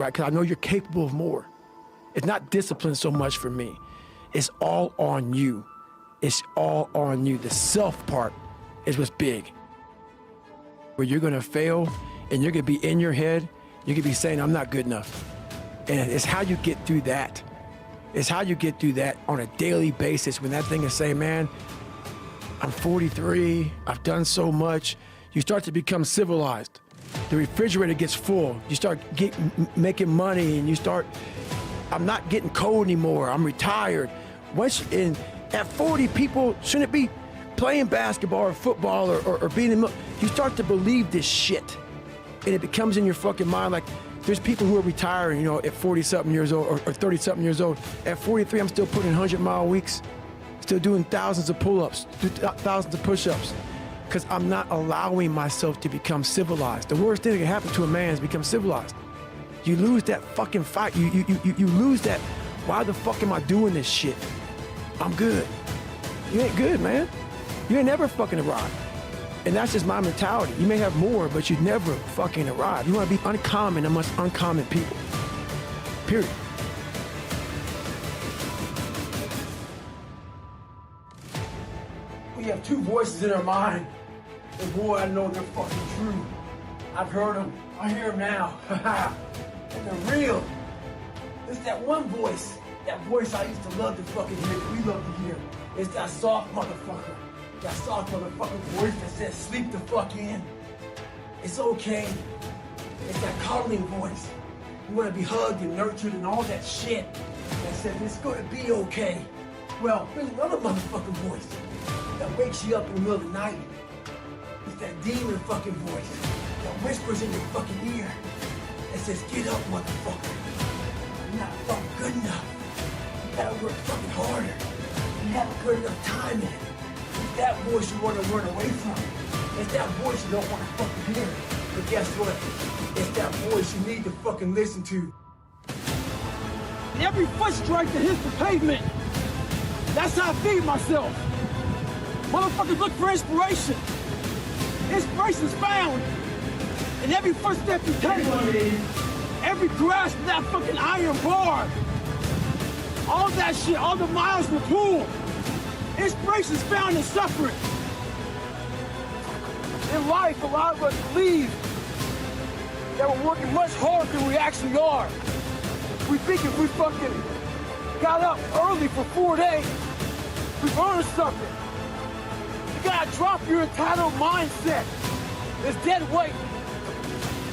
right? Because I know you're capable of more. It's not discipline so much for me. It's all on you. It's all on you. The self part is what's big. Where you're gonna fail and you're gonna be in your head, you're gonna be saying, I'm not good enough. And it's how you get through that. It's how you get through that on a daily basis when that thing is saying, man, I'm 43, I've done so much. You start to become civilized. The refrigerator gets full. You start making money and you start, I'm not getting cold anymore, I'm retired. At 40, people shouldn't be playing basketball or football or being in, you start to believe this shit. And it becomes in your fucking mind like, there's people who are retiring, you know, at 40-something years old or 30-something years old. At 43, I'm still putting 100-mile weeks, still doing thousands of pull-ups, thousands of push-ups, because I'm not allowing myself to become civilized. The worst thing that can happen to a man is become civilized. You lose that fucking fight. You lose that, why the fuck am I doing this shit? I'm good. You ain't good, man. You ain't never fucking arrived. And that's just my mentality. You may have more, but you never fucking arrive. You want to be uncommon amongst uncommon people. Period. We have two voices in our mind. And boy, I know they're fucking true. I've heard them. I hear them now. And they're real. It's that one voice. That voice I used to love to fucking hear. That we love to hear. It's that soft motherfucker. That soft motherfucking voice that says, sleep the fuck in. It's okay. It's that coddling voice. You want to be hugged and nurtured and all that shit. That says, it's going to be okay. Well, there's another motherfucking voice that wakes you up in the middle of the night. It's that demon fucking voice that whispers in your fucking ear that says, get up, motherfucker. You're not fucking good enough. You gotta work fucking harder. You haven't put enough time in it. It's that voice you want to run away from. It's that voice you don't want to fucking hear. But guess what? It's that voice you need to fucking listen to. Every foot strike that hits the pavement, that's how I feed myself. Motherfuckers look for inspiration. Inspiration's found in every footstep you take. Every grasp of that fucking iron bar. All that shit, all the miles in the pool. Inspiration's found in suffering. In life, a lot of us believe that we're working much harder than we actually are. We think if we fucking got up early for 4 days, we've earned something. You gotta drop your entitled mindset. It's dead weight.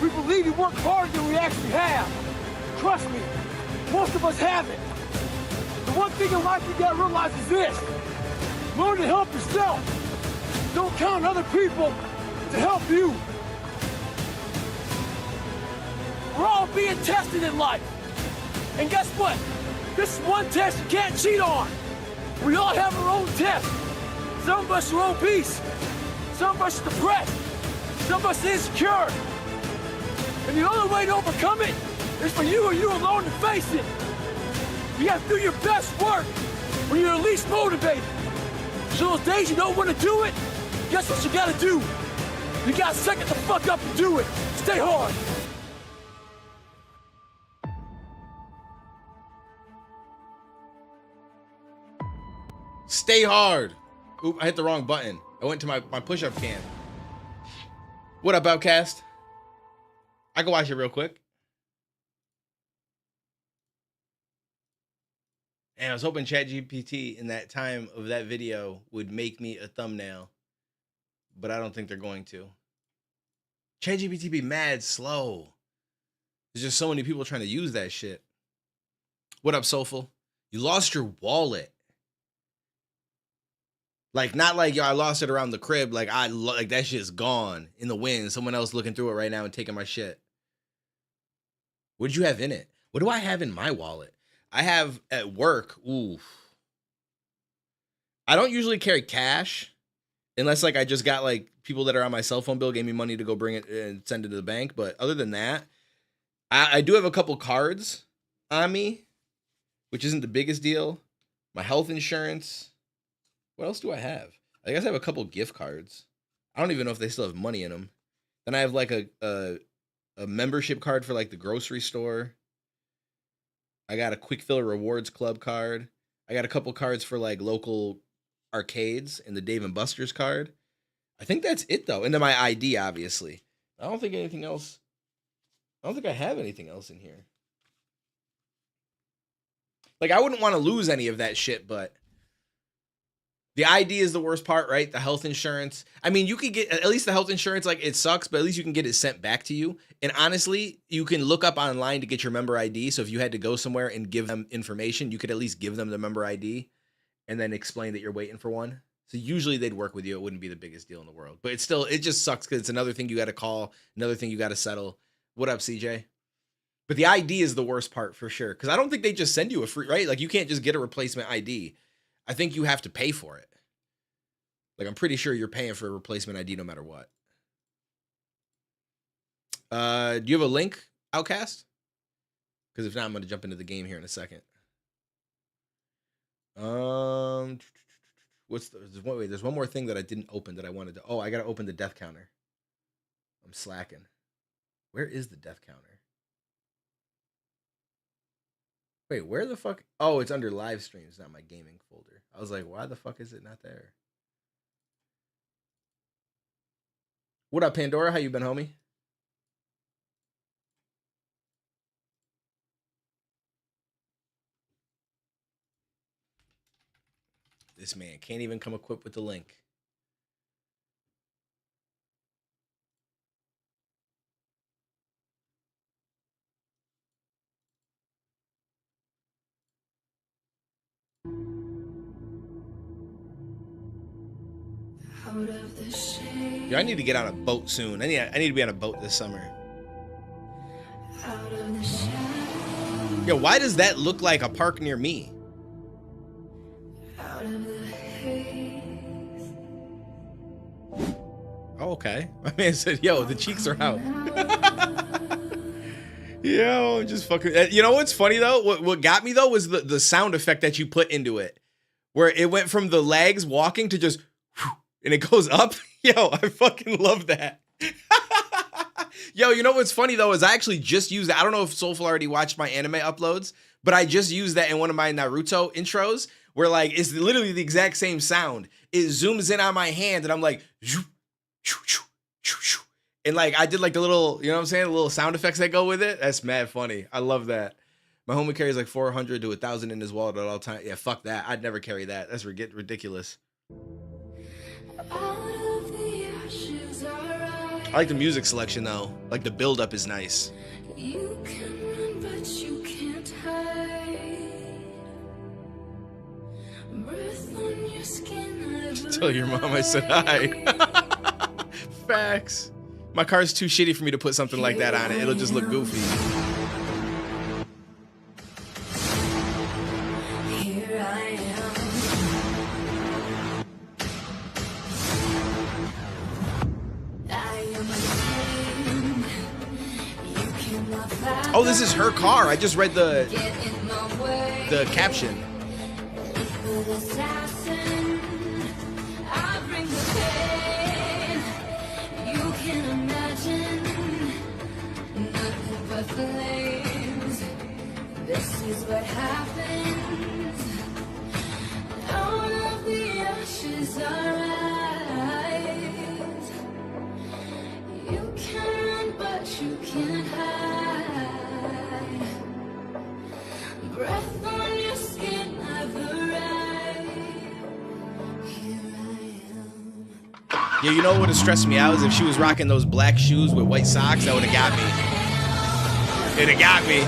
We believe we work harder than we actually have. Trust me, most of us haven't. The one thing in life you gotta realize is this. Learn to help yourself. Don't count on other people to help you. We're all being tested in life. And guess what? This is one test you can't cheat on. We all have our own test. Some of us are obese. Some of us are depressed. Some of us are insecure. And the only way to overcome it is for you and you alone to face it. You have to do your best work when you're least motivated. So those days you don't want to do it, guess what you gotta do? You gotta suck it the fuck up and do it. Stay hard. Stay hard. Oop, I hit the wrong button. I went to my push-up can. What up, Outcast? I can watch it real quick. And I was hoping ChatGPT in that time of that video would make me a thumbnail, but I don't think they're going to. ChatGPT be mad slow. There's just so many people trying to use that shit. What up, Soulful? You lost your wallet. Like, not like, yo, I lost it around the crib. Like, like that shit's gone in the wind. Someone else looking through it right now and taking my shit. What did you have in it? What do I have in my wallet? I have at work, oof. I don't usually carry cash unless like I just got like people that are on my cell phone bill gave me money to go bring it and send it to the bank. But other than that, I do have a couple cards on me, which isn't the biggest deal. My health insurance. What else do I have? I guess I have a couple gift cards. I don't even know if they still have money in them. Then I have like a membership card for like the grocery store. I got a Quick Fill Rewards Club card. I got a couple cards for like local arcades and the Dave and Buster's card. I think that's it though. And then my ID, obviously. I don't think anything else. I don't think I have anything else in here. Like, I wouldn't want to lose any of that shit, but the ID is the worst part, right? The health insurance. I mean, you could get, at least the health insurance, like, it sucks, but at least you can get it sent back to you. And honestly, you can look up online to get your member ID. So if you had to go somewhere and give them information, you could at least give them the member ID and then explain that you're waiting for one. So usually they'd work with you. It wouldn't be the biggest deal in the world. But it's still, it just sucks because it's another thing you got to call, another thing you got to settle. What up, CJ? But the ID is the worst part for sure. Because I don't think they just send you a free, right? Like, you can't just get a replacement ID. I think you have to pay for it. Like, I'm pretty sure you're paying for a replacement ID no matter what. Do you have a link, Outcast? Because if not, I'm going to jump into the game here in a second. There's one more thing that I didn't open that I wanted to. Oh, I got to open the death counter. I'm slacking. Where is the death counter? Wait, where the fuck? Oh, it's under live streams, not my gaming folder. I was like, why the fuck is it not there? What up, Pandora? How you been, homie? This man can't even come equipped with the link. Yo, I need to get on a boat soon. I need to be on a boat this summer. Yo, why does that look like a park near me? Oh, okay. My man said, yo, the cheeks are out. Yo, just fucking. You know what's funny though? What got me though was the sound effect that you put into it, where it went from the legs walking to just, and it goes up. Yo, I fucking love that. Yo, you know what's funny though is I actually just used that. I don't know if Soulful already watched my anime uploads, but I just used that in one of my Naruto intros, where like it's literally the exact same sound. It zooms in on my hand, and I'm like, and like I did like the little, you know what I'm saying, the little sound effects that go with it. That's mad funny. I love that. My homie carries like 400 to 1,000 in his wallet at all times. Yeah, fuck that. I'd never carry that. That's ridiculous. I like the music selection though. Like the build up is nice. You can run, but you can't hide. Breath on your skin. Tell your mom I said hi. Facts. My car's too shitty for me to put something like that on it. It'll just look goofy. Here I am. Oh, this is her car. I just read the caption. Flames. This is what happens. Out of the ashes arise. You can run, but you can't hide. Breath on your skin, I've arrived. Here I am. Yeah, you know what would have stressed me out is if she was rocking those black shoes with white socks. That would have got me. It got me.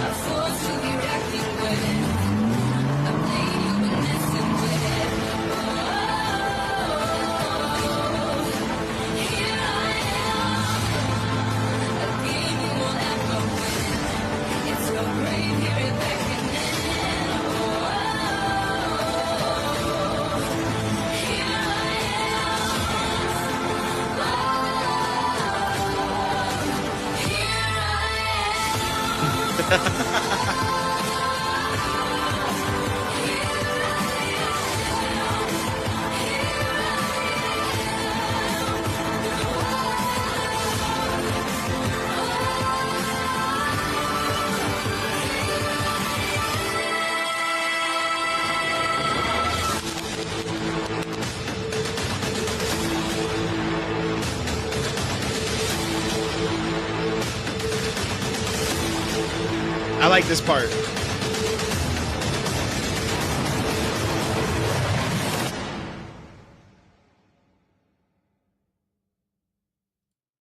I like this part.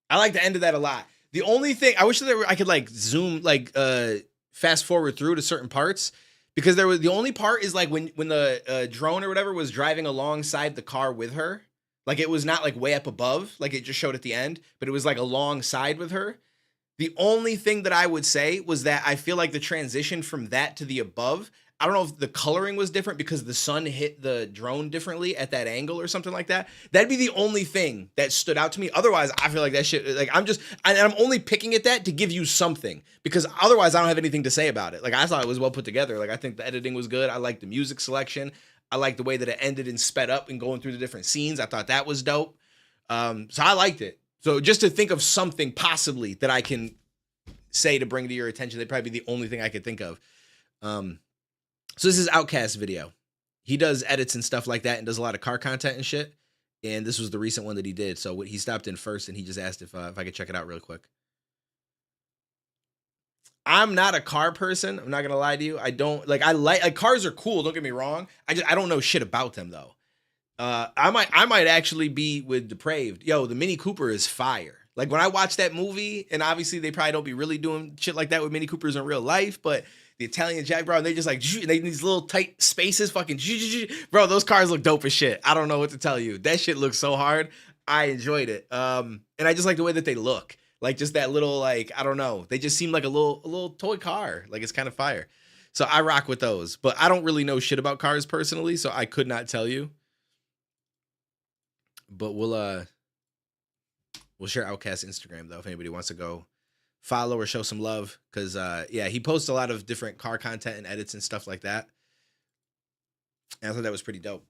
I like the end of that a lot. The only thing I wish that I could like zoom, like fast forward through to certain parts, because there was the only part is like when the drone or whatever was driving alongside the car with her. Like it was not like way up above, like it just showed at the end, but it was like alongside with her. The only thing that I would say was that I feel like the transition from that to the above, I don't know if the coloring was different because the sun hit the drone differently at that angle or something like that. That'd be the only thing that stood out to me. Otherwise, I feel like that shit, like I'm only picking at that to give you something, because otherwise I don't have anything to say about it. Like I thought it was well put together. Like I think the editing was good. I like the music selection. I like the way that it ended and sped up and going through the different scenes. I thought that was dope. So I liked it. So just to think of something possibly that I can say to bring to your attention, that'd probably be the only thing I could think of. So this is Outcast's video. He does edits and stuff like that and does a lot of car content and shit. And this was the recent one that he did. So he stopped in first and he just asked if I could check it out real quick. I'm not a car person. I'm not going to lie to you. I don't like cars are cool. Don't get me wrong. I don't know shit about them though. I might actually be with Depraved. Yo, the Mini Cooper is fire. Like when I watch that movie, and obviously they probably don't be really doing shit like that with Mini Coopers in real life, but the Italian Jaguar, and they just like, they in these little tight spaces, fucking, bro, those cars look dope as shit. I don't know what to tell you. That shit looks so hard. I enjoyed it. And I just like the way that they look. Like just that little, like, I don't know. They just seem like a little toy car. Like it's kind of fire. So I rock with those, but I don't really know shit about cars personally, so I could not tell you. But we'll share Outcast's Instagram though if anybody wants to go follow or show some love, because yeah, he posts a lot of different car content and edits and stuff like that, and I thought that was pretty dope.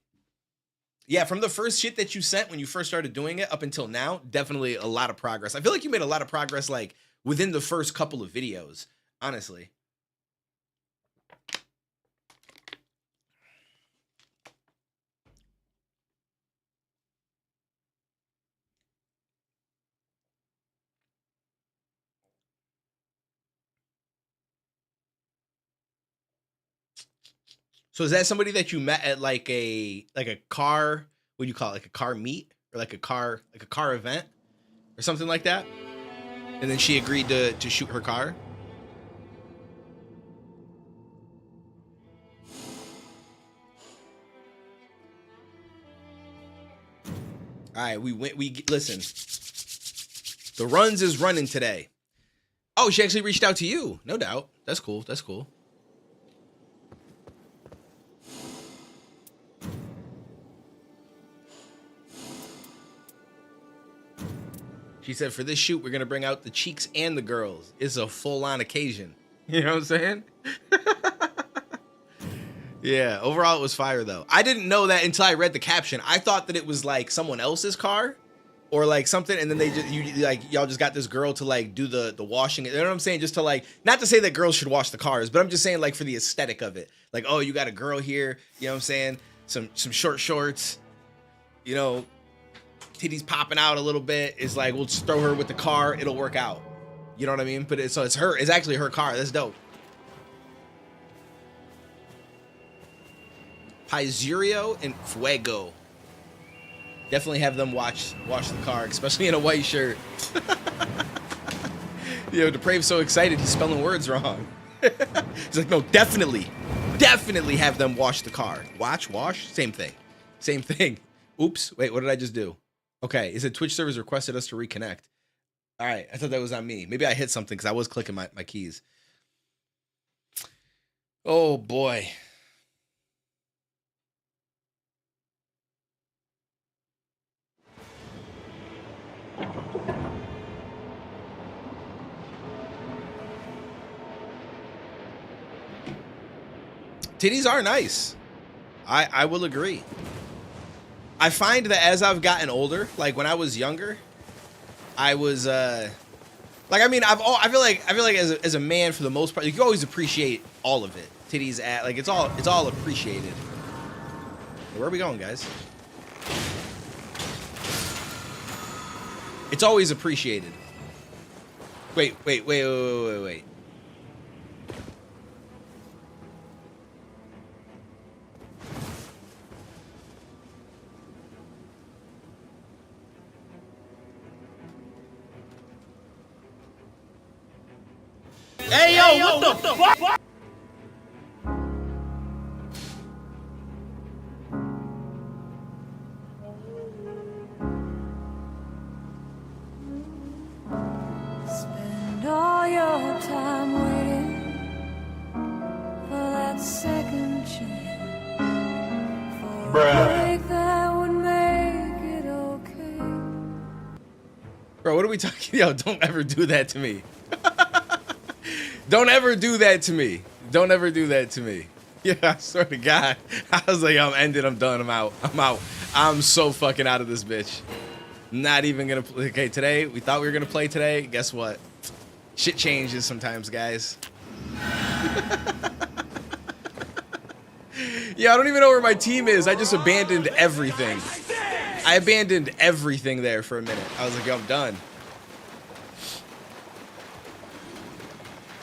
Yeah, from the first shit that you sent when you first started doing it up until now, definitely a lot of progress. I feel like you made a lot of progress like within the first couple of videos, honestly. So is that somebody that you met at like a car, what do you call it, like a car meet or like a car event or something like that? And then she agreed to shoot her car? All right, we listen. The runs is running today. Oh, she actually reached out to you. No doubt. That's cool. That's cool. She said, for this shoot, we're going to bring out the cheeks and the girls. It's a full-on occasion. You know what I'm saying? Yeah, overall, it was fire, though. I didn't know that until I read the caption. I thought that it was, like, someone else's car or, like, something, and then they just, y'all just got this girl to, like, do the washing. You know what I'm saying? Just to, like, not to say that girls should wash the cars, but I'm just saying, like, for the aesthetic of it. Like, oh, you got a girl here, you know what I'm saying? Some short shorts, you know, titties popping out a little bit. Is like, we'll just throw her with the car, it'll work out. You know what I mean? But it's actually her car. That's dope. Paizurio and Fuego. Definitely have them wash the car, especially in a white shirt. Yo, Deprave's so excited he's spelling words wrong. He's like, no, definitely have them wash the car. Wash, same thing. Oops, wait, what did I just do? Okay, it said Twitch servers requested us to reconnect. All right, I thought that was on me. Maybe I hit something because I was clicking my keys. Oh, boy. Titties are nice. I will agree. I find that as I've gotten older, like when I was younger, I was like, I mean, I feel like as a man, for the most part, you always appreciate all of it. Titties, like it's all appreciated. Where are we going, guys? It's always appreciated. Wait. Hey, yo, what the fuck? Spend all your time waiting for that second chance, for a break that would make it okay. Bro, what are we talking? Yo, don't ever do that to me. Don't ever do that to me. Don't ever do that to me. Yeah, I swear to God. I was like, I'm ended. I'm done. I'm out. I'm out. I'm so fucking out of this bitch. Not even gonna play. Okay, today, we thought we were gonna play today. Guess what? Shit changes sometimes, guys. Yeah, I don't even know where my team is. I just abandoned everything. I abandoned everything there for a minute. I was like, yo, I'm done.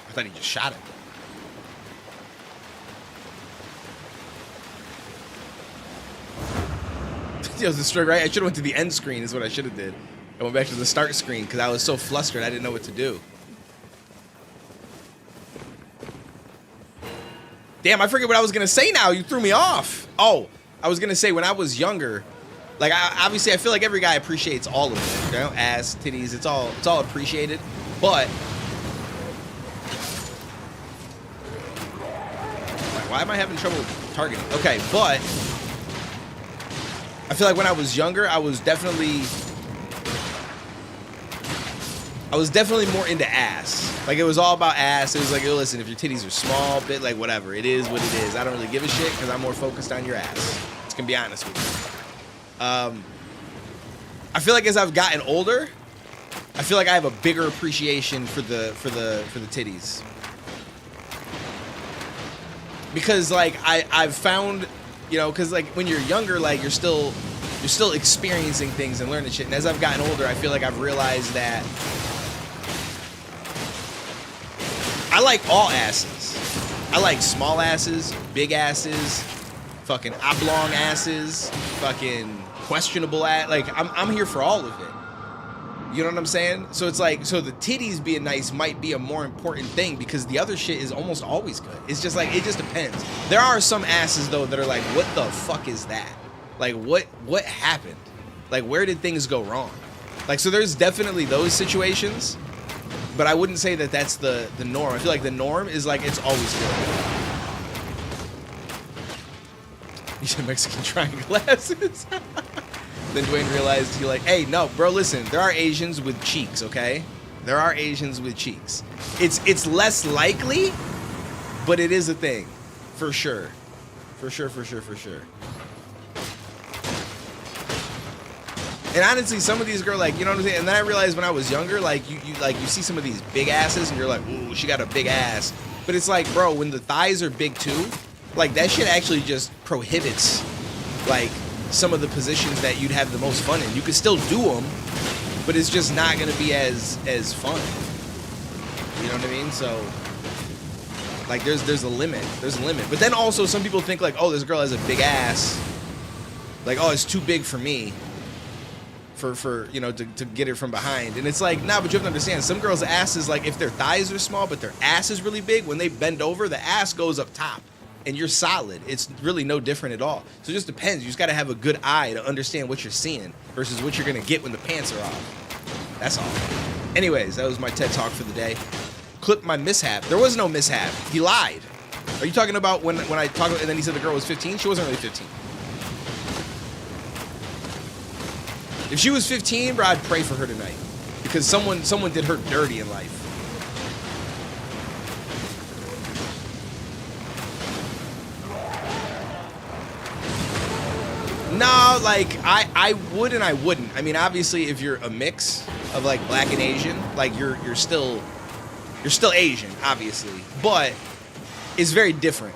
I thought he just shot it. Yo, this is straight right. I should have went to the end screen is what I should have did. I went back to the start screen because I was so flustered I didn't know what to do. Damn, I forget what I was gonna say now. You threw me off. Oh, I was gonna say when I was younger, like obviously I feel like every guy appreciates all of it. You know, ass, titties, it's all appreciated. But why am I having trouble targeting? Okay, but I feel like when I was younger, I was definitely more into ass. Like, it was all about ass. It was like, yo, listen, if your titties are small, bit, like, whatever. It is what it is. I don't really give a shit because I'm more focused on your ass. Just gonna be honest with you. I feel like as I've gotten older, I feel like I have a bigger appreciation for the titties. Because, like, I've found, you know, because, like, when you're younger, like, you're still experiencing things and learning shit. And as I've gotten older, I feel like I've realized that I like all asses. I like small asses, big asses, fucking oblong asses, fucking questionable ass. Like, I'm here for all of it. You know what I'm saying? So it's like, so the titties being nice might be a more important thing because the other shit is almost always good. It's just like, it just depends. There are some asses though that are like, what the fuck is that? Like, what happened? Like, where did things go wrong? Like, so there's definitely those situations, but I wouldn't say that that's the norm. I feel like the norm is like, it's always good. You said Mexican triangle asses. Then Dwayne realized, he like, hey, no, bro, listen, there are Asians with cheeks, okay? There are Asians with cheeks. It's less likely, but it is a thing. For sure. For sure. And honestly, some of these girls, like, you know what I'm saying? And then I realized when I was younger, like, you see some of these big asses and you're like, ooh, she got a big ass. But it's like, bro, when the thighs are big too, like, that shit actually just prohibits, like, some of the positions that you'd have the most fun in. You could still do them, but it's just not going to be as fun. You know what I mean? So, like, there's a limit. There's a limit. But then also some people think, like, oh, this girl has a big ass. Like, oh, it's too big for me. For you know, to get it from behind. And it's like, nah, but you have to understand, some girls' asses, like, if their thighs are small but their ass is really big, when they bend over, the ass goes up top and you're solid. It's really no different at all. So it just depends. You just got to have a good eye to understand what you're seeing versus what you're gonna get when the pants are off. That's all. Anyways, that was my TED Talk for the day. Clip my mishap. There was no mishap. He lied. Are you talking about when I talked and then he said the girl was 15? She wasn't really 15. If she was 15, bro, I'd pray for her tonight. Because someone did her dirty in life. No, like, I would and I wouldn't. I mean, obviously, if you're a mix of, like, black and Asian, like, you're still Asian, obviously. But it's very different.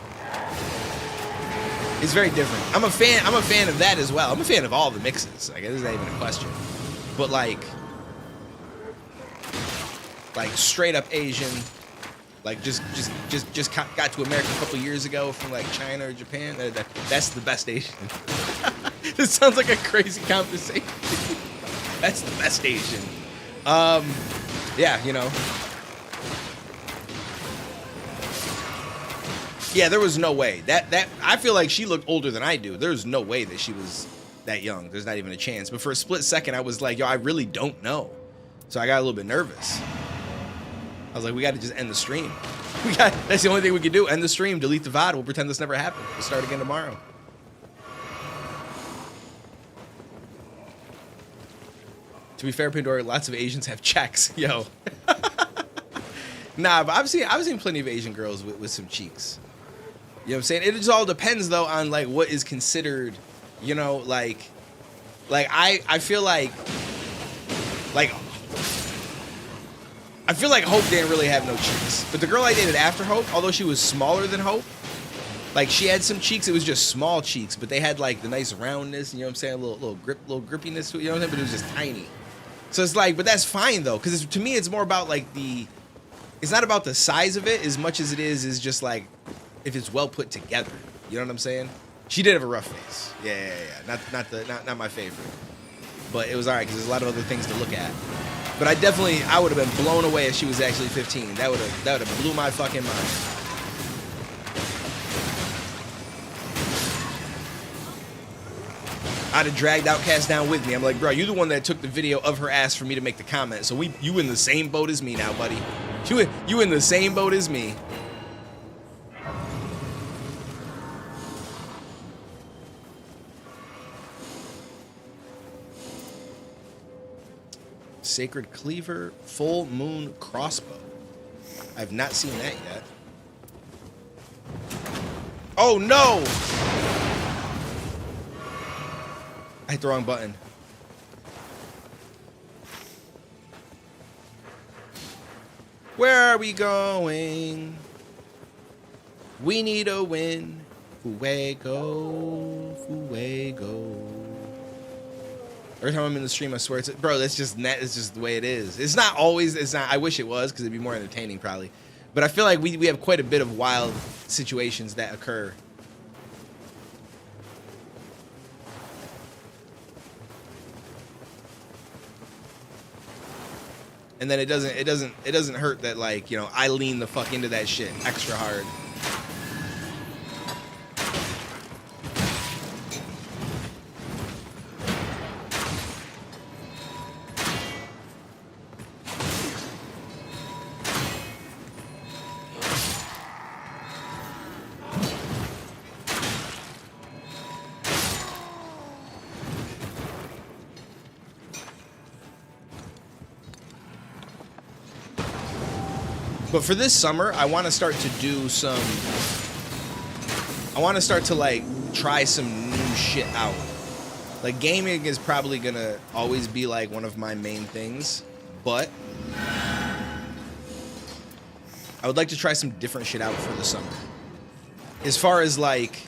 It's very different. I'm a fan of that as well. I'm a fan of all the mixes. Like, there's not even a question. But like straight up Asian, like just got to America a couple years ago from like China or Japan. That's the best Asian. This sounds like a crazy conversation. That's the best Asian. Yeah, you know. Yeah, there was no way. That I feel like she looked older than I do. There's no way that she was that young. There's not even a chance. But for a split second, I was like, yo, I really don't know. So I got a little bit nervous. I was like, we got to just end the stream. That's the only thing we can do. End the stream, delete the VOD. We'll pretend this never happened. We'll start again tomorrow. To be fair, Pandora, lots of Asians have checks. Yo. Nah, but I've seen plenty of Asian girls with some cheeks. You know what I'm saying? It just all depends though on like what is considered, you know, like I feel like Hope didn't really have no cheeks. But the girl I dated after Hope, although she was smaller than Hope, like she had some cheeks, it was just small cheeks, but they had like the nice roundness, you know what I'm saying? A little grippiness to it, you know what I'm saying? But it was just tiny. So it's like, but that's fine though, because to me it's more about like it's not about the size of it as much as it is just like if it's well put together. You know what I'm saying? She did have a rough face. Yeah. Not my favorite. But it was alright because there's a lot of other things to look at. But I would have been blown away if she was actually 15. That would have blew my fucking mind. I'd have dragged Outcast down with me. I'm like, bro, you're the one that took the video of her ass for me to make the comment. So you in the same boat as me now, buddy. You in the same boat as me. Sacred Cleaver, Full Moon Crossbow. I've not seen that yet. Oh no! I hit the wrong button. Where are we going? We need a win. Fuego, fuego. Every time I'm in the stream, I swear it's bro. That's just it's just the way it is. It's not always. It's not. I wish it was because it'd be more entertaining probably. But I feel like we have quite a bit of wild situations that occur. And then it doesn't hurt that like, you know, I lean the fuck into that shit extra hard. But for this summer, I want to start to do some... I want to start to, like, try some new shit out. Like, gaming is probably going to always be, like, one of my main things. But I would like to try some different shit out for the summer. As far as, like,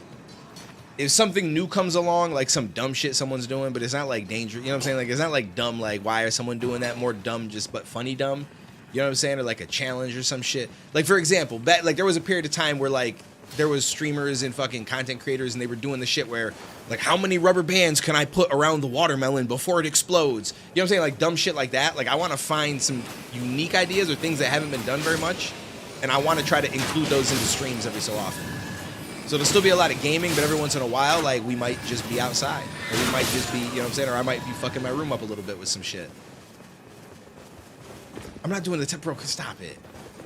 if something new comes along, like some dumb shit someone's doing, but it's not, like, dangerous. You know what I'm saying? Like, it's not, like, dumb, like, why is someone doing that? More dumb, just, but funny dumb. You know what I'm saying? Or like a challenge or some shit. Like, for example, like there was a period of time where like there was streamers and fucking content creators and they were doing the shit where like, how many rubber bands can I put around the watermelon before it explodes? You know what I'm saying? Like dumb shit like that. Like I want to find some unique ideas or things that haven't been done very much. And I want to try to include those into streams every so often. So there'll still be a lot of gaming, but every once in a while, like we might just be outside. Or we might just be, you know what I'm saying? Or I might be fucking my room up a little bit with some shit. I'm not doing the tip, bro. Stop it.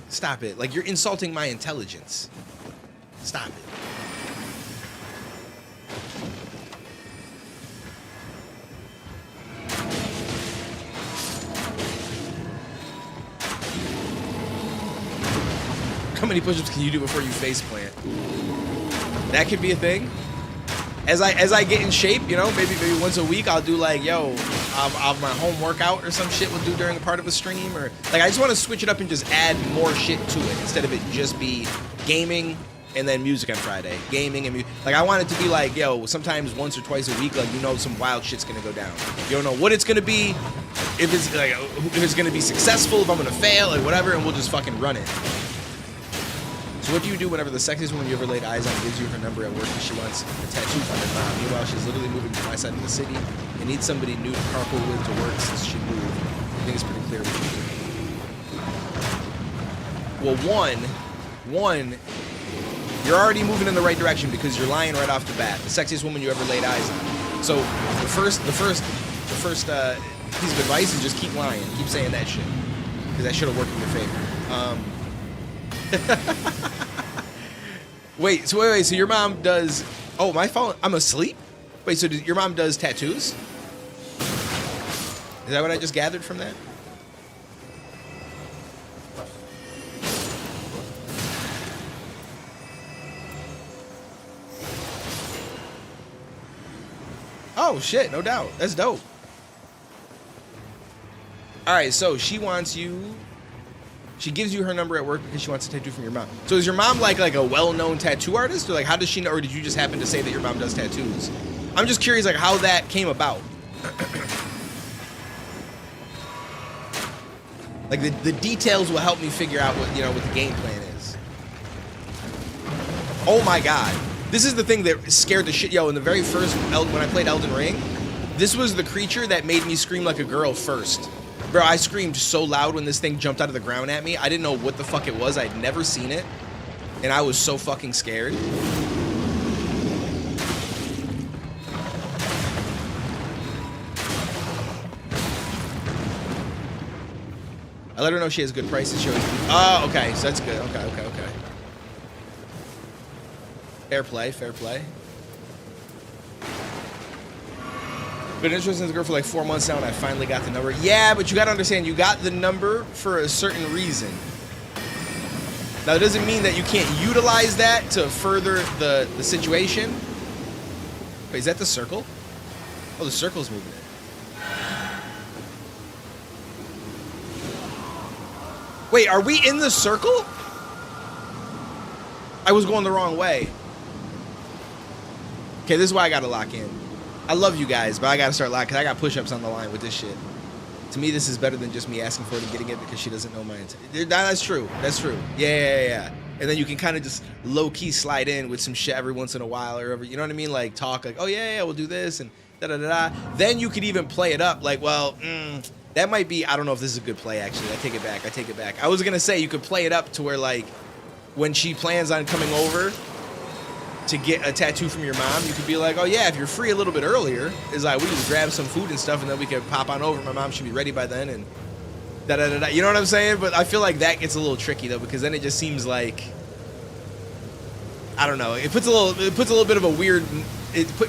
Stop it. Like, you're insulting my intelligence. Stop it. How many push-ups can you do before you faceplant? That could be a thing. As I get in shape, you know, maybe once a week I'll do like, yo, I'll my home workout or some shit we'll do during a part of a stream, or like I just want to switch it up and just add more shit to it instead of it just be gaming and then music on Friday, gaming and music. Like I want it to be like, yo, sometimes once or twice a week, like you know, some wild shit's gonna go down. You don't know what it's gonna be, if it's gonna be successful, if I'm gonna fail, or whatever, and we'll just fucking run it. So what do you do whenever the sexiest woman you ever laid eyes on gives you her number at work and she wants a tattoo from her mom? Meanwhile, she's literally moving to my side of the city and needs somebody new to carpool with to work since she moved. I think it's pretty clear what you do. Well, one, You're already moving in the right direction because you're lying right off the bat. The sexiest woman you ever laid eyes on. So the first piece of advice is just keep lying. Keep saying that shit. Because that should have worked in your favor. Wait, so your mom does... Oh, my fault? I'm asleep? Wait, so your mom does tattoos? Is that what I just gathered from that? Oh, shit, no doubt. That's dope. All right, so she wants you... She gives you her number at work because she wants a tattoo from your mom. So is your mom like a well-known tattoo artist? Or like, how does she know? Or did you just happen to say that your mom does tattoos? I'm just curious, like, how that came about. Like, the details will help me figure out what, what the game plan is. Oh my God. This is the thing that scared the shit. Yo, in the very first, when I played Elden Ring, this was the creature that made me scream like a girl first. Bro, I screamed so loud when this thing jumped out of the ground at me. I didn't know what the fuck it was. I'd never seen it. And I was so fucking scared. I let her know she has good prices. She always... Oh, okay. So that's good. Okay. Fair play, fair play. Been interested in the girl for like 4 months now, and I finally got the number. Yeah, but you gotta understand, you got the number for a certain reason. Now, it doesn't mean that you can't utilize that to further the situation. Wait, is that the circle? Oh, the circle's moving it. Wait, are we in the circle? I was going the wrong way. Okay, this is why I gotta lock in. I love you guys, but I gotta start locking, because I got push-ups on the line with this shit. To me, this is better than just me asking for it and getting it because she doesn't know my intent. That's true. That's true. Yeah. And then you can kind of just low-key slide in with some shit every once in a while or you know what I mean? Like, talk like, oh, yeah, we'll do this and da-da-da-da. Then you could even play it up like, well, that might be, I don't know if this is a good play, actually. I take it back. I was going to say you could play it up to where, like, when she plans on coming over to get a tattoo from your mom, you could be like, oh yeah, if you're free a little bit earlier, is like, we just grab some food and stuff and then we can pop on over. My mom should be ready by then and da-da-da-da. You know what I'm saying? But I feel like that gets a little tricky though, because then it just seems like, I don't know, it puts a little bit of a weird,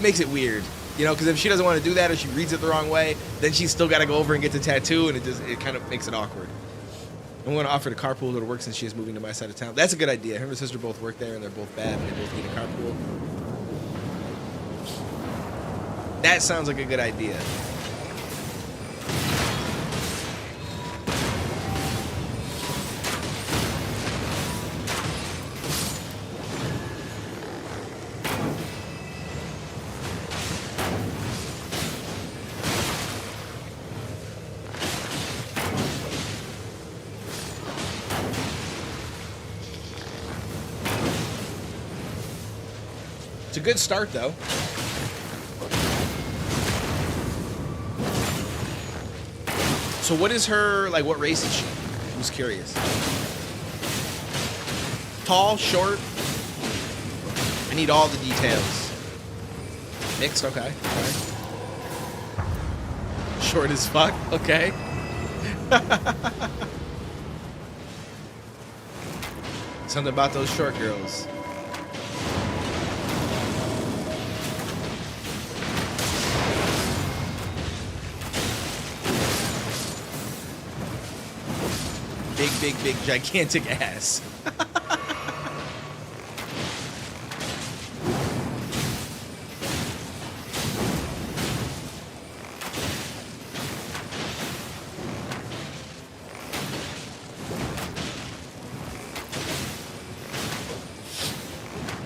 makes it weird. You know, because if she doesn't want to do that or she reads it the wrong way, then she's still got to go over and get the tattoo, and it kind of makes it awkward. I'm going to offer to carpool to work since she is moving to my side of town. That's a good idea. Her and her sister both work there, and they're both bad, and they both need a carpool. That sounds like a good idea. It's a good start, though. So what is her, like, what race is she? I was curious. Tall, short? I need all the details. Mixed, okay. Short as fuck, okay. Something about those short girls. Big, gigantic ass.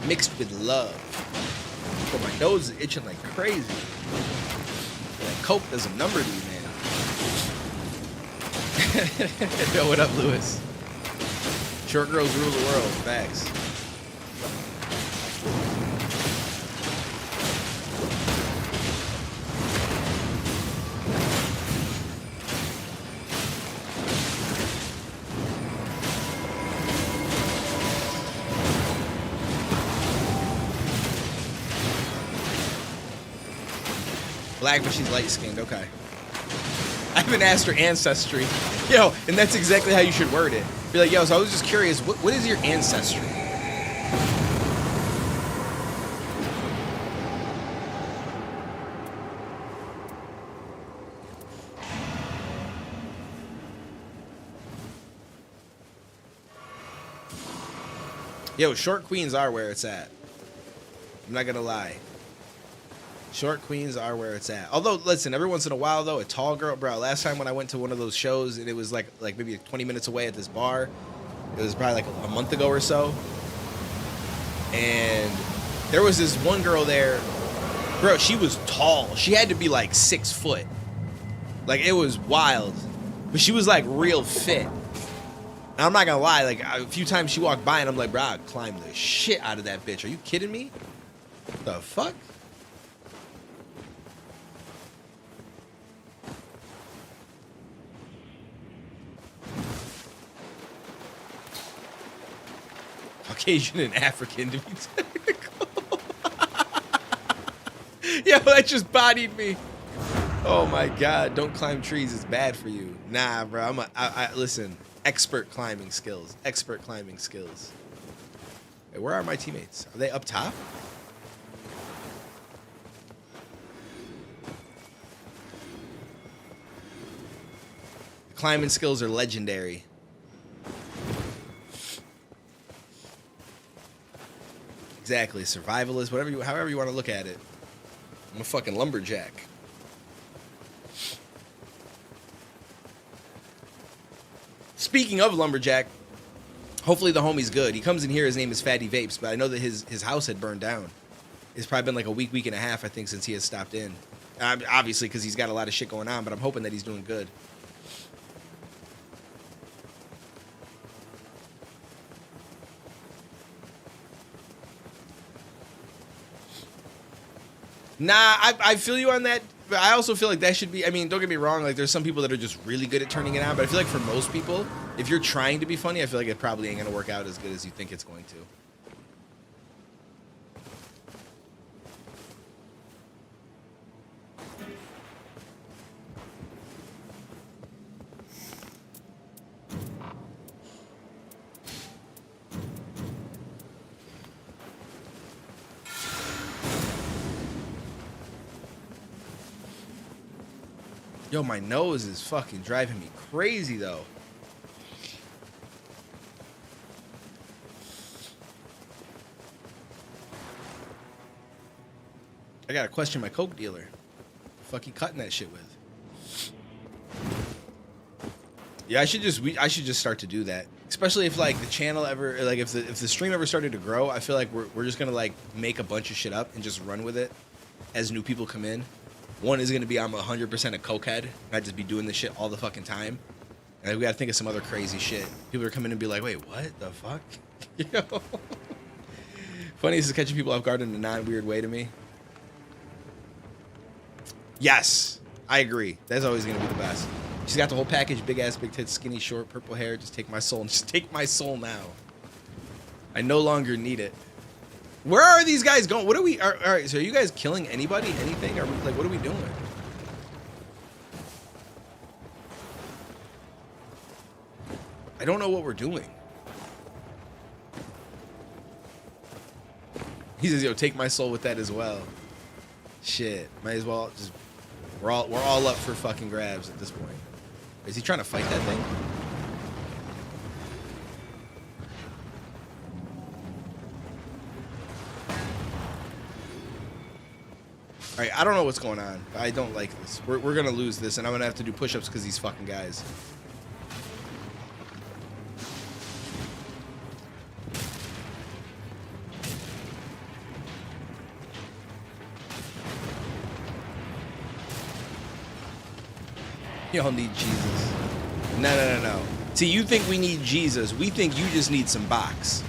Mixed with love. But my nose is itching like crazy. That coke does a number to you, man. Yo, what up, Lewis? Short girls rule the world. Facts. Black, but she's light-skinned. Okay. I haven't asked her ancestry. Yo, and that's exactly how you should word it. Be like, yo, so I was just curious, what is your ancestry? Yo, short queens are where it's at. I'm not gonna lie. Short queens are where it's at. Although, listen, every once in a while, though, a tall girl, bro. Last time when I went to one of those shows, and it was like maybe 20 minutes away at this bar. It was probably like a month ago or so. And there was this one girl there, bro. She was tall. She had to be like 6 foot. Like, it was wild. But she was like real fit. And I'm not gonna lie, like a few times she walked by and I'm like, bro, I'd climb the shit out of that bitch. Are you kidding me? The fuck? Caucasian and African, to be technical. Yo, that just bodied me. Oh my god, don't climb trees, it's bad for you. Nah, bro, listen, expert climbing skills. Expert climbing skills. Hey, where are my teammates? Are they up top? Climbing skills are legendary. Exactly, survivalist, however you want to look at it. I'm a fucking lumberjack. Speaking of lumberjack, hopefully the homie's good. He comes in here, his name is Fatty Vapes, but I know that his house had burned down. It's probably been like a week and a half, I think, since he has stopped in. Obviously, because he's got a lot of shit going on, but I'm hoping that he's doing good. Nah, I feel you on that. But I also feel like that should be, I mean, don't get me wrong, like there's some people that are just really good at turning it on, but I feel like for most people, if you're trying to be funny, I feel like it probably ain't gonna work out as good as you think it's going to. Yo, my nose is fucking driving me crazy, though. I gotta question my coke dealer. The fuck he cutting that shit with? Yeah, I should just start to do that. Especially if like the channel ever, like if the stream ever started to grow, I feel like we're just gonna like make a bunch of shit up and just run with it as new people come in. One is going to be I'm 100% a cokehead. I'd just be doing this shit all the fucking time. And we got to think of some other crazy shit. People are coming in and be like, wait, what the fuck? Yo. Funniest is catching people off guard in a non-weird way to me. Yes, I agree. That's always going to be the best. She's got the whole package, big ass, big tits, skinny, short, purple hair. Just take my soul. Just take my soul now. I no longer need it. Where are these guys going? What are we? All right, so are you guys killing anybody? Anything? Are we, like, what are we doing? I don't know what we're doing. He says, "Yo, take my soul with that as well." Shit, might as well just. We're all up for fucking grabs at this point. Is he trying to fight that thing? All right, I don't know what's going on. I don't like this. We're gonna lose this, and I'm gonna have to do push-ups because these fucking guys. Y'all need Jesus. No. See, you think we need Jesus. We think you just need some box.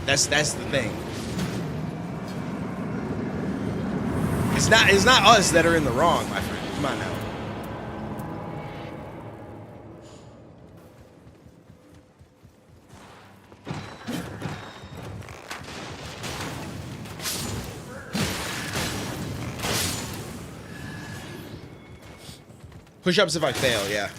That's the thing. It's not us that are in the wrong, my friend. Come on now. Push-ups if I fail, yeah.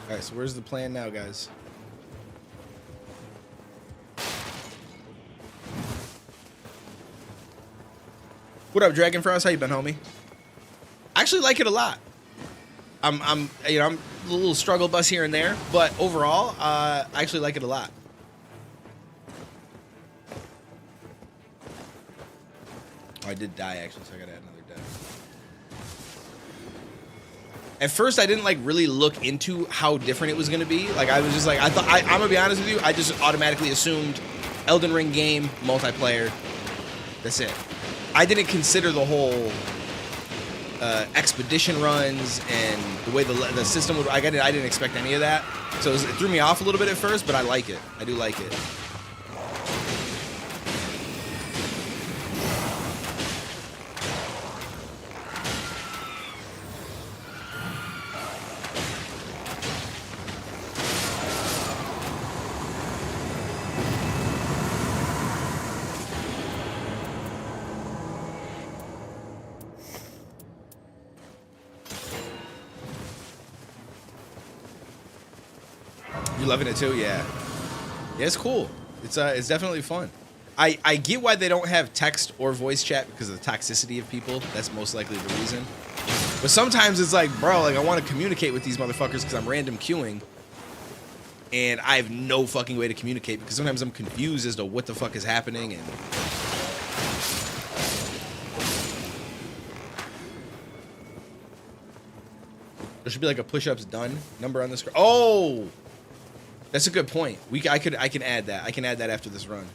All right, so where's the plan now, guys? What up, Dragonfrost? How you been, homie? I actually like it a lot. I'm a little struggle bus here and there, but overall, I actually like it a lot. Oh, I did die actually, so I gotta add another death. At first, I didn't like really look into how different it was gonna be. Like, I was just like, I'm gonna be honest with you, I just automatically assumed Elden Ring game, multiplayer. That's it. I didn't consider the whole expedition runs and the way the system would. I didn't expect any of that, so it threw me off a little bit at first. But I like it. I do like it. You loving it too? Yeah. Yeah, it's cool. It's definitely fun. I get why they don't have text or voice chat because of the toxicity of people. That's most likely the reason. But sometimes it's like, bro, like I want to communicate with these motherfuckers because I'm random queuing. And I have no fucking way to communicate because sometimes I'm confused as to what the fuck is happening and there should be like a push-ups done number on the screen. Oh! That's a good point. I can add that. I can add that after this run.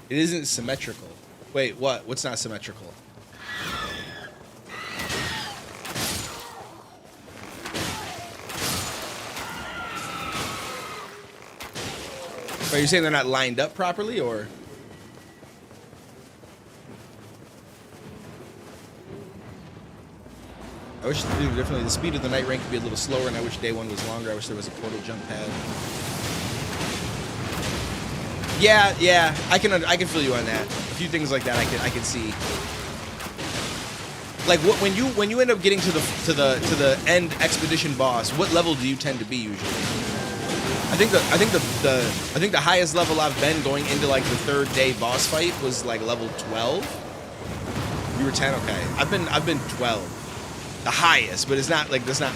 It isn't symmetrical. Wait, what? What's not symmetrical? Are you saying they're not lined up properly, or? I wish they do differently. The speed of the Nightreign could be a little slower, and I wish day one was longer. I wish there was a portal jump pad. Yeah, I can feel you on that. A few things like that I can see. Like when you end up getting to the end expedition boss, what level do you tend to be usually? I think the highest level I've been going into like the third day boss fight was like level 12. You were 10, okay. I've been 12. The highest, but it's not like that's not.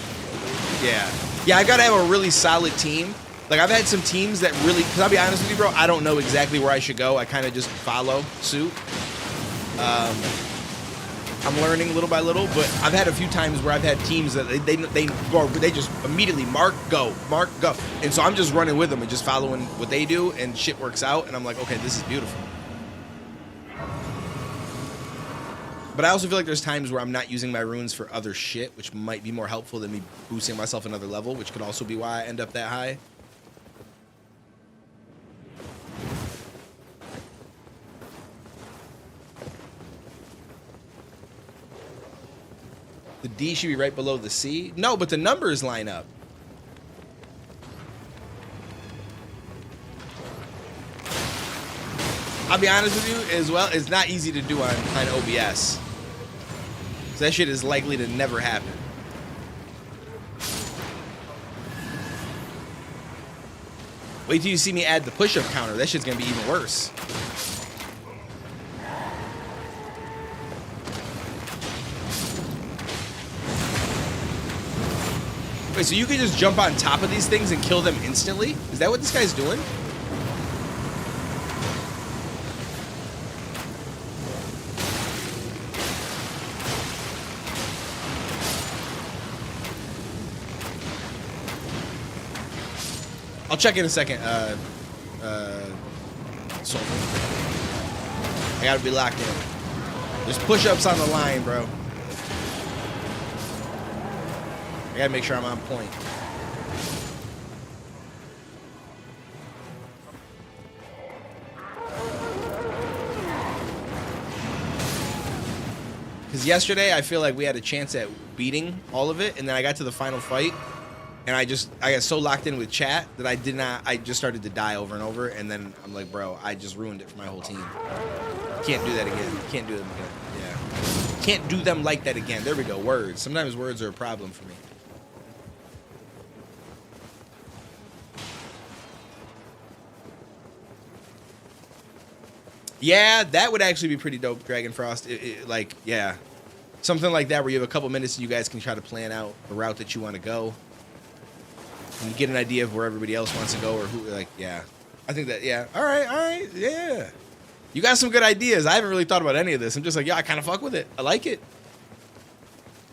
Yeah. I gotta have a really solid team. Like I've had some teams that really. Cause I'll be honest with you, bro. I don't know exactly where I should go. I kind of just follow suit. I'm learning little by little, but I've had a few times where I've had teams that they just immediately mark go, and so I'm just running with them and just following what they do, and shit works out, and I'm like, okay, this is beautiful. But I also feel like there's times where I'm not using my runes for other shit, which might be more helpful than me boosting myself another level, which could also be why I end up that high. The D should be right below the C. No, but the numbers line up. I'll be honest with you as well, it's not easy to do on OBS. So that shit is likely to never happen. Wait till you see me add the push-up counter. That shit's gonna be even worse. Wait, so you can just jump on top of these things and kill them instantly? Is that what this guy's doing? I'll check in a second, Soldier. I gotta be locked in. There's push-ups on the line, bro. I gotta make sure I'm on point. Because yesterday, I feel like we had a chance at beating all of it, and then I got to the final fight, and I got so locked in with chat that I just started to die over and over, and then I'm like, bro, I just ruined it for my whole team. Can't do that again. Can't do them again. Yeah. Can't do them like that again. There we go. Words. Sometimes words are a problem for me. Yeah, that would actually be pretty dope, Dragon Frost. Like, yeah. Something like that where you have a couple minutes and you guys can try to plan out the route that you want to go. And get an idea of where everybody else wants to go or who, like, yeah. I think that, yeah. All right, yeah. You got some good ideas. I haven't really thought about any of this. I'm just like, yeah, I kind of fuck with it. I like it.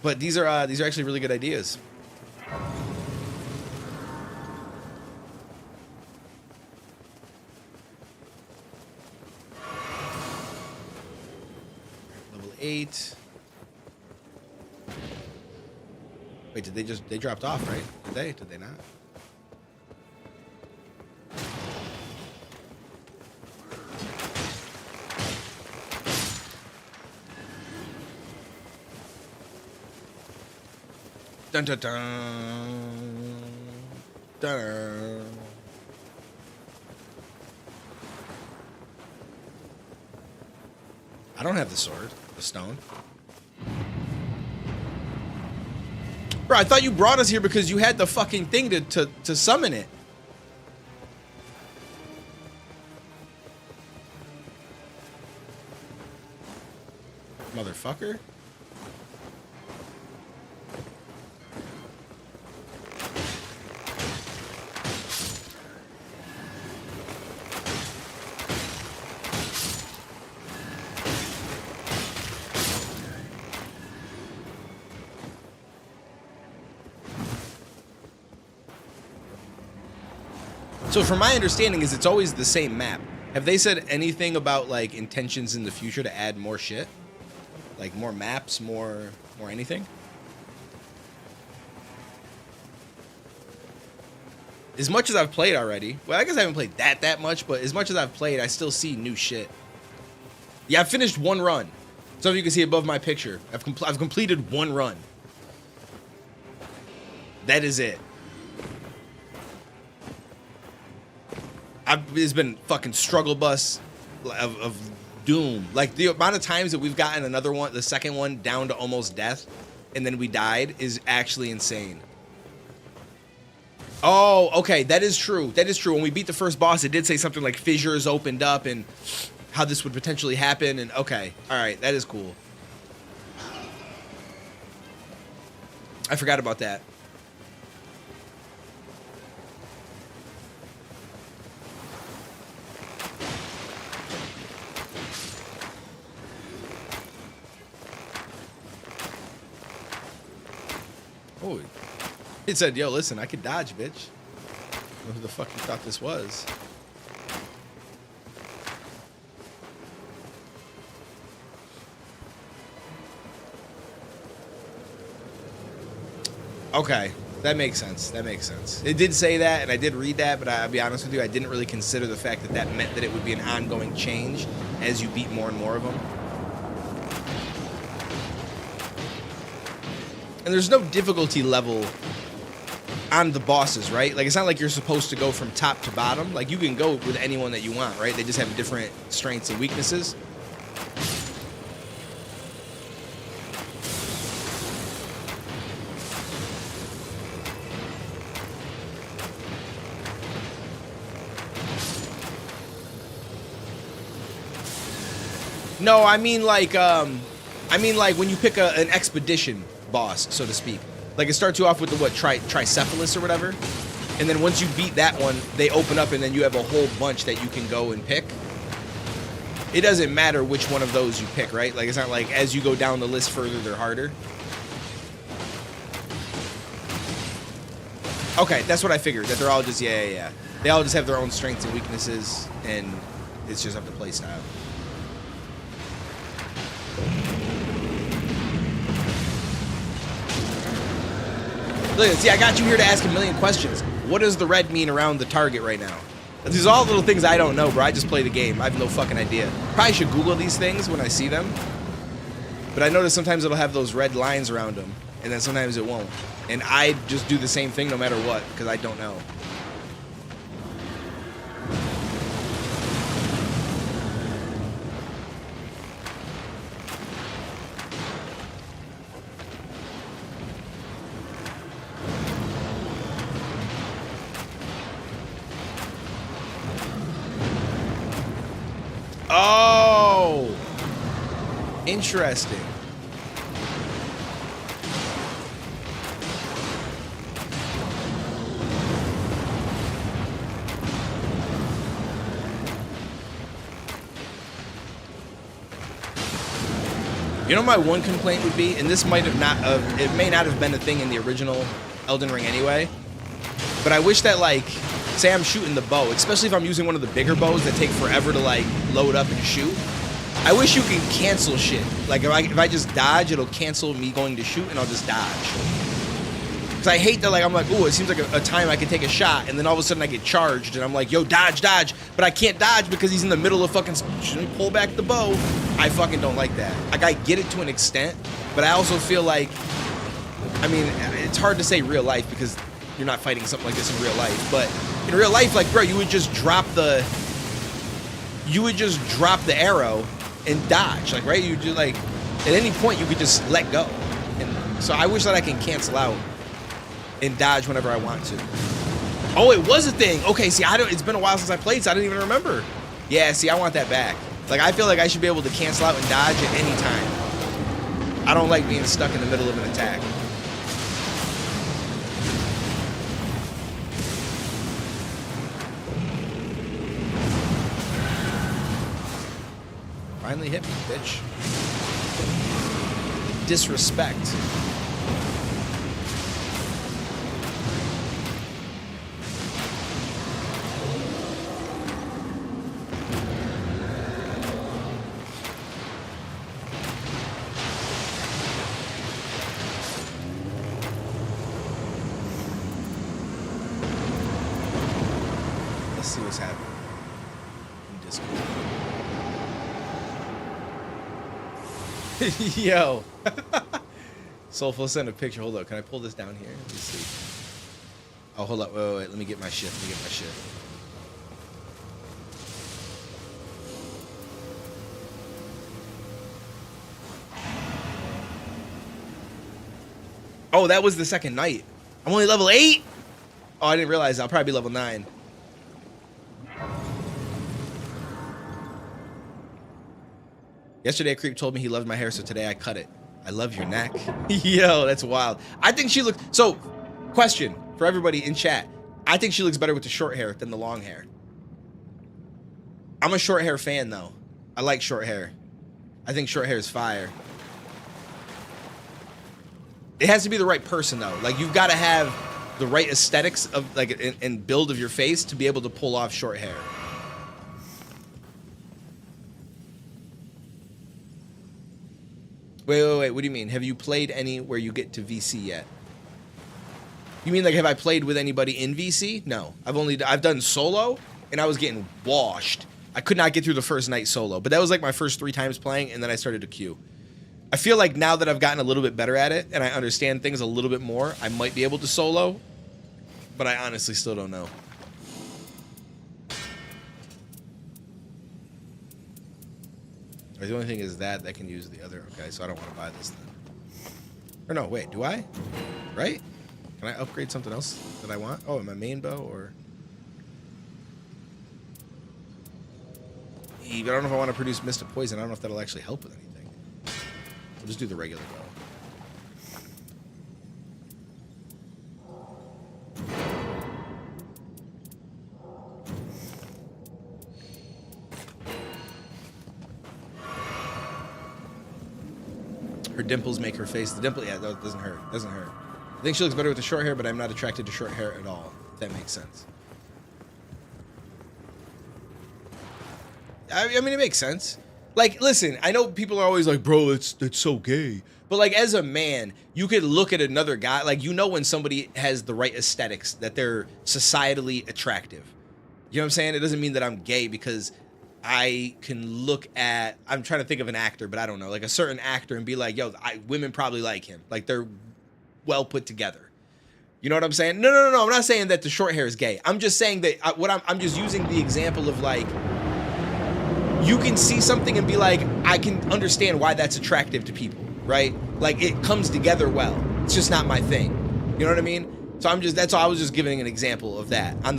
But these are actually really good ideas. Level 8. Wait, they dropped off, right? Did they not? Dun dun dun. Dun. I don't have the sword, the stone. Bro, I thought you brought us here because you had the fucking thing to summon it. Motherfucker. So from my understanding is it's always the same map. Have they said anything about like intentions in the future to add more shit? Like more maps, more anything? As much as I've played already, well, I guess I haven't played that much, but as much as I've played, I still see new shit. Yeah, I've finished one run. So if you can see above my picture, I've completed one run. That is it. It's been fucking struggle bus of doom. Like the amount of times that we've gotten another one, the second one, down to almost death, and then we died is actually insane. Oh, okay, that is true. That is true. When we beat the first boss, it did say something like fissures opened up and how this would potentially happen. And okay, all right, that is cool. I forgot about that. Oh, it said, yo, listen, I could dodge, bitch. I don't know who the fuck you thought this was. Okay, that makes sense. That makes sense. It did say that, and I did read that, but I'll be honest with you, I didn't really consider the fact that that meant that it would be an ongoing change as you beat more and more of them. And there's no difficulty level on the bosses, right? Like, it's not like you're supposed to go from top to bottom. Like, you can go with anyone that you want, right? They just have different strengths and weaknesses. No, I mean like when you pick an expedition boss, so to speak. Like, it starts you off with the, what, Tricephalus or whatever? And then once you beat that one, they open up and then you have a whole bunch that you can go and pick. It doesn't matter which one of those you pick, right? Like, it's not like as you go down the list further, they're harder. Okay, that's what I figured, that they're all just, yeah. They all just have their own strengths and weaknesses, and it's just up to play style. Look, see, I got you here to ask a million questions. What does the red mean around the target right now? These are all little things I don't know, bro. I just play the game. I have no fucking idea. Probably should Google these things when I see them. But I notice sometimes it'll have those red lines around them, and then sometimes it won't. And I just do the same thing no matter what, because I don't know. Oh, interesting. You know, my one complaint would be, and this might have not, it may not have been a thing in the original Elden Ring anyway, but I wish that, like, say I'm shooting the bow, especially if I'm using one of the bigger bows that take forever to, like, load up and shoot. I wish you can cancel shit. Like, if I just dodge, it'll cancel me going to shoot, and I'll just dodge. Because I hate that, like, I'm like, ooh, it seems like a time I can take a shot, and then all of a sudden I get charged, and I'm like, yo, dodge, dodge, but I can't dodge because he's in the middle of fucking, pull back the bow. I fucking don't like that. Like, I get it to an extent, but I also feel like, I mean, it's hard to say real life because you're not fighting something like this in real life, but in real life, like, bro, you would just drop the arrow and dodge, like, right? You do, like, at any point you could just let go. And so I wish that I can cancel out and dodge whenever I want to. Oh, it was a thing. Okay, see, it's been a while since I played, so I didn't even remember. Yeah, see, I want that back. Like, I feel like I should be able to cancel out and dodge at any time. I don't like being stuck in the middle of an attack. Finally hit me, bitch. Disrespect. Let's see what's happening in Discord. Yo. Soulful sent a picture. Hold up. Can I pull this down here? Let me see. Oh, hold up. Wait. Let me get my shit. Oh, that was the second night. I'm only level 8? Oh, I didn't realize. I'll probably be level 9. Yesterday, a creep told me he loved my hair, so today I cut it. I love your neck. Yo, that's wild. I think she looks... So, question for everybody in chat. I think she looks better with the short hair than the long hair. I'm a short hair fan, though. I like short hair. I think short hair is fire. It has to be the right person, though. Like, you've got to have the right aesthetics of, like, and build of your face to be able to pull off short hair. Wait. What do you mean? Have you played any where you get to VC yet? You mean, like, have I played with anybody in VC? No. I've done solo, and I was getting washed. I could not get through the first night solo, but that was like my first 3 times playing, and then I started to queue. I feel like now that I've gotten a little bit better at it, and I understand things a little bit more, I might be able to solo, but I honestly still don't know. The only thing is that can use the other. Okay, so I don't want to buy this then. Or no, wait, do I? Right? Can I upgrade something else that I want? Oh, my main bow or... But I don't know if I want to produce Mist of Poison. I don't know if that'll actually help with anything. We'll just do the regular bow. Her dimples make her face. The dimple, yeah, that doesn't hurt. Doesn't hurt. I think she looks better with the short hair, but I'm not attracted to short hair at all. If that makes sense. I mean, it makes sense. Like, listen, I know people are always like, bro, that's so gay. But like, as a man, you could look at another guy, like, you know when somebody has the right aesthetics, that they're societally attractive. You know what I'm saying? It doesn't mean that I'm gay because I can look at, I'm trying to think of an actor, but I don't know, like a certain actor and be like, yo, women probably like him. Like, they're well put together. You know what I'm saying? No. I'm not saying that the short hair is gay. I'm just saying that I'm just using the example of like, you can see something and be like, I can understand why that's attractive to people, right? Like, it comes together well. It's just not my thing. You know what I mean? So that's all. I was just giving an example of that on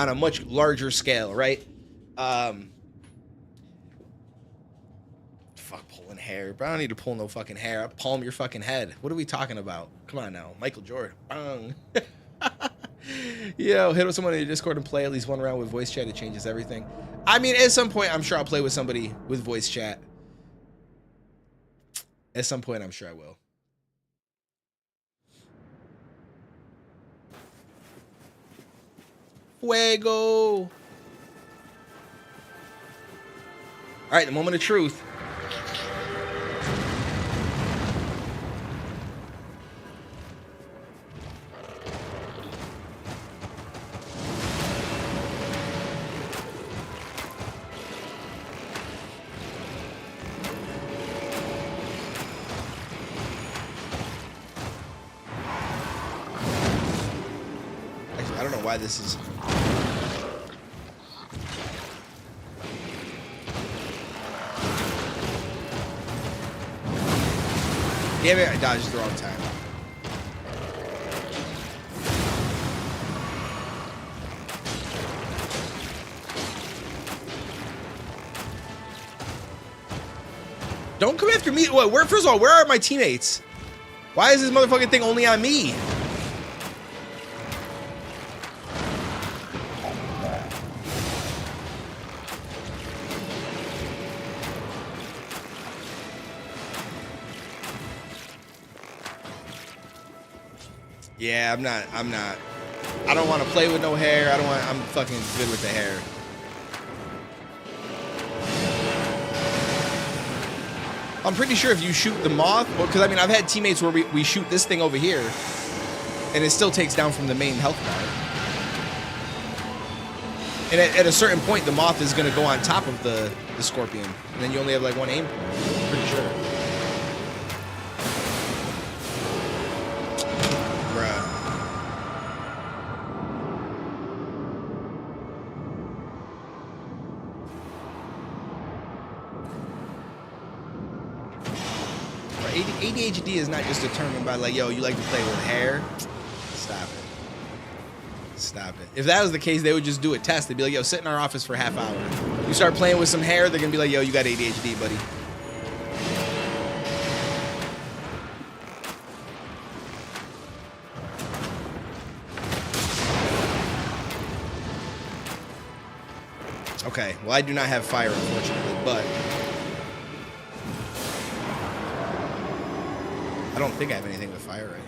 a much larger scale, right? Fuck pulling hair, but I don't need to pull no fucking hair. I palm your fucking head. What are we talking about? Come on now, Michael Jordan. Bang. Yo, hit with someone in your Discord and play at least one round with voice chat. It changes everything. I mean, at some point, I'm sure I'll play with somebody with voice chat. At some point, I'm sure I will. Fuego. All right, the moment of truth. Actually, I don't know why this is. Damn it, I dodged the wrong time. Don't come after me. What? First of all, where are my teammates? Why is this motherfucking thing only on me? Yeah, I'm not. I don't want to play with no hair. I'm fucking good with the hair. I'm pretty sure if you shoot the moth, because I mean, I've had teammates where we shoot this thing over here, and it still takes down from the main health bar. And at a certain point, the moth is going to go on top of the scorpion, and then you only have like one aim point. I'm pretty sure. ADHD is not just determined by like, yo, you like to play with hair. Stop it. Stop it. If that was the case, they would just do a test. They'd be like, yo, sit in our office for a half hour. You start playing with some hair, they're gonna be like, yo, you got ADHD, buddy. Okay, well, I do not have fire, unfortunately, but I don't think I have anything with fire right now.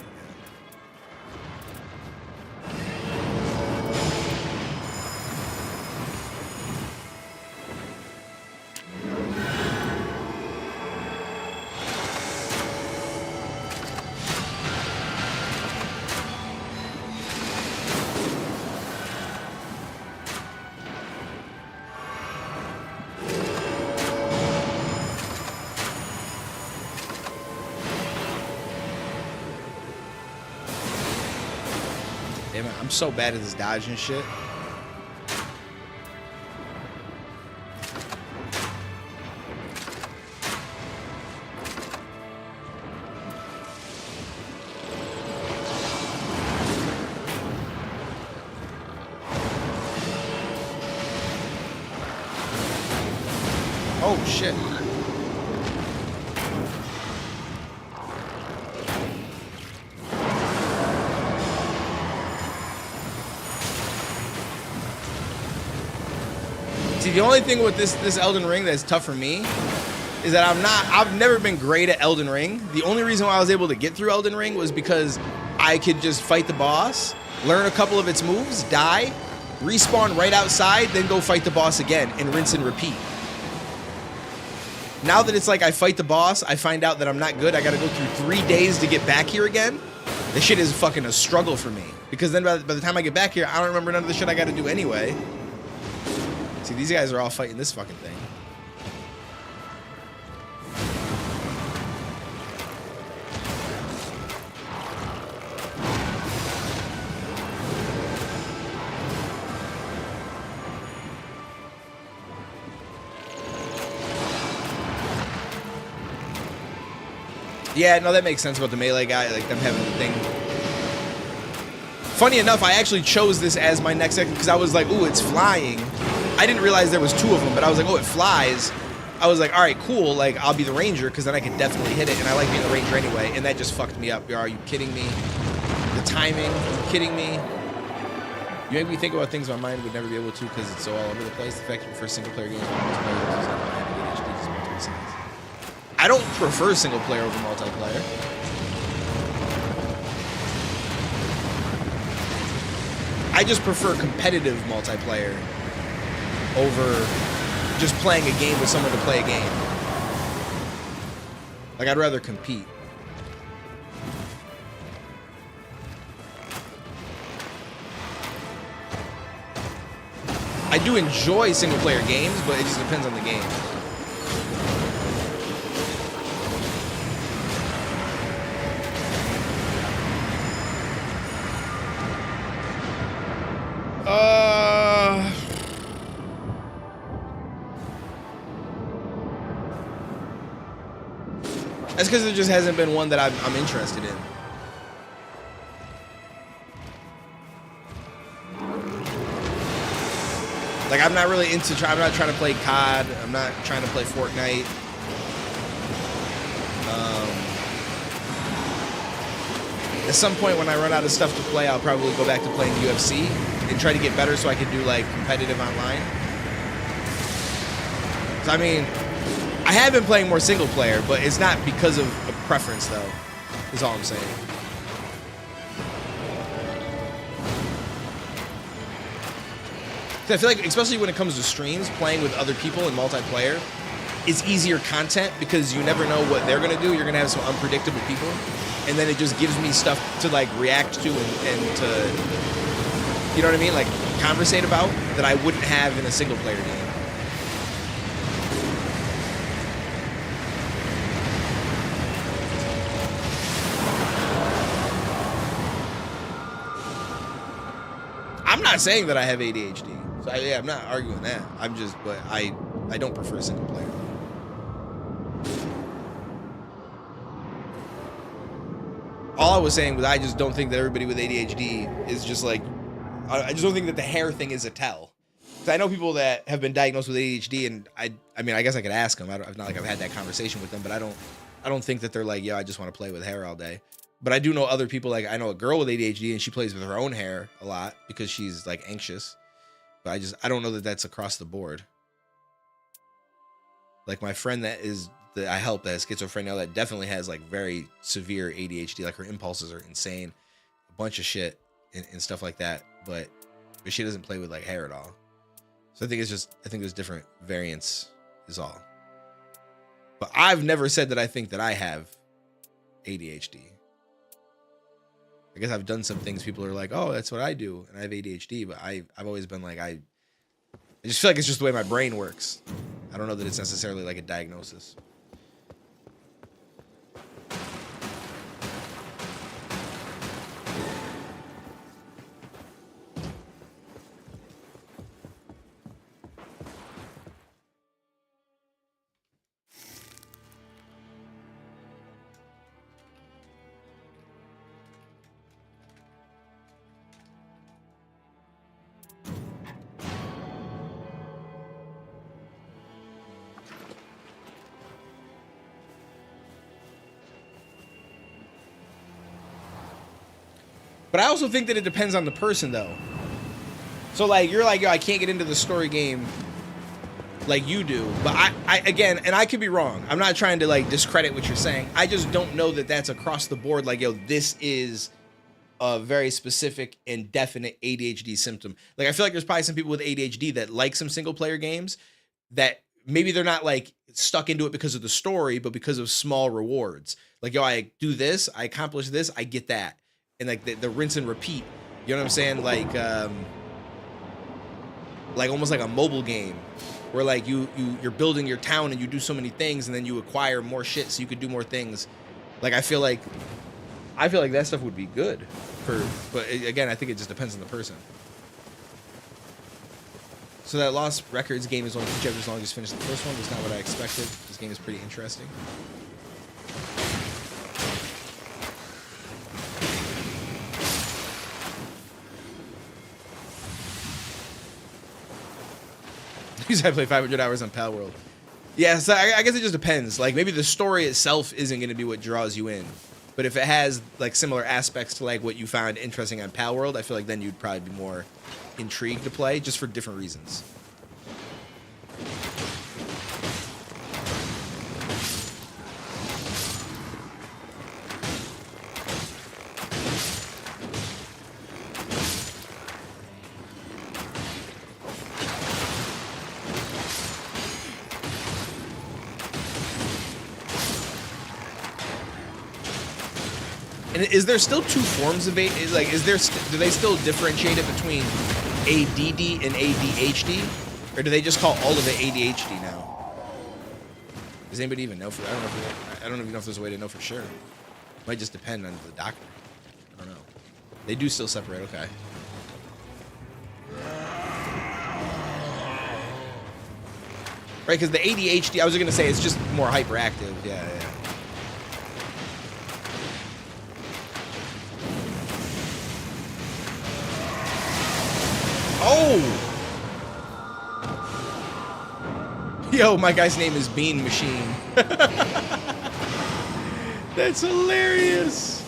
I'm so bad at this dodging shit. Oh shit. See, the only thing with this Elden Ring that's tough for me is that I've never been great at Elden Ring. The only reason why I was able to get through Elden Ring was because I could just fight the boss, learn a couple of its moves, die, respawn right outside, then go fight the boss again and rinse and repeat. Now that it's like I fight the boss, I find out that I'm not good. I got to go through 3 days to get back here again. This shit is fucking a struggle for me. Because then by the time I get back here, I don't remember none of the shit I got to do anyway. See, these guys are all fighting this fucking thing. Yeah, no, that makes sense about the melee guy, like them having the thing. Funny enough, I actually chose this as my next second because I was like, ooh, it's flying. I didn't realize there was 2 of them, but I was like, oh, it flies. I was like, all right, cool. Like, I'll be the ranger because then I can definitely hit it, and I like being the ranger anyway. And that just fucked me up. Are you kidding me? The timing? Are you kidding me? You make me think about things my mind would never be able to because it's so all over the place. The fact that for single player games, I don't prefer single player over multiplayer. I just prefer competitive multiplayer over just playing a game with someone to play a game. Like, I'd rather compete. I do enjoy single player games, but it just depends on the game. That's because there just hasn't been one that I'm interested in. Like, I'm not really into. I'm not trying to play COD. I'm not trying to play Fortnite. At some point, when I run out of stuff to play, I'll probably go back to playing UFC and try to get better so I can do like competitive online. So, I mean, I have been playing more single player, but it's not because of a preference, though, is all I'm saying. I feel like, especially when it comes to streams, playing with other people in multiplayer is easier content because you never know what they're going to do. You're going to have some unpredictable people. And then it just gives me stuff to, like, react to and to, you know what I mean? Like, conversate about that I wouldn't have in a single player game. I'm not saying that I have ADHD. So yeah, I'm not arguing that. I'm just, but I don't prefer single player. All I was saying was I just don't think that everybody with ADHD is just like, I just don't think that the hair thing is a tell. Because I know people that have been diagnosed with ADHD, and I mean, I guess I could ask them. It's not like I've had that conversation with them, but I don't think that they're like, yeah, I just want to play with hair all day. But I do know other people, like I know a girl with ADHD and she plays with her own hair a lot because she's like anxious. But I don't know that that's across the board. Like my friend that I help that has schizophrenia, that definitely has like very severe ADHD. Like her impulses are insane, a bunch of shit and stuff like that. But she doesn't play with like hair at all. So I think there's different variants is all. But I've never said that I think that I have ADHD. I guess I've done some things people are like, oh, that's what I do, and I have ADHD, but I've always been like, I just feel like it's just the way my brain works. I don't know that it's necessarily like a diagnosis. But I also think that it depends on the person, though. So, like, you're like, yo, I can't get into the story game like you do. But I again, and I could be wrong. I'm not trying to, like, discredit what you're saying. I just don't know that that's across the board. Like, yo, this is a very specific and definite ADHD symptom. Like, I feel like there's probably some people with ADHD that like some single-player games that maybe they're not like stuck into it because of the story, but because of small rewards. Like, yo, I do this, I accomplish this, I get that. And like the rinse and repeat. You know what I'm saying? Like almost like a mobile game where like you're building your town and you do so many things and then you acquire more shit so you could do more things. Like I feel like that stuff would be good but again, I think it just depends on the person. So that Lost Records game is only 2 chapters long. Just finished the first one. That's not what I expected. This game is pretty interesting. Because I play 500 hours on Pal World. Yeah, so I guess it just depends. Like maybe the story itself isn't going to be what draws you in, but if it has like similar aspects to like what you found interesting on Pal World, I feel like then you'd probably be more intrigued to play, just for different reasons. And is there still 2 forms of like? Is there? Do they still differentiate it between ADD and ADHD, or do they just call all of it ADHD now? Does anybody even know? I don't even know if there's a way to know for sure. Might just depend on the doctor. I don't know. They do still separate. Okay. Right, because the ADHD, I was gonna say, it's just more hyperactive. Yeah. Oh! Yo, my guy's name is Bean Machine. That's hilarious.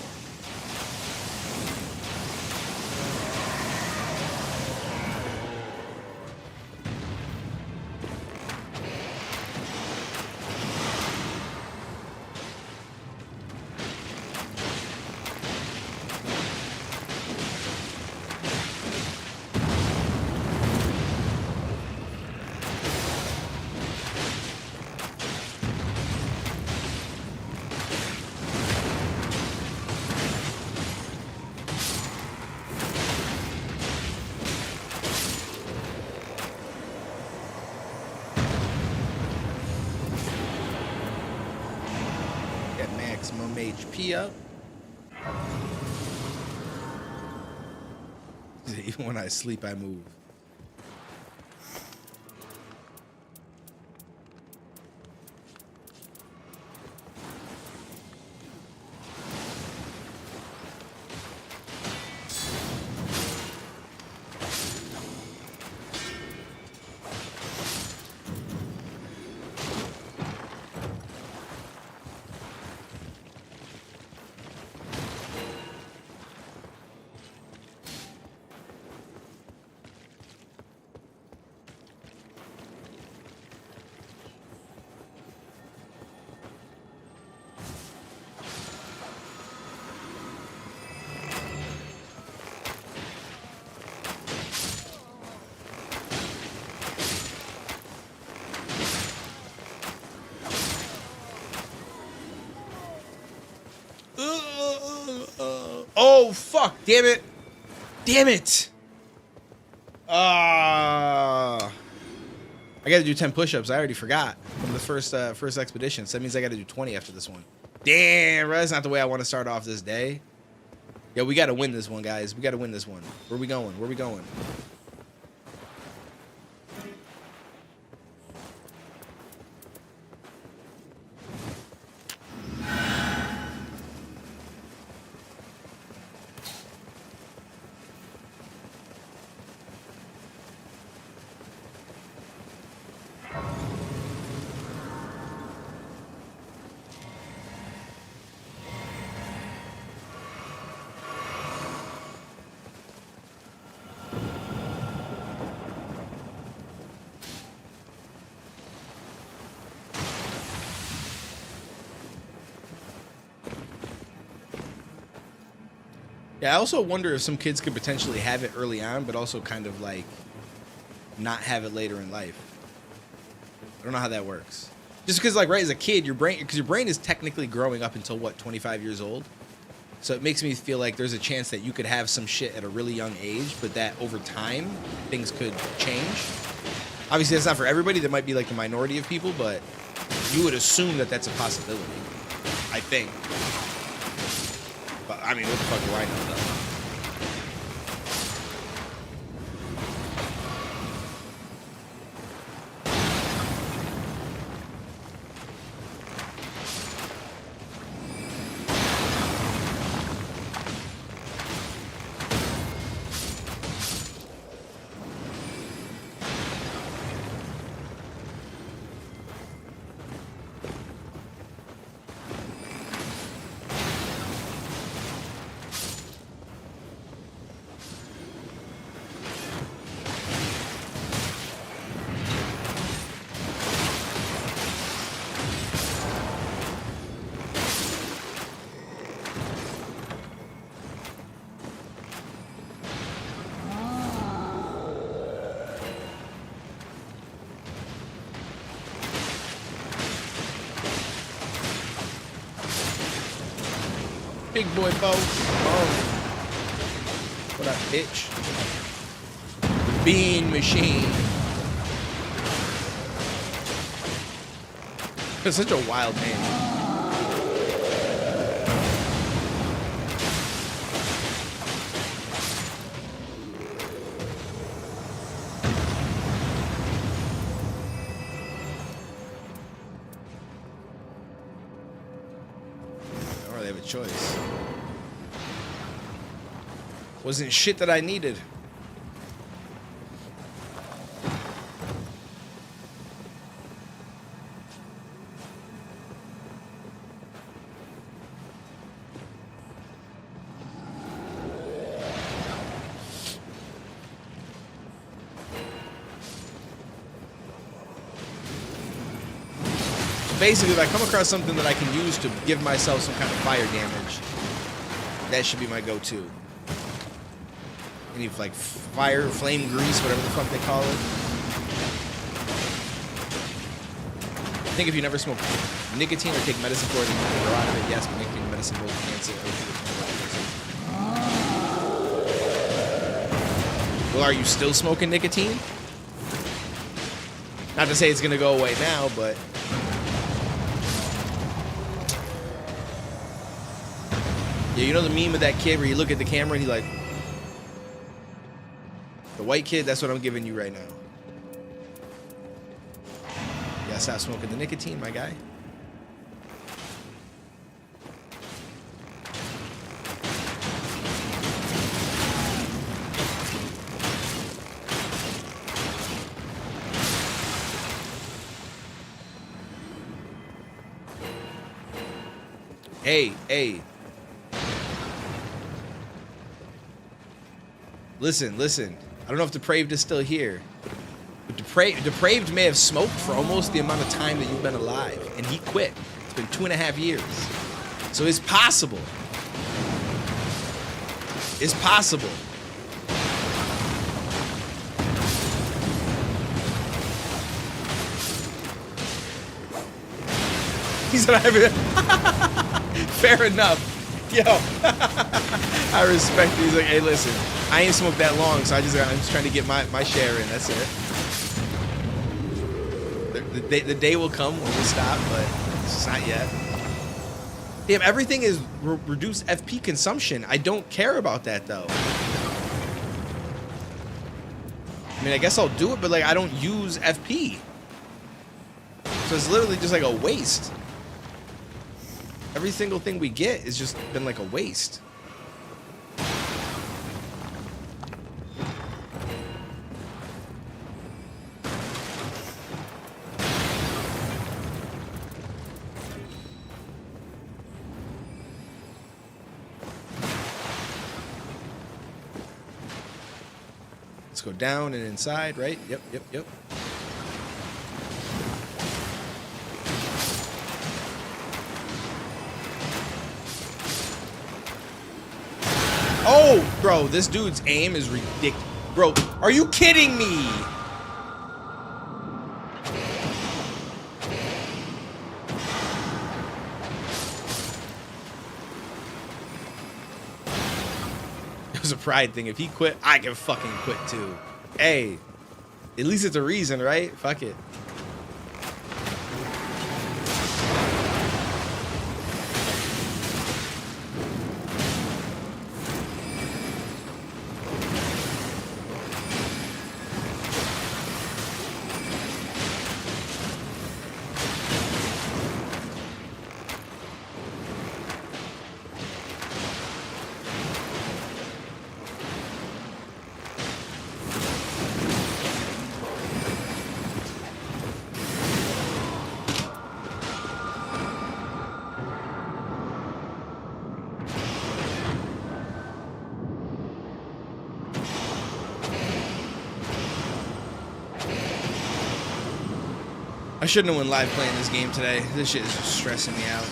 Maximum HP up. Even when I sleep, I move. Oh, fuck. Damn it. Damn it. I gotta do 10 push-ups. I already forgot from the first expedition. So that means I gotta do 20 after this one. Damn, bro. That's not the way I want to start off this day. Yo, we gotta win this one, guys. We gotta win this one. Where we going? Where we going? Yeah, I also wonder if some kids could potentially have it early on, but also kind of like not have it later in life. I don't know how that works. Just because, like, right, as a kid, your brain is technically growing up until, what, 25 years old? So it makes me feel like there's a chance that you could have some shit at a really young age, but that over time, things could change. Obviously, that's not for everybody. That might be, like, the minority of people, but you would assume that that's a possibility. I think. But, I mean, what the fuck do I know, though? Big boy boat. Oh. What up, bitch? The bean machine. It's such a wild name. I don't really have a choice. Wasn't shit that I needed. Basically, if I come across something that I can use to give myself some kind of fire damage, that should be my go-to. Any like fire, flame grease, whatever the fuck they call it. I think if you never smoke nicotine or take medicine for it, then you can grow out of it. Yes, but nicotine and medicine both cancer. Well, are you still smoking nicotine? Not to say it's gonna go away now, but. Yeah, you know the meme of that kid where you look at the camera and he like, the white kid, that's what I'm giving you right now. You gotta stop smoking the nicotine, my guy. Hey. Listen. I don't know if Depraved is still here. But Depraved may have smoked for almost the amount of time that you've been alive. And he quit. It's been 2.5 years. So it's possible. It's possible. He said I haven't. Fair enough. Yo. I respect it. He's like, hey, listen. I ain't smoked that long, so I'm just trying to get my share in. That's it. The day will come when we stop, but it's not yet. Damn, everything is reduced FP consumption. I don't care about that though. I mean, I guess I'll do it, but like I don't use FP, so it's literally just like a waste. Every single thing we get has just been like a waste. Let's go down and inside, right? Yep. Oh, bro, this dude's aim is ridiculous. Bro, are you kidding me? was a pride thing. If he quit, I can fucking quit too. Hey, at least it's a reason, right? Fuck it. I shouldn't have went live playing this game today. This shit is just stressing me out.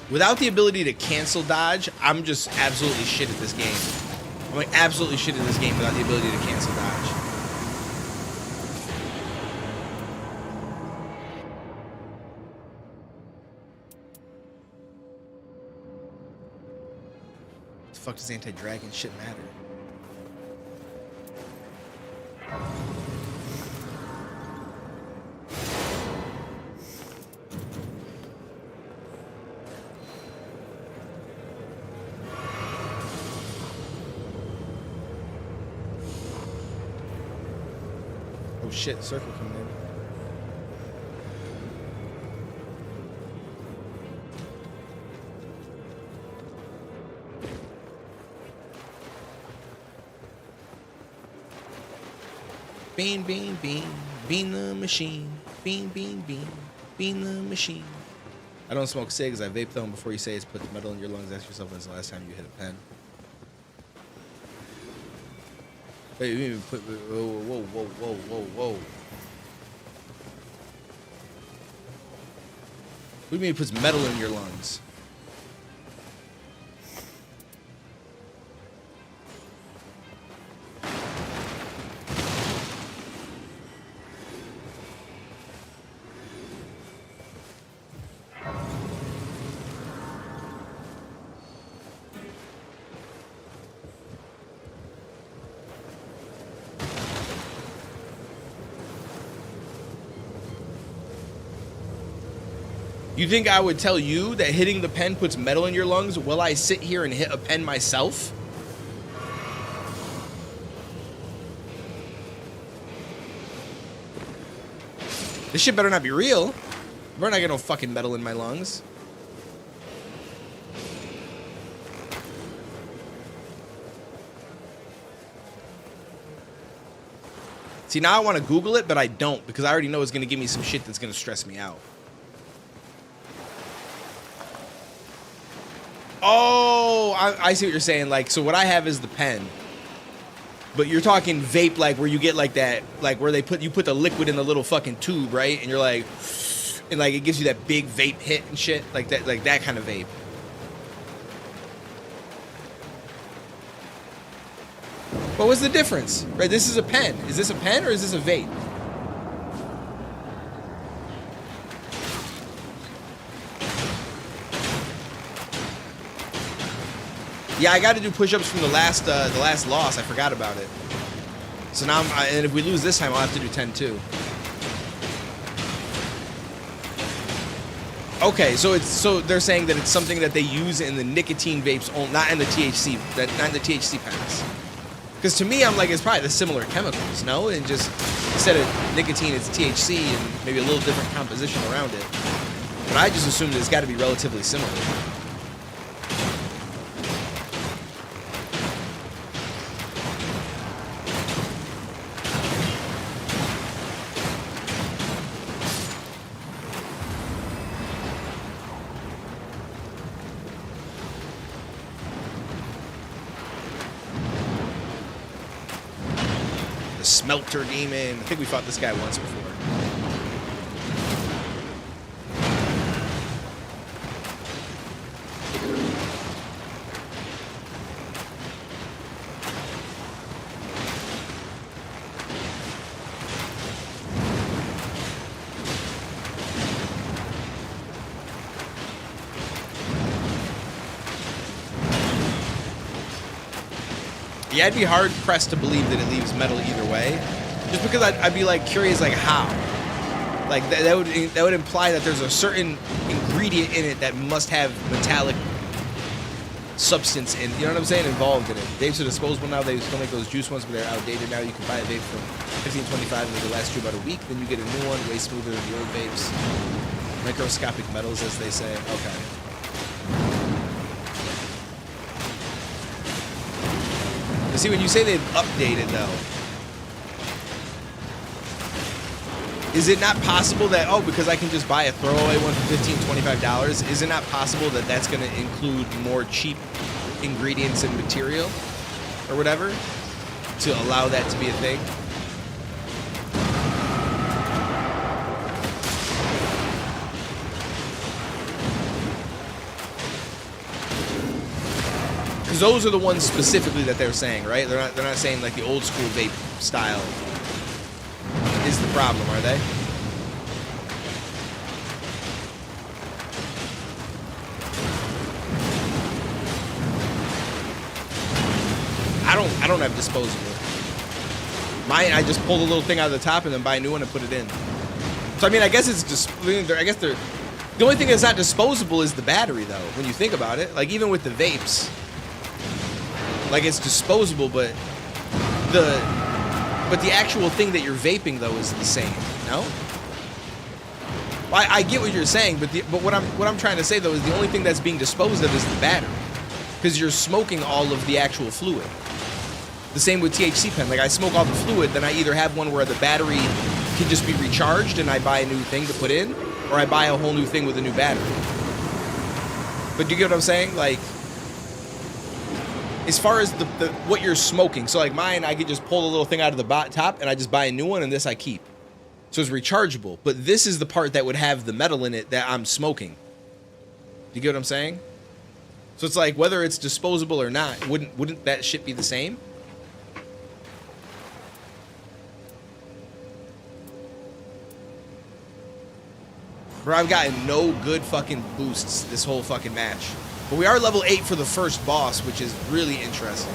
Without the ability to cancel dodge, I'm just absolutely shit at this game. I'm like absolutely shit at this game without the ability to cancel dodge. What the fuck does anti-dragon shit matter? Oh shit, circle coming in. Bean, bean, bean, bean the machine. Bean, bean, bean, bean the machine. I don't smoke cigs, I vape them. Before you say it's put the metal in your lungs, ask yourself when's the last time you hit a pen. Wait, you even put, whoa. What do you mean it puts metal in your lungs? You think I would tell you that hitting the pen puts metal in your lungs while I sit here and hit a pen myself? This shit better not be real. I better not get no fucking metal in my lungs. See, now I want to Google it, but I don't because I already know it's going to give me some shit that's going to stress me out. Oh, I see what you're saying. Like, so what I have is the pen, but you're talking vape, like where you get like that, like where you put the liquid in the little fucking tube, right? And you're like, and like it gives you that big vape hit and shit, like that kind of vape. But what's the difference, right? This is a pen. Is this a pen or is this a vape? Yeah, I got to do push-ups from the last loss. I forgot about it. So now, and if we lose this time, I'll have to do 10 too. Okay, so they're saying that it's something that they use in the nicotine vapes, not in the THC, not in the THC packs. Because to me, I'm like, it's probably the similar chemicals, no? And just instead of nicotine, it's THC and maybe a little different composition around it. But I just assumed it's got to be relatively similar. Smelter Demon. I think we fought this guy once before. Yeah, I'd be hard pressed to believe that it leaves metal either way, just because I'd be like curious, like how, like that would imply that there's a certain ingredient in it that must have metallic substance in, you know what I'm saying, involved in it. Vapes are disposable now. They still make those juice ones, but they're outdated now. You can buy a vape for $15.25 and it'll last you about a week. Then you get a new one, way smoother than the old vapes. Microscopic metals, as they say. Okay. See, when you say they've updated, though, is it not possible that, oh, because I can just buy a throwaway one for $15, $25, is it not possible that that's going to include more cheap ingredients and material or whatever to allow that to be a thing? Because those are the ones specifically that they're saying, right? They're not saying like the old school vape style is the problem, are they? I don't have disposable. Mine, I just pull the little thing out of the top and then buy a new one and put it in. So I mean, I guess it's just, the only thing that's not disposable is the battery, though, when you think about it. Like, even with the vapes, like, it's disposable, but the actual thing that you're vaping, though, is the same. No? Well, I get what you're saying, but what I'm trying to say, though, is the only thing that's being disposed of is the battery, because you're smoking all of the actual fluid. The same with THC pen. Like, I smoke all the fluid, then I either have one where the battery can just be recharged and I buy a new thing to put in, or I buy a whole new thing with a new battery. But do you get what I'm saying? Like, as far as what you're smoking, so like mine, I could just pull the little thing out of the top and I just buy a new one, and this I keep. So it's rechargeable. But this is the part that would have the metal in it that I'm smoking. Do you get what I'm saying? So it's like, whether it's disposable or not, wouldn't that shit be the same? Bro, I've gotten no good fucking boosts this whole fucking match. But we are level 8 for the first boss, which is really interesting.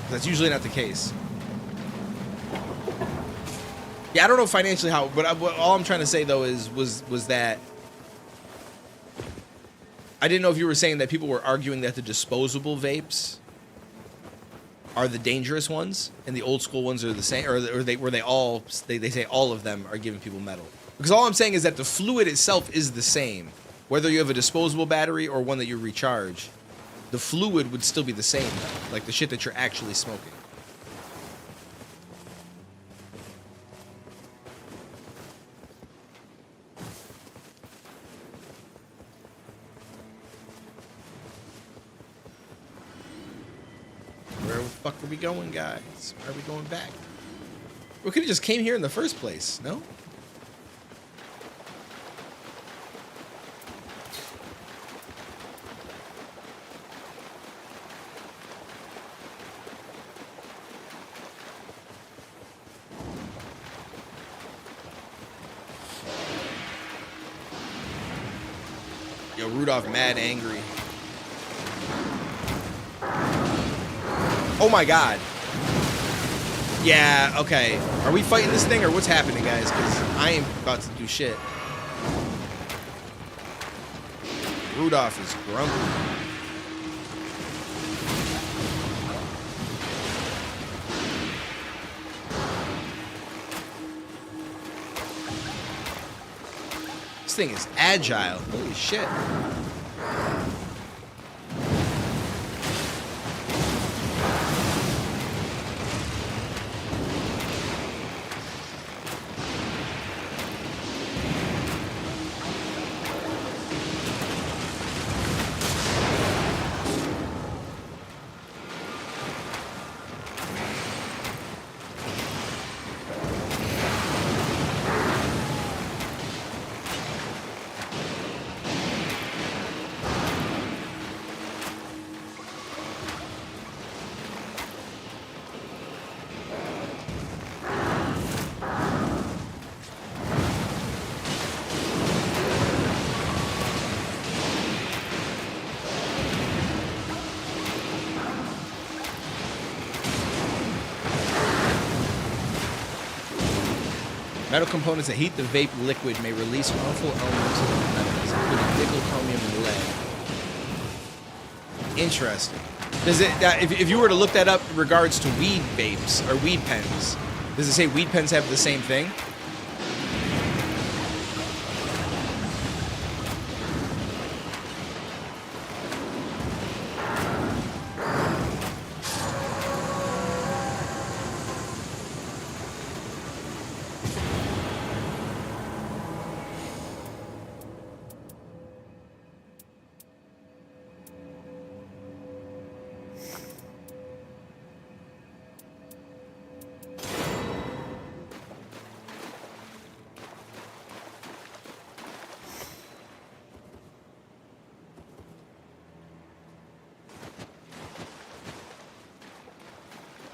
That's usually not the case. Yeah, I don't know financially how, but all I'm trying to say, though, was that I didn't know if you were saying that people were arguing that the disposable vapes are the dangerous ones and the old school ones are the same, or they say all of them are giving people metal. Because all I'm saying is that the fluid itself is the same, whether you have a disposable battery or one that you recharge. The fluid would still be the same, though, like the shit that you're actually smoking. Where the fuck are we going, guys? Why are we going back? We could have just came here in the first place, no? Yo, Rudolph mad angry. Oh my god. Yeah, okay. Are we fighting this thing or what's happening, guys? Because I ain't about to do shit. Rudolph is grumpy. This thing is agile. Holy shit. Metal components that heat the vape liquid may release harmful elements of the metals, including nickel, chromium, and lead. Interesting. Does it? If you were to look that up in regards to weed vapes or weed pens, does it say weed pens have the same thing?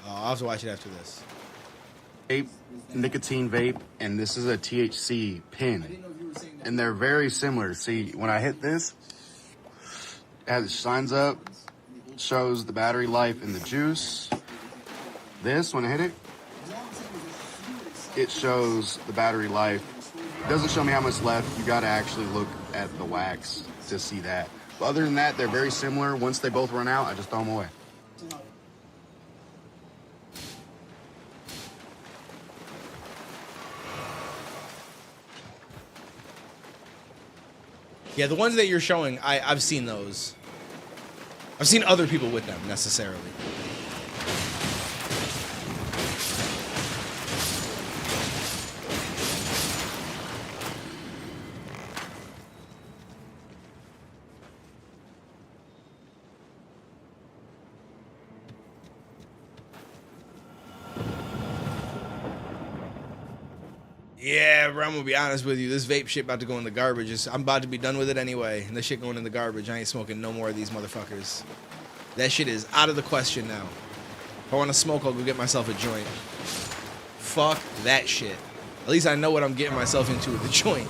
I'll have to watch it after this. Vape, nicotine vape, and this is a THC pin. And they're very similar. See, when I hit this, as it shines up, shows the battery life in the juice. This, when I hit it, it shows the battery life. It doesn't show me how much left. You gotta actually look at the wax to see that. But other than that, they're very similar. Once they both run out, I just throw them away. Yeah, the ones that you're showing, I've seen those. I've seen other people with them, necessarily. Yeah, bro, I'm gonna be honest with you. This vape shit about to go in the garbage. I'm about to be done with it anyway. And this shit going in the garbage. I ain't smoking no more of these motherfuckers. That shit is out of the question now. If I want to smoke, I'll go get myself a joint. Fuck that shit. At least I know what I'm getting myself into with the joint.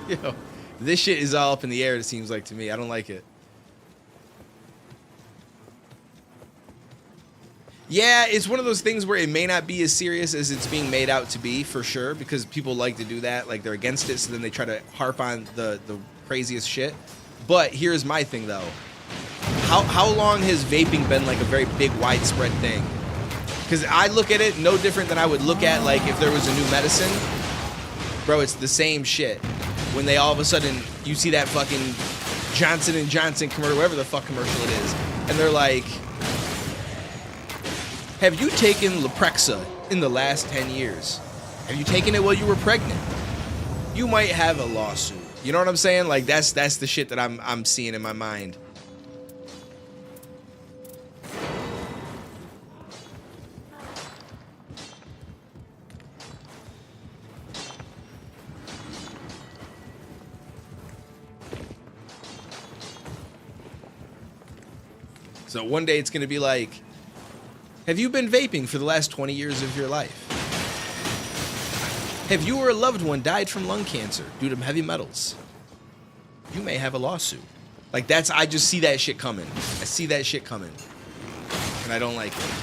Yo, this shit is all up in the air, it seems like to me. I don't like it. Yeah, it's one of those things where it may not be as serious as it's being made out to be, for sure, because people like to do that. Like, they're against it, so then they try to harp on the craziest shit. But here's my thing, though. How long has vaping been, like, a very big, widespread thing? Because I look at it no different than I would look at, like, if there was a new medicine. Bro, it's the same shit. When they all of a sudden, you see that fucking Johnson & Johnson commercial, whatever the fuck commercial it is, and they're like, have you taken Leprexa in the last 10 years? Have you taken it while you were pregnant? You might have a lawsuit. You know what I'm saying? Like, that's the shit that I'm seeing in my mind. So one day it's gonna be like, have you been vaping for the last 20 years of your life? Have you or a loved one died from lung cancer due to heavy metals? You may have a lawsuit. Like, I just see that shit coming. I see that shit coming. And I don't like it.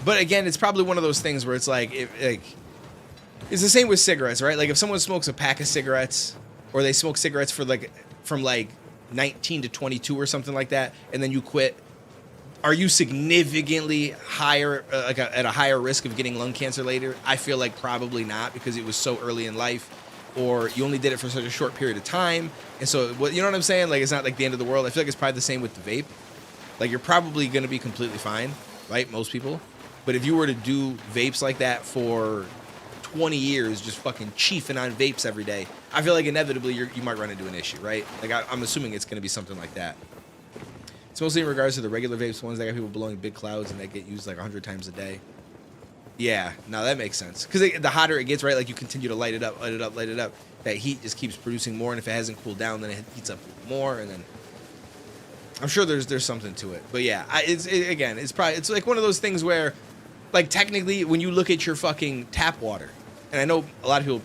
But again, it's probably one of those things where it's like, it's the same with cigarettes, right? Like, if someone smokes a pack of cigarettes, or they smoke cigarettes for from 19 to 22 or something like that, and then you quit, are you significantly higher, at a higher risk of getting lung cancer later? I feel like probably not, because it was so early in life, or you only did it for such a short period of time, and so, you know what I'm saying? Like, it's not like the end of the world. I feel like it's probably the same with the vape. Like, you're probably going to be completely fine, right? Most people. But if you were to do vapes like that for 20 years, just fucking chiefing on vapes every day, I feel like inevitably you might run into an issue, right? Like, I'm assuming it's going to be something like that. It's mostly in regards to the regular vapes, ones that got people blowing big clouds and they get used like 100 times a day. Yeah, no, that makes sense. Because the hotter it gets, right, like you continue to light it up, that heat just keeps producing more, and if it hasn't cooled down, then it heats up more, and then I'm sure there's something to it. But yeah, it's like one of those things where, like, technically, when you look at your fucking tap water, and I know a lot of people,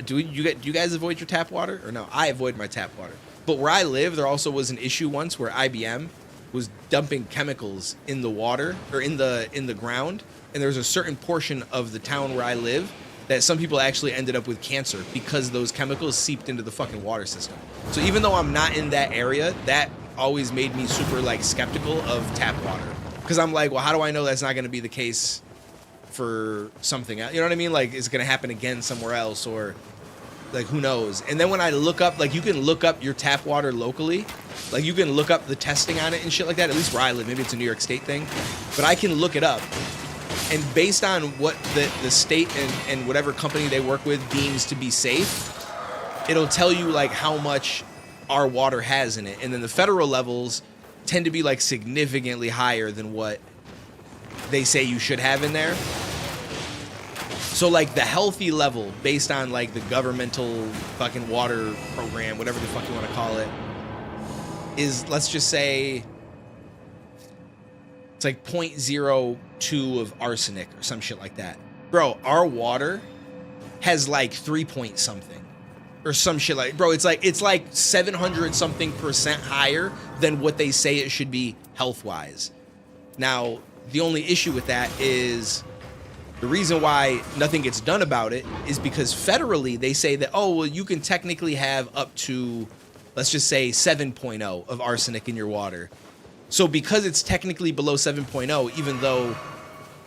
do you guys avoid your tap water or no? I avoid my tap water. But where I live, there also was an issue once where IBM was dumping chemicals in the water or in the ground, and there's a certain portion of the town where I live that some people actually ended up with cancer because those chemicals seeped into the fucking water system. So even though I'm not in that area, that always made me super like skeptical of tap water, because I'm like, well, how do I know that's not going to be the case for something else? You know what I mean? Like, is it going to happen again somewhere else, or like, who knows? And then when I look up, like, you can look up your tap water locally, like you can look up the testing on it and shit like that, at least where I live. Maybe it's a New York State thing, but I can look it up, and based on what the state and whatever company they work with deems to be safe, it'll tell you like how much our water has in it. And then the federal levels tend to be like significantly higher than what they say you should have in there. So like the healthy level based on like the governmental fucking water program, whatever the fuck you want to call it, is, let's just say it's like 0.02 of arsenic or some shit like that. Bro, our water has like 3 point something or some shit like, bro, it's like 700 something % higher than what they say it should be health wise. Now, the only issue with that is the reason why nothing gets done about it is because federally they say that, oh, well, you can technically have up to, let's just say 7.0 of arsenic in your water. So because it's technically below 7.0, even though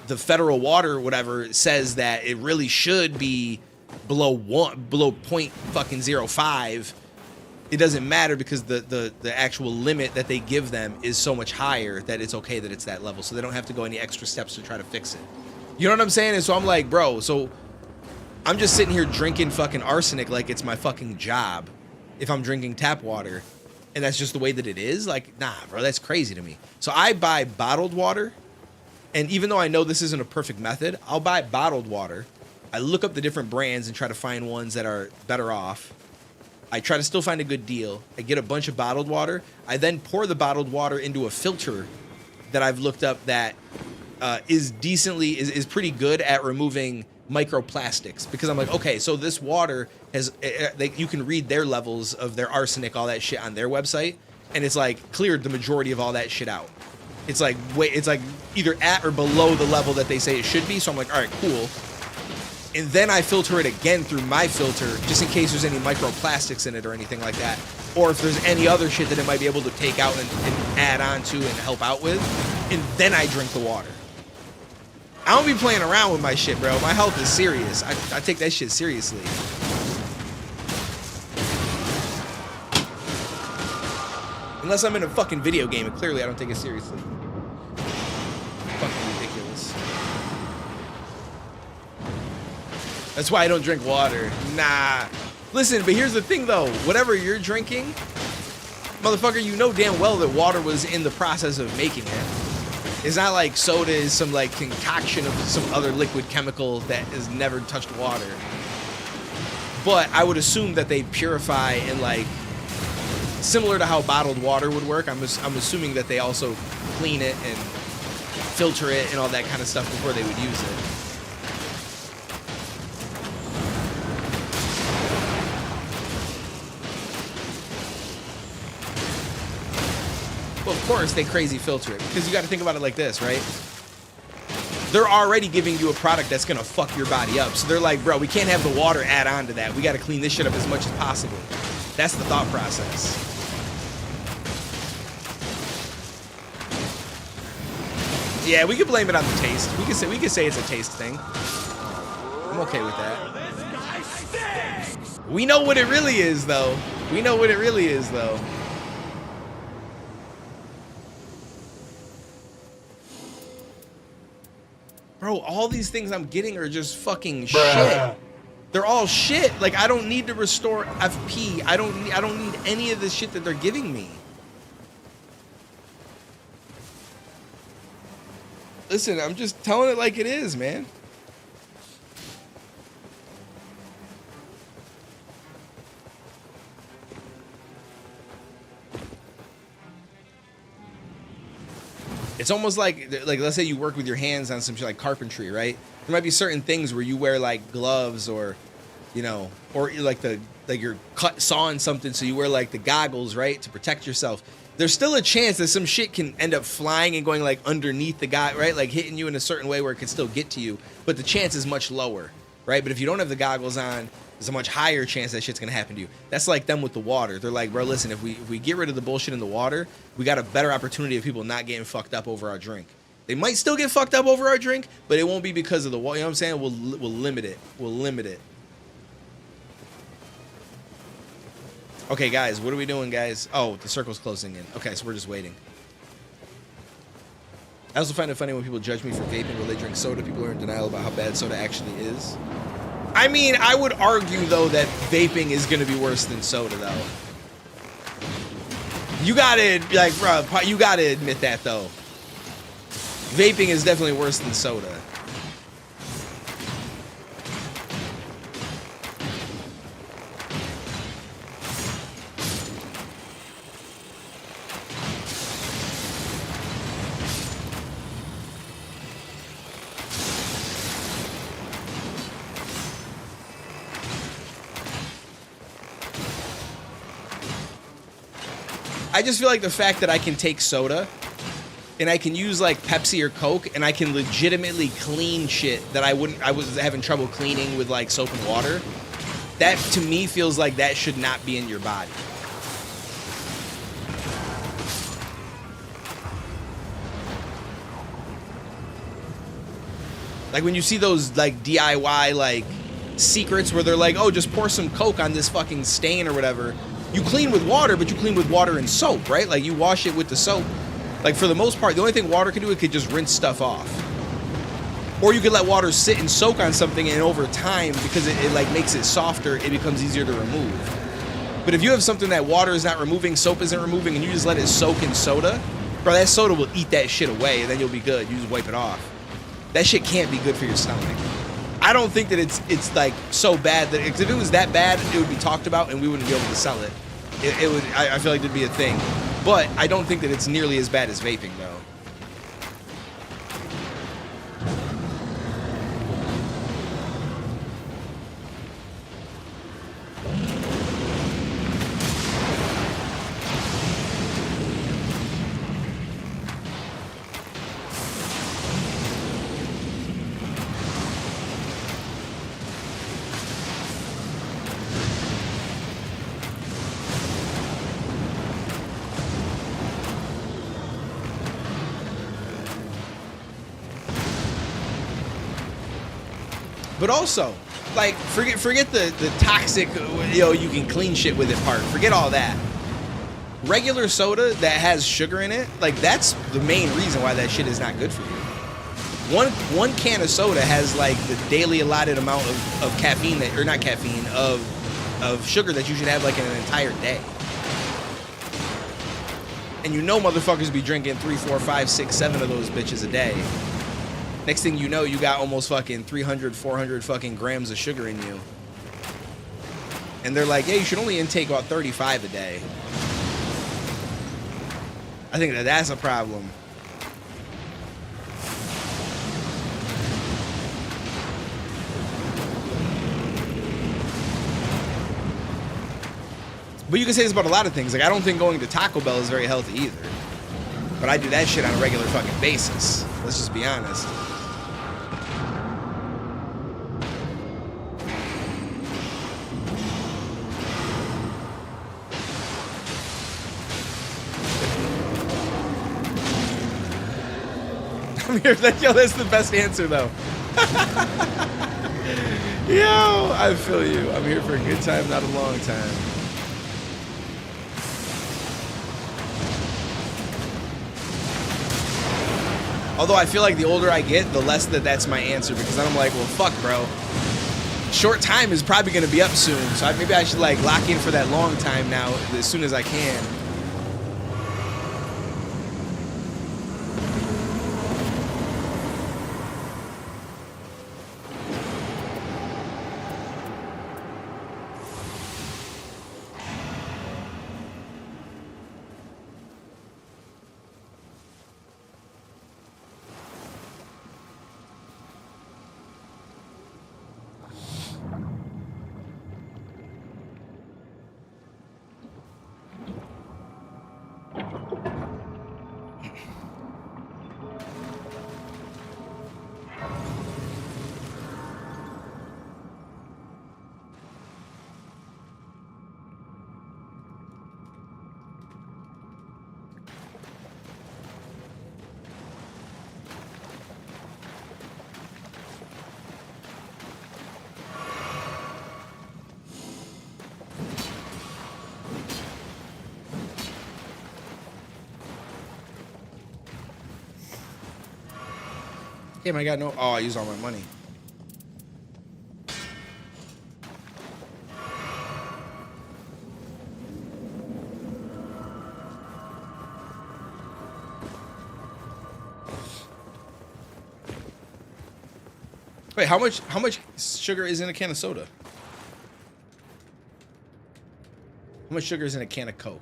the federal water or whatever says that it really should be below 0.05, it doesn't matter because the actual limit that they give them is so much higher that it's okay that it's that level. So they don't have to go any extra steps to try to fix it. You know what I'm saying? And so I'm like, bro, so I'm just sitting here drinking fucking arsenic like it's my fucking job if I'm drinking tap water. And that's just the way that it is? Like, nah, bro, that's crazy to me. So I buy bottled water. And even though I know this isn't a perfect method, I'll buy bottled water. I look up the different brands and try to find ones that are better off. I try to still find a good deal. I get a bunch of bottled water. I then pour the bottled water into a filter that I've looked up that is pretty good at removing microplastics, because I'm like, okay, so this water has, you can read their levels of their arsenic, all that shit on their website, and it's like cleared the majority of all that shit out. It's like either at or below the level that they say it should be. So I'm like, all right, cool. And then I filter it again through my filter, just in case there's any microplastics in it or anything like that, or if there's any other shit that it might be able to take out and add on to and help out with, and then I drink the water. I don't be playing around with my shit, bro. My health is serious. I take that shit seriously. Unless I'm in a fucking video game, and clearly I don't take it seriously. Fucking ridiculous. That's why I don't drink water. Nah. Listen, but here's the thing, though. Whatever you're drinking, motherfucker, you know damn well that water was in the process of making it. It's not like soda is some like concoction of some other liquid chemical that has never touched water. But I would assume that they purify and like, similar to how bottled water would work, I'm assuming that they also clean it and filter it and all that kind of stuff before they would use it. Well, of course they crazy filter it, because you got to think about it like this, right? They're already giving you a product that's gonna fuck your body up. So they're like, bro, we can't have the water add on to that. We got to clean this shit up as much as possible. That's the thought process. Yeah, we could blame it on the taste. We could say it's a taste thing. I'm okay with that. We know what it really is, though. We know what it really is, though. Bro, all these things I'm getting are just fucking shit. They're all shit. Like, I don't need to restore FP. I don't need any of the shit that they're giving me. Listen, I'm just telling it like it is, man. It's almost like let's say you work with your hands on some shit like carpentry, right? There might be certain things where you wear like gloves or you know, or like you're sawing something, so you wear like the goggles, right, to protect yourself. There's still a chance that some shit can end up flying and going like underneath the guy, right, like hitting you in a certain way where it can still get to you, but the chance is much lower, right? But if you don't have the goggles on, there's a much higher chance that shit's gonna happen to you. That's like them with the water. They're like, bro, listen, if we get rid of the bullshit in the water, we got a better opportunity of people not getting fucked up over our drink. They might still get fucked up over our drink, but it won't be because of the water. You know what I'm saying? We'll limit it. We'll limit it. Okay, guys, what are we doing, guys? Oh, the circle's closing in. Okay, so we're just waiting. I also find it funny when people judge me for vaping while they drink soda. People are in denial about how bad soda actually is. I mean, I would argue, though, that vaping is going to be worse than soda, though. You gotta, like, bro, you gotta admit that, though. Vaping is definitely worse than soda. I just feel like the fact that I can take soda and I can use like Pepsi or Coke and I can legitimately clean shit that I was having trouble cleaning with like soap and water. That to me feels like that should not be in your body. Like when you see those like DIY like secrets where they're like, oh, just pour some Coke on this fucking stain or whatever. You clean with water, but you clean with water and soap, right? Like you wash it with the soap. Like for the most part, the only thing water can do, it could just rinse stuff off. Or you could let water sit and soak on something, and over time, because it like makes it softer, it becomes easier to remove. But if you have something that water is not removing, soap isn't removing, and you just let it soak in soda, bro, that soda will eat that shit away, and then you'll be good. You just wipe it off. That shit can't be good for your stomach. I don't think that it's like so bad that if it was that bad, it would be talked about and we wouldn't be able to sell it. It would. I feel like there'd be a thing, but I don't think that it's nearly as bad as vaping, though. But also, like, forget the toxic, you know, you can clean shit with it part. Forget all that. Regular soda that has sugar in it, like, that's the main reason why that shit is not good for you. One can of soda has, like, the daily allotted amount of caffeine that, or not caffeine, of sugar that you should have, like, in an entire day. And you know motherfuckers be drinking 3, 4, 5, 6, 7 of those bitches a day. Next thing you know, you got almost fucking 300, 400 fucking grams of sugar in you. And they're like, yeah, you should only intake about 35 a day. I think that's a problem. But you can say this about a lot of things. Like, I don't think going to Taco Bell is very healthy either. But I do that shit on a regular fucking basis. Let's just be honest. Yo, that's the best answer, though. Yo, I feel you. I'm here for a good time, not a long time. Although I feel like the older I get, the less that's my answer, because then I'm like, well, fuck, bro. Short time is probably going to be up soon, so maybe I should, like, lock in for that long time now as soon as I can. Damn, I got no. Oh, I used all my money. Wait, how much sugar is in a can of soda? How much sugar is in a can of Coke?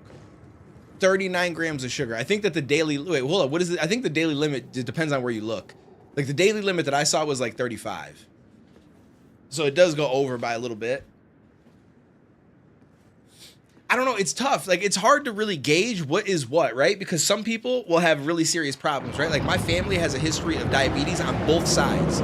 39 grams of sugar. I think that the daily, wait, hold up, what is it? I think the daily limit, it depends on where you look. Like the daily limit that I saw was like 35. So it does go over by a little bit. I don't know, it's tough. Like it's hard to really gauge what is what, right? Because some people will have really serious problems, right? Like my family has a history of diabetes on both sides.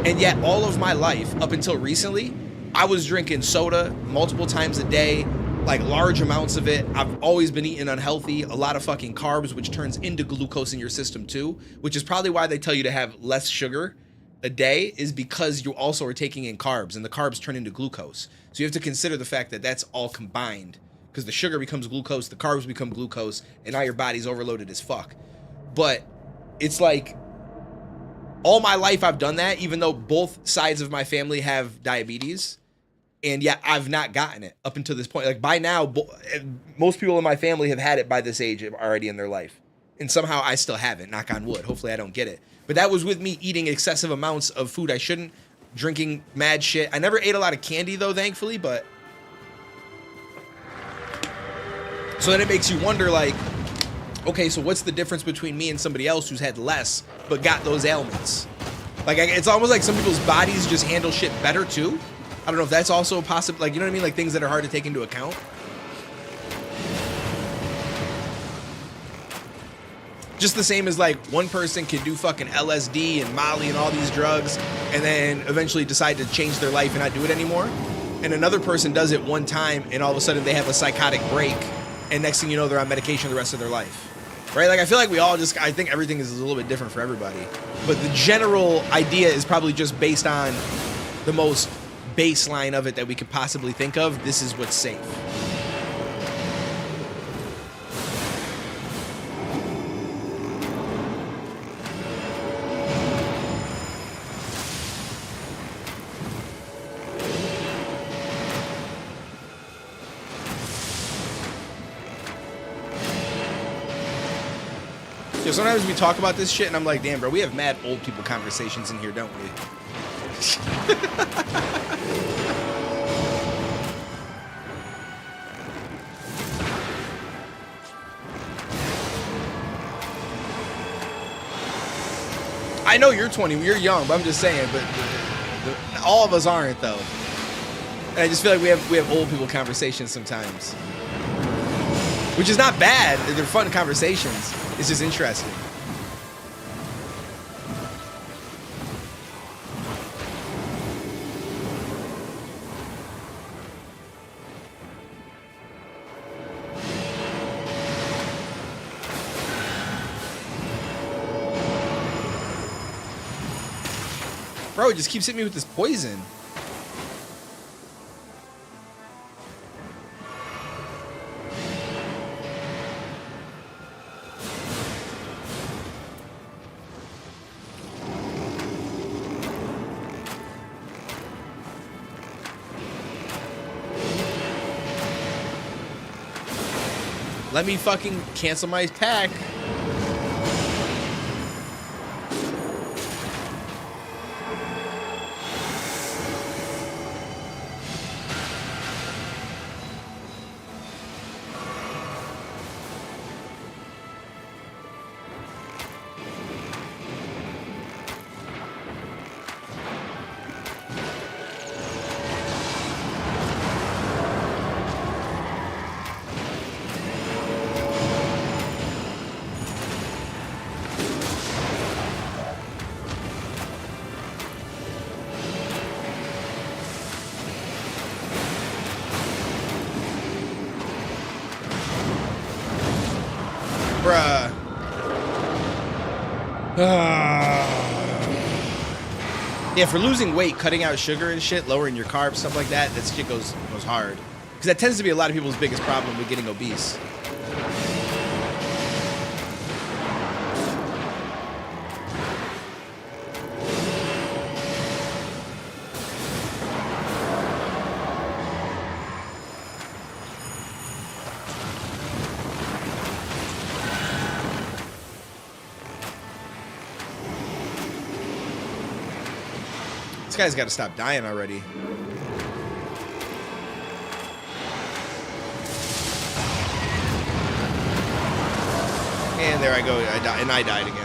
And yet all of my life, up until recently, I was drinking soda multiple times a day, like large amounts of it. I've always been eating unhealthy, a lot of fucking carbs, which turns into glucose in your system too, which is probably why they tell you to have less sugar a day, is because you also are taking in carbs and the carbs turn into glucose. So you have to consider the fact that that's all combined, because the sugar becomes glucose, the carbs become glucose, and now your body's overloaded as fuck. But it's like, all my life I've done that, even though both sides of my family have diabetes. And yet I've not gotten it up until this point. Like by now, most people in my family have had it by this age already in their life. And somehow I still haven't, knock on wood. Hopefully I don't get it. But that was with me eating excessive amounts of food I shouldn't, drinking mad shit. I never ate a lot of candy though, thankfully, but. So then it makes you wonder like, okay, so what's the difference between me and somebody else who's had less, but got those ailments? Like it's almost like some people's bodies just handle shit better too. I don't know if that's also possible, like, you know what I mean? Like things that are hard to take into account. Just the same as like one person can do fucking LSD and Molly and all these drugs and then eventually decide to change their life and not do it anymore. And another person does it one time and all of a sudden they have a psychotic break and next thing you know, they're on medication the rest of their life. Right? Like I feel like we all just, I think everything is a little bit different for everybody. But the general idea is probably just based on the most baseline of it that we could possibly think of. This is what's safe. Yeah, sometimes we talk about this shit and I'm like, damn, bro, we have mad old people conversations in here, don't we? I know you're 20, you're young, but I'm just saying, but all of us aren't though. And I just feel like we have old people conversations sometimes. Which is not bad, they're fun conversations. It's just interesting. Bro, it just keeps hitting me with this poison. Let me fucking cancel my pack. Bruh. Yeah, for losing weight, cutting out sugar and shit, lowering your carbs, stuff like that, that shit goes hard. Because that tends to be a lot of people's biggest problem with getting obese. guy's got to stop dying already. And there I go. I died again.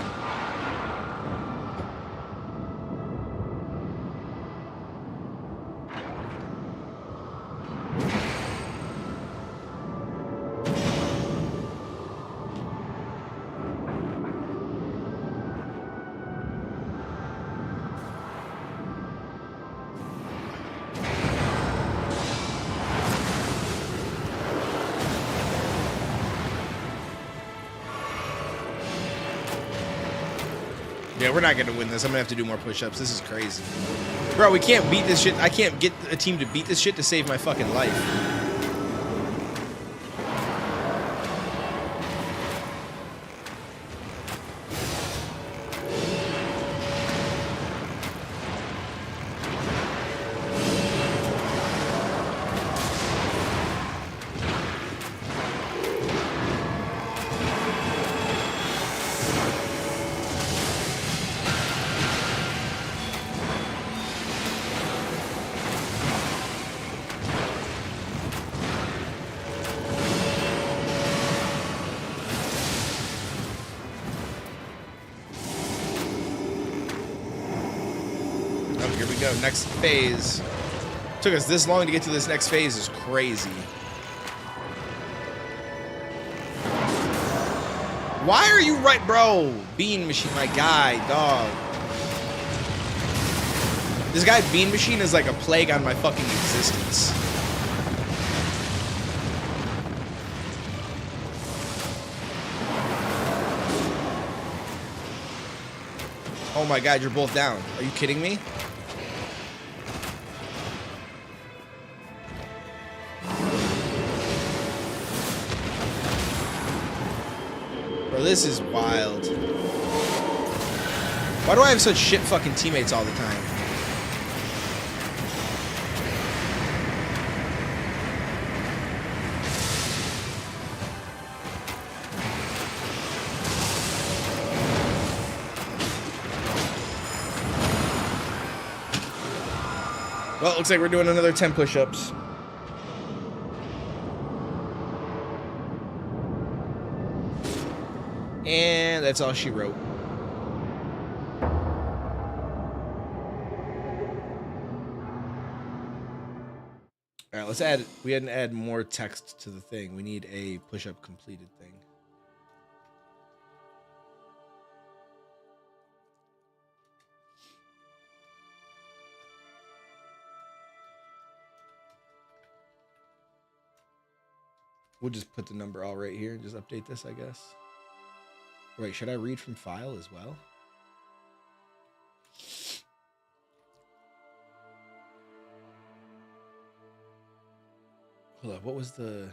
Yeah, we're not gonna win this. I'm gonna have to do more push-ups. This is crazy. Bro, we can't beat this shit. I can't get a team to beat this shit to save my fucking life. Here we go. Next phase. Took us this long to get to this next phase is crazy. Why are you right, bro? Bean Machine, my guy, dog. This guy, Bean Machine, is like a plague on my fucking existence. Oh my god, you're both down. Are you kidding me? Bro, this is wild. Why do I have such shit fucking teammates all the time? Well, it looks like we're doing another 10 push-ups. And that's all she wrote. All right, let's add, we had to add more text to the thing. We need a push-up completed thing. We'll just put the number all right here and just update this, I guess. Wait, should I read from file as well? Hold up, what was the...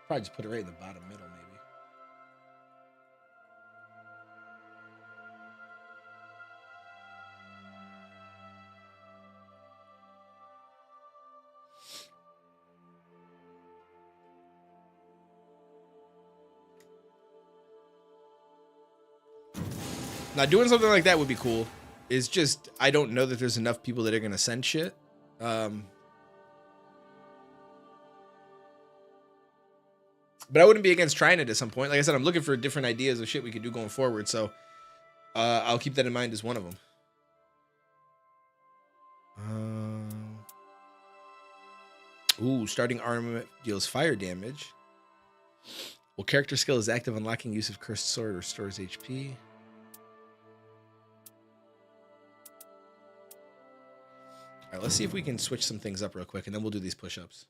Probably just put it right in the bottom middle, maybe. Now, doing something like that would be cool. It's just, I don't know that there's enough people that are going to send shit. But I wouldn't be against trying it at some point. Like I said, I'm looking for different ideas of shit we could do going forward. So I'll keep that in mind as one of them. Ooh, starting armament deals fire damage. Well, character skill is active. Unlocking use of cursed sword restores HP. All right, let's see if we can switch some things up real quick, and then we'll do these push-ups.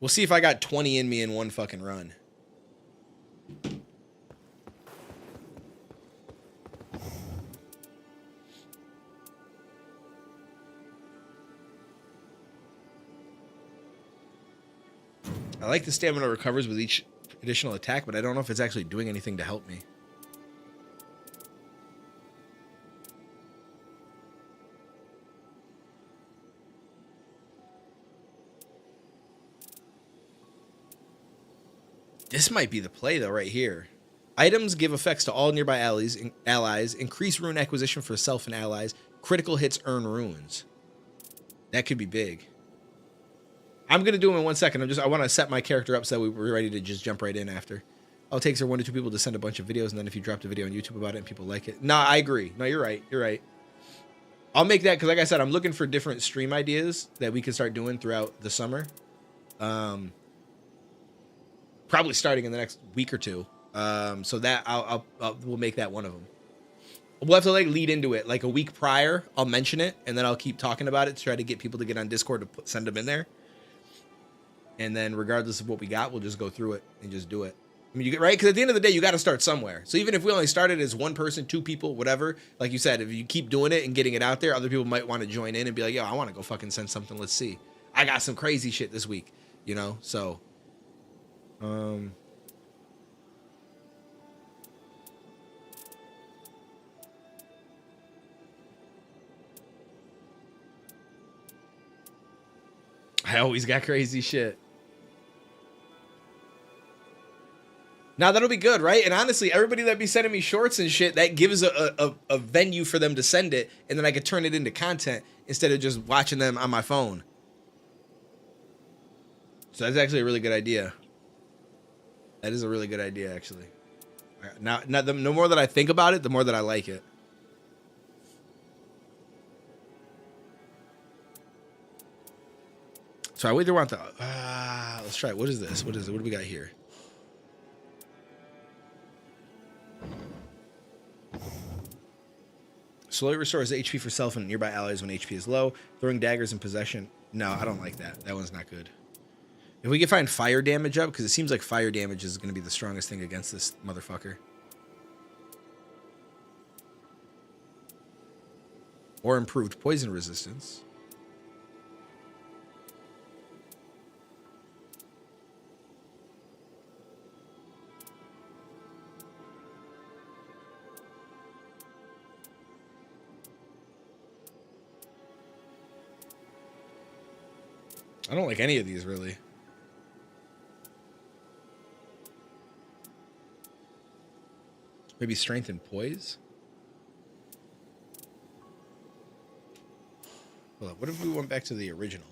We'll see if I got 20 in me in one fucking run. I like the stamina recovers with each additional attack, but I don't know if it's actually doing anything to help me. This might be the play, though, right here. Items give effects to all nearby allies, increase rune acquisition for self and allies, critical hits earn runes. That could be big. I'm going to do them in 1 second. I want to set my character up so that we're ready to just jump right in after. All it takes are 1 to 2 people to send a bunch of videos, and then if you dropped a video on YouTube about it and people like it. Nah, I agree. No, you're right. You're right. I'll make that, because like I said, I'm looking for different stream ideas that we can start doing throughout the summer. Probably starting in the next week or 2. So that we'll make that one of them. We'll have to like lead into it like a week prior. I'll mention it, and then I'll keep talking about it to try to get people to get on Discord to send them in there. And then regardless of what we got, we'll just go through it and just do it. I mean, you get right, because at the end of the day, you got to start somewhere. So even if we only started as 1 person, 2 people, whatever, like you said, if you keep doing it and getting it out there, other people might want to join in and be like, yo, I want to go fucking send something. Let's see. I got some crazy shit this week, you know? So, I always got crazy shit. Now that'll be good, right? And honestly, everybody that be sending me shorts and shit, that gives a venue for them to send it, and then I could turn it into content instead of just watching them on my phone. So that's actually a really good idea. That is a really good idea, actually. Now, the more that I think about it, the more that I like it. So I either want the... let's try it. What is this? What is it? What do we got here? Slowly restores HP for self and nearby allies when HP is low. Throwing daggers in possession. No, I don't like that. That one's not good. If we can find fire damage up, because it seems like fire damage is going to be the strongest thing against this motherfucker. Or improved poison resistance. I don't like any of these, really. Maybe strength and poise? Hold on, what if we went back to the original?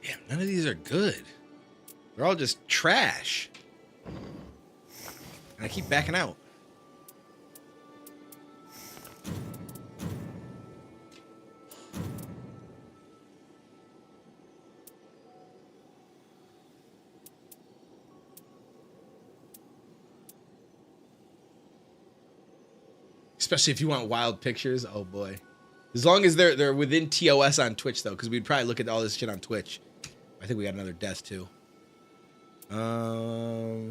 Damn, none of these are good. They're all just trash. And I keep backing out. Especially if you want wild pictures. Oh boy. As long as they're within TOS on Twitch though, because we'd probably look at all this shit on Twitch. I think we got another death too. I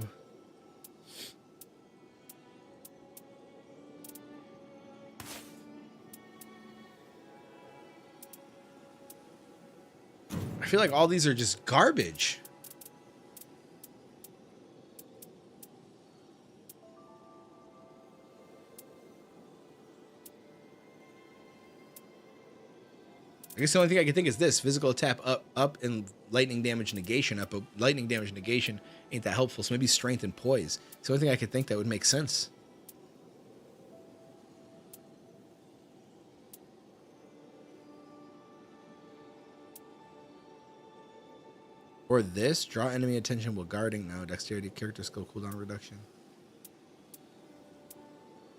feel like all these are just garbage. I guess the only thing I can think is this: physical attack up and lightning damage negation up. But lightning damage negation ain't that helpful. So maybe strength and poise. It's the only thing I could think that would make sense. Or this: draw enemy attention while guarding. No, dexterity, character skill, cooldown reduction.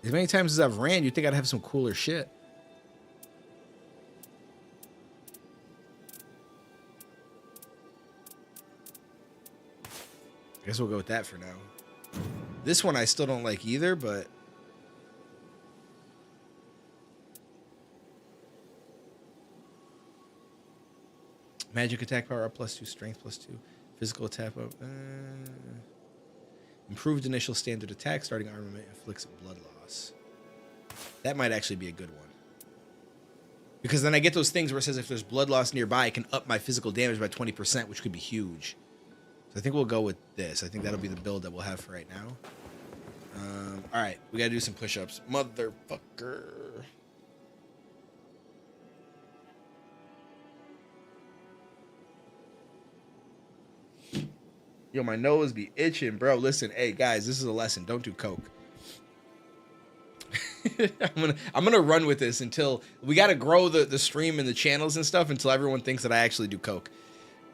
As many times as I've ran, you'd think I'd have some cooler shit. I guess we'll go with that for now. This one I still don't like either, but... magic attack power up +2, strength +2, Physical attack up. Improved initial standard attack. Starting armament inflicts blood loss. That might actually be a good one. Because then I get those things where it says if there's blood loss nearby, I can up my physical damage by 20%, which could be huge. So I think we'll go with this. I think that'll be the build that we'll have for right now. All right, we got to do some push-ups. Motherfucker. Yo, my nose be itching, bro. Listen, hey, guys, this is a lesson. Don't do coke. I'm gonna run with this until we gotta grow the stream and the channels and stuff until everyone thinks that I actually do coke.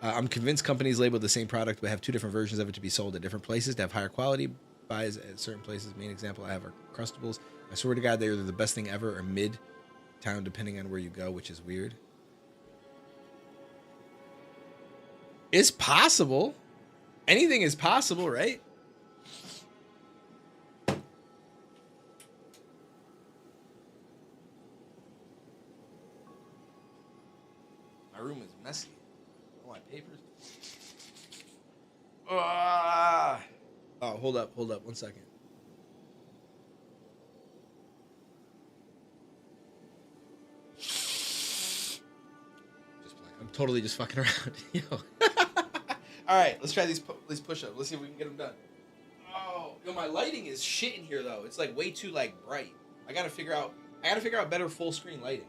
I'm convinced companies label the same product but have two different versions of it to be sold at different places to have higher quality. Buys at certain places. Main example I have are Crustables. I swear to God, they're either the best thing ever or mid-town depending on where you go, which is weird. It's possible. Anything is possible, right? My room is messy. I want papers. Oh, hold up, 1 second. Just playing. I'm totally just fucking around. Yo. All right, let's try these push-ups. Let's see if we can get them done. Oh, yo, my lighting is shit in here though. It's like way too like bright. I gotta figure out better full screen lighting.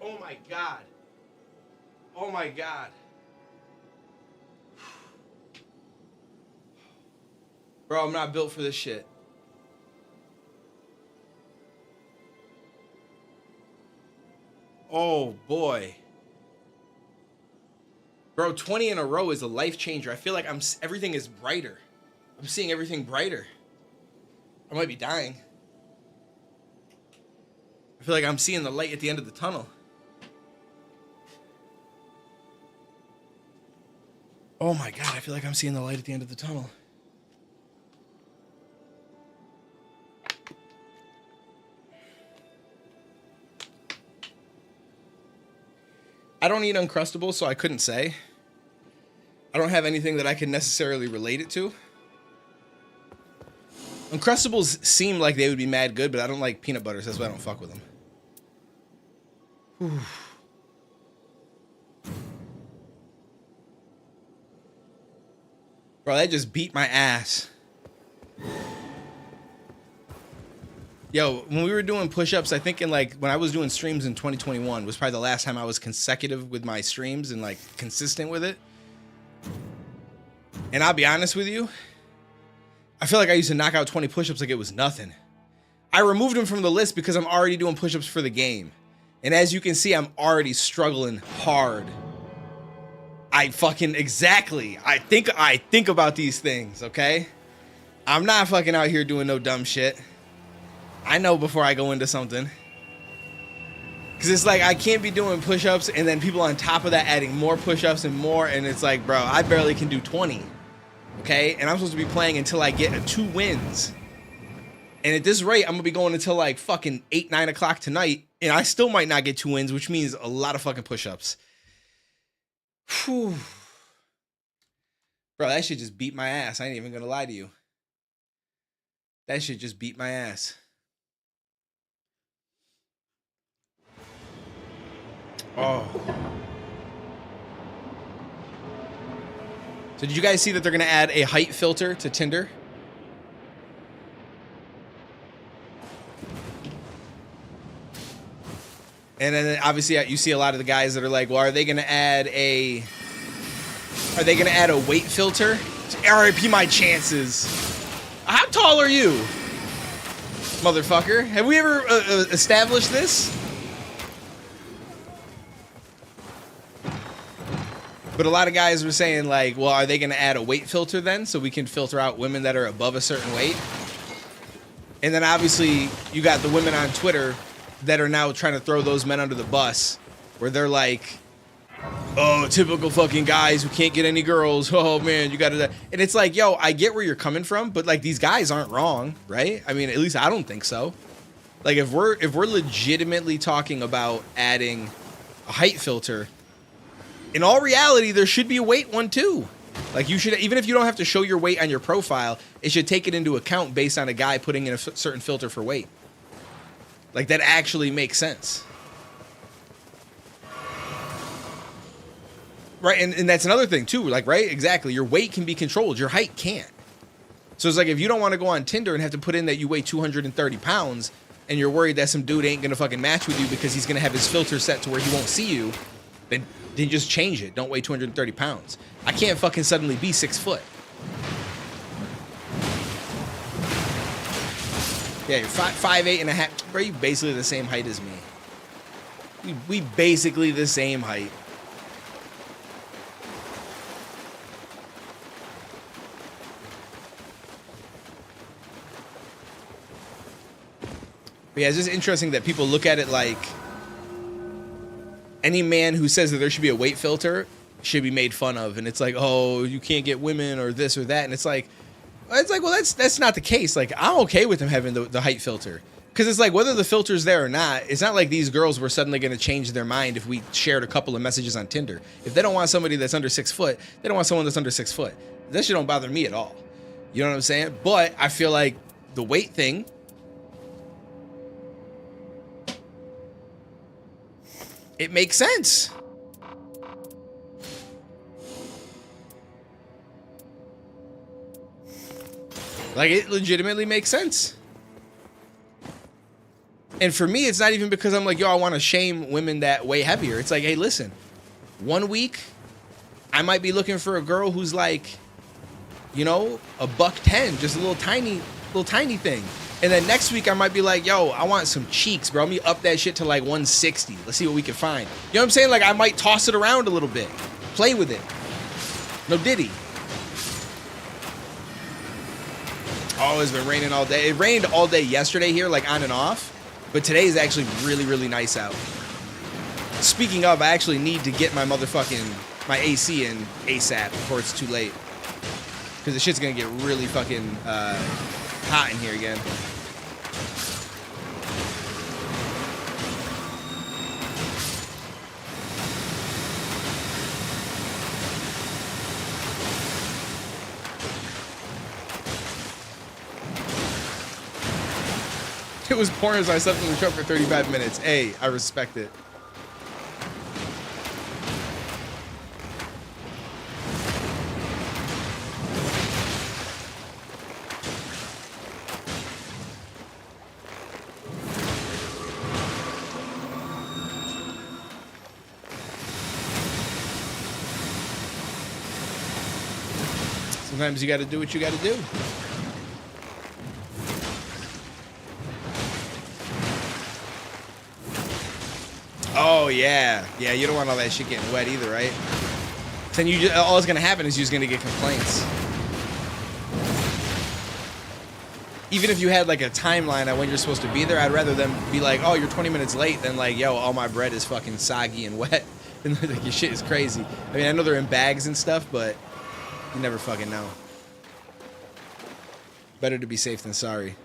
Oh my God. Oh my God. Bro, I'm not built for this shit. Oh boy. Bro, 20 in a row is a life changer. I feel like everything is brighter. I'm seeing everything brighter. I might be dying. I feel like I'm seeing the light at the end of the tunnel. Oh my God, I feel like I'm seeing the light at the end of the tunnel. I don't eat Uncrustables, so I couldn't say. I don't have anything that I can necessarily relate it to. Uncrustables seem like they would be mad good, but I don't like peanut butter, so that's why I don't fuck with them. Whew. Bro, that just beat my ass. Yo, when we were doing push-ups, I think when I was doing streams in 2021 was probably the last time I was consecutive with my streams and like consistent with it. And I'll be honest with you, I feel like I used to knock out 20 push-ups like it was nothing. I removed them from the list because I'm already doing push-ups for the game. And as you can see, I'm already struggling hard. I think about these things, okay? I'm not fucking out here doing no dumb shit. I know before I go into something. Because it's like I can't be doing push-ups and then people on top of that adding more push-ups and more. And it's like, bro, I barely can do 20. Okay? And I'm supposed to be playing until I get 2 wins. And at this rate, I'm going to be going until like fucking 8, 9 o'clock tonight. And I still might not get 2 wins, which means a lot of fucking push-ups. Whew. Bro, that shit just beat my ass. I ain't even gonna lie to you. That shit just beat my ass. Oh. So did you guys see that they're gonna add a height filter to Tinder? And then obviously you see a lot of the guys that are like, well, are they gonna add a weight filter to RIP my chances? How tall are you, motherfucker? Have we ever established this? But a lot of guys were saying like, well, are they going to add a weight filter then so we can filter out women that are above a certain weight? And then obviously you got the women on Twitter that are now trying to throw those men under the bus where they're like, oh, typical fucking guys who can't get any girls. Oh man, you got to. And it's like, yo, I get where you're coming from, but like these guys aren't wrong, right? I mean, at least I don't think so. Like if we're legitimately talking about adding a height filter, in all reality, there should be a weight one too. Like you should, even if you don't have to show your weight on your profile, it should take it into account based on a guy putting in a certain filter for weight. Like that actually makes sense. Right, and that's another thing too, like, right, exactly, your weight can be controlled, your height can't. So it's like, if you don't want to go on Tinder and have to put in that you weigh 230 pounds, and you're worried that some dude ain't gonna fucking match with you because he's gonna have his filter set to where he won't see you, then just change it, don't weigh 230 pounds. I can't fucking suddenly be 6 foot. Yeah, you're 5'8" and a half, bro, you basically the same height as me. We basically the same height. But yeah, it's just interesting that people look at it like any man who says that there should be a weight filter should be made fun of, and it's like, oh, you can't get women or this or that, and it's like, well, that's not the case. Like, I'm okay with him having the height filter, because it's like, whether the filter's there or not, it's not like these girls were suddenly going to change their mind if we shared a couple of messages on Tinder. If they don't want somebody that's under 6 foot, they don't want someone that's under 6 foot. That shit don't bother me at all. You know what I'm saying? But I feel like the weight thing, it makes sense. Like, it legitimately makes sense. And for me, it's not even because I'm like, yo, I want to shame women that weigh heavier. It's like, hey, listen, 1 week, I might be looking for a girl who's like, you know, $110, just a little tiny thing. And then next week I might be like, yo, I want some cheeks, bro. Let me up that shit to like 160. Let's see what we can find. You know what I'm saying? Like, I might toss it around a little bit. Play with it. No diddy. Oh, it's been raining all day. It rained all day yesterday here, like on and off. But today is actually really, really nice out. Speaking of, I actually need to get my my AC in ASAP before it's too late. Because the shit's going to get really fucking hot in here again. It was pouring as I slept in the truck for 35 minutes. Hey, I respect it. Sometimes you got to do what you got to do. Oh, yeah. Yeah, you don't want all that shit getting wet either, right? Then all that's going to happen is you're just going to get complaints. Even if you had like a timeline on when you're supposed to be there, I'd rather them be like, oh, you're 20 minutes late than like, yo, all my bread is fucking soggy and wet. And like, your shit is crazy. I mean, I know they're in bags and stuff, but you never fucking know. Better to be safe than sorry.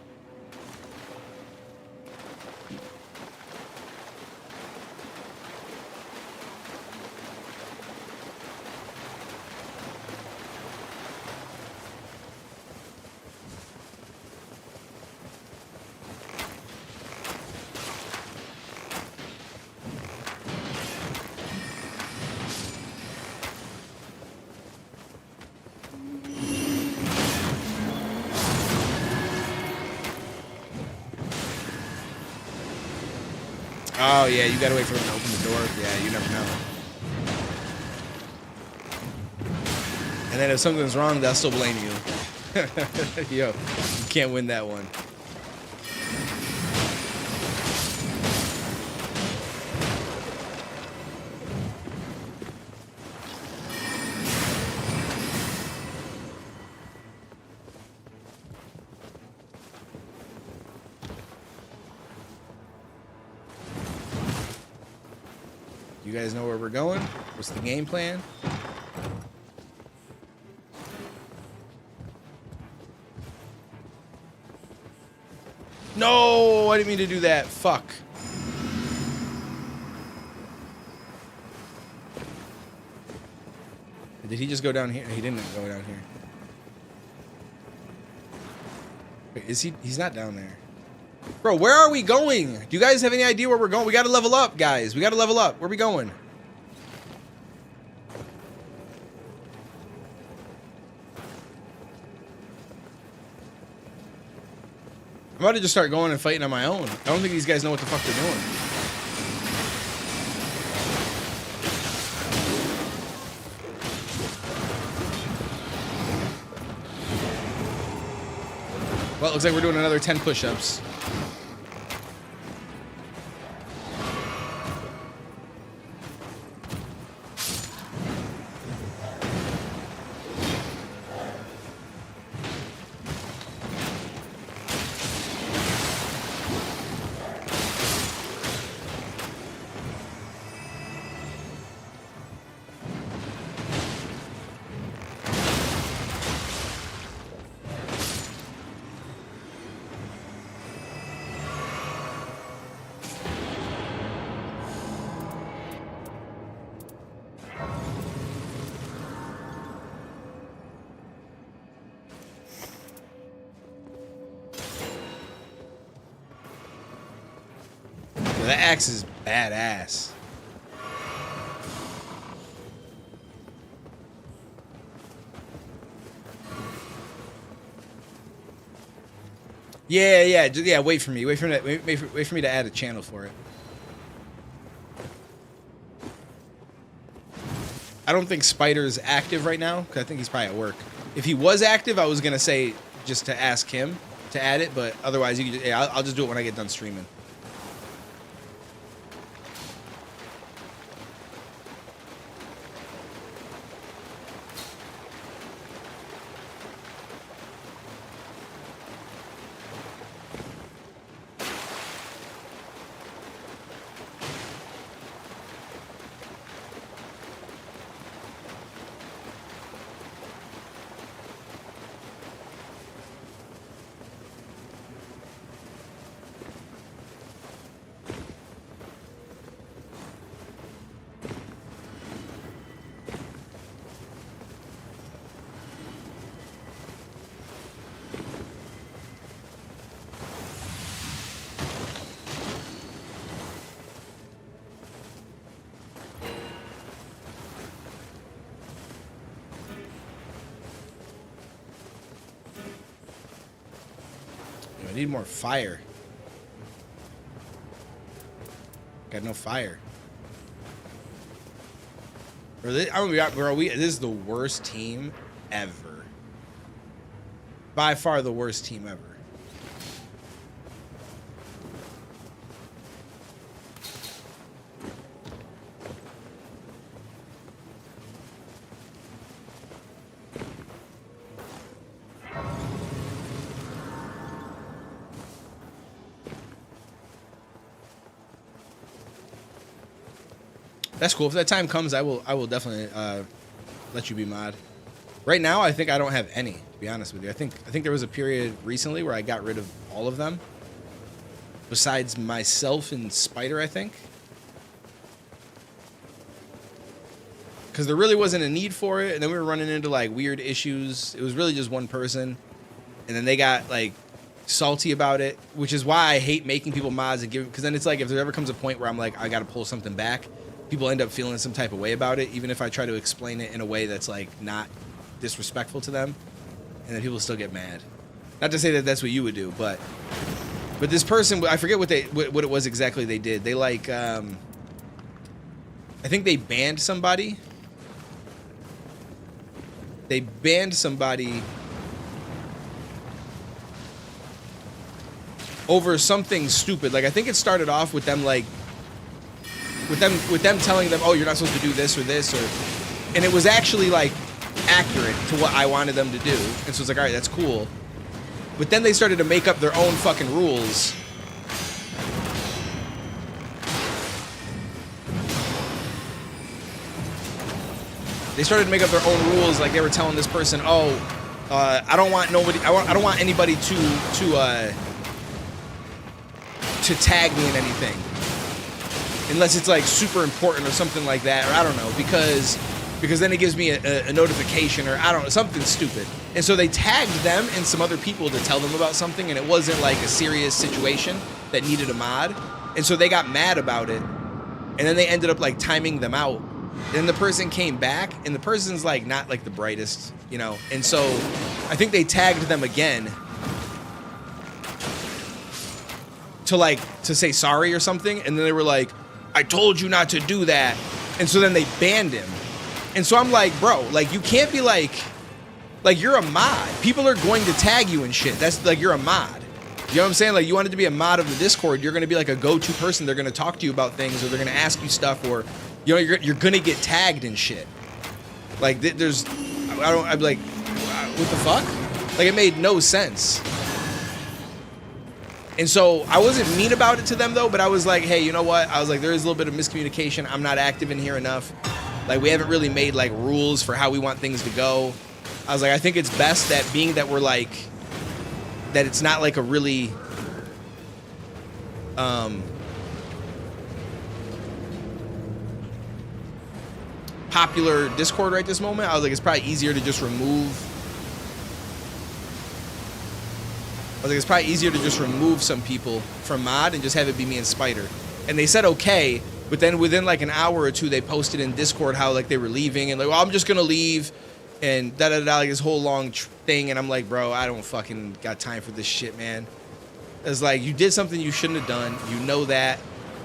Oh, yeah, you gotta wait for them to open the door. Yeah, you never know. And then if something's wrong, they'll still blame you. Yo, you can't win that one. You guys know where we're going? What's the game plan? No, I didn't mean to do that. Fuck. Did he just go down here? He didn't go down here. Wait, is he? He's not down there. Bro, where are we going? Do you guys have any idea where we're going? We gotta level up, guys. We gotta level up. Where are we going? I'm about to just start going and fighting on my own. I don't think these guys know what the fuck they're doing. Well, it looks like we're doing another 10 push-ups. That axe is badass. Yeah. Wait for me. Wait for me to add a channel for it. I don't think Spider's active right now because I think he's probably at work. If he was active, I was gonna say just to ask him to add it, but otherwise, you can, I'll just do it when I get done streaming. I need more fire. Got no fire. Bro, this is the worst team ever. By far the worst team ever. That's cool. If that time comes, I will definitely let you be mod. Right now, I think I don't have any, to be honest with you. I think there was a period recently where I got rid of all of them. Besides myself and Spider, I think. Because there really wasn't a need for it, and then we were running into like weird issues. It was really just one person, and then they got like salty about it, which is why I hate making people mods and giving. Because then it's like if there ever comes a point where I'm like I got to pull something back, people end up feeling some type of way about it, even if I try to explain it in a way that's like not disrespectful to them, and then people still get mad. Not to say that that's what you would do, but this person, I forget what it was exactly they did. They like I think they banned somebody. They banned somebody over something stupid. Like I think it started off with them like with them telling them, "Oh, you're not supposed to do this or this," and it was actually like accurate to what I wanted them to do. And so it's like, all right, that's cool. But then they started to make up their own fucking rules. They started to make up their own rules. Like they were telling this person, "Oh, I don't want nobody. I don't want anybody to tag me in anything, unless it's like super important or something like that, or I don't know, because then it gives me a notification, or I don't know, something stupid." And so they tagged them and some other people to tell them about something, and it wasn't like a serious situation that needed a mod. And so they got mad about it, and then they ended up like timing them out. Then the person came back, and the person's like not like the brightest, you know. And so I think they tagged them again to say sorry or something, and then they were like, "I told you not to do that." And so then they banned him. And so I'm like, bro, like you can't be like you're a mod. People are going to tag you and shit. That's like, you're a mod. You know what I'm saying? Like, you wanted to be a mod of the Discord, you're going to be like a go-to person. They're going to talk to you about things, or they're going to ask you stuff, or, you know, you're going to get tagged and shit. Like, I'm like, what the fuck? Like, it made no sense. And so I wasn't mean about it to them though, but I was like, hey, you know what? I was like, there is a little bit of miscommunication. I'm not active in here enough. Like, we haven't really made like rules for how we want things to go. I was like, I think it's best that being that we're like, that it's not like a really popular Discord right this moment. I was like, it's probably easier to just remove. I was like, it's probably easier to just remove some people from mod and just have it be me and Spider. And they said okay, but then within like an hour or two, they posted in Discord how like they were leaving and like, well, I'm just gonna leave, and da-da-da, like this whole long thing. And I'm like, bro, I don't fucking got time for this shit, man. It's like, you did something you shouldn't have done. You know that.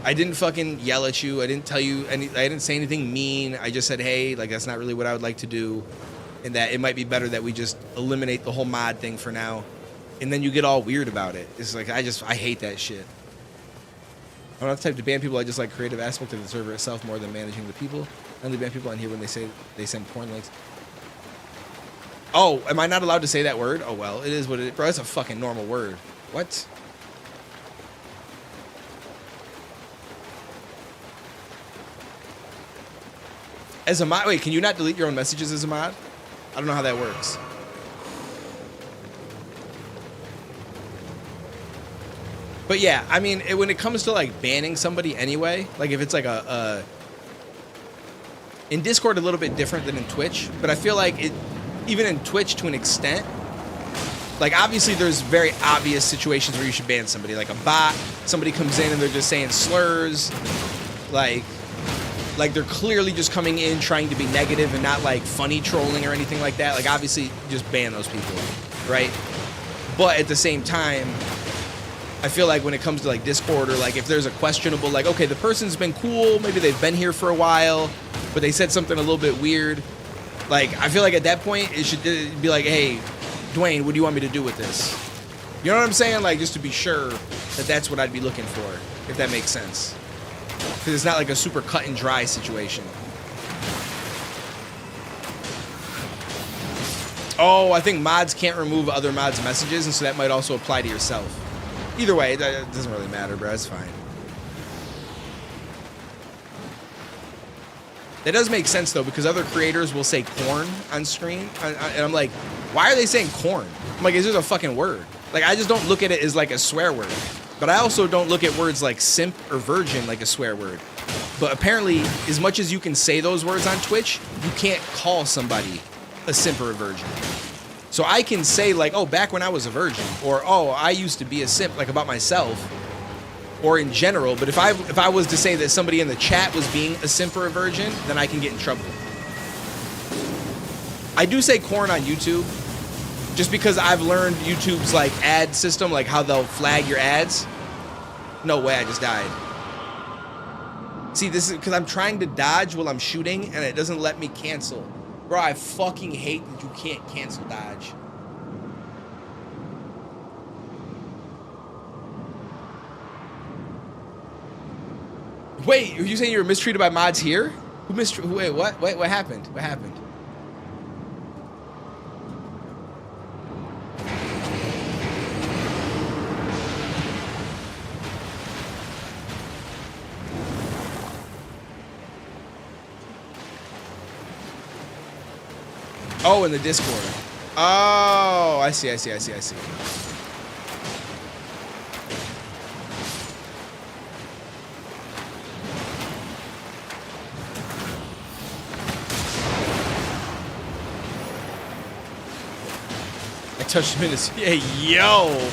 I didn't fucking yell at you. I didn't tell you I didn't say anything mean. I just said, hey, like, that's not really what I would like to do, and that it might be better that we just eliminate the whole mod thing for now. And then you get all weird about it. It's like, I hate that shit. I'm not the type to ban people. I just like creative aspect of the server itself more than managing the people. I only ban people on here when they say they send porn links. Oh, am I not allowed to say that word? Oh, well, it is what it is. Bro, that's a fucking normal word. What? As a mod, wait, can you not delete your own messages as a mod? I don't know how that works. But yeah, I mean, when it comes to like banning somebody anyway, like if it's like in Discord a little bit different than in Twitch, but I feel like it, even in Twitch to an extent, like obviously there's very obvious situations where you should ban somebody, like a bot, somebody comes in and they're just saying slurs, like they're clearly just coming in trying to be negative and not like funny trolling or anything like that. Like obviously just ban those people, right? But at the same time, I feel like when it comes to like Discord, or like if there's a questionable, like, okay, the person's been cool, maybe they've been here for a while, but they said something a little bit weird. Like, I feel like at that point, it should be like, hey, Dwayne, what do you want me to do with this? You know what I'm saying? Like, just to be sure that that's what I'd be looking for, if that makes sense. Because it's not like a super cut and dry situation. Oh, I think mods can't remove other mods' messages, and so that might also apply to yourself. Either way, it doesn't really matter, bro. It's fine. That does make sense, though, because other creators will say corn on screen. And I'm like, why are they saying corn? I'm like, it's just a fucking word. Like, I just don't look at it as like a swear word. But I also don't look at words like simp or virgin like a swear word. But apparently, as much as you can say those words on Twitch, you can't call somebody a simp or a virgin. So I can say like, oh, back when I was a virgin, or oh, I used to be a simp, like about myself, or in general. But if I was to say that somebody in the chat was being a simp or a virgin, then I can get in trouble. I do say corn on YouTube, just because I've learned YouTube's like ad system, like how they'll flag your ads. No way, I just died. See, this is because I'm trying to dodge while I'm shooting, and it doesn't let me cancel. Bro, I fucking hate that you can't cancel dodge. Wait, are you saying you were mistreated by mods here? Who mistreated? Wait, what? Wait, what happened? What happened? Oh, in the Discord. Oh, I see. I touched him in his... Yeah, yo!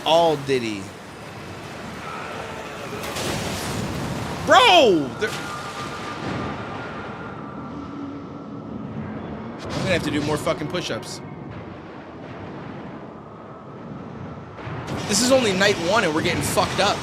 All Diddy. Bro! I'm gonna have to do more fucking push-ups. This is only night 1 and we're getting fucked up.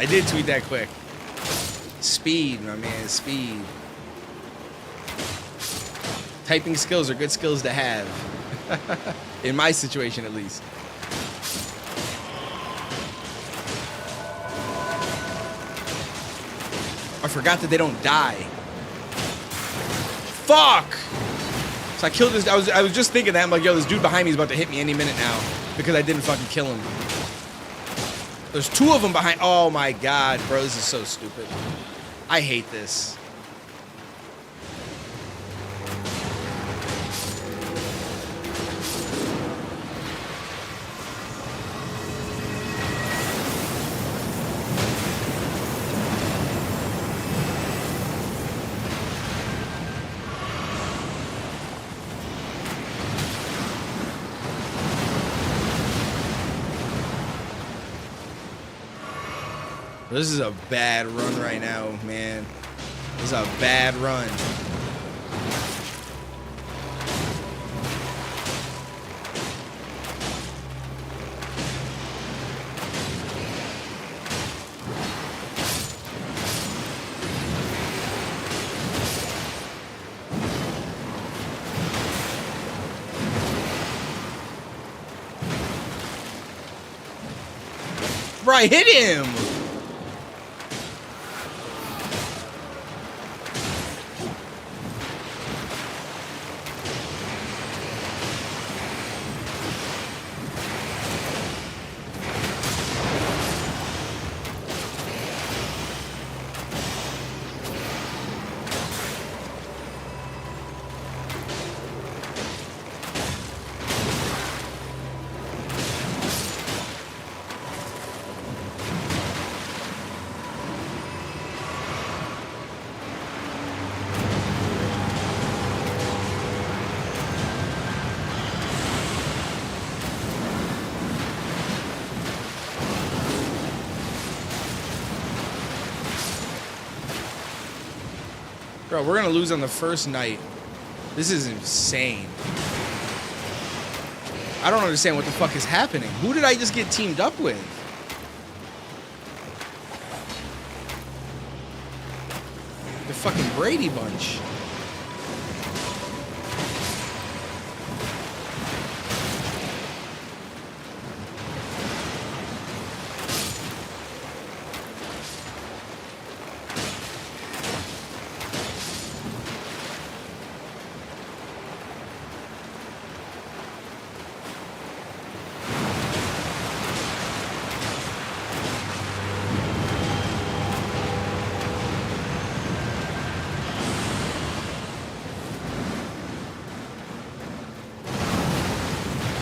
I did tweet that quick. Speed, my man, speed. Typing skills are good skills to have. In my situation, at least. I forgot that they don't die. Fuck! So I killed this. I was just thinking that. I'm like, yo, this dude behind me is about to hit me any minute now because I didn't fucking kill him. There's 2 of them behind. Oh my god, bro, this is so stupid. I hate this. This is a bad run right now, man. This is a bad run. Right, hit him! Bro, we're gonna lose on the first night. This is insane. I don't understand what the fuck is happening. Who did I just get teamed up with? The fucking Brady Bunch.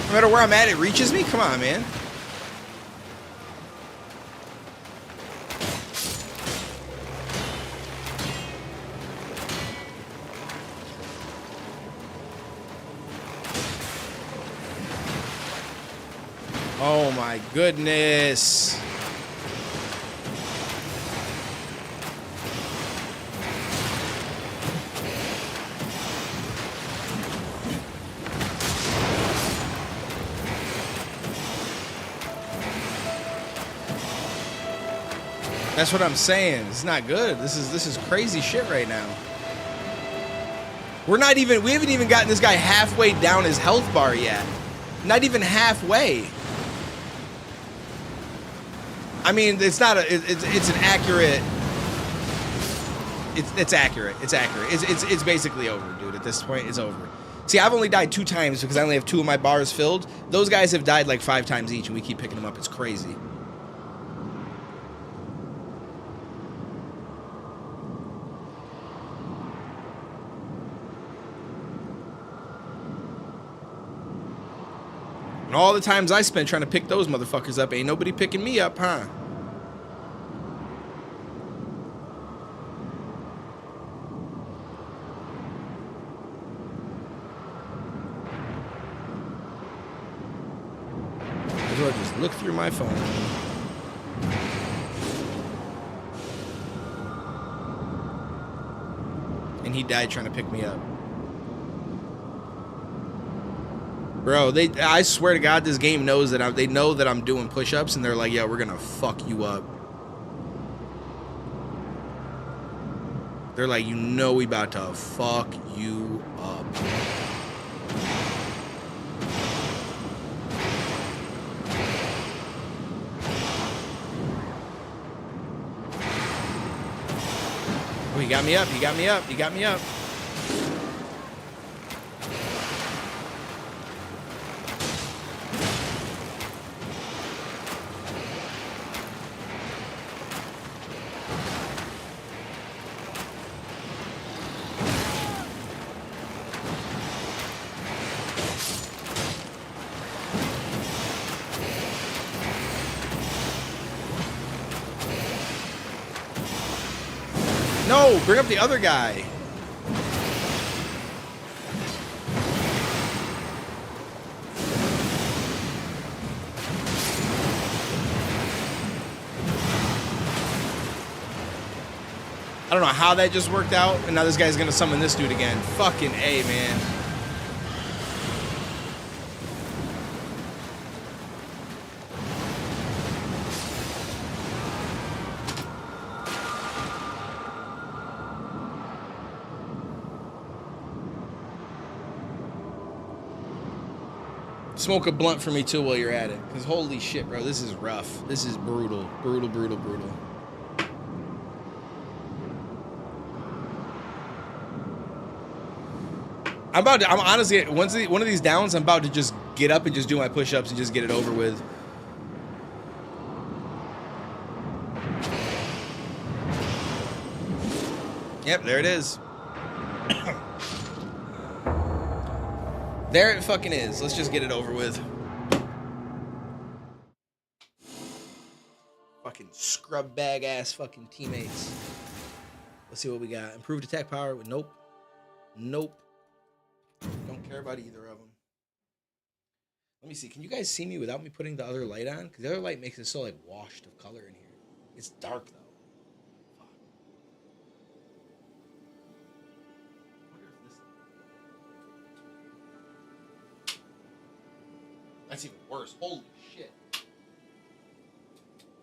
No matter where I'm at, it reaches me? Come on, man. Oh my goodness. That's what I'm saying. It's not good. This is crazy shit right now. We haven't even gotten this guy halfway down his health bar yet. Not even halfway. I mean, it's not it's an accurate. It's accurate. It's accurate. It's basically over, dude. At this point, it's over. See, I've only died 2 times because I only have 2 of my bars filled. Those guys have died like 5 times each, and we keep picking them up. It's crazy. And all the times I spent trying to pick those motherfuckers up, ain't nobody picking me up, huh? Might as well just look through my phone. And he died trying to pick me up. Bro, I swear to God, this game knows that they know that I'm doing push-ups, and they're like, yeah, we're gonna fuck you up. They're like, you know we about to fuck you up. Oh, he got me up, he got me up, he got me up. No, bring up the other guy. I don't know how that just worked out, and now this guy's gonna summon this dude again. Fucking A, man. Smoke a blunt for me too while you're at it, because holy shit, bro, this is rough. This is brutal, brutal, brutal, brutal. I'm honestly, one of these downs, I'm about to just get up and just do my push-ups and just get it over with. Yep, there it is. There it fucking is. Let's just get it over with. Fucking scrub bag ass fucking teammates. Let's see what we got. Improved attack power. Nope. Nope. Don't care about either of them. Let me see. Can you guys see me without me putting the other light on? Because the other light makes it so like washed of color in here. It's dark though. Fuck. I wonder if this. That's even worse. Holy shit.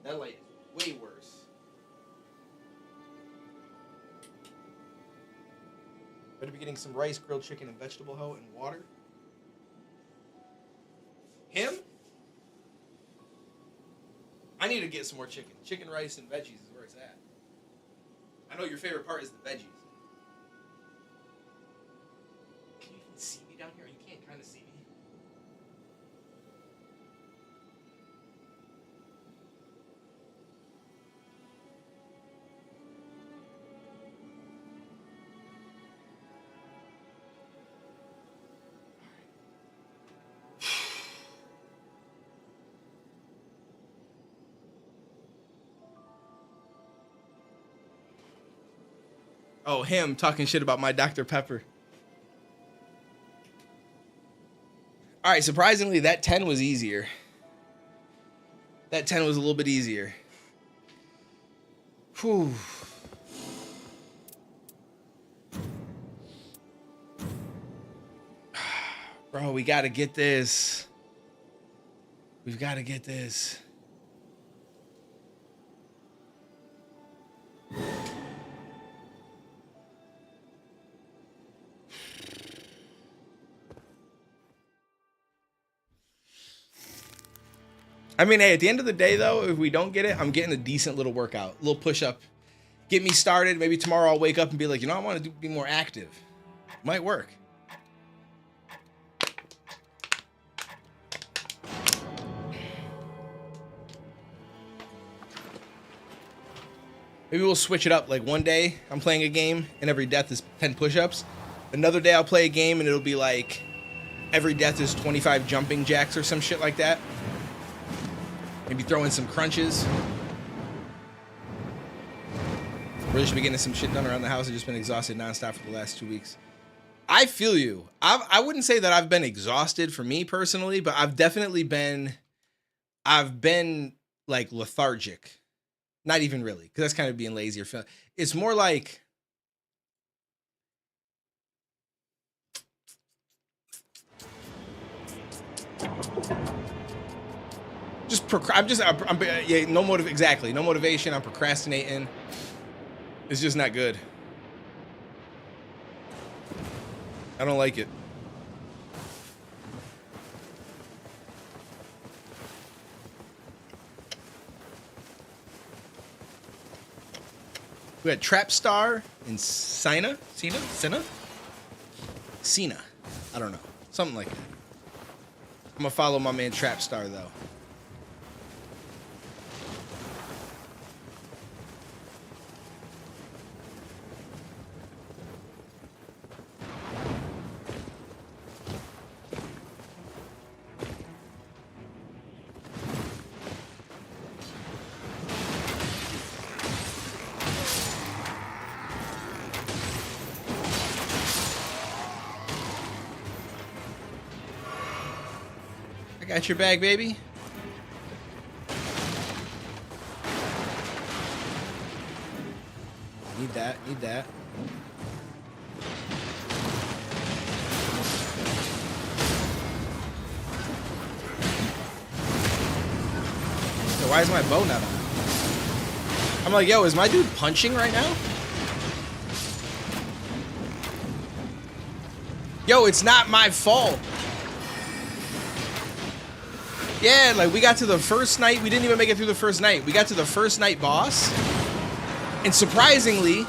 That light is way worse. Better be getting some rice, grilled chicken, and vegetable hoe and water. Him? I need to get some more chicken. Chicken, rice, and veggies is where it's at. I know your favorite part is the veggies. Can you even see me down here? You can't kind of see me. Oh, him talking shit about my Dr. Pepper. All right, surprisingly, that 10 was easier. That 10 was a little bit easier. Whew. Bro, we got to get this. We've got to get this. I mean, hey, at the end of the day, though, if we don't get it, I'm getting a decent little workout, little push-up. Get me started. Maybe tomorrow I'll wake up and be like, you know, I want to be more active. Might work. Maybe we'll switch it up. Like one day I'm playing a game and every death is 10 push-ups. Another day I'll play a game and it'll be like every death is 25 jumping jacks or some shit like that. Maybe throw in some crunches. Really should be getting some shit done around the house. I've just been exhausted nonstop for the last 2 weeks. I feel you. I wouldn't say that I've been exhausted for me personally, but I've definitely been, like lethargic. Not even really, because that's kind of being lazy or feel. It's more like yeah, no motive, exactly. No motivation. I'm procrastinating. It's just not good. I don't like it. We got Trapstar and Cena. I don't know. Something like that. I'm gonna follow my man Trapstar though. I got your bag, baby. Need that, need that. So why is my bow not on? I'm like, yo, is my dude punching right now? Yo, it's not my fault. Yeah, like we got to the first night. We didn't even make it through the first night. We got to the first night boss. And surprisingly,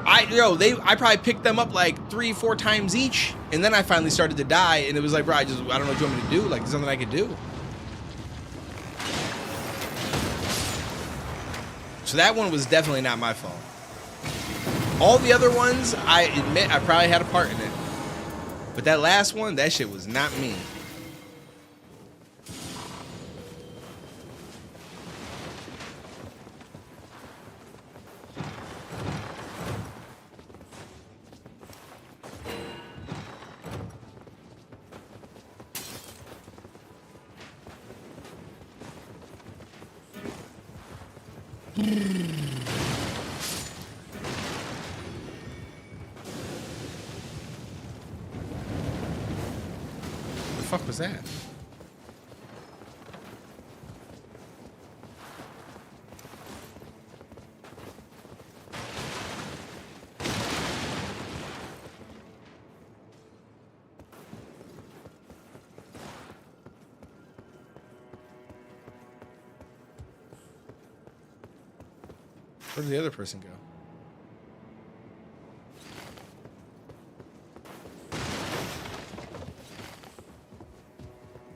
I probably picked them up like 3-4 times each. And then I finally started to die. And it was like, bro, I don't know what you want me to do. Like, there's nothing I could do. So that one was definitely not my fault. All the other ones, I admit, I probably had a part in it. But that last one, that shit was not me. The fuck was that? Where did the other person go?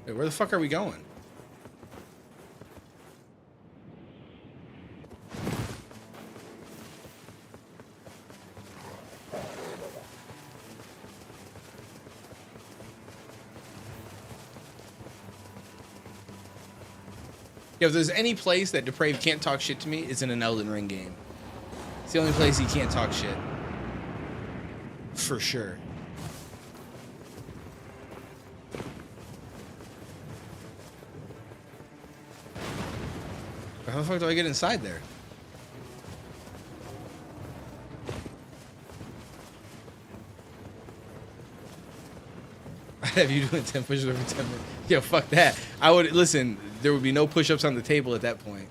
Wait, where the fuck are we going? If there's any place that Depraved can't talk shit to me, it's in an Elden Ring game. It's the only place he can't talk shit. For sure. How the fuck do I get inside there? I'd have you doing 10 push-ups every 10 minutes. Yo, fuck that. I would, listen, there would be no push-ups on the table at that point.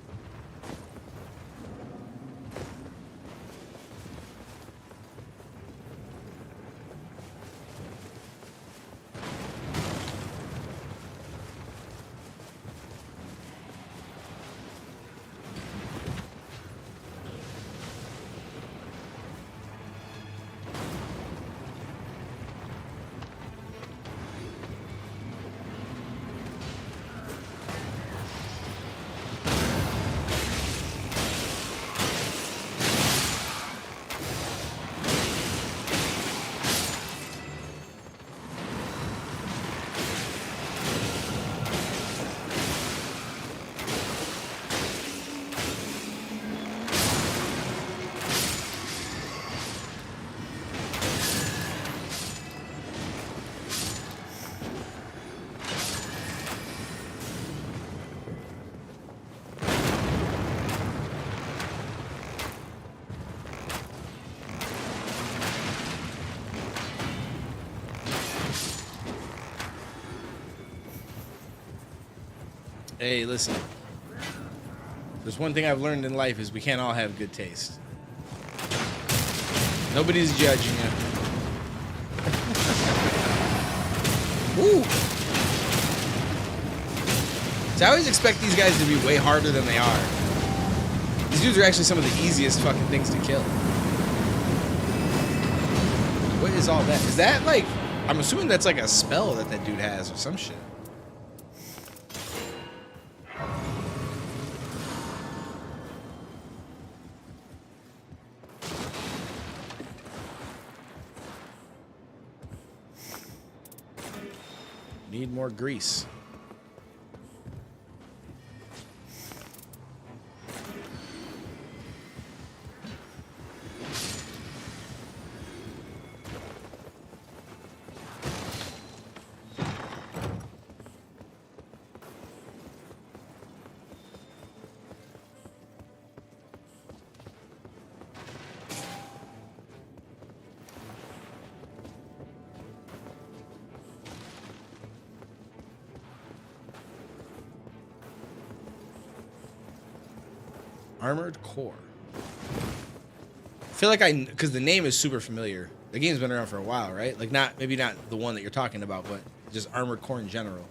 Hey, listen. There's one thing I've learned in life is we can't all have good taste. Nobody's judging you. Ooh. So I always expect these guys to be way harder than they are. These dudes are actually some of the easiest fucking things to kill. What is all that? Is that like... I'm assuming that's like a spell that dude has or some shit. Need more grease. Armored Core. I feel like because the name is super familiar. The game's been around for a while, right? Like maybe not the one that you're talking about, but just Armored Core in general.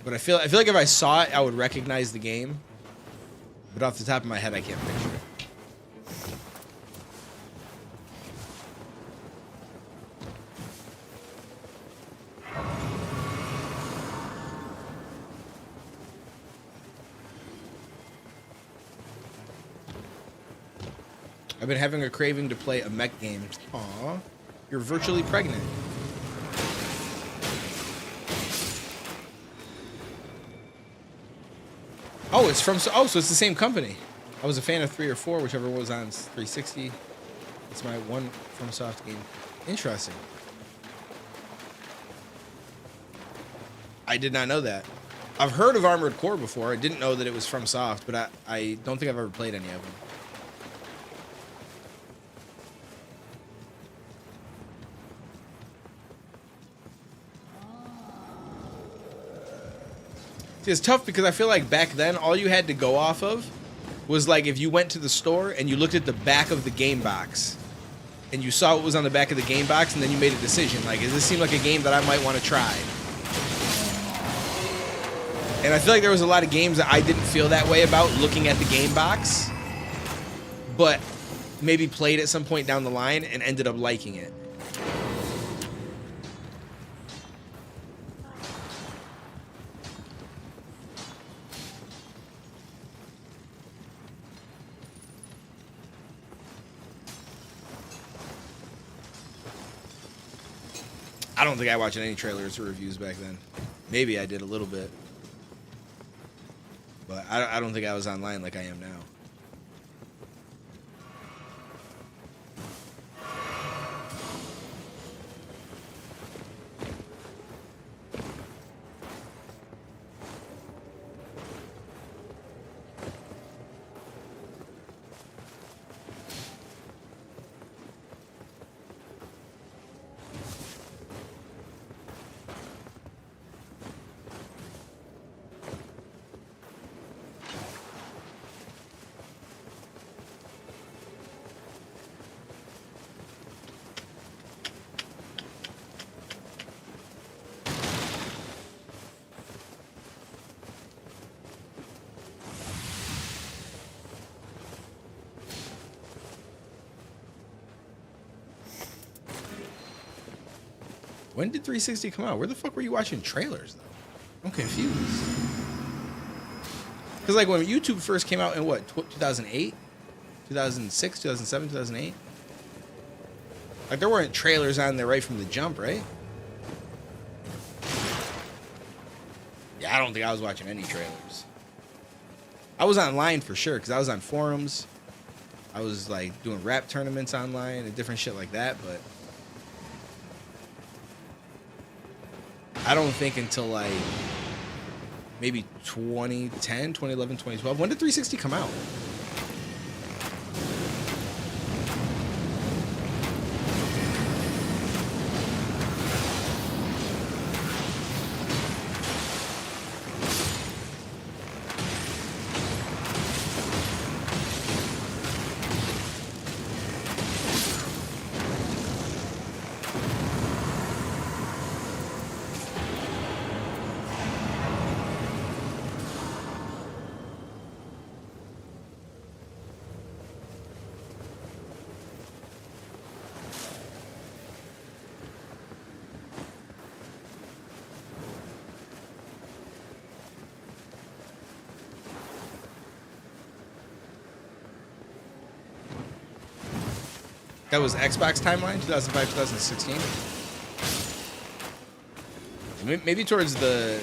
But I feel like if I saw it, I would recognize the game. But off the top of my head, I can't picture it. I've been having a craving to play a mech game. Aw, you're virtually pregnant. Oh, so it's the same company. I was a fan of 3 or 4, whichever was on 360. It's my one FromSoft game. Interesting. I did not know that. I've heard of Armored Core before. I didn't know that it was FromSoft, but I don't think I've ever played any of them. See, it's tough because I feel like back then all you had to go off of was like if you went to the store and you looked at the back of the game box and you saw what was on the back of the game box and then you made a decision like, does this seem like a game that I might want to try? And I feel like there was a lot of games that I didn't feel that way about looking at the game box, but maybe played at some point down the line and ended up liking it. I don't think I watched any trailers or reviews back then. Maybe I did a little bit. But I don't think I was online like I am now. When did 360 come out? Where the fuck were you watching trailers, though? I'm confused. Because, like, when YouTube first came out in, what, 2008? 2006, 2007, 2008? Like, there weren't trailers on there right from the jump, right? Yeah, I don't think I was watching any trailers. I was online for sure, because I was on forums. I was, like, doing rap tournaments online and different shit like that, but I don't think until, like, maybe 2010, 2011, 2012. When did 360 come out? That was Xbox timeline, 2005, 2016. Maybe towards the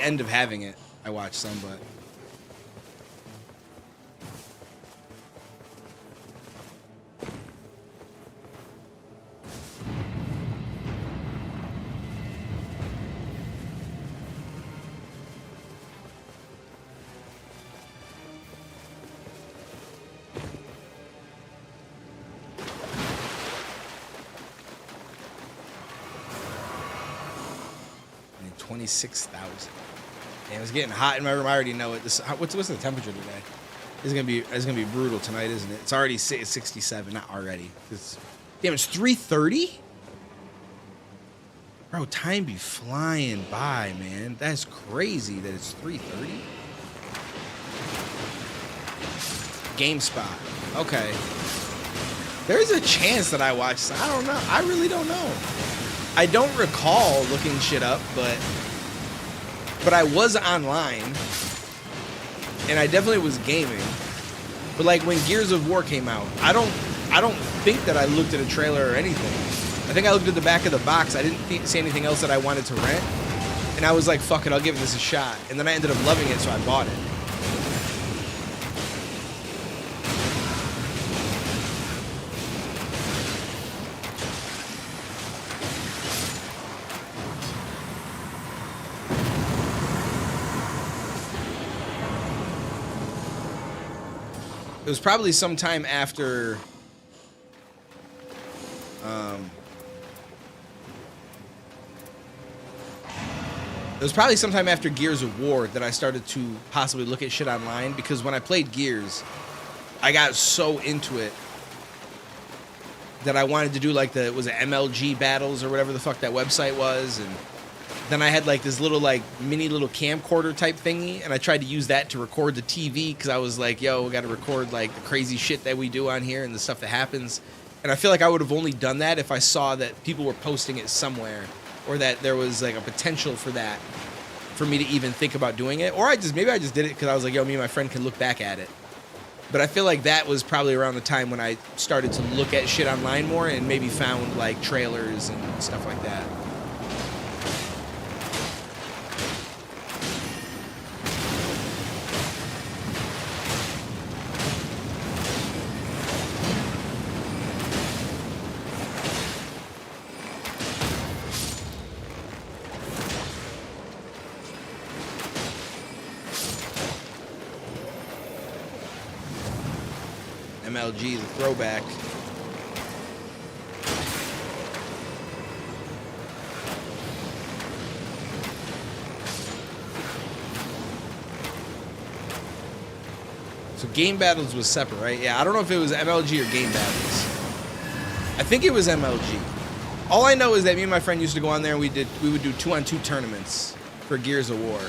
end of having it, I watched some, but I 26,000. And it's getting hot in my room. I already know it. What's the temperature today? It's gonna be brutal tonight, isn't it? It's already 67. Not already. Damn, it's 3:30. Bro, time be flying by, man. That's crazy that it's 3:30. GameSpot. Okay. There's a chance that I watched. I don't know. I really don't know. I don't recall looking shit up, but I was online, and I definitely was gaming. But like when Gears of War came out, I don't think that I looked at a trailer or anything. I think I looked at the back of the box. I didn't see anything else that I wanted to rent, and I was like, "Fuck it, I'll give this a shot." And then I ended up loving it, so I bought it. It was probably sometime after Gears of War that I started to possibly look at shit online, because when I played Gears, I got so into it that I wanted to do like was it MLG battles or whatever the fuck that website was, and then I had like this little like mini little camcorder type thingy, and I tried to use that to record the TV, because I was like, yo, we got to record like the crazy shit that we do on here and the stuff that happens. And I feel like I would have only done that if I saw that people were posting it somewhere, or that there was like a potential for that, for me to even think about doing it. Or maybe I just did it because I was like, yo, me and my friend can look back at it. But I feel like that was probably around the time when I started to look at shit online more, and maybe found like trailers and stuff like that. MLG, the throwback. So Game Battles was separate, right? Yeah, I don't know if it was MLG or Game Battles. I think it was MLG. All I know is that me and my friend used to go on there and we would do 2-on-2 tournaments for Gears of War.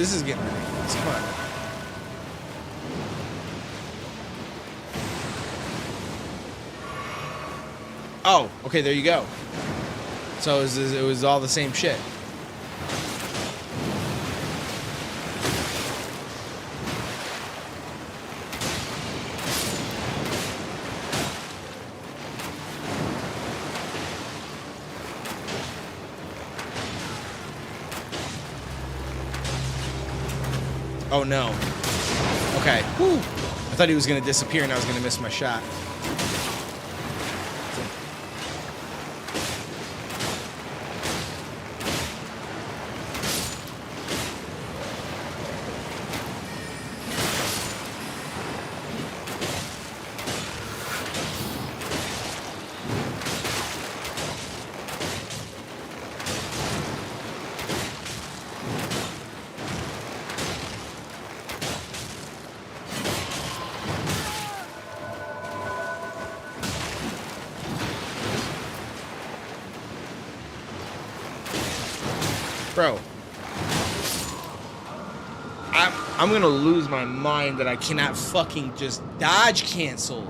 this is getting ridiculous. Come on. Oh, okay, there you go. So it was all the same shit. Oh no. Okay. Whew. I thought he was gonna disappear and I was gonna miss my shot. Bro, I'm gonna lose my mind that I cannot fucking just dodge cancel.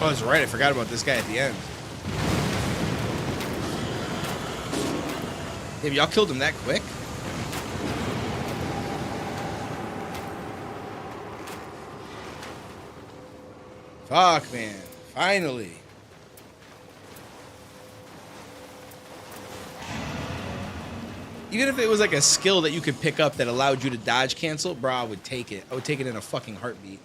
Oh, that's right. I forgot about this guy at the end. Damn, y'all killed him that quick? Fuck, man. Finally. Even if it was like a skill that you could pick up that allowed you to dodge cancel, bro, I would take it. I would take it in a fucking heartbeat.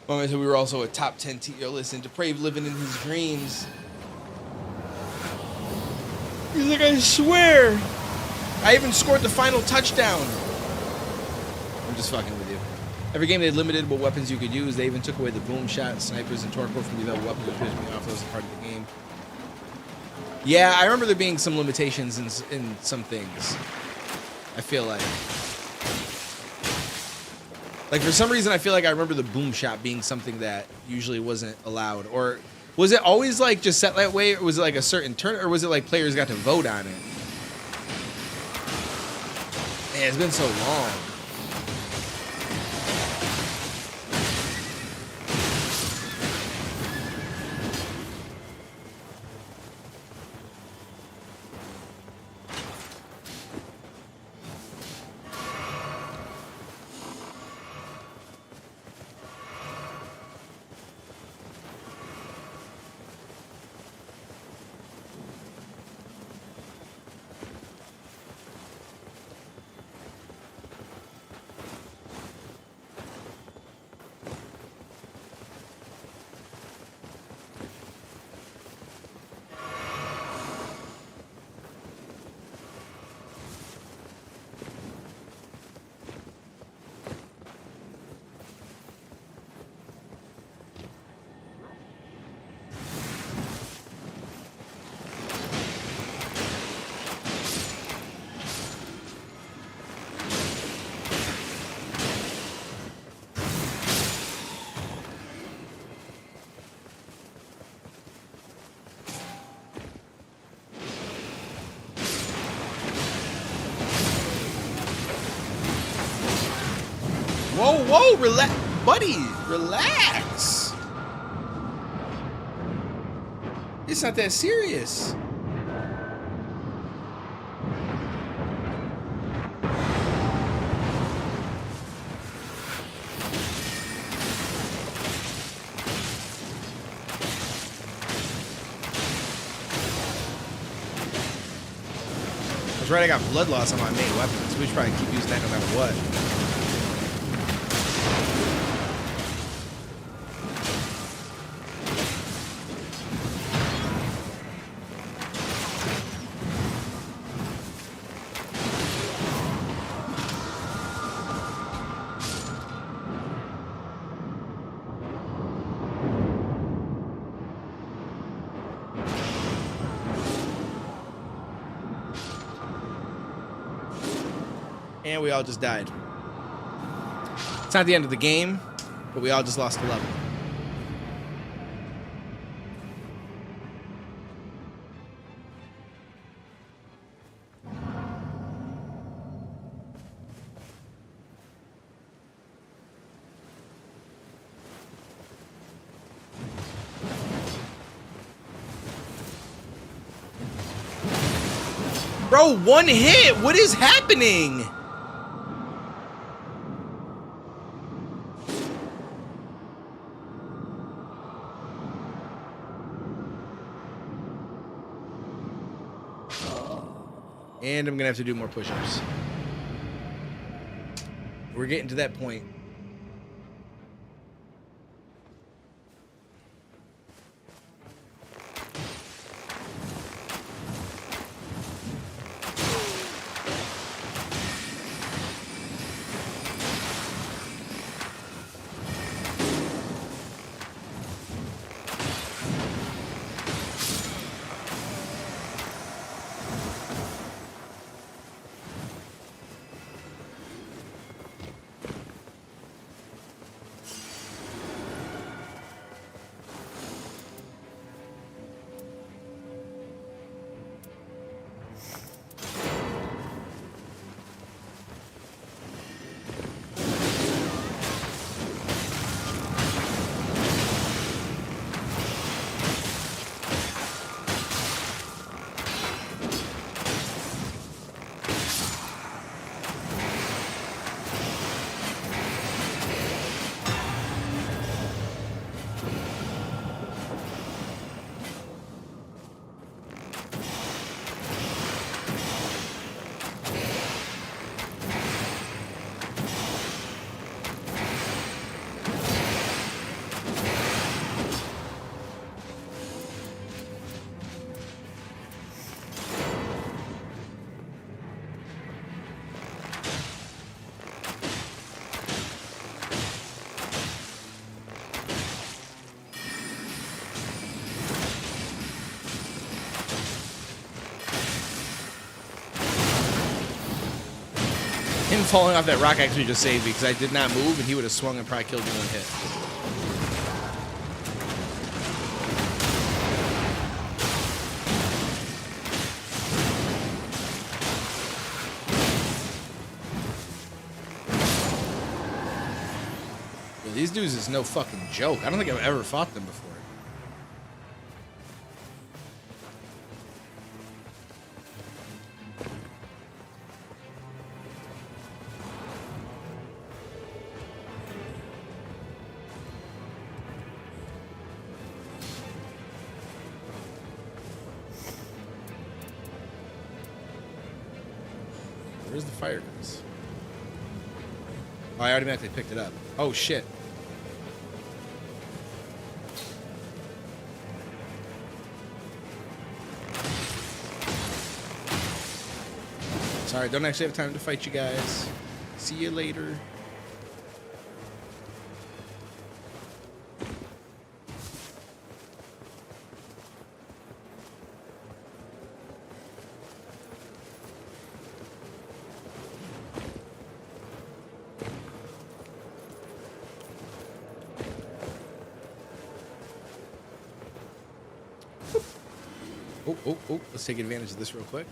Oh, so we were also a top 10 team. Yo, listen, Depraved living in his dreams. He's like, I swear, I even scored the final touchdown. I'm just fucking with you. Every game they limited what weapons you could use. They even took away the boom shot, snipers, and torque from the available weapons, which pissed me off. That was a part of the game. Yeah, I remember there being some limitations in some things. I feel like. Like, for some reason, I feel like I remember the boom shot being something that usually wasn't allowed. Or was it always, like, just set that way? Or was it, like, a certain turn? Or was it, like, players got to vote on it? Man, it's been so long. Whoa, relax, buddy, relax. It's not that serious. That's right, I got blood loss on my main weapon, so we should probably keep using that no matter what. And we all just died. It's not the end of the game, but we all just lost a level. Bro, one hit! What is happening? And I'm gonna have to do more push-ups. We're getting to that point. Him falling off that rock actually just saved me because I did not move and he would have swung and probably killed me in one hit. Yo, these dudes is no fucking joke. I don't think I've ever fought them before. Where's the fire guys? Oh, I automatically picked it up. Oh, shit. Sorry, don't actually have time to fight you guys. See you later. Oh, let's take advantage of this real quick.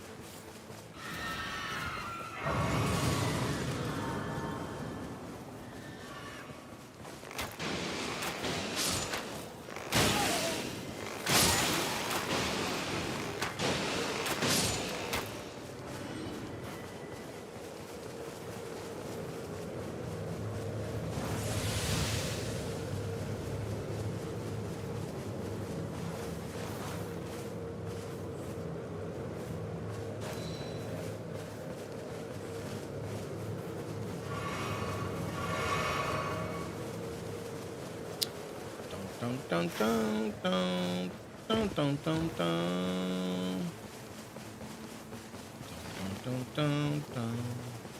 Dun, dun, dun, dun, dun, dun, dun, dun. Dun, dun, dun,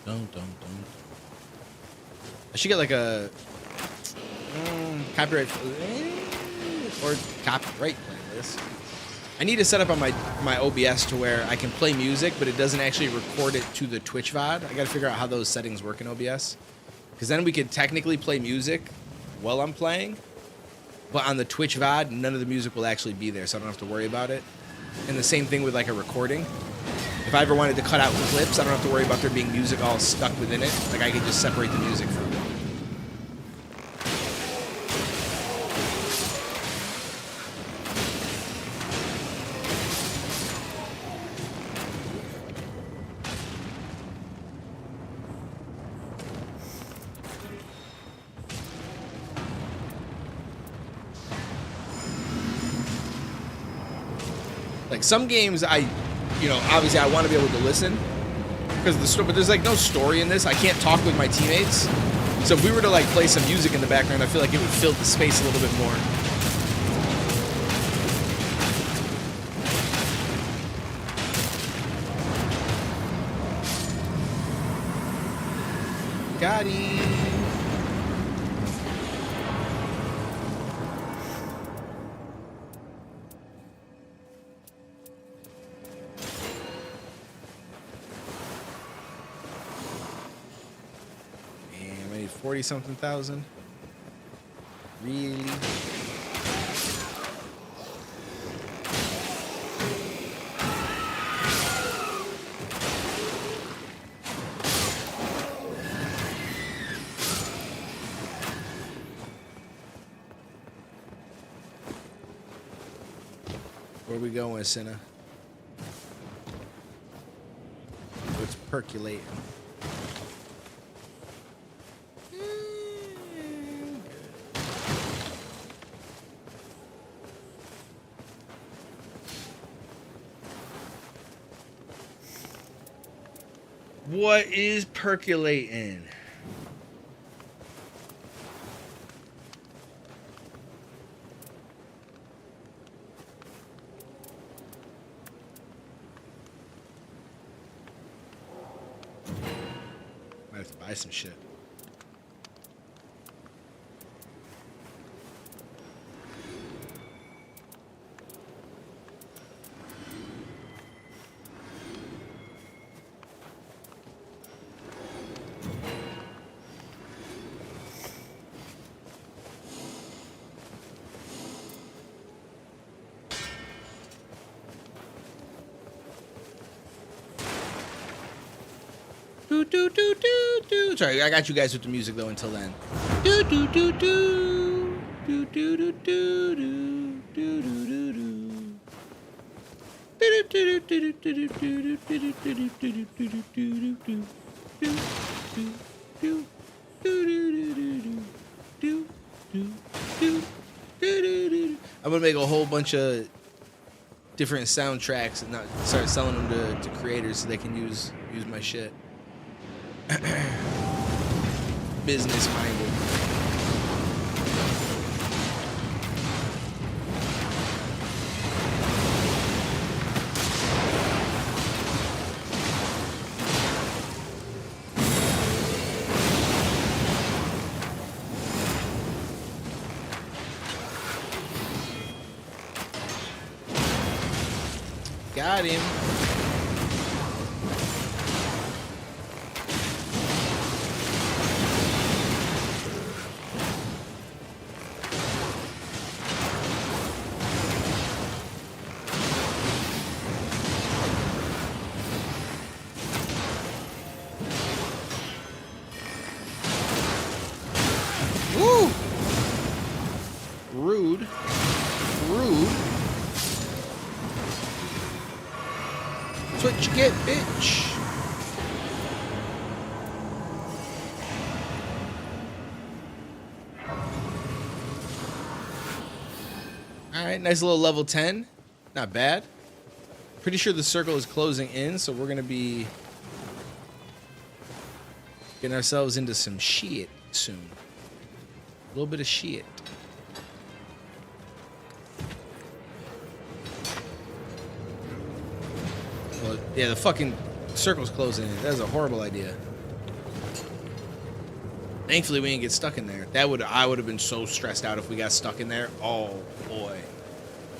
dun, dun, dun. I should get like a copyright or copyright playlist. I need to set up on my OBS to where I can play music, but it doesn't actually record it to the Twitch VOD. I got to figure out how those settings work in OBS, because then we could technically play music while I'm playing, but on the Twitch VOD, none of the music will actually be there, so I don't have to worry about it. And the same thing with like a recording. If I ever wanted to cut out clips, I don't have to worry about there being music all stuck within it. Like, I could just separate the music from it. Like, some games obviously I want to be able to listen because of the story, but there's like no story in this. I can't talk with my teammates. So if we were to like play some music in the background, I feel like it would fill the space a little bit more. Got him. Damn, I need 40-something thousand. Really? Where we going, Senna? It's percolating. What is percolating? I have to buy some shit. Do do do do do. Sorry, I got you guys with the music though until then. Do do do do do do do do do do do do. I'm gonna make a whole bunch of different soundtracks and not start selling them to creators so they can use my shit. Business minded. Got him. Woo! Rude. Rude. That's what you get, bitch. Alright, nice little level 10. Not bad. Pretty sure the circle is closing in, so we're gonna be getting ourselves into some shit soon. A little bit of shit. Yeah, the fucking circle's closing in. That's a horrible idea. Thankfully, we didn't get stuck in there. I would have been so stressed out if we got stuck in there. Oh, boy.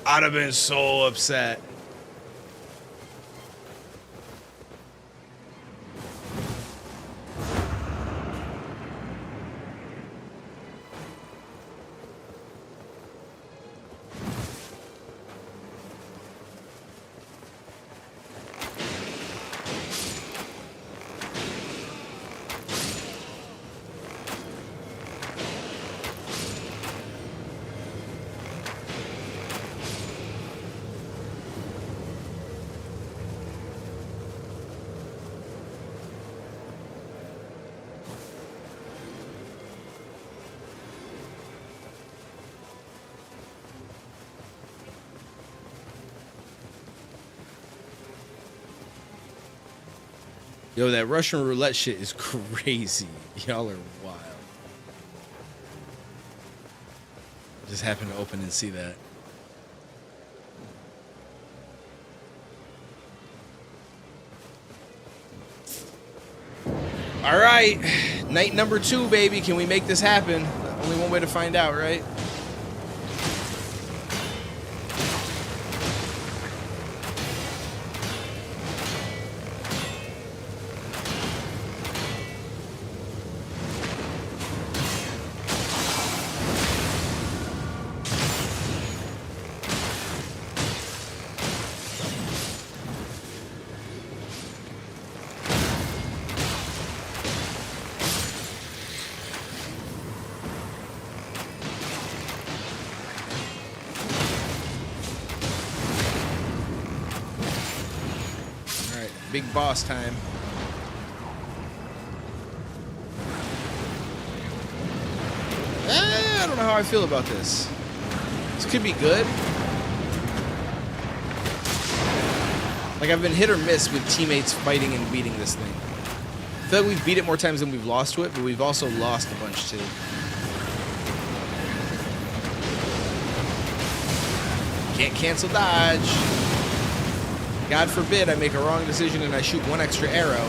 I'd have been so upset. Yo, that Russian roulette shit is crazy. Y'all are wild. Just happened to open and see that. All right, night number 2, baby. Can we make this happen? Only one way to find out, right? Big boss time. I don't know how I feel about this. This could be good. Like, I've been hit or miss with teammates fighting and beating this thing. I feel like we've beat it more times than we've lost to it, but we've also lost a bunch too. Can't cancel dodge. God forbid I make a wrong decision and I shoot one extra arrow.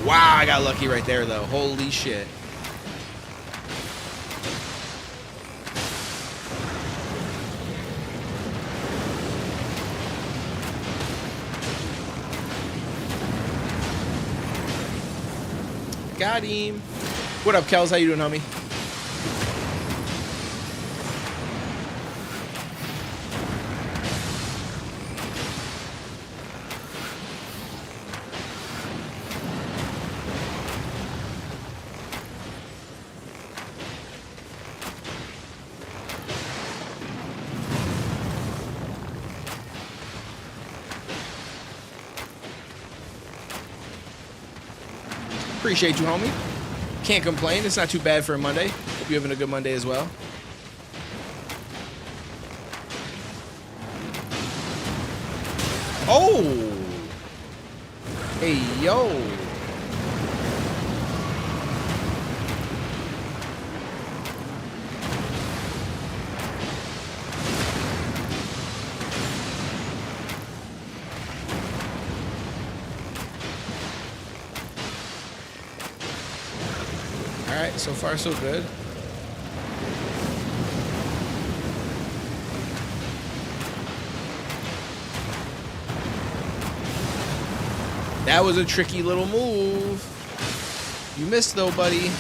Wow, I got lucky right there, though. Holy shit. Got him. What up, Kels? How you doing, homie? Appreciate you, homie. Can't complain. It's not too bad for a Monday. Hope you're having a good Monday as well. Oh! Hey, yo! Alright, so far so good. That was a tricky little move. You missed though, buddy.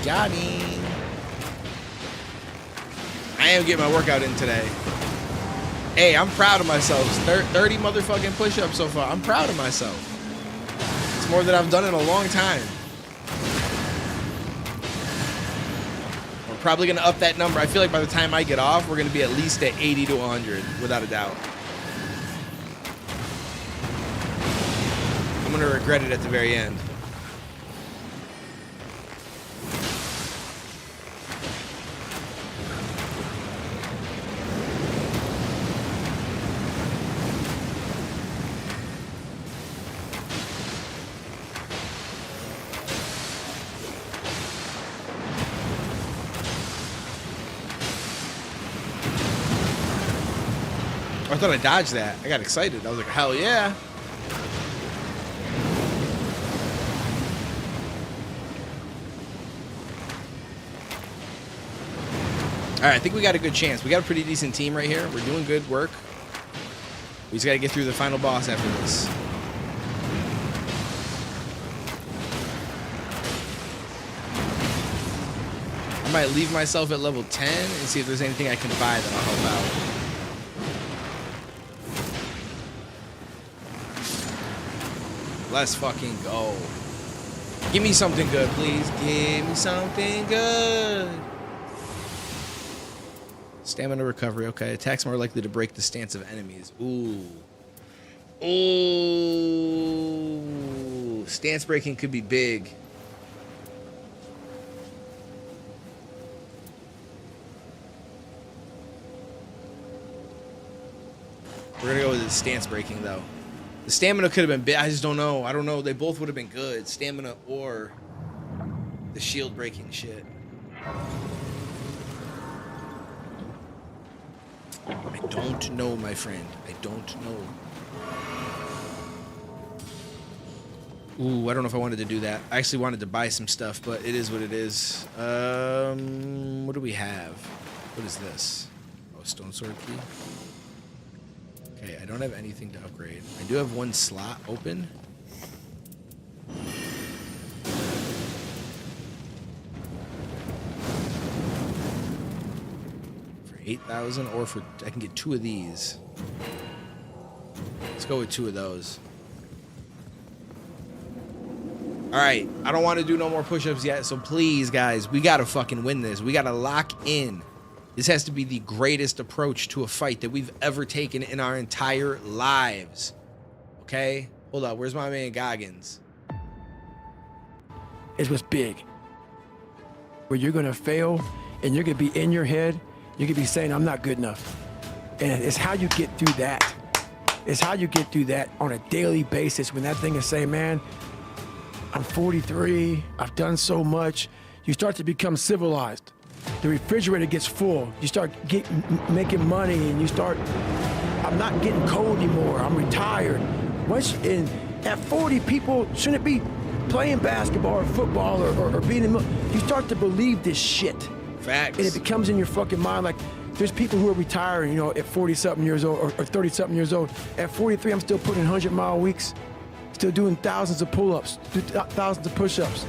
Got him. I am getting my workout in today. Hey, I'm proud of myself. 30 motherfucking push-ups so far. I'm proud of myself. It's more than I've done in a long time. We're probably going to up that number. I feel like by the time I get off, we're going to be at least at 80 to 100, without a doubt. I'm going to regret it at the very end. I thought I dodged that. I got excited. I was like, hell yeah. All right, I think we got a good chance. We got a pretty decent team right here. We're doing good work. We just got to get through the final boss after this. I might leave myself at level 10 and see if there's anything I can buy that'll help out. Let's fucking go. Give me something good, please. Give me something good. Stamina recovery. Okay. Attacks more likely to break the stance of enemies. Ooh. Ooh. Stance breaking could be big. We're going to go with the stance breaking, though. The stamina could have been big. I just don't know. I don't know. They both would have been good. Stamina or the shield breaking shit. I don't know, my friend. I don't know. Ooh, I don't know if I wanted to do that. I actually wanted to buy some stuff, but it is what it is. What do we have? What is this? Oh, stone sword key. Okay, I don't have anything to upgrade. I do have one slot open. For 8,000, or for I can get 2 of these. Let's go with 2 of those. All right, I don't want to do no more push-ups yet, so please, guys, we gotta fucking win this. We gotta lock in. This has to be the greatest approach to a fight that we've ever taken in our entire lives. Okay? Hold up. Where's my man Goggins? It was big. Where you're going to fail and you're going to be in your head. You're going to be saying, I'm not good enough. And it's how you get through that. It's how you get through that on a daily basis when that thing is saying, man, I'm 43. I've done so much. You start to become civilized. The refrigerator gets full. You start making money, and you start. I'm not getting cold anymore. I'm retired. At 40, people shouldn't be playing basketball or football or being in. You start to believe this shit. Facts. And it becomes in your fucking mind like there's people who are retiring, at 40-something years old or 30-something years old. At 43, I'm still putting 100-mile weeks, still doing thousands of pull-ups, thousands of push-ups.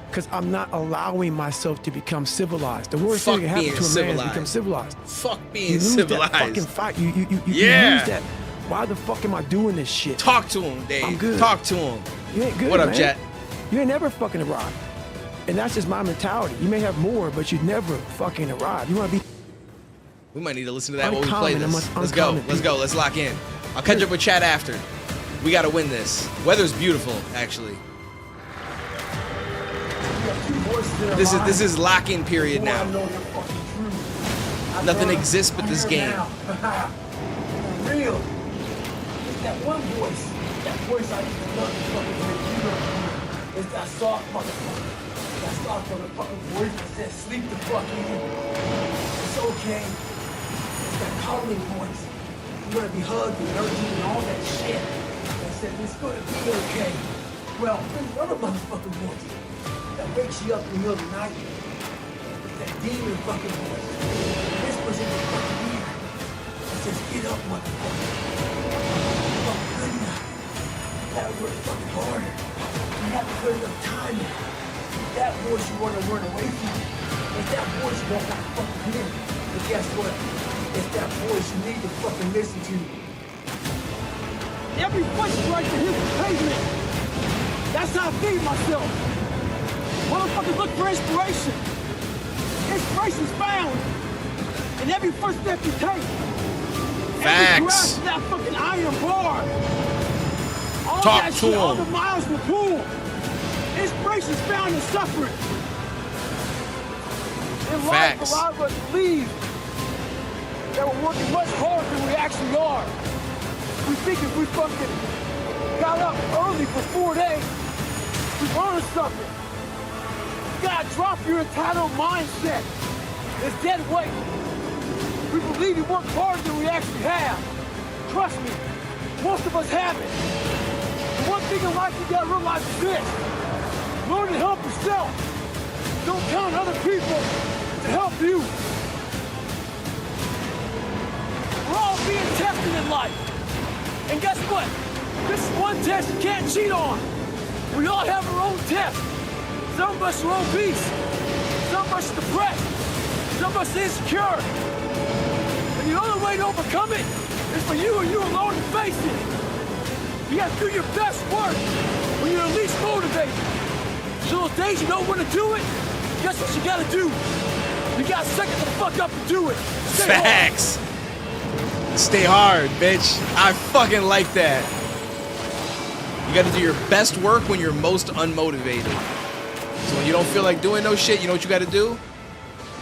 Because I'm not allowing myself to become civilized. The worst thing that can happen to a man is become civilized. Fuck being you lose civilized. That fucking fight. You lose that. Why the fuck am I doing this shit? Talk to him, Dave. I'm good. Talk to him. You ain't good, What up, man. Jet? You ain't never fucking arrived. And that's just my mentality. You may have more, but you never fucking arrive. You want to be. We might need to listen to that while we play this. Let's go. Uncommon Let's go. Let's lock in. I'll catch up with Chad after. We got to win this. Weather's beautiful, actually. This is lock-in period now. Nothing exists but this game. Real. It's that one voice. That voice I used to love to fucking hear. It's that soft motherfucker. That soft motherfucking voice that says sleep the fuck in. It's okay. It's that calming voice. You wanna be hugged and nurtured and all that shit. That says it's gonna be okay. Well, there's another motherfucking voice that wakes you up in the middle of the night. It's that demon fucking voice. Whispers in your fucking ear. That says, get up, motherfucker. You're not good enough. You gotta work fucking harder. You haven't put enough time in. It's that voice you wanna run away from. It's that voice you don't wanna fucking hear. But guess what? It's that voice you need to fucking listen to. Every voice is right to hit the pavement. That's how I feed myself. Motherfuckers look for inspiration. Inspiration's found in every first step you take. Every grasp of that fucking iron bar. All Talk that to shit, all him. the miles from the pool. Inspiration's found in suffering. In life, a lot of us believe that we're working much harder than we actually are. We think if we fucking got up early for 4 days, we've earned something. You gotta drop your entitled mindset. It's dead weight. We believe we work harder than we actually have. trust me, most of us haven't. The one thing in life you gotta realize is this. Learn to help yourself. Don't count on other people to help you. We're all being tested in life. And guess what? This is one test you can't cheat on. We all have our own test. Some of us are obese. Some of us are depressed. Some of us are insecure. And the only way to overcome it is for you and you alone to face it. You have to do your best work when you're least motivated. So those days you don't want to do it, guess what you gotta do? You gotta suck it the fuck up and do it. Stay Facts. Stay hard, bitch. I fucking like that. You gotta do your best work when you're most unmotivated. So when you don't feel like doing no shit, you know what you gotta do?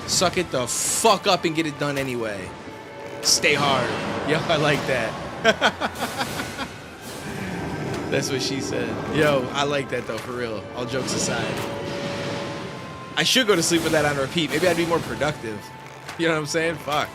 Suck it the fuck up and get it done anyway. Stay hard. Yo, I like that. That's what she said. Yo, I like that though, for real. All jokes aside. I should go to sleep with that on repeat. Maybe I'd be more productive. You know what I'm saying? Fuck.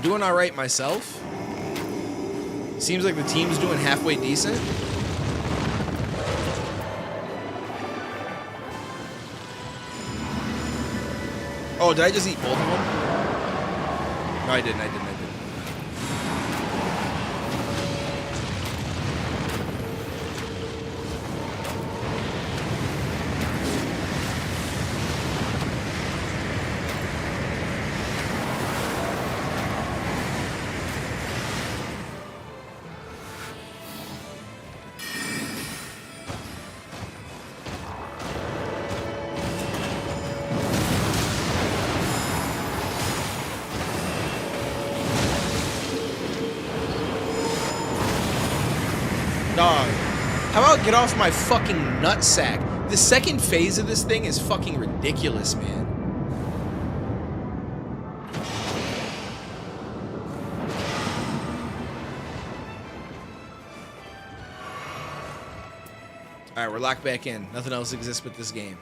Doing all right myself. Seems like the team's doing halfway decent. Oh, did I just eat both of them? No, I didn't. Dog, how about get off my fucking nutsack? The second phase of this thing is fucking ridiculous, man. Alright, we're locked back in. Nothing else exists but this game.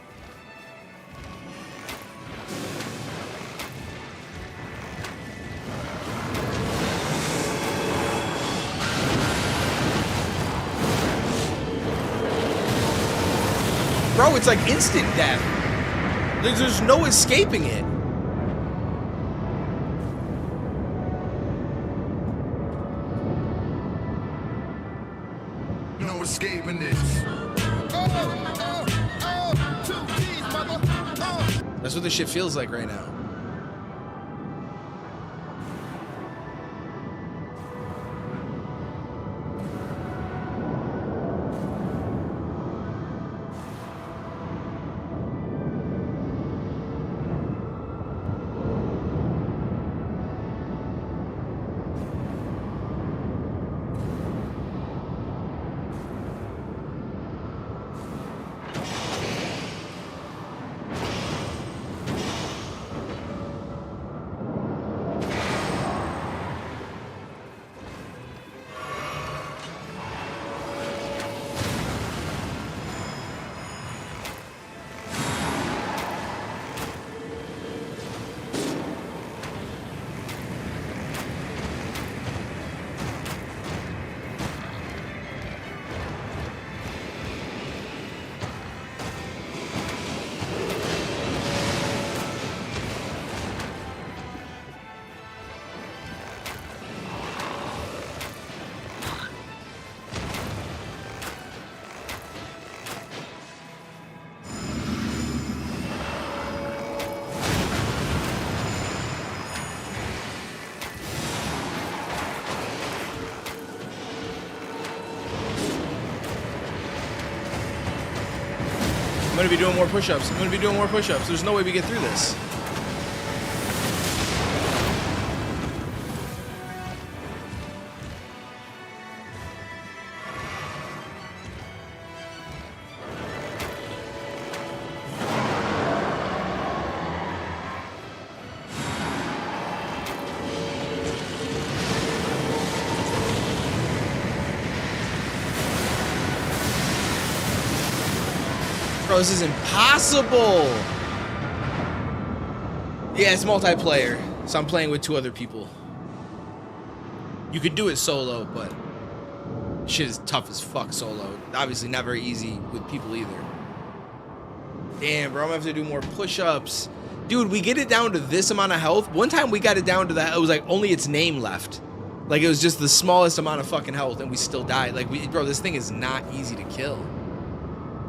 Bro, it's like instant death. There's no escaping it. No escaping this. That's what this shit feels like right now. I'm gonna be doing more push-ups. There's no way we get through this. Bro, this is impossible. Yeah, it's multiplayer, so I'm playing with 2 other people. You could do it solo, but shit is tough as fuck solo. Obviously not very easy with people either. Damn, bro, I'm gonna have to do more push-ups. Dude, we get it down to this amount of health. One time we got it down to that, it was like only its name left. Like it was just the smallest amount of fucking health and we still died. Like, bro, this thing is not easy to kill.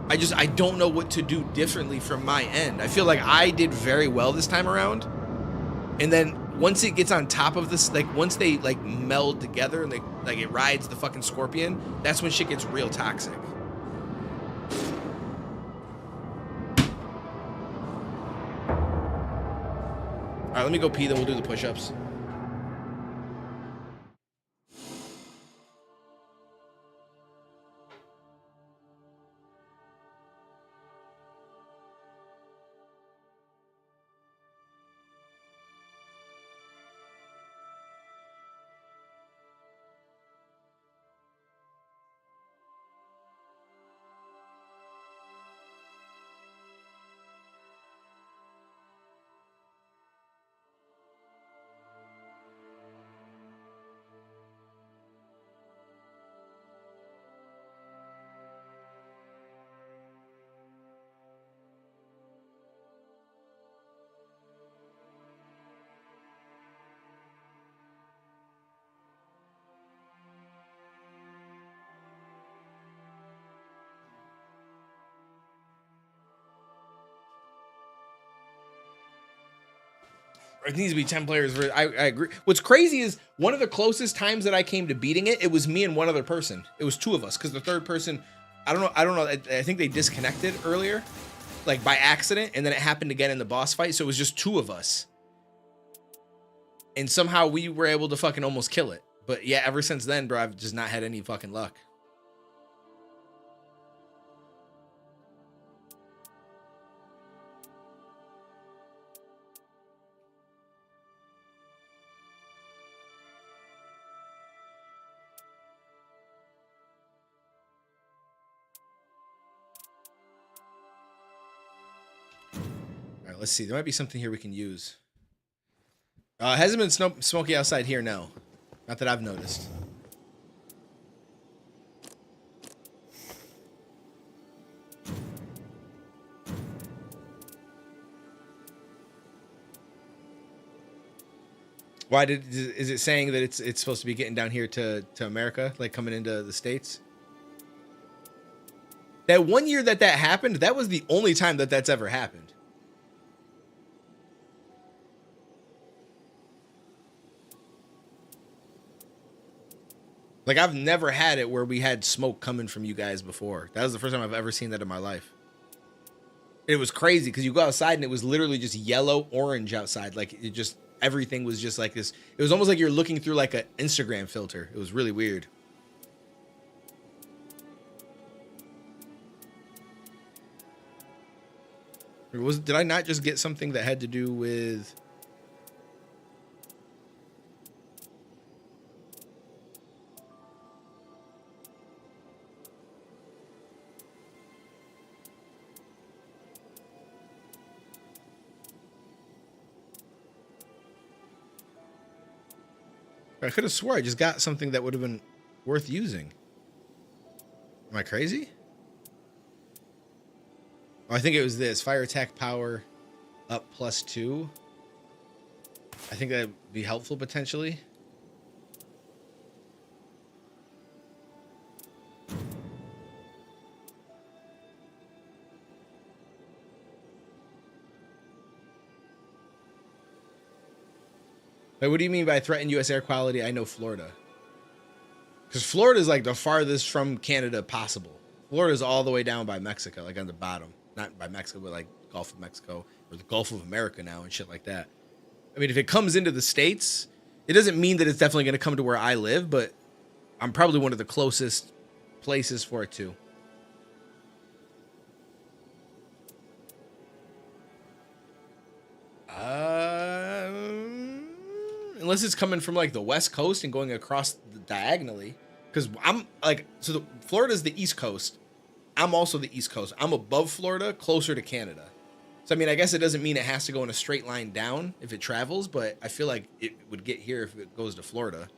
I don't know what to do differently from my end. I feel like I did very well this time around. And then once it gets on top of this, like once they like meld together and like it rides the fucking scorpion, that's when shit gets real toxic. All right, let me go pee, then we'll do the push-ups. It needs to be 10 players. I agree. What's crazy is one of the closest times that I came to beating it, it was me and one other person. It was 2 of us because the third person, I don't know. I think they disconnected earlier, like by accident, and then it happened again in the boss fight. So it was just 2 of us, and somehow we were able to fucking almost kill it. But yeah, ever since then, bro, I've just not had any fucking luck. Let's see. There might be something here we can use. It hasn't been smoky outside here, no. Not that I've noticed. Why is it saying that it's supposed to be getting down here to America, like coming into the States? That one year that happened, that was the only time that that's ever happened. Like, I've never had it where we had smoke coming from you guys before. That was the first time I've ever seen that in my life. It was crazy because you go outside and it was literally just yellow, orange outside. Like, it just, everything was just like this. It was almost like you're looking through like an Instagram filter. It was really weird. Did I not just get something that had to do with... I could have swore I just got something that would have been worth using. Am I crazy? Oh, I think it was this. Fire attack power up +2. I think that'd be helpful potentially. Wait, what do you mean by threatened U.S. air quality? I know Florida. Because Florida is like the farthest from Canada possible. Florida is all the way down by Mexico, like on the bottom. Not by Mexico, but like Gulf of Mexico or the Gulf of America now and shit like that. I mean, if it comes into the States, it doesn't mean that it's definitely going to come to where I live, but I'm probably one of the closest places for it to. Unless it's coming from like the West Coast and going across diagonally, because I'm like, so Florida's the East Coast, I'm also the East Coast. I'm above Florida, closer to Canada. So, I mean, I guess it doesn't mean it has to go in a straight line down if it travels, but I feel like it would get here if it goes to Florida.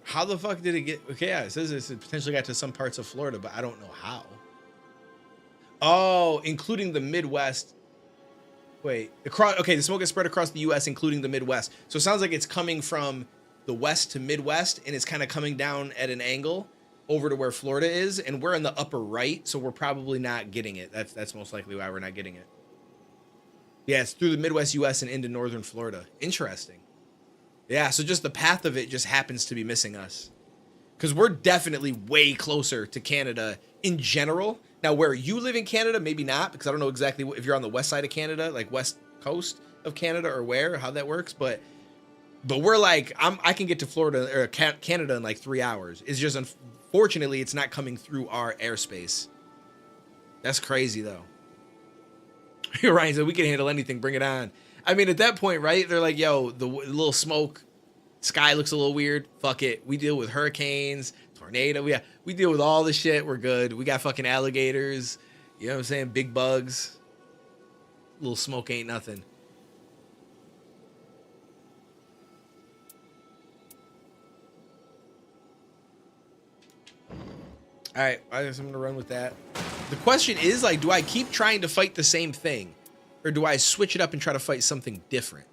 How the fuck did it get? Okay, yeah, it says it potentially got to some parts of Florida, but I don't know how. Oh, including the Midwest. Wait, across. Okay, the smoke is spread across the U.S., including the Midwest. So it sounds like it's coming from the West to Midwest, and it's kind of coming down at an angle over to where Florida is, and we're in the upper right, so we're probably not getting it. That's most likely why we're not getting it. Yeah, it's through the Midwest U.S. and into northern Florida. Interesting. Yeah, so just the path of it just happens to be missing us. Because we're definitely way closer to Canada in general. Now, where you live in Canada, maybe not, because I don't know exactly if you're on the west side of Canada, like west coast of Canada, or where, how that works. But we're like, I can get to Florida or Canada in like 3 hours. It's just, unfortunately, it's not coming through our airspace. That's crazy, though. Ryan said, we can handle anything, bring it on. I mean, at that point, right? They're like, yo, the little smoke, sky looks a little weird. Fuck it. We deal with hurricanes, tornado. We deal with all the shit. We're good. We got fucking alligators. You know what I'm saying? Big bugs. Little smoke ain't nothing. All right, I guess I'm gonna run with that. The question is, like, do I keep trying to fight the same thing? Or do I switch it up and try to fight something different?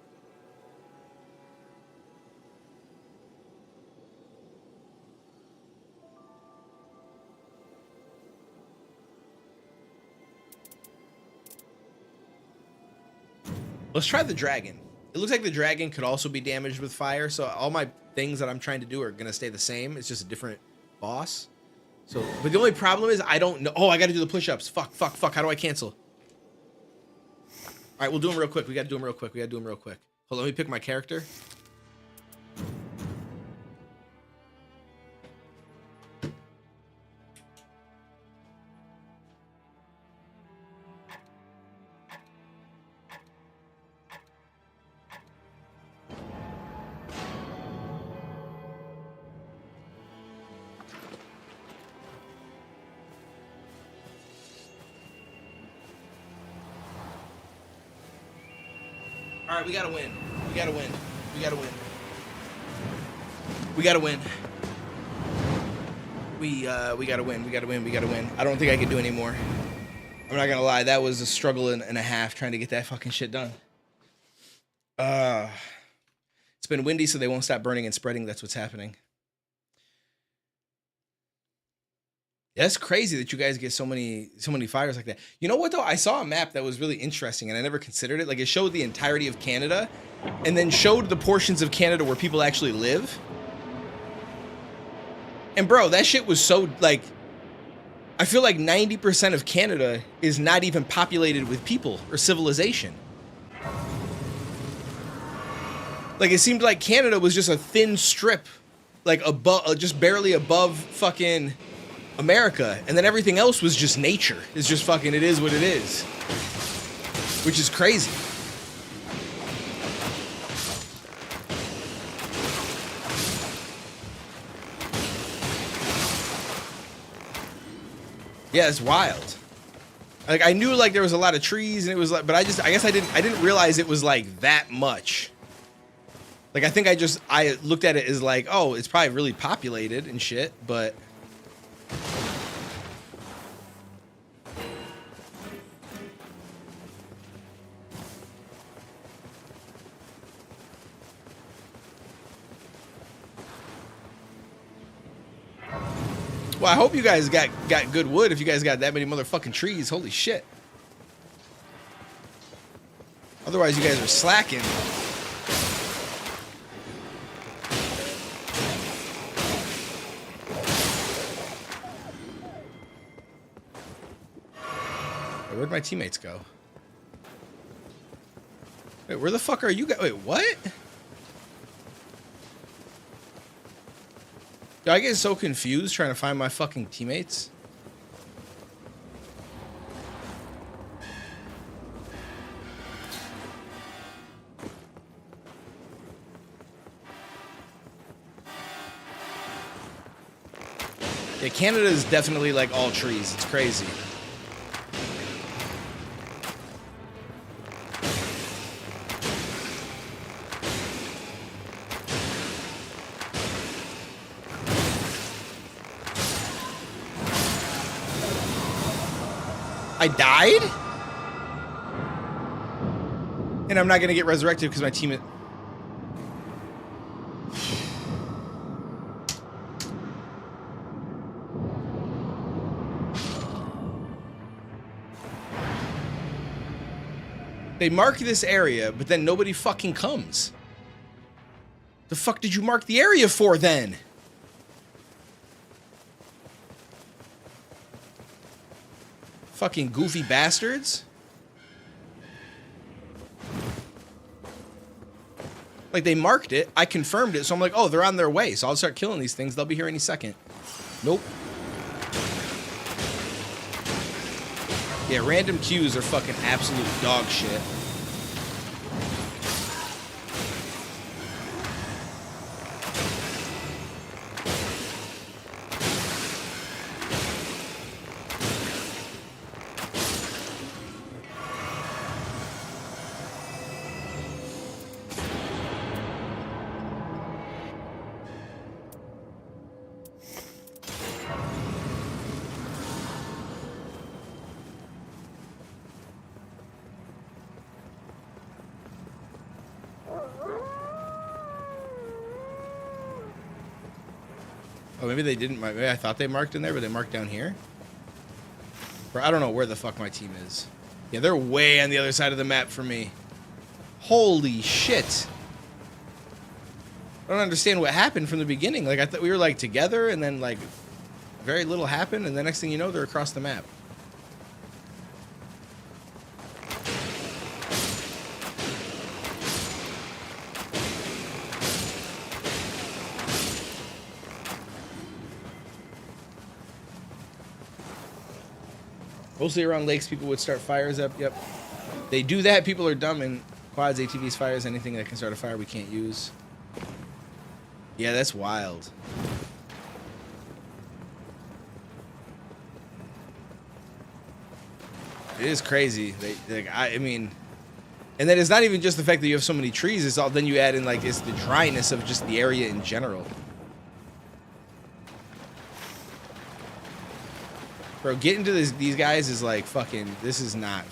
Let's try the dragon. It looks like the dragon could also be damaged with fire, so all my things that I'm trying to do are gonna stay the same. It's just a different boss. So, but the only problem is I don't know. Oh, I gotta do the push-ups. Fuck. How do I cancel? All right, we'll do them real quick. We got to do them real quick. Hold on, let me pick my character. All right, we gotta win. We gotta win. We gotta win. We gotta win. We gotta win. We gotta win. We gotta win. I don't think I can do any more. I'm not gonna lie. That was a struggle and a half trying to get that fucking shit done. It's been windy, so they won't stop burning and spreading. That's what's happening. Yeah, it's crazy that you guys get so many fires like that. You know what though? I saw a map that was really interesting and I never considered it. Like it showed the entirety of Canada and then showed the portions of Canada where people actually live. And bro, that shit was so like, I feel like 90% of Canada is not even populated with people or civilization. Like it seemed like Canada was just a thin strip, like above, just barely above fucking America, and then everything else was just nature. It's just fucking, it is what it is, which is crazy. Yeah, it's wild. Like I knew like there was a lot of trees and it was like, but I guess I didn't realize it was like that much. Like I think I looked at it as like, oh, it's probably really populated and shit, but well, I hope you guys got good wood if you guys got that many motherfucking trees. Holy shit. Otherwise, you guys are slacking. Where'd my teammates go? Wait, where the fuck are you guys? Wait, what? Yo, I get so confused trying to find my fucking teammates. Yeah, Canada is definitely like all trees. It's crazy. I died? And I'm not going to get resurrected because my team... They mark this area, but then nobody fucking comes. The fuck did you mark the area for then? Fucking goofy bastards. Like, they marked it, I confirmed it, so I'm like, oh, they're on their way, so I'll start killing these things. They'll be here any second. Nope. Yeah, random queues are fucking absolute dog shit. Oh, maybe they didn't. Maybe I thought they marked in there, but they marked down here. Or I don't know where the fuck my team is. Yeah, they're way on the other side of the map for me. Holy shit. I don't understand what happened from the beginning. Like, I thought we were, like, together, and then, like, very little happened, and the next thing you know, they're across the map. Mostly around lakes, people would start fires up. Yep. They do that. People are dumb. And quads, ATVs, fires, anything that can start a fire we can't use. Yeah, that's wild. It is crazy. I mean, and then it's not even just the fact that you have so many trees. It's all, then you add in, like, it's the dryness of just the area in general. Bro, getting to these guys is like fucking, this is not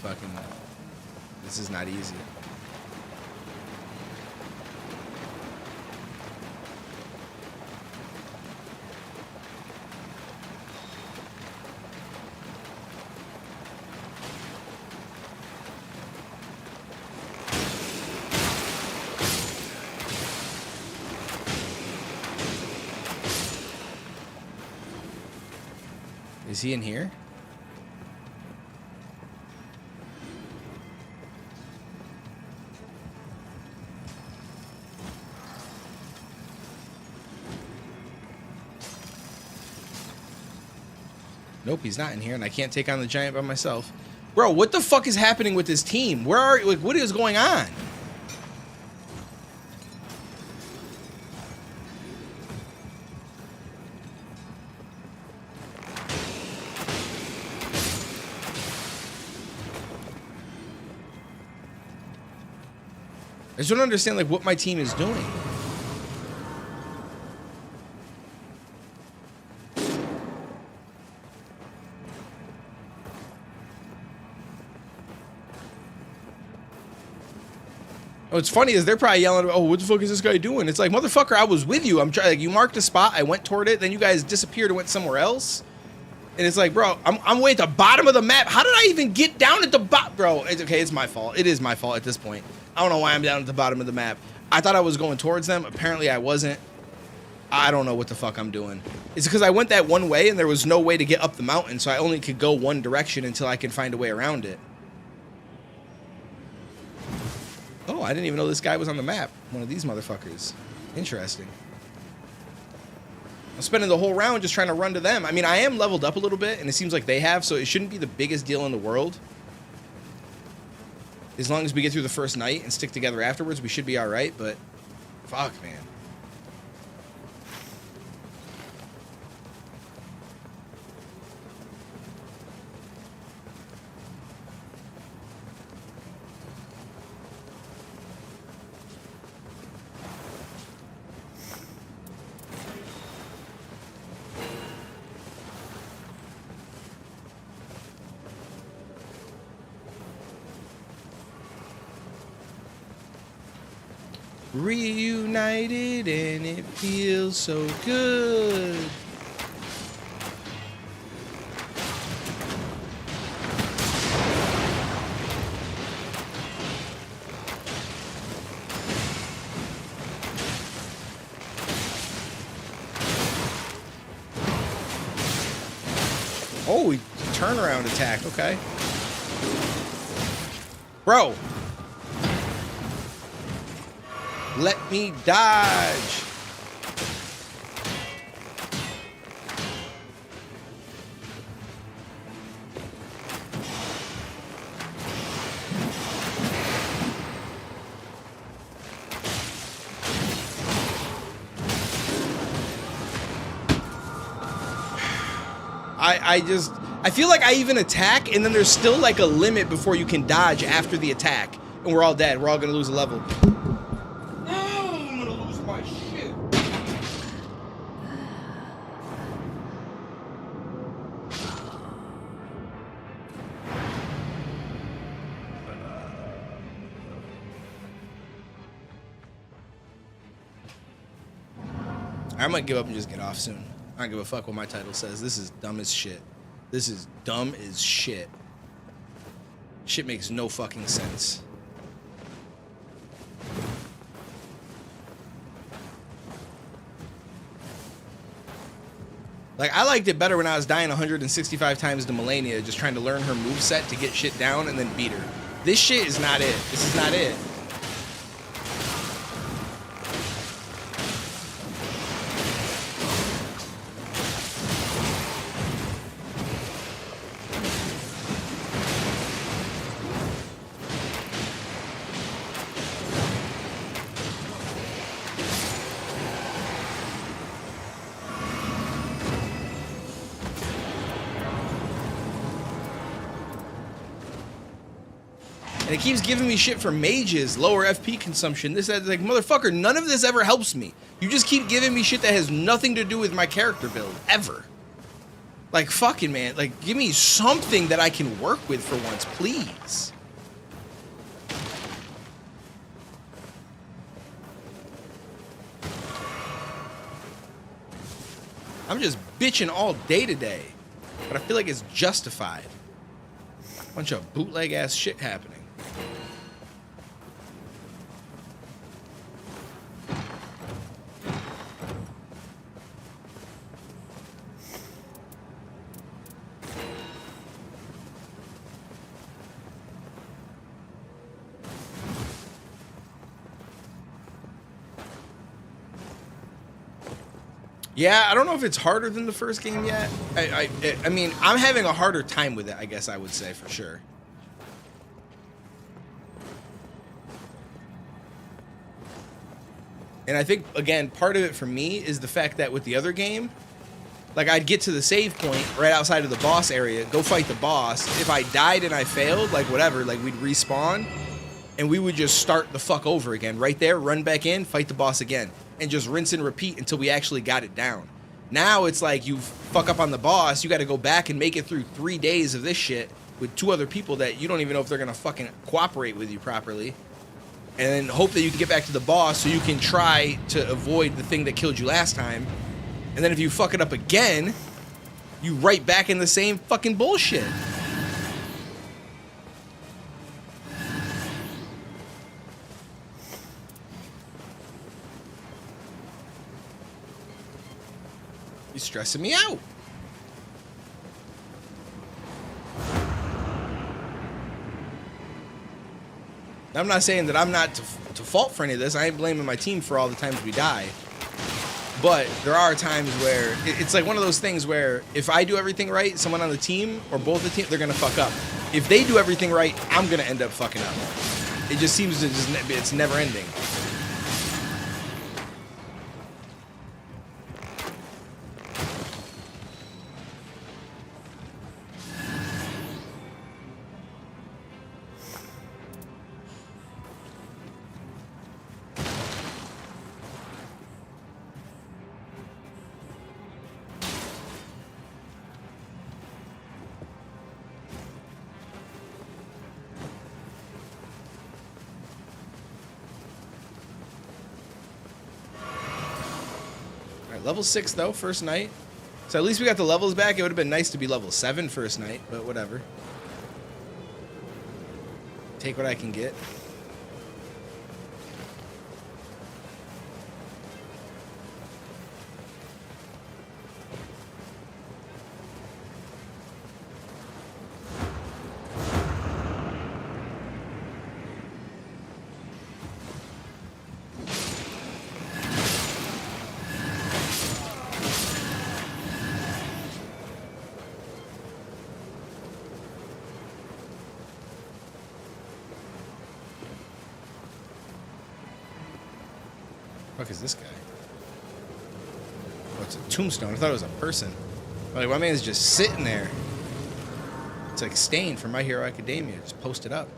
easy. Is he in here? Nope, he's not in here, and I can't take on the giant by myself. Bro, what the fuck is happening with this team? Where are, like, what is going on? I just don't understand, like, what my team is doing. What's funny is they're probably yelling, oh, what the fuck is this guy doing? It's like, motherfucker, I was with you. I'm trying, like, you marked a spot, I went toward it, then you guys disappeared and went somewhere else. And it's like, bro, I'm way at the bottom of the map. How did I even get down at the bottom? Bro, it's okay, it's my fault. It is my fault at this point. I don't know why I'm down at the bottom of the map. I thought I was going towards them. Apparently I wasn't. I don't know what the fuck I'm doing. It's because I went that one way and there was no way to get up the mountain, so I only could go one direction until I can find a way around it. Oh, I didn't even know this guy was on the map. One of these motherfuckers. Interesting. I'm spending the whole round just trying to run to them. I mean, I am leveled up a little bit, and it seems like they have, so it shouldn't be the biggest deal in the world. As long as we get through the first night and stick together afterwards, we should be alright, but... Fuck, man. Reunited and it feels so good. Oh, turnaround attack. Okay. Bro. Let me dodge. I feel like I even attack and then there's still like a limit before you can dodge after the attack. And we're all dead. We're all gonna lose a level. I'm gonna lose my shit. I might give up and just get off soon. I don't give a fuck what my title says. This is dumb as shit. This is dumb as shit. Shit makes no fucking sense. Like, I liked it better when I was dying 165 times to Melania, just trying to learn her moveset to get shit down and then beat her. This shit is not it. This is not it. And it keeps giving me shit for mages, lower FP consumption, this, that, like, motherfucker, none of this ever helps me. You just keep giving me shit that has nothing to do with my character build, ever. Like, fucking, man, like, give me something that I can work with for once, please. I'm just bitching all day today, but I feel like it's justified. Bunch of bootleg ass shit happening. Yeah, I don't know if it's harder than the first game yet. I mean, I'm having a harder time with it, I guess I would say, for sure. And I think, again, part of it for me is the fact that with the other game, like, I'd get to the save point right outside of the boss area, go fight the boss. If I died and I failed, like, whatever, like, we'd respawn, and we would just start the fuck over again. Right there, run back in, fight the boss again. And just rinse and repeat until we actually got it down. Now it's like you fuck up on the boss, you got to go back and make it through 3 days of this shit with 2 other people that you don't even know if they're going to fucking cooperate with you properly. And then hope that you can get back to the boss so you can try to avoid the thing that killed you last time. And then if you fuck it up again, you right back in the same fucking bullshit. You're stressing me out. I'm not saying that I'm not to fault for any of this. I ain't blaming my team for all the times we die. But there are times where it's like one of those things where if I do everything right, someone on the team or both the team, they're going to fuck up. If they do everything right, I'm going to end up fucking up. It just seems to it's never ending. right, level 6 though, first night. So at least we got the levels back. It would have been nice to be level 7 first night, but whatever. Take what I can get. Fuck is this guy? Oh, it's a tombstone. I thought it was a person. Like, my man's just sitting there. It's like Stain from My Hero Academia. Just posted up.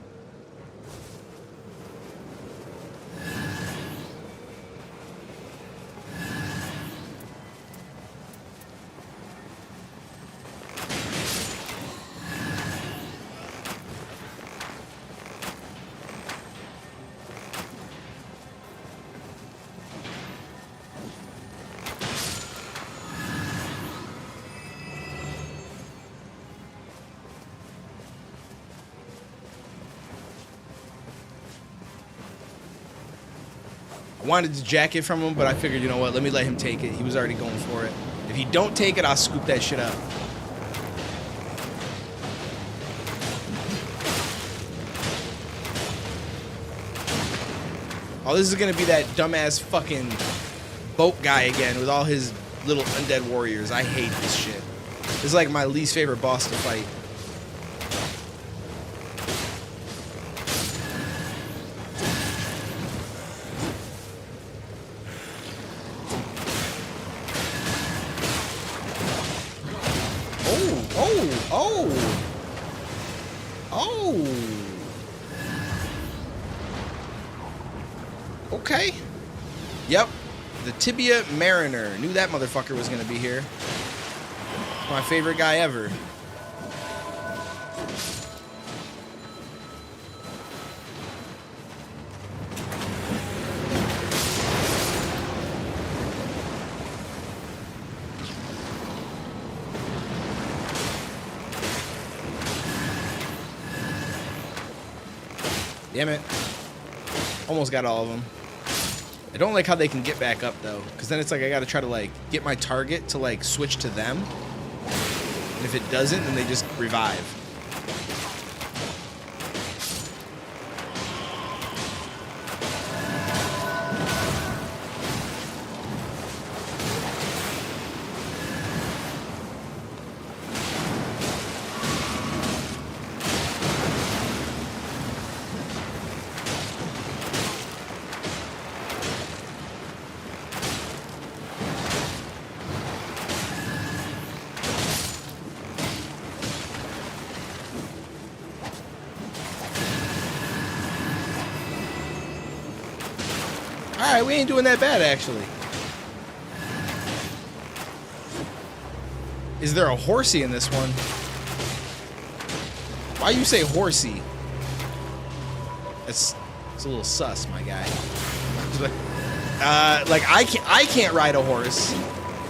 I wanted to jack it from him, but I figured, you know what, let me let him take it. He was already going for it. If he don't take it, I'll scoop that shit up. Oh, this is gonna be that dumbass fucking boat guy again with all his little undead warriors. I hate this shit. This is like my least favorite boss to fight. Okay. Yep. The Tibia Mariner. Knew that motherfucker was gonna be here. My favorite guy ever. Damn it. Almost got all of them. I don't like how they can get back up though, because then it's like I gotta try to like get my target to like switch to them. And if it doesn't, then they just revive. Alright, we ain't doing that bad, actually. Is there a horsey in this one? Why you say horsey? It's a little sus, my guy. Like I can't ride a horse.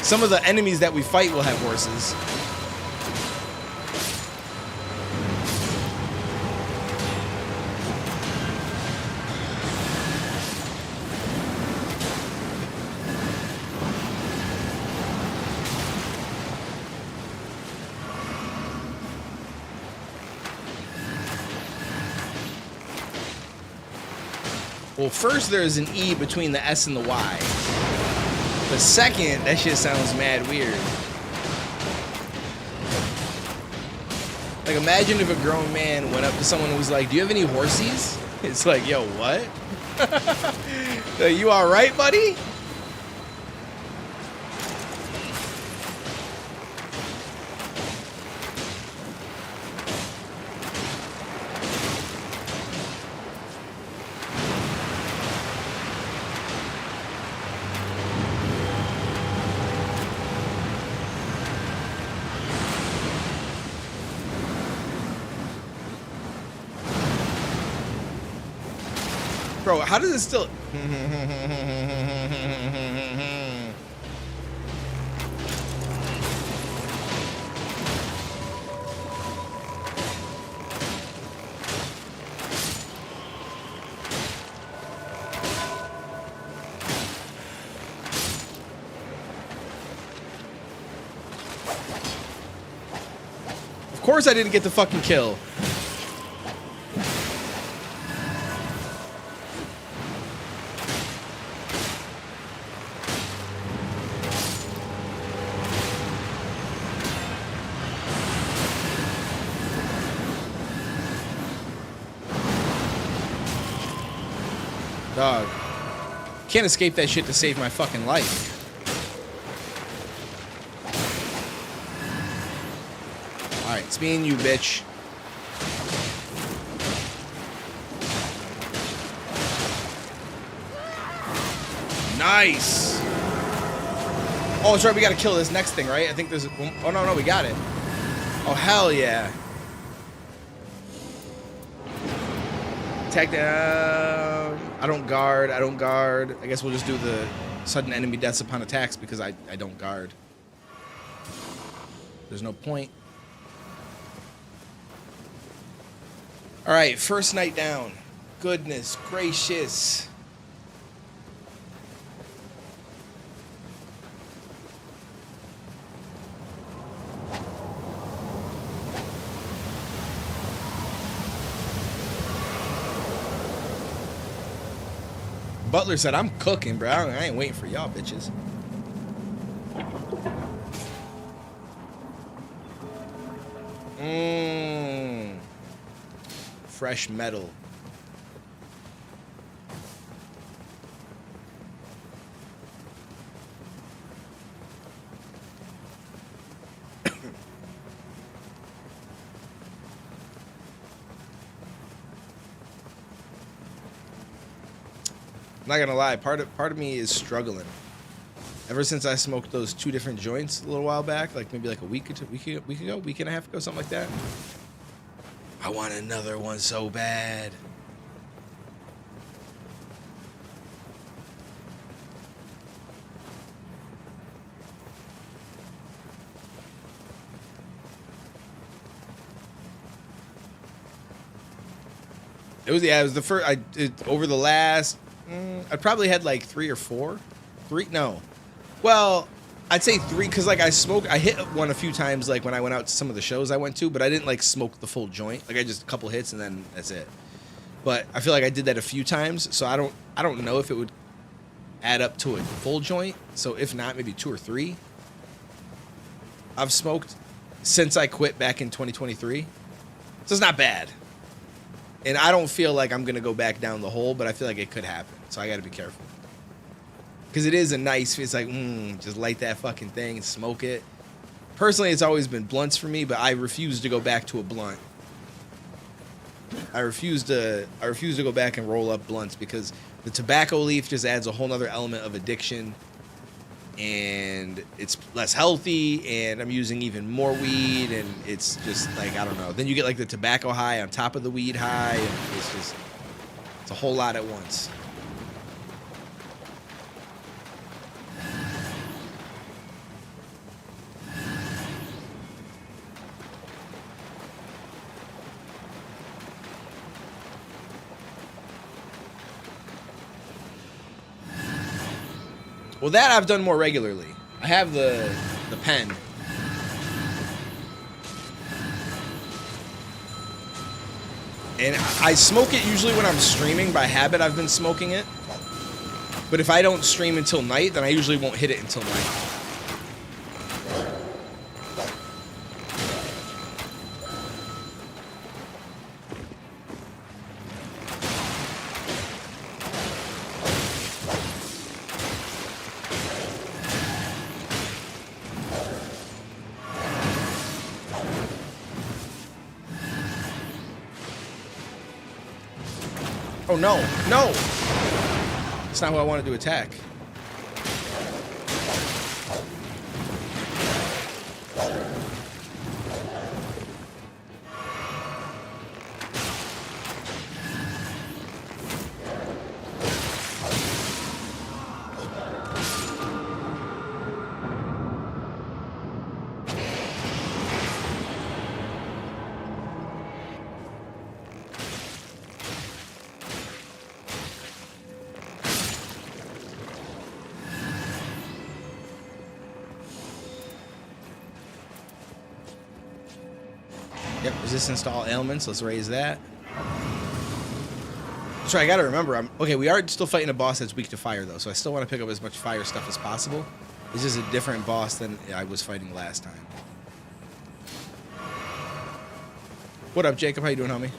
Some of the enemies that we fight will have horses. Well, first there's an E between the S and the Y. The second, that shit sounds mad weird. Like, imagine if a grown man went up to someone and was like, "Do you have any horsies?" It's like, yo, what? Like, you alright, buddy? Bro, how does it still... course I didn't get the fucking kill. Dog. Can't escape that shit to save my fucking life. Alright, it's me and you, bitch. Nice! Oh, that's right, we gotta kill this next thing, right? I think there's... Oh, no, we got it. Oh, hell yeah. Attack down. I don't guard. I guess we'll just do the sudden enemy deaths upon attacks because I don't guard. There's no point. Alright, first night down. Goodness gracious. Butler said, I'm cooking, bro. I ain't waiting for y'all bitches. Fresh metal. I'm not gonna lie, part of me is struggling. Ever since I smoked those 2 different joints a little while back, like maybe like a week and a half ago, something like that. I want another one so bad. It was the first. Over the last. I probably had like 3 or 4. 3? No. Well, I'd say 3 because like I hit one a few times like when I went out to some of the shows I went to, but I didn't like smoke the full joint. Like I just a couple hits and then that's it. But I feel like I did that a few times, so I don't know if it would add up to a full joint. So if not, maybe 2 or 3. I've smoked since I quit back in 2023. So it's not bad. And I don't feel like I'm going to go back down the hole, but I feel like it could happen. So I got to be careful. Because it is a nice, it's like, just light that fucking thing and smoke it. Personally, it's always been blunts for me, but I refuse to go back to a blunt. I refuse to go back and roll up blunts because the tobacco leaf just adds a whole nother element of addiction. And it's less healthy, and I'm using even more weed, and it's just like, I don't know. Then you get like the tobacco high on top of the weed high, and it's a whole lot at once. Well, that I've done more regularly. I have the pen. And I smoke it usually when I'm streaming. By habit, I've been smoking it. But if I don't stream until night, then I usually won't hit it until night. Oh, no. No! That's not who I wanted to attack. Yep, resistance to all ailments. Let's raise that. So I gotta remember, okay, we are still fighting a boss that's weak to fire, though, so I still want to pick up as much fire stuff as possible. It's just a different boss than I was fighting last time. What up, Jacob? How you doing, homie?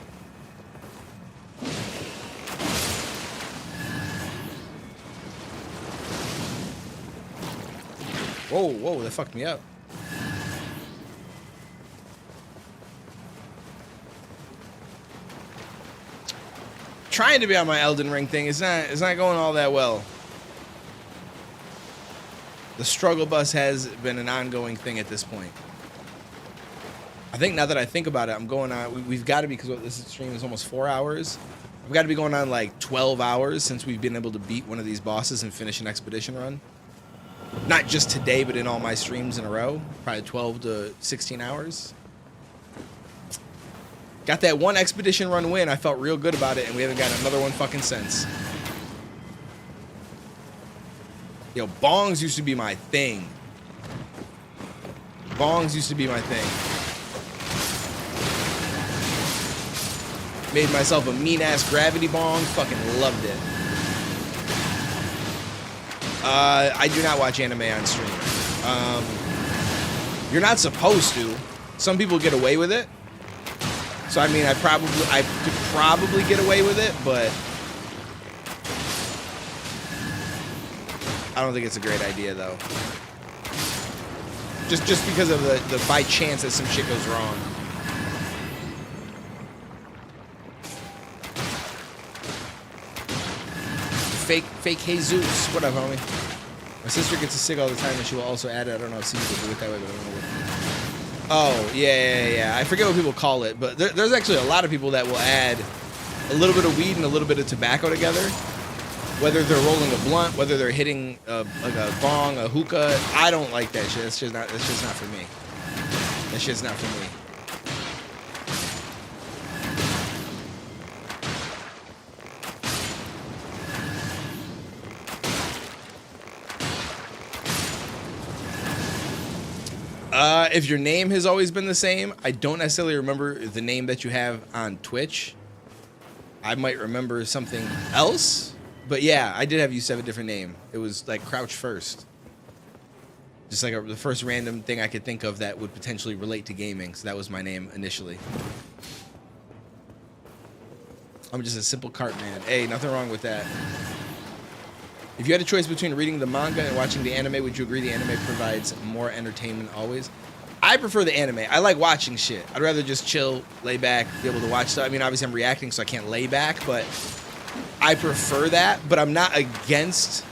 Whoa, whoa, that fucked me up. Trying to be on my Elden Ring thing. It's not going all that well. The struggle bus has been an ongoing thing at this point. I think now that I think about it, I'm going on. We've got to be, because this stream is almost 4 hours. We've got to be going on like 12 hours since we've been able to beat one of these bosses and finish an expedition run. Not just today, but in all my streams in a row. Probably 12 to 16 hours. Got that one expedition run win. I felt real good about it, and we haven't got another one fucking since. Yo, bongs used to be my thing. Bongs used to be my thing. Made myself a mean-ass gravity bong. Fucking loved it. I do not watch anime on stream. You're not supposed to. Some people get away with it. So I mean, I could probably get away with it, but I don't think it's a great idea, though. Just because of the by chance that some shit goes wrong. Fake Jesus. What up, homie? My sister gets a sig all the time, and she will also add it. I don't know if some people do it that way, but I don't know what. Oh, yeah. I forget what people call it, but there's actually a lot of people that will add a little bit of weed and a little bit of tobacco together. Whether they're rolling a blunt, whether they're hitting like a bong, a hookah. I don't like that shit. That's just not for me. That shit's not for me. If your name has always been the same, I don't necessarily remember the name that you have on Twitch. I might remember something else, but yeah, I did have you have a different name. It was like Crouch First. Just like the first random thing I could think of that would potentially relate to gaming, so that was my name initially. I'm just a simple cart man. Hey, nothing wrong with that. If you had a choice between reading the manga and watching the anime, would you agree the anime provides more entertainment always? I prefer the anime. I like watching shit. I'd rather just chill, lay back, be able to watch stuff. I mean, obviously I'm reacting, so I can't lay back, but I prefer that. But I'm not against...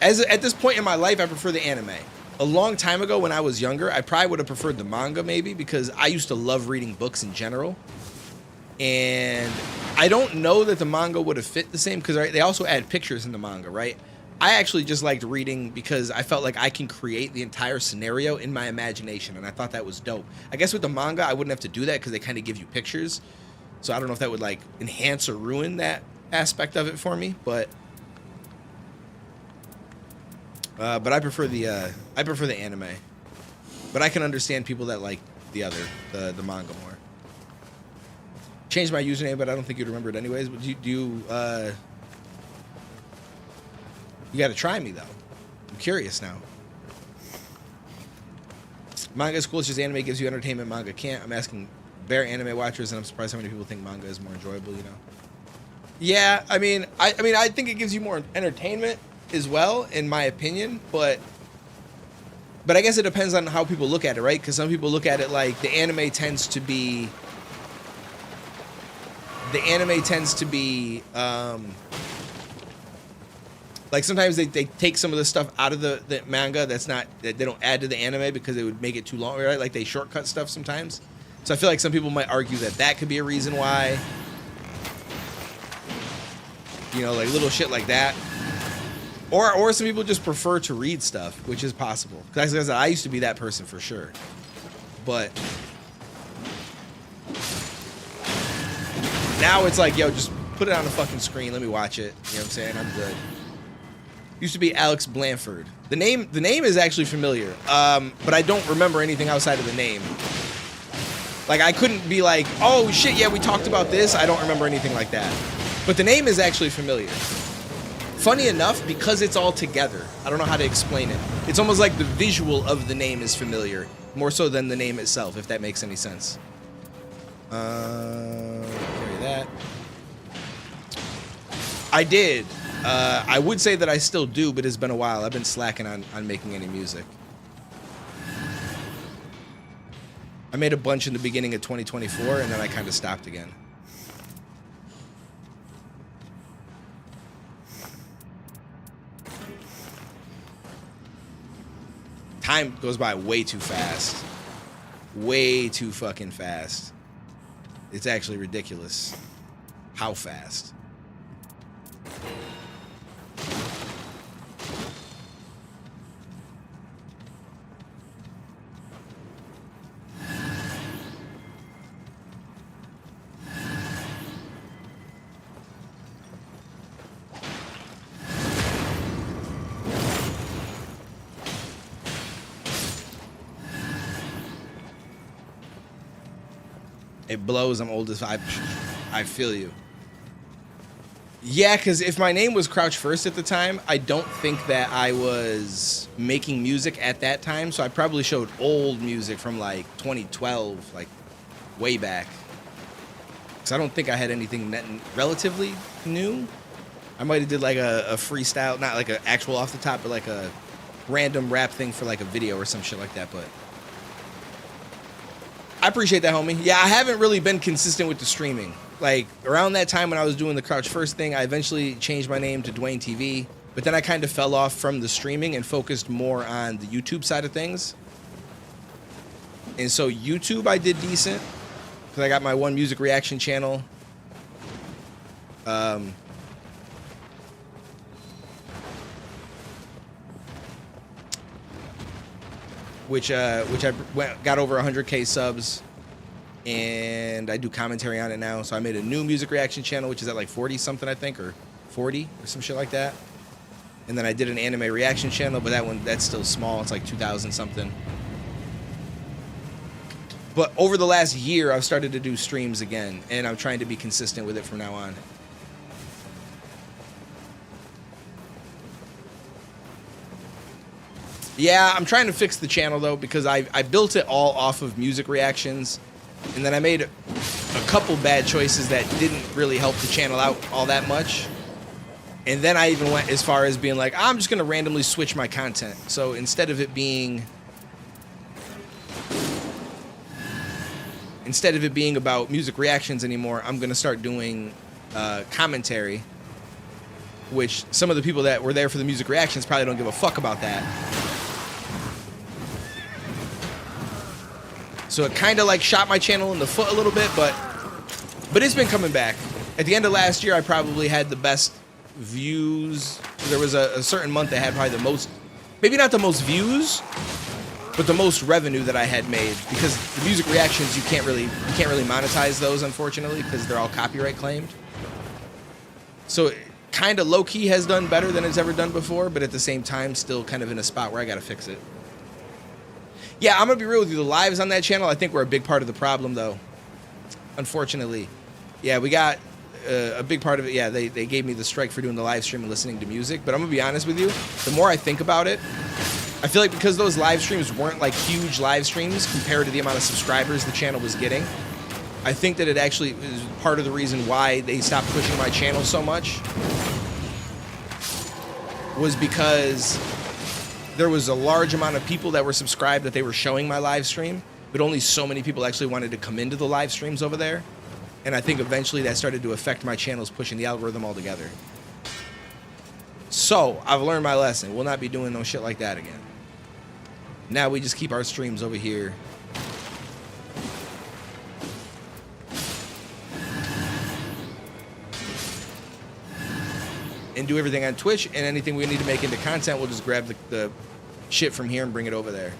At this point in my life, I prefer the anime. A long time ago when I was younger, I probably would have preferred the manga maybe, because I used to love reading books in general. And I don't know that the manga would have fit the same, because they also add pictures in the manga, right? I actually just liked reading because I felt like I can create the entire scenario in my imagination, and I thought that was dope. I guess with the manga, I wouldn't have to do that because they kind of give you pictures. So I don't know if that would like enhance or ruin that aspect of it for me, but I prefer the anime. But I can understand people that like the manga more. Changed my username, but I don't think you'd remember it anyways. But you got to try me, though. I'm curious now. Manga is cool. It's just anime gives you entertainment. Manga can't. I'm asking bare anime watchers, and I'm surprised how many people think manga is more enjoyable, you know? Yeah, I mean, I think it gives you more entertainment as well, in my opinion. But I guess it depends on how people look at it, right? Because some people look at it like the anime tends to be... like sometimes they take some of the stuff out of the manga that they don't add to the anime because it would make it too long, right? Like they shortcut stuff sometimes. So I feel like some people might argue that could be a reason why, you know, like little shit like that. Or some people just prefer to read stuff, which is possible. Because I used to be that person for sure. But now it's like, yo, just put it on the fucking screen. Let me watch it. You know what I'm saying? I'm good. Used to be Alex Blanford. The name is actually familiar, but I don't remember anything outside of the name. Like, I couldn't be like, oh shit, yeah, we talked about this. I don't remember anything like that. But the name is actually familiar. Funny enough, because it's all together, I don't know how to explain it. It's almost like the visual of the name is familiar, more so than the name itself, if that makes any sense. Carry that. I did. I would say that I still do, but it's been a while. I've been slacking on making any music. I made a bunch in the beginning of 2024, and then I kind of stopped again. Time goes by way too fast. Way too fucking fast. It's actually ridiculous how fast. It blows. I'm old as I feel you. Yeah, because if my name was Crouch First at the time, I don't think that I was making music at that time. So I probably showed old music from like 2012, like way back. Because I don't think I had anything relatively new. I might have did like a freestyle, not like an actual off the top, but like a random rap thing for like a video or some shit like that. But I appreciate that, homie. Yeah, I haven't really been consistent with the streaming. Like, around that time when I was doing the Crouch First thing, I eventually changed my name to Dwayne TV. But then I kind of fell off from the streaming and focused more on the YouTube side of things. And so YouTube I did decent. Because I got my one music reaction channel. Which I got over 100K subs, and I do commentary on it now. So I made a new music reaction channel, which is at like 40 something, I think, or 40 or some shit like that. And then I did an anime reaction channel, but that's still small. It's like 2,000 something. But over the last year, I've started to do streams again, and I'm trying to be consistent with it from now on. Yeah, I'm trying to fix the channel, though, because I built it all off of music reactions, and then I made a couple bad choices that didn't really help the channel out all that much. And then I even went as far as being like, I'm just going to randomly switch my content. So instead of it being about music reactions anymore, I'm going to start doing commentary, which some of the people that were there for the music reactions probably don't give a fuck about that. So it kind of like shot my channel in the foot a little bit, but it's been coming back. At the end of last year, I probably had the best views. There was a certain month that had probably the most, maybe not the most views, but the most revenue that I had made, because the music reactions you can't really monetize those, unfortunately, because they're all copyright claimed. So it kind of low key has done better than it's ever done before, but at the same time still kind of in a spot where I got to fix it. Yeah, I'm gonna be real with you. The lives on that channel, I think, were a big part of the problem, though. Unfortunately, yeah, we got a big part of it. Yeah, they gave me the strike for doing the live stream and listening to music. But I'm gonna be honest with you. The more I think about it, I feel like because those live streams weren't like huge live streams compared to the amount of subscribers the channel was getting, I think that it actually is part of the reason why they stopped pushing my channel so much. Was because there was a large amount of people that were subscribed that they were showing my live stream, but only so many people actually wanted to come into the live streams over there. And I think eventually that started to affect my channels, pushing the algorithm altogether. So I've learned my lesson. We'll not be doing no shit like that again. Now we just keep our streams over here. And do everything on Twitch, and anything we need to make into content, we'll just grab the shit from here and bring it over there.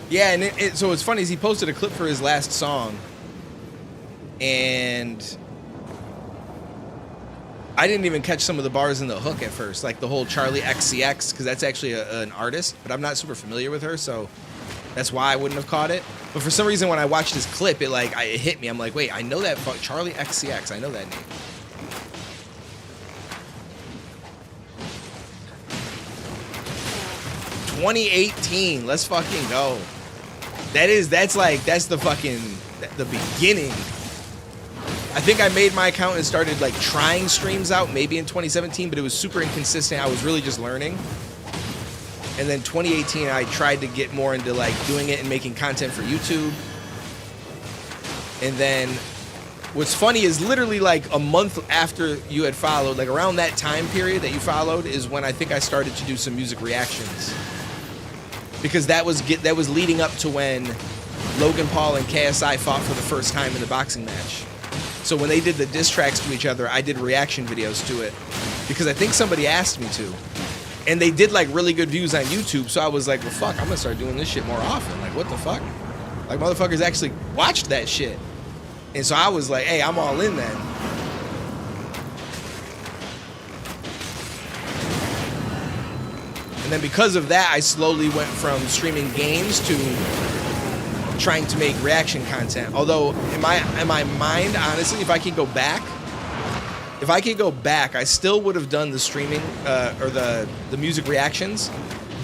Yeah, and so what's funny is he posted a clip for his last song, and I didn't even catch some of the bars in the hook at first, like the whole Charlie XCX, because that's actually an artist, but I'm not super familiar with her, so that's why I wouldn't have caught it. But for some reason, when I watched this clip, it hit me. I'm like, wait, I know that Charlie XCX. I know that name. "2018, let's fucking go." That's the beginning. I think I made my account and started like trying streams out maybe in 2017, but it was super inconsistent. I was really just learning. And then 2018, I tried to get more into like doing it and making content for YouTube. And then what's funny is literally like a month after you had followed, like around that time period that you followed, is when I think I started to do some music reactions. Because that was leading up to when Logan Paul and KSI fought for the first time in the boxing match. So when they did the diss tracks to each other, I did reaction videos to it because I think somebody asked me to. And they did like really good views on YouTube, so I was like, well, fuck, I'm gonna start doing this shit more often. Like, what the fuck? Like, motherfuckers actually watched that shit. And so I was like, hey, I'm all in then. And then because of that, I slowly went from streaming games to trying to make reaction content. Although, in my mind, honestly, if I could go back, I still would have done the streaming or the music reactions,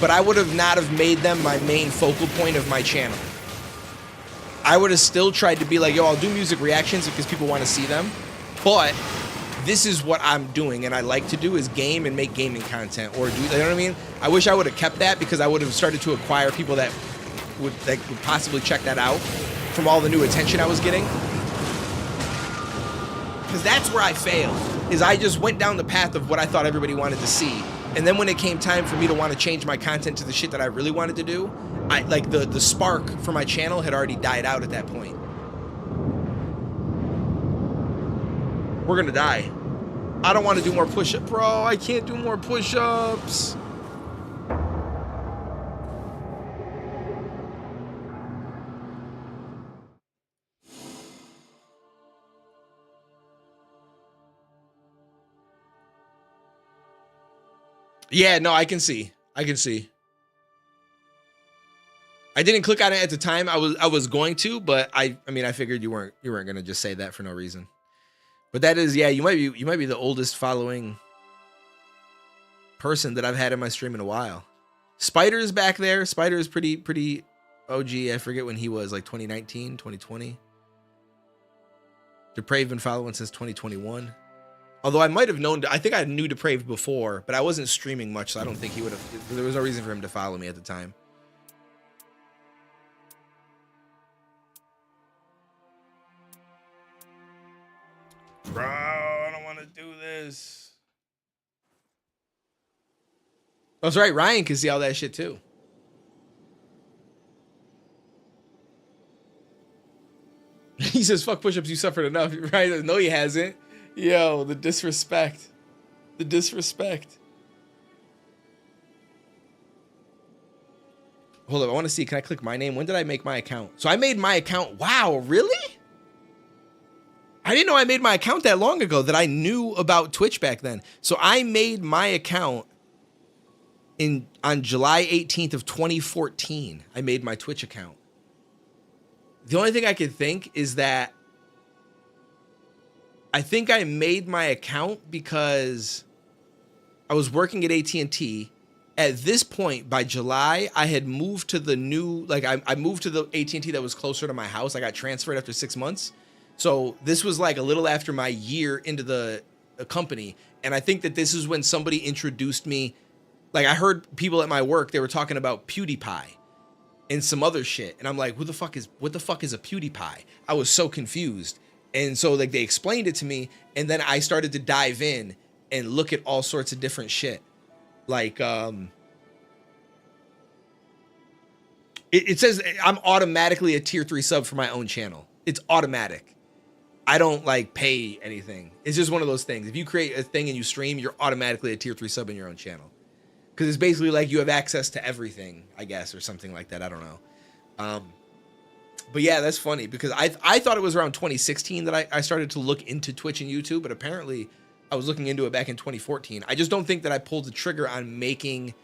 but I would have not have made them my main focal point of my channel. I would have still tried to be like, yo, I'll do music reactions because people want to see them, but this is what I'm doing and I like to do is game and make gaming content, or do, you know what I mean? I wish I would have kept that because I would have started to acquire people that would possibly check that out from all the new attention I was getting. Because that's where I failed, is I just went down the path of what I thought everybody wanted to see. And then when it came time for me to want to change my content to the shit that I really wanted to do, the spark for my channel had already died out at that point. We're gonna die. I don't want to do more push-ups. Bro, I can't do more push-ups. Yeah, no, I can see. I didn't click on it at the time. I was going to, but I mean, I figured you weren't gonna just say that for no reason. But that is, yeah, you might be the oldest following person that I've had in my stream in a while. Spider's back there. Spider is pretty OG. I forget when he was, like 2019, 2020. Depraved been following since 2021. Although I might have known, I think I knew Depraved before, but I wasn't streaming much, so I don't think he would have, there was no reason for him to follow me at the time. Bro, I don't want to do this. That's right, Ryan can see all that shit too. He says, fuck push-ups, you suffered enough. Right? No, he hasn't. Yo, the disrespect. The disrespect. Hold up, I want to see. Can I click my name? When did I make my account? So I made my account. Wow, really? I didn't know I made my account that long ago, that I knew about Twitch back then. So I made my account on July 18th of 2014. I made my Twitch account. The only thing I could think is that I think I made my account because I was working at AT&T. At this point, by July, I had moved to the new, like I moved to the AT&T that was closer to my house. I got transferred after 6 months. So this was like a little after my year into the company. And I think that this is when somebody introduced me. Like I heard people at my work, they were talking about PewDiePie and some other shit. And I'm like, what the fuck is a PewDiePie? I was so confused. And so like they explained it to me. And then I started to dive in and look at all sorts of different shit. Like, it says I'm automatically a tier 3 sub for my own channel. It's automatic. I don't like pay anything. It's just one of those things. If you create a thing and you stream, you're automatically a tier 3 sub in your own channel. Because it's basically like you have access to everything, I guess, or something like that. I don't know. But yeah, that's funny because I thought it was around 2016 that I started to look into Twitch and YouTube, but apparently I was looking into it back in 2014. I just don't think that I pulled the trigger on making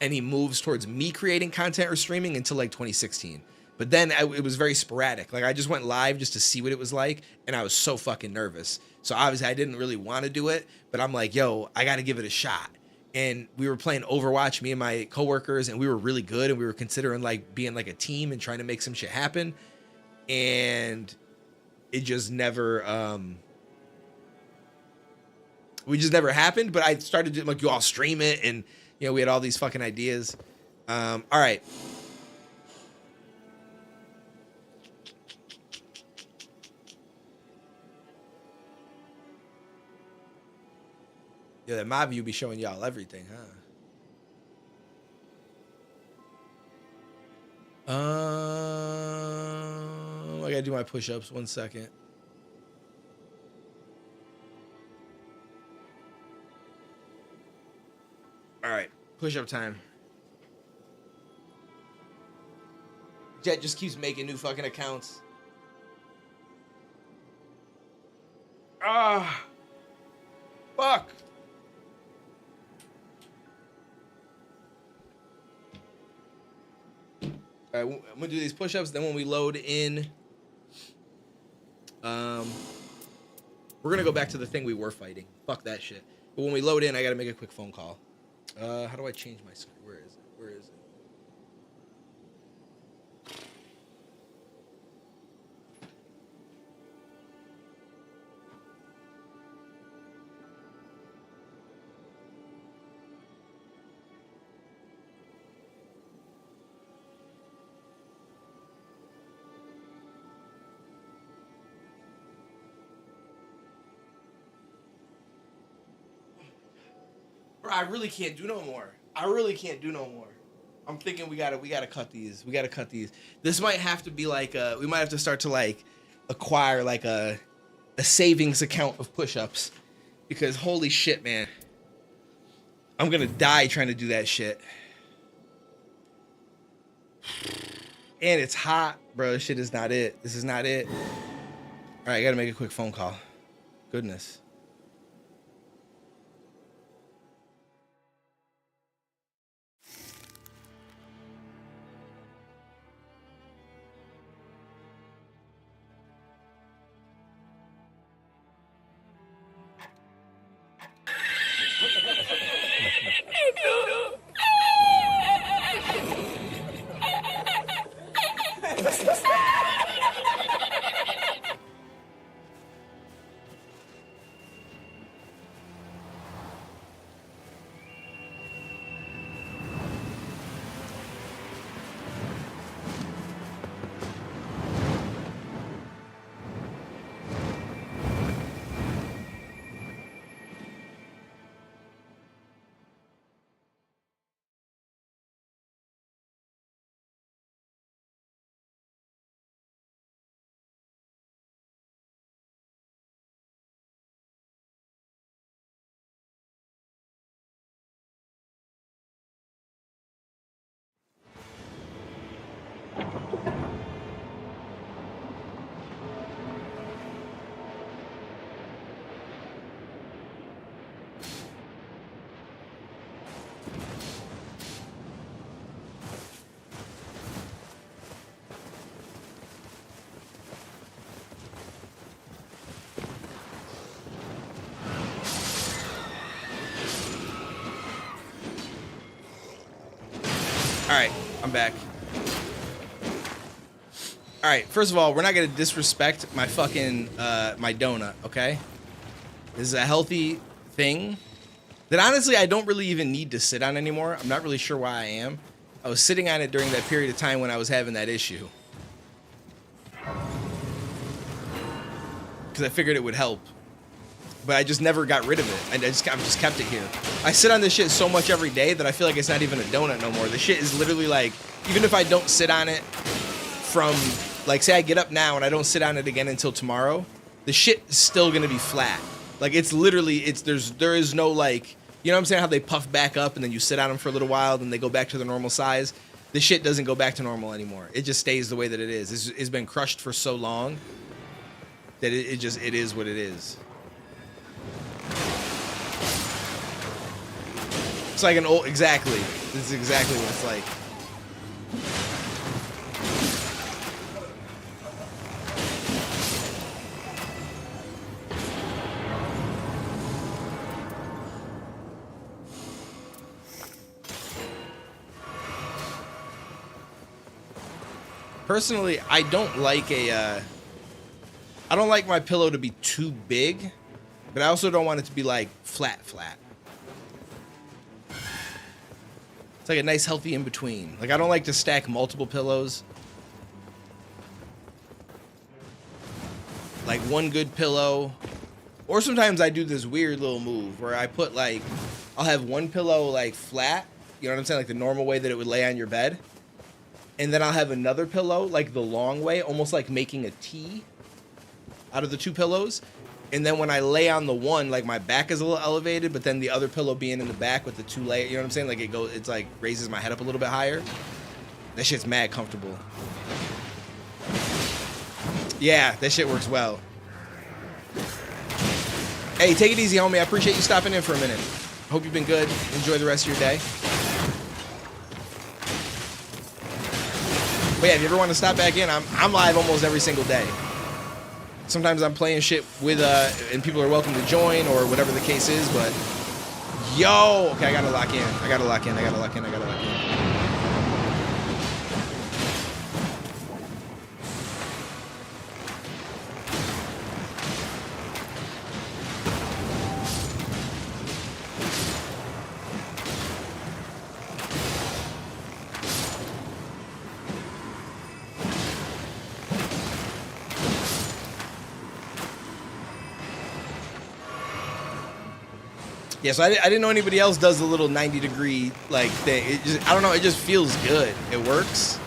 any moves towards me creating content or streaming until like 2016. But then it was very sporadic. Like I just went live just to see what it was like, and I was so fucking nervous. So obviously I didn't really want to do it, but I'm like, yo, I got to give it a shot. And we were playing Overwatch, me and my coworkers, and we were really good, and we were considering like being like a team and trying to make some shit happen. And it just never we just never happened. But I started to like, you all stream it, and you know, we had all these fucking ideas. All right. Yeah, that mob view be showing y'all everything, huh? I gotta do my push-ups. 1 second. All right, push-up time. Jet just keeps making new fucking accounts. Ah, fuck. All right, I'm gonna do these push-ups. Then when we load in, we're gonna go back to the thing we were fighting. Fuck that shit. But when we load in, I gotta make a quick phone call. How do I change my screen? Where is it? Where is it? Bro, I really can't do no more. I really can't do no more. I'm thinking we gotta cut these. We gotta cut these. This might have to be like we might have to start to like acquire like a savings account of push-ups, because holy shit, man, I'm gonna die trying to do that shit. And it's hot, bro. This shit is not it. This is not it. All right, I gotta make a quick phone call. Goodness. All right, I'm back. All right, first of all, we're not gonna disrespect my fucking my donut, okay? This is a healthy thing that honestly I don't really even need to sit on anymore. I'm not really sure why I am. I was sitting on it during that period of time when I was having that issue, because I figured it would help. But I just never got rid of it. I've just kept it here. I sit on this shit so much every day that I feel like it's not even a donut no more. The shit is literally like, even if I don't sit on it from, like, say I get up now and I don't sit on it again until tomorrow, the shit is still gonna be flat. Like, it's literally, there is no, like, you know what I'm saying, how they puff back up and then you sit on them for a little while, then they go back to the normal size. the shit doesn't go back to normal anymore. It just stays the way that it is. It's been crushed for so long that it is what it is. It's like an old, exactly. This is exactly what it's like. Personally, I don't like I don't like my pillow to be too big, but I also don't want it to be like flat. It's like a nice healthy in between. Like I don't like to stack multiple pillows. Like one good pillow. Or sometimes I do this weird little move where I put like, I'll have one pillow like flat, you know what I'm saying? Like the normal way that it would lay on your bed. And then I'll have another pillow like the long way, almost like making a T out of the two pillows. And then when I lay on the one, like my back is a little elevated, but then the other pillow being in the back with the two layers, you know what I'm saying? Like it's like raises my head up a little bit higher. That shit's mad comfortable. Yeah, that shit works well. Hey, take it easy, homie. I appreciate you stopping in for a minute. Hope you've been good. Enjoy the rest of your day. But yeah, if you ever want to stop back in, I'm live almost every single day. Sometimes I'm playing shit with and people are welcome to join or whatever the case is, but yo, okay, I gotta lock in. Yeah, so I didn't know anybody else does the little 90-degree like thing. I don't know, it just feels good. It works.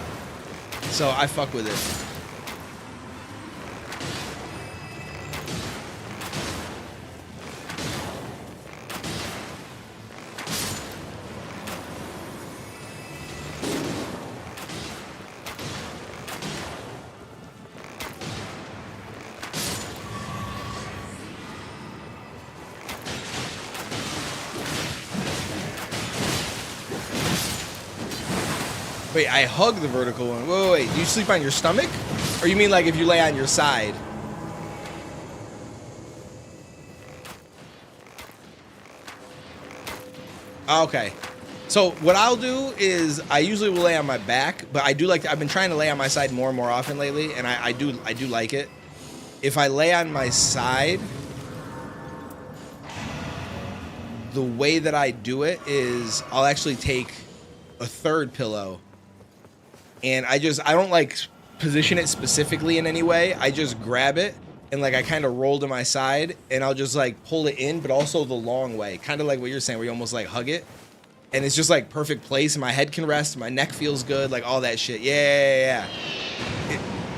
So I fuck with it. Wait, I hug the vertical one. Wait. Do you sleep on your stomach? Or you mean like if you lay on your side? Okay. So what I'll do is I usually will lay on my back, but I do like I've been trying to lay on my side more and more often lately, and I do like it. If I lay on my side, the way that I do it is I'll actually take a third pillow. And I don't like position it specifically in any way. I just grab it and like I kind of roll to my side and I'll just like pull it in, but also the long way. Kind of like what you're saying where you almost like hug it. And it's just like perfect place. My head can rest. My neck feels good. Like all that shit. Yeah.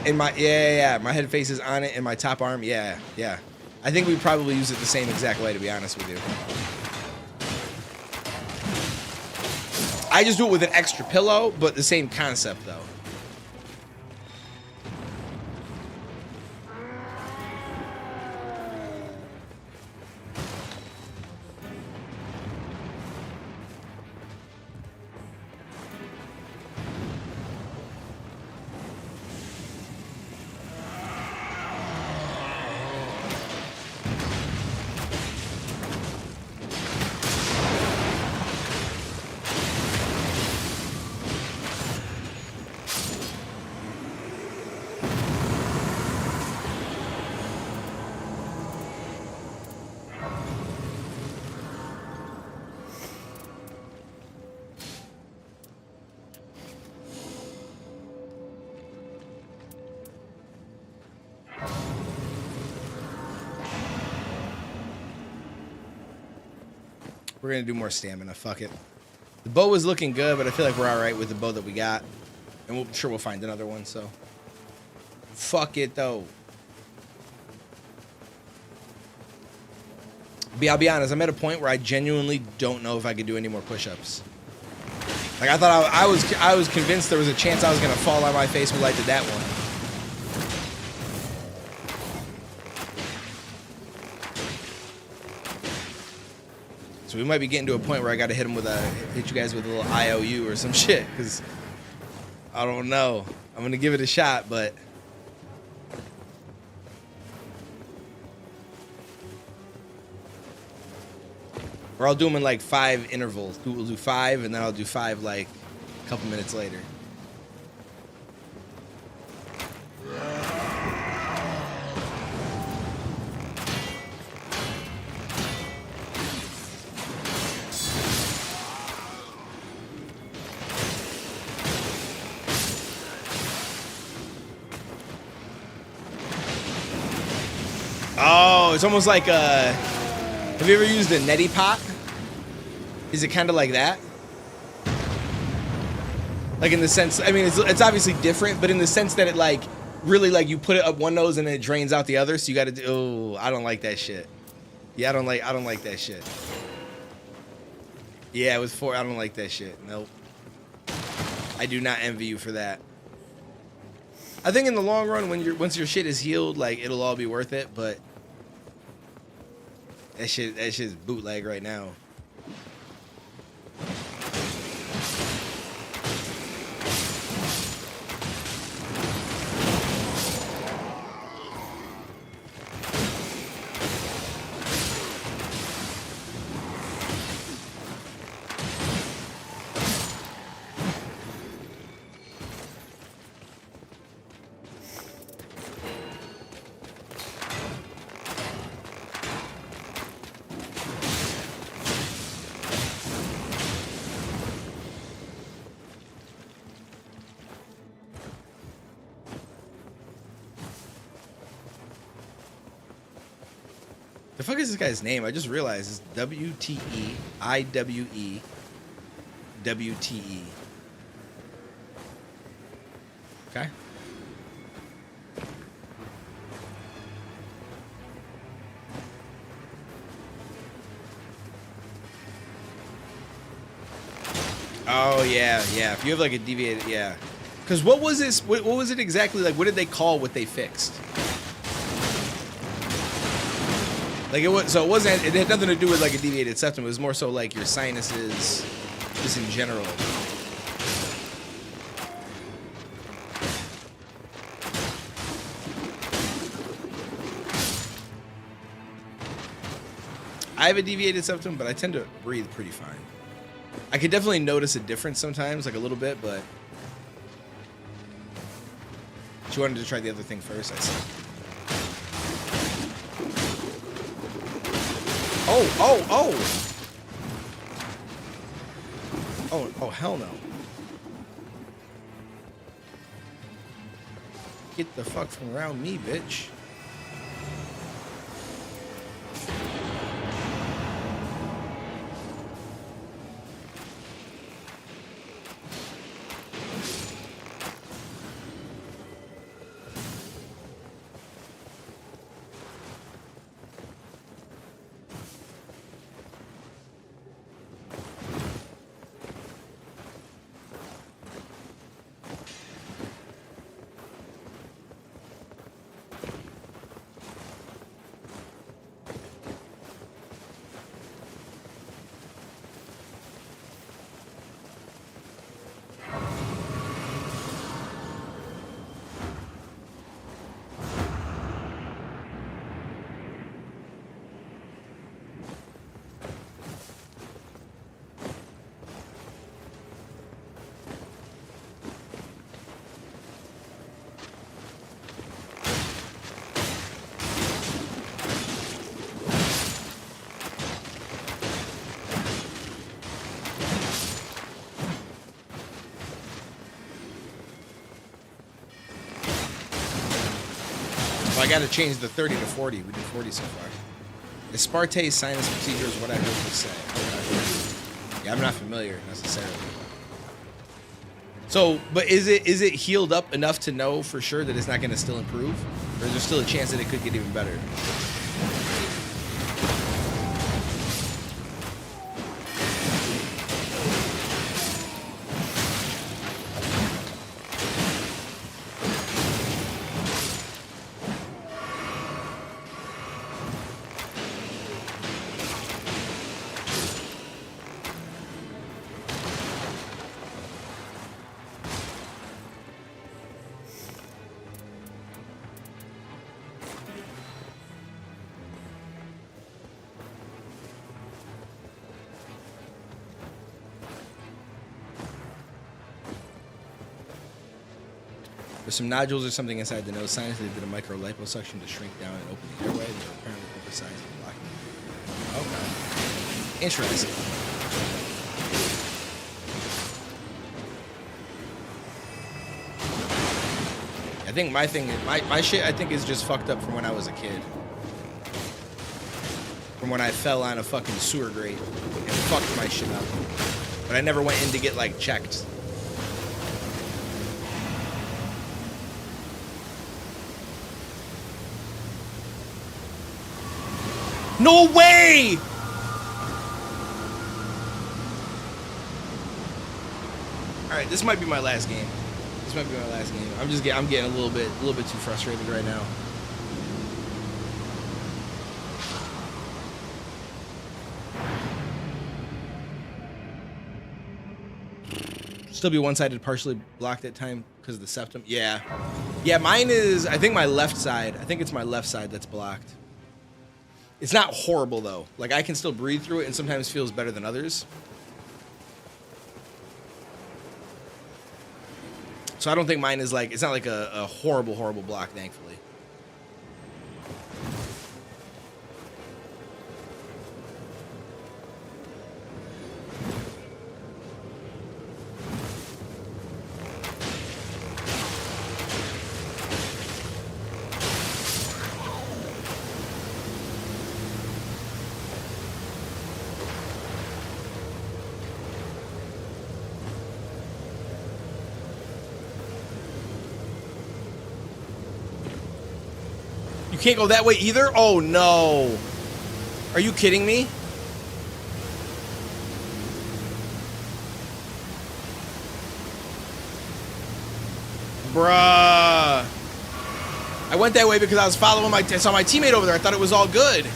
And my head faces on it and my top arm. Yeah. I think we probably use it the same exact way, to be honest with you. I just do it with an extra pillow, but the same concept, though. We're going to do more stamina. Fuck it. The bow was looking good, but I feel like we're all right with the bow that we got. And I'm sure we'll find another one, so. Fuck it, though. But I'll be honest, I'm at a point where I genuinely don't know if I could do any more push-ups. Like I thought I was convinced there was a chance I was gonna fall on my face when I did that one. So we might be getting to a point where I gotta hit you guys with a little IOU or some shit, because I don't know. I'm gonna give it a shot, but or I'll do them in like 5 intervals. We'll do 5, and then I'll do 5 like a couple minutes later. Oh, it's almost like a... Have you ever used a neti pot? Is it kind of like that? Like in the sense, I mean, it's obviously different, but in the sense that it like, really like you put it up one nose and then it drains out the other, so you gotta do, oh, I don't like that shit. Yeah, I don't like that shit. Yeah, with 4, I don't like that shit. Nope. I do not envy you for that. I think in the long run, once your shit is healed, like it'll all be worth it, but that shit's bootleg right now. The fuck is this guy's name? I just realized it's WTEIWEWTE. Okay. Oh yeah, yeah. If you have like a deviated, yeah. Because what was this? What was it exactly like? What did they call what they fixed? Like it wasn't. It had nothing to do with like a deviated septum. It was more so like your sinuses, just in general. I have a deviated septum, but I tend to breathe pretty fine. I could definitely notice a difference sometimes, like a little bit, but she wanted to try the other thing first. I said. Oh! Oh, hell no. Get the fuck from around me, bitch. I gotta change the 30 to 40. We did 40 so far. Esparte's sinus procedure is what I heard you say. Yeah, I'm not familiar necessarily. So, but is it healed up enough to know for sure that it's not gonna still improve? Or is there still a chance that it could get even better? There's some nodules or something inside the nose. Scientists did a micro liposuction to shrink down and open the airway. They were apparently oversized and blocking. Okay. Interesting. I think my thing, my shit, I think is just fucked up from when I was a kid. From when I fell on a fucking sewer grate and fucked my shit up. But I never went in to get like checked. No way! All right, this might be my last game. This might be my last game. I'm getting a little bit too frustrated right now. Still be one-sided, partially blocked at time because of the septum. Yeah, mine is. I think my left side. I think it's my left side that's blocked. It's not horrible though. Like I can still breathe through it, and sometimes feels better than others. So I don't think mine is like. It's not like a horrible block, thankfully. Can't go that way either? Oh no. Are you kidding me? Bruh. I went that way because I was following I saw my teammate over there. I thought it was all good.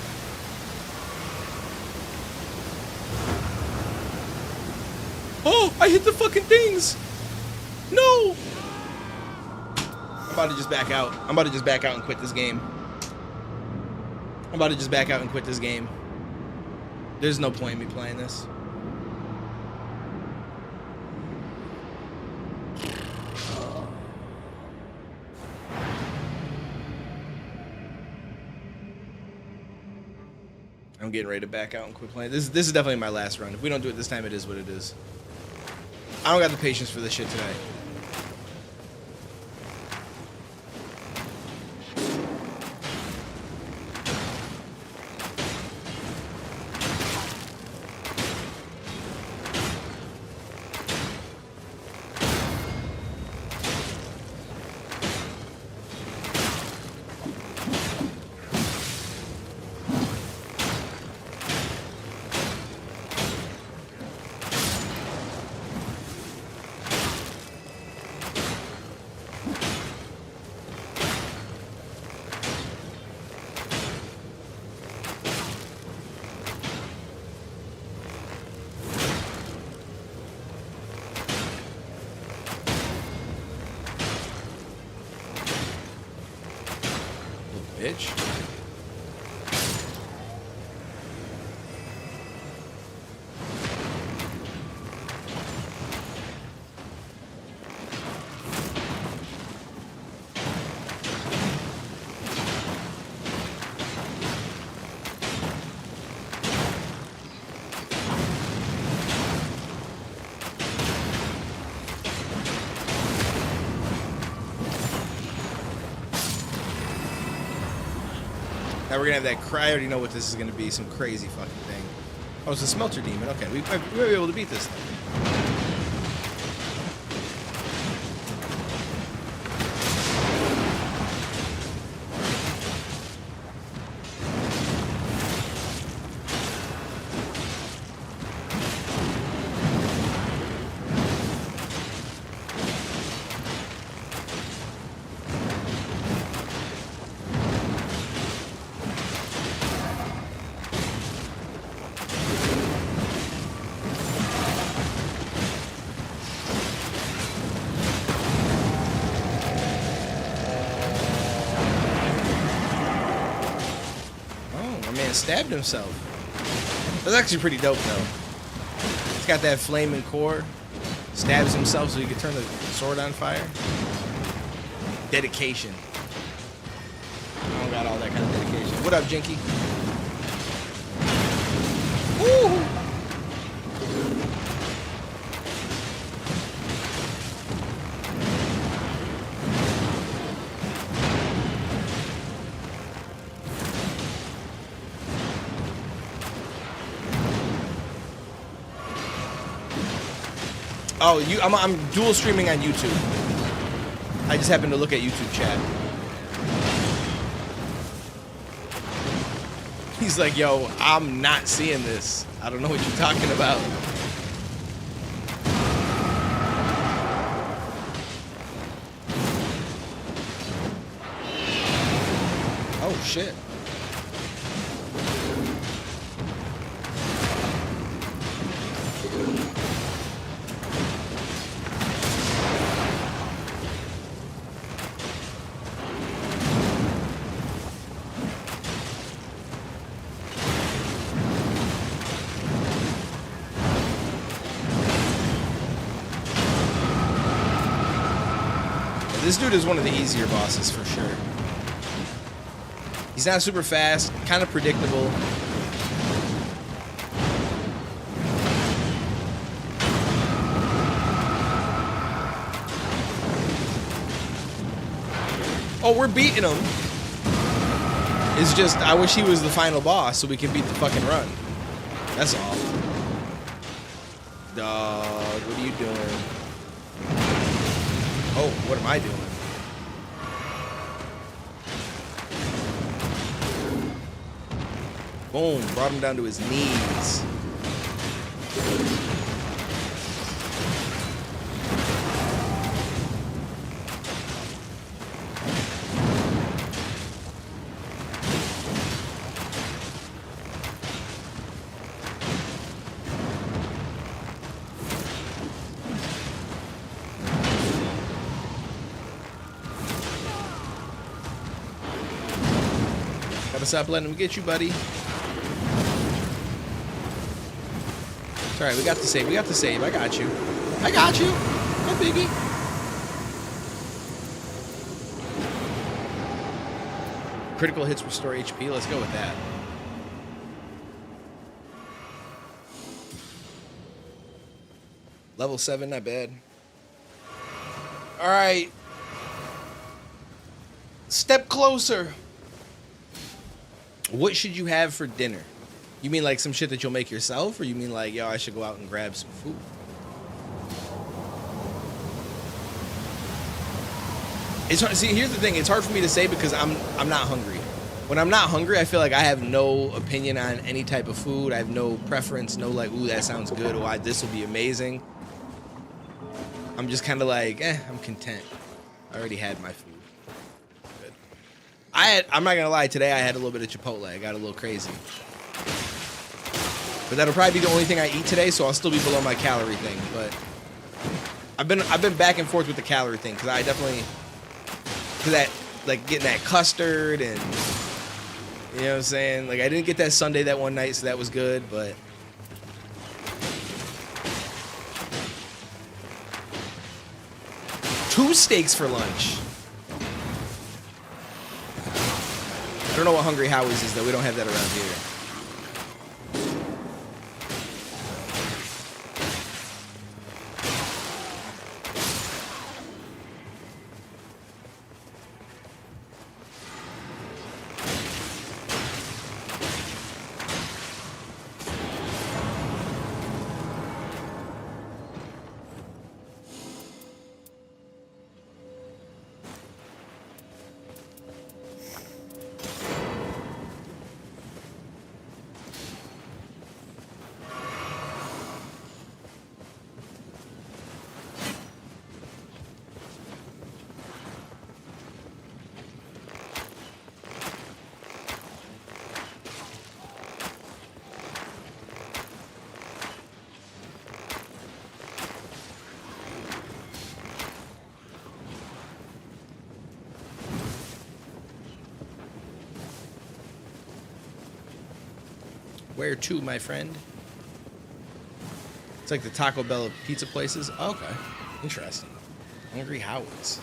Oh, I hit the fucking things. No. I'm about to just back out. I'm about to just back out and quit this game. I'm about to just back out and quit this game. There's no point in me playing this. I'm getting ready to back out and quit playing. This is definitely my last run. If we don't do it this time, it is what it is. I don't got the patience for this shit tonight. Bitch. Now we're gonna have that I already know what this is gonna be, some crazy fucking thing. Oh, it's a smelter demon. Okay, we might be able to beat this thing. Stabbed himself. That's actually pretty dope though. He's got that flaming core. Stabs himself so he can turn the sword on fire. dedication. I don't got all that kind of dedication. What up, Jinky? Woo! Oh, I'm dual streaming on YouTube. I just happened to look at YouTube chat. He's like, yo, I'm not seeing this. I don't know what you're talking about. Oh, shit. This dude is one of the easier bosses for sure. He's not super fast, kind of predictable. Oh, we're beating him. It's just, I wish he was the final boss so we can beat the fucking run. That's all. Dog, what are you doing? Oh, what am I doing? Boom, brought him down to his knees. Gotta stop letting him get you, buddy. It's alright, we got to save. We got to save. I got you. I got you. No biggie. Critical hits restore HP. Let's go with that. Level 7, not bad. Alright. Step closer. What should you have for dinner? You mean like some shit that you'll make yourself, or you mean like, yo, I should go out and grab some food? It's hard. See, here's the thing. It's hard for me to say because I'm not hungry. When I'm not hungry, I feel like I have no opinion on any type of food. I have no preference. No like, ooh, that sounds good. Or this will be amazing. I'm just kind of like, I'm content. I already had my food. Good. I'm not gonna lie. Today I had a little bit of Chipotle. I got a little crazy. But that'll probably be the only thing I eat today, so I'll still be below my calorie thing. But I've been back and forth with the calorie thing because I definitely, cause that like getting that custard and you know what I'm saying. Like I didn't get that Sunday that one night, so that was good. But two steaks for lunch. I don't know what Hungry Howie's is though. We don't have that around here. Where to, my friend? It's like the Taco Bell of pizza places. Oh, okay. Interesting. Hungry Howie's.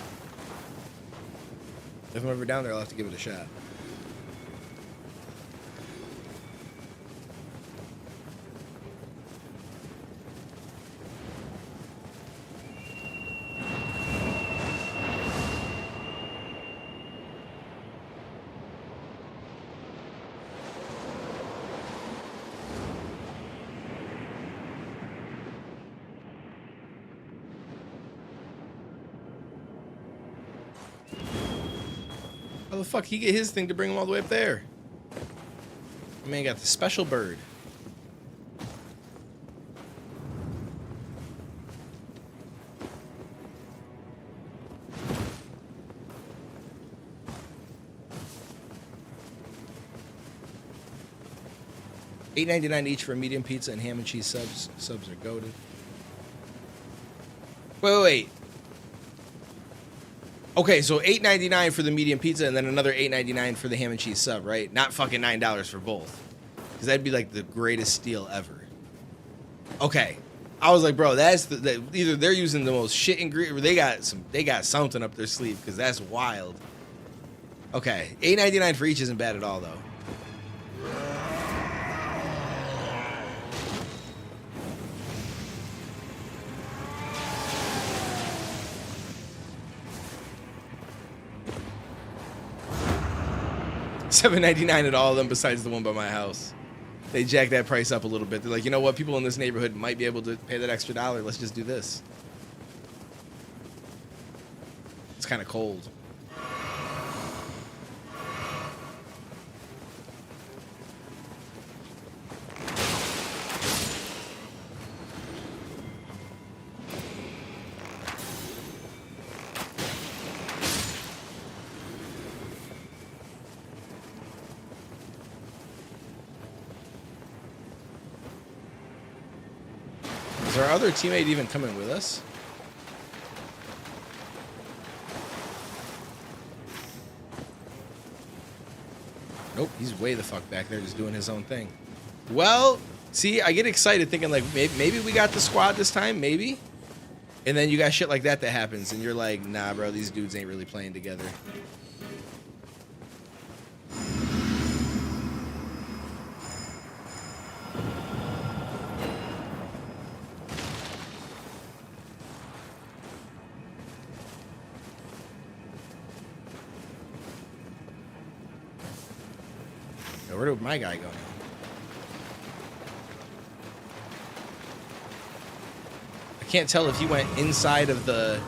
If I'm ever down there, I'll have to give it a shot. How the fuck he get his thing to bring him all the way up there? My man got the special bird. $8.99 each for a medium pizza and ham and cheese subs. Subs are goated. Wait. Okay, so $8.99 for the medium pizza and then another $8.99 for the ham and cheese sub, right? Not fucking $9 for both. Because that'd be like the greatest steal ever. Okay. I was like, bro, that's either they're using the most shit ingredient or they got something up their sleeve because that's wild. Okay. $8.99 for each isn't bad at all though. $7.99 at all of them besides the one by my house. They jacked that price up a little bit. They're like, you know what? People in this neighborhood might be able to pay that extra $1. Let's just do this. It's kind of cold. Is our other teammate even coming with us? Nope, he's way the fuck back there just doing his own thing. Well, see, I get excited thinking like maybe we got the squad this time, maybe. And then you got shit like that happens and you're like, nah, bro, these dudes ain't really playing together. Where did my guy go now? I can't tell if he went inside of the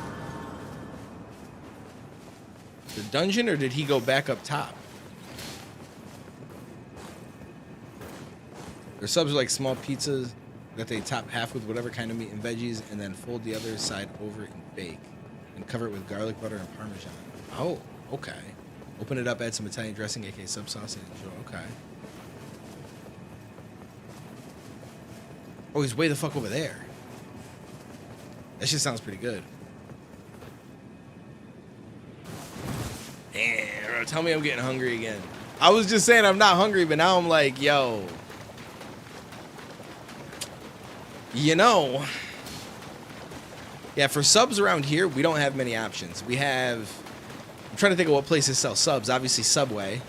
dungeon or did he go back up top? Their subs are like small pizzas that they top half with whatever kind of meat and veggies and then fold the other side over and bake and cover it with garlic butter and Parmesan. Oh, okay. Open it up, add some Italian dressing, aka sub sauce, and enjoy. Okay. Oh, he's way the fuck over there. That shit sounds pretty good. Damn, bro, tell me I'm getting hungry again. I was just saying I'm not hungry, but now I'm like, yo. You know. Yeah, for subs around here, we don't have many options. We have... I'm trying to think of what places sell subs. Obviously, Subway.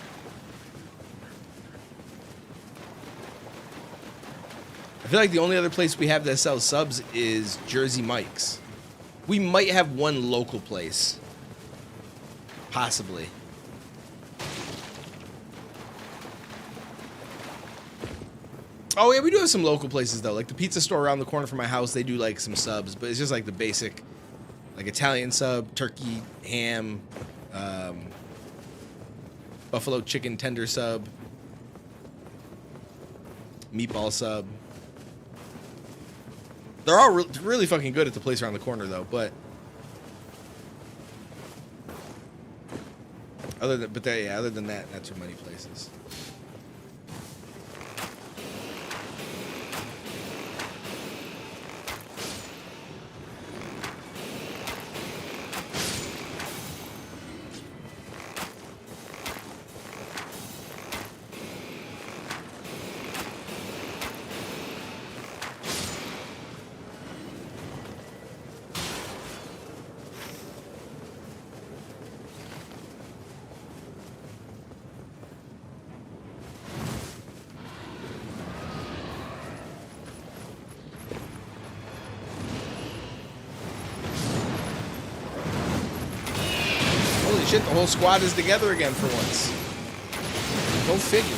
I feel like the only other place we have that sells subs is Jersey Mike's. We might have one local place. Possibly. Oh, yeah, we do have some local places, though. Like the pizza store around the corner from my house, they do, like, some subs. But it's just, like, the basic, like, Italian sub, turkey, ham... buffalo chicken tender sub, meatball sub. They're all really fucking good at the place around the corner, though. But other than that, not too many places. shit, the whole squad is together again for once. Go figure.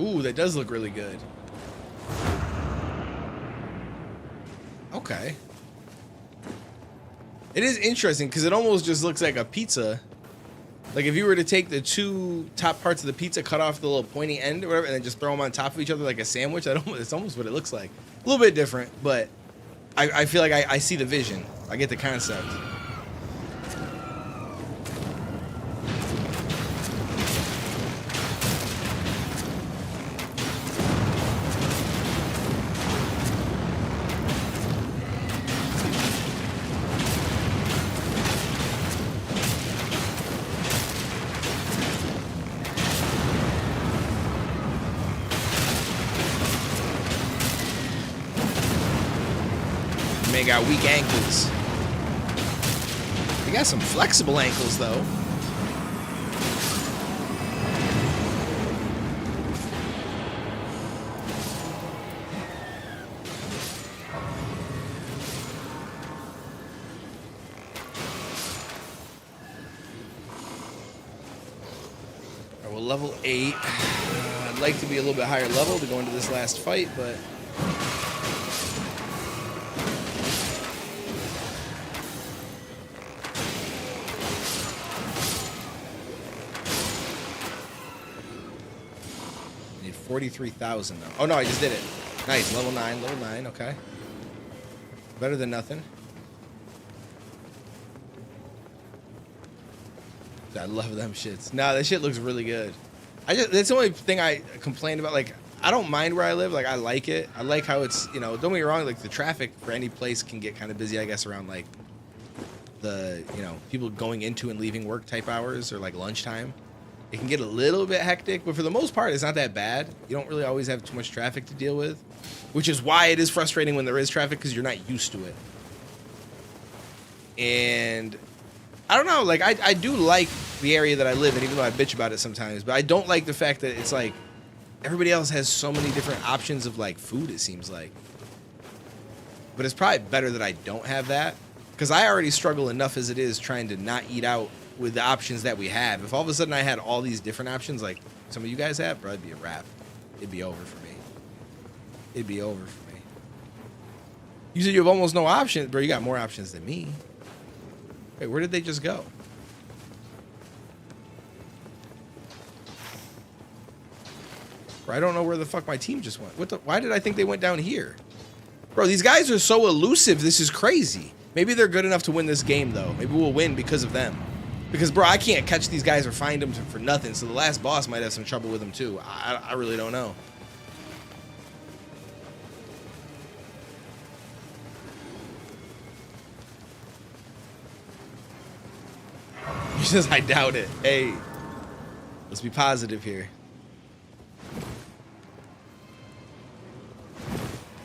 Ooh, that does look really good. Okay. It is interesting because it almost just looks like a pizza. Like if you were to take the two top parts of the pizza, cut off the little pointy end or whatever, and then just throw them on top of each other like a sandwich, it's almost what it looks like. A little bit different, but I feel like I see the vision. I get the concept. Man got weak ankles. They got some flexible ankles though. All right, well, level 8. I'd like to be a little bit higher level to go into this last fight, but I need 43,000 though. Oh no, I just did it. Nice, level 9, okay. Better than nothing. I love them shits. Nah, that shit looks really good. That's the only thing I complained about. Like, I don't mind where I live. Like, I like it. I like how it's, you know, don't get me wrong, like the traffic for any place can get kind of busy, I guess, around like the, you know, people going into and leaving work type hours or like lunchtime. It can get a little bit hectic, but for the most part, it's not that bad. You don't really always have too much traffic to deal with, which is why it is frustrating when there is traffic because you're not used to it. And I don't know, like I do like the area that I live in, even though I bitch about it sometimes, but I don't like the fact that it's like everybody else has so many different options of like food, it seems like. But it's probably better that I don't have that because I already struggle enough as it is trying to not eat out with the options that we have. If all of a sudden I had all these different options like some of you guys have, bro, it'd be a wrap. It'd be over for me. It'd be over for me. You said you have almost no options, bro. You got more options than me. Wait, where did they just go? Bro, I don't know where the fuck my team just went. Why did I think they went down here? Bro, these guys are so elusive. This is crazy. Maybe they're good enough to win this game, though. Maybe we'll win because of them. Because, bro, I can't catch these guys or find them for nothing. So the last boss might have some trouble with them, too. I really don't know. He says, I doubt it. Hey, let's be positive here.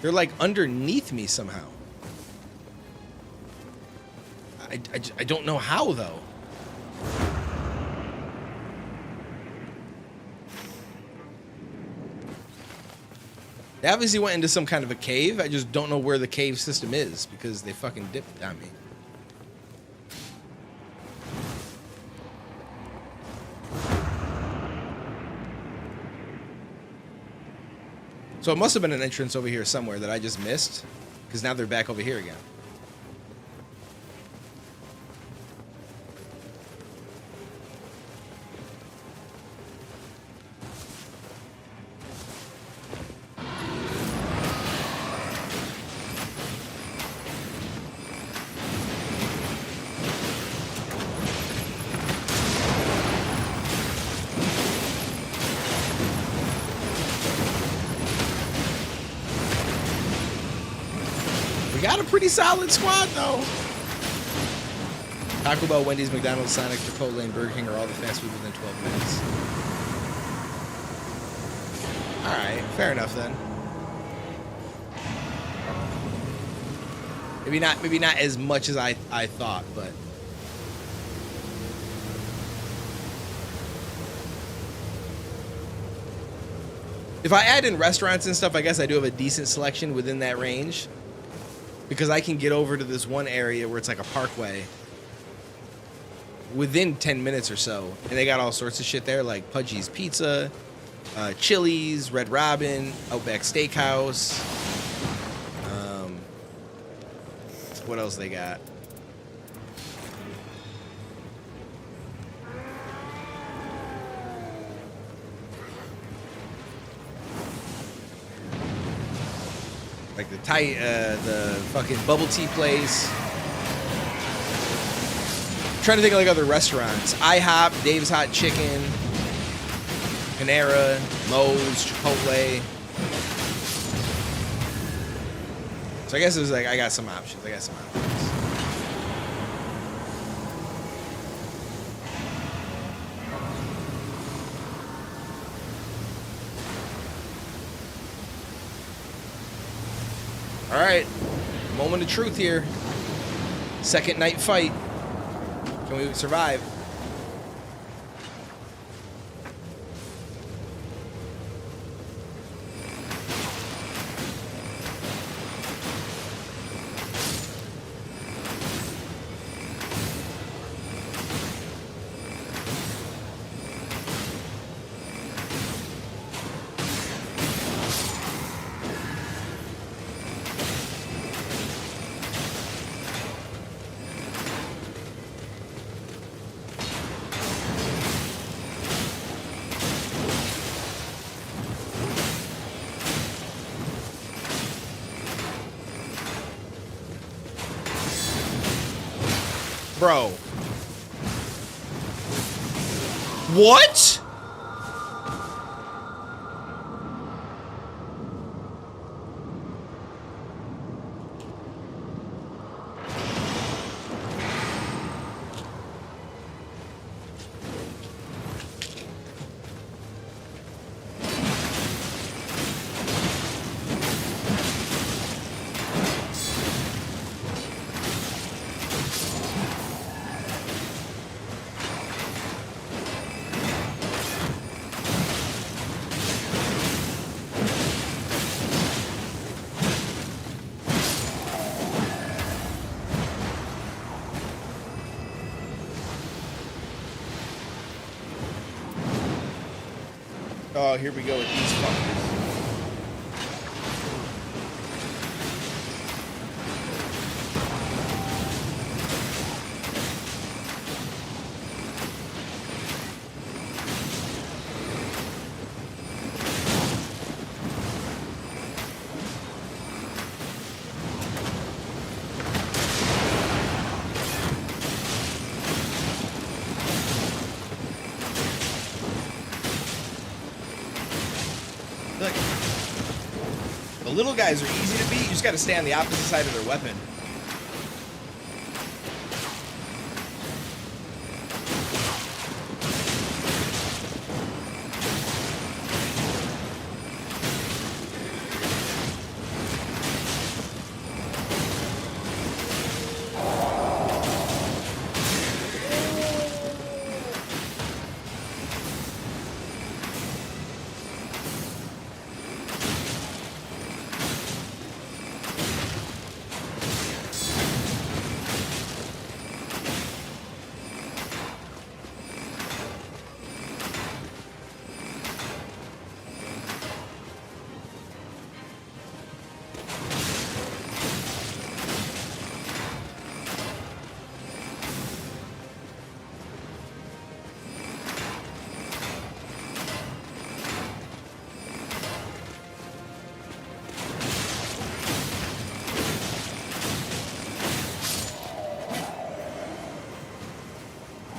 They're like underneath me somehow. I don't know how, though. They obviously went into some kind of a cave. I just don't know where the cave system is because they fucking dipped on me. So it must have been an entrance over here somewhere that I just missed, because now they're back over here again. got a pretty solid squad, though. Taco Bell, Wendy's, McDonald's, Sonic, Chipotle, and Burger King are all the fast food within 12 minutes. All right, fair enough then. Maybe not as much as I thought, but if I add in restaurants and stuff, I guess I do have a decent selection within that range, because I can get over to this one area where it's like a parkway within 10 minutes or so, and they got all sorts of shit there, like Pudgy's Pizza, Chili's, Red Robin, Outback Steakhouse. What else they got? Like the fucking bubble tea place. I'm trying to think of like other restaurants. IHOP, Dave's Hot Chicken, Panera, Moe's, Chipotle. So I guess it was like I got some options. All right, moment of truth here. Second night fight. Can we survive? Bro. What? Oh, here we go with these fuckers. Look, the little guys are easy to beat. You just got to stay on the opposite side of their weapon.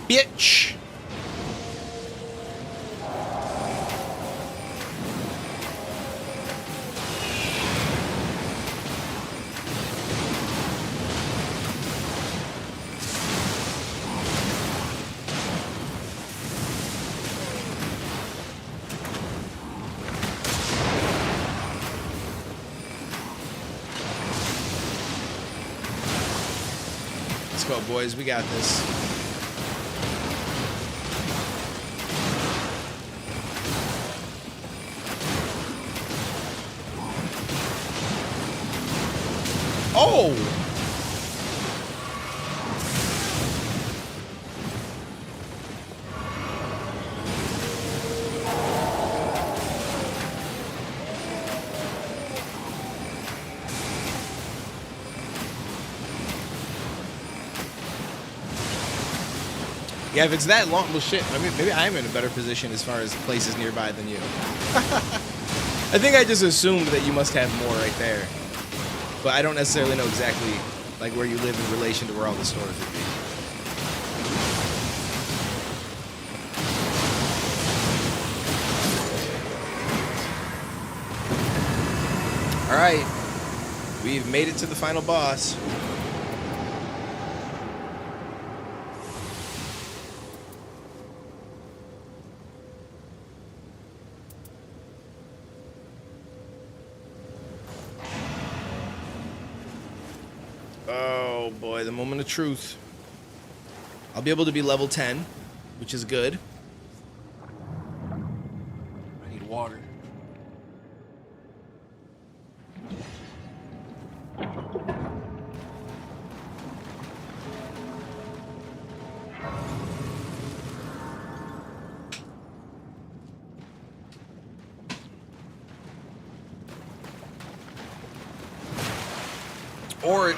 Bitch. Let's go, boys. We got this. Oh! Yeah, if it's that long, well, shit. I mean, maybe I am in a better position as far as places nearby than you. I think I just assumed that you must have more right there, but I don't necessarily know exactly like where you live in relation to where all the stores would be. All right, we've made it to the final boss. Oh boy, the moment of truth. I'll be able to be level 10, which is good. I need water.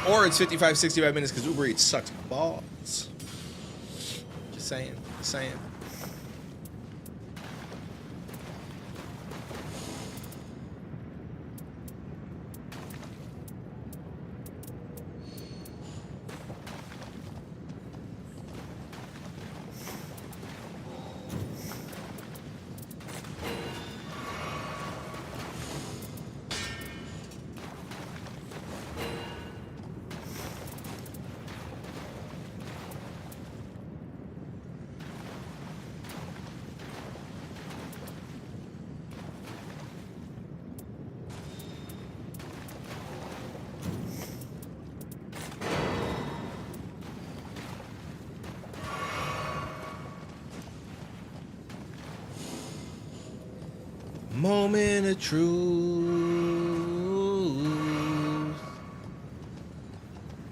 Or it's 55, 65 minutes because Uber Eats sucks balls. Just saying. Just saying. Moment of truth.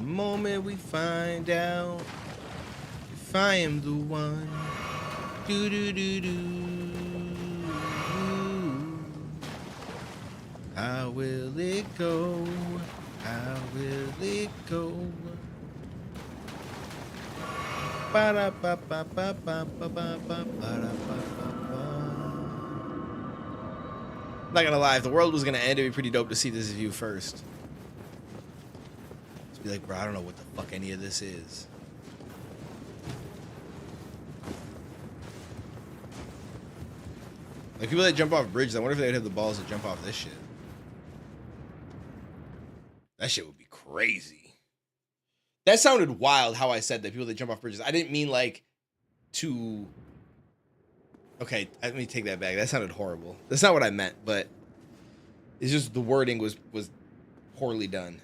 Moment we find out if I am the one. Do do do do. How will it go? How will it go? Ba da ba ba ba ba ba ba ba ba da ba ba. Not gonna lie, if the world was gonna end, it'd be pretty dope to see this view first. Just be like, bro, I don't know what the fuck any of this is. Like people that jump off bridges, I wonder if they'd have the balls to jump off this shit. That shit would be crazy. That sounded wild how I said that, people that jump off bridges. I didn't mean like to... Okay, let me take that back. That sounded horrible. That's not what I meant, but it's just the wording was poorly done.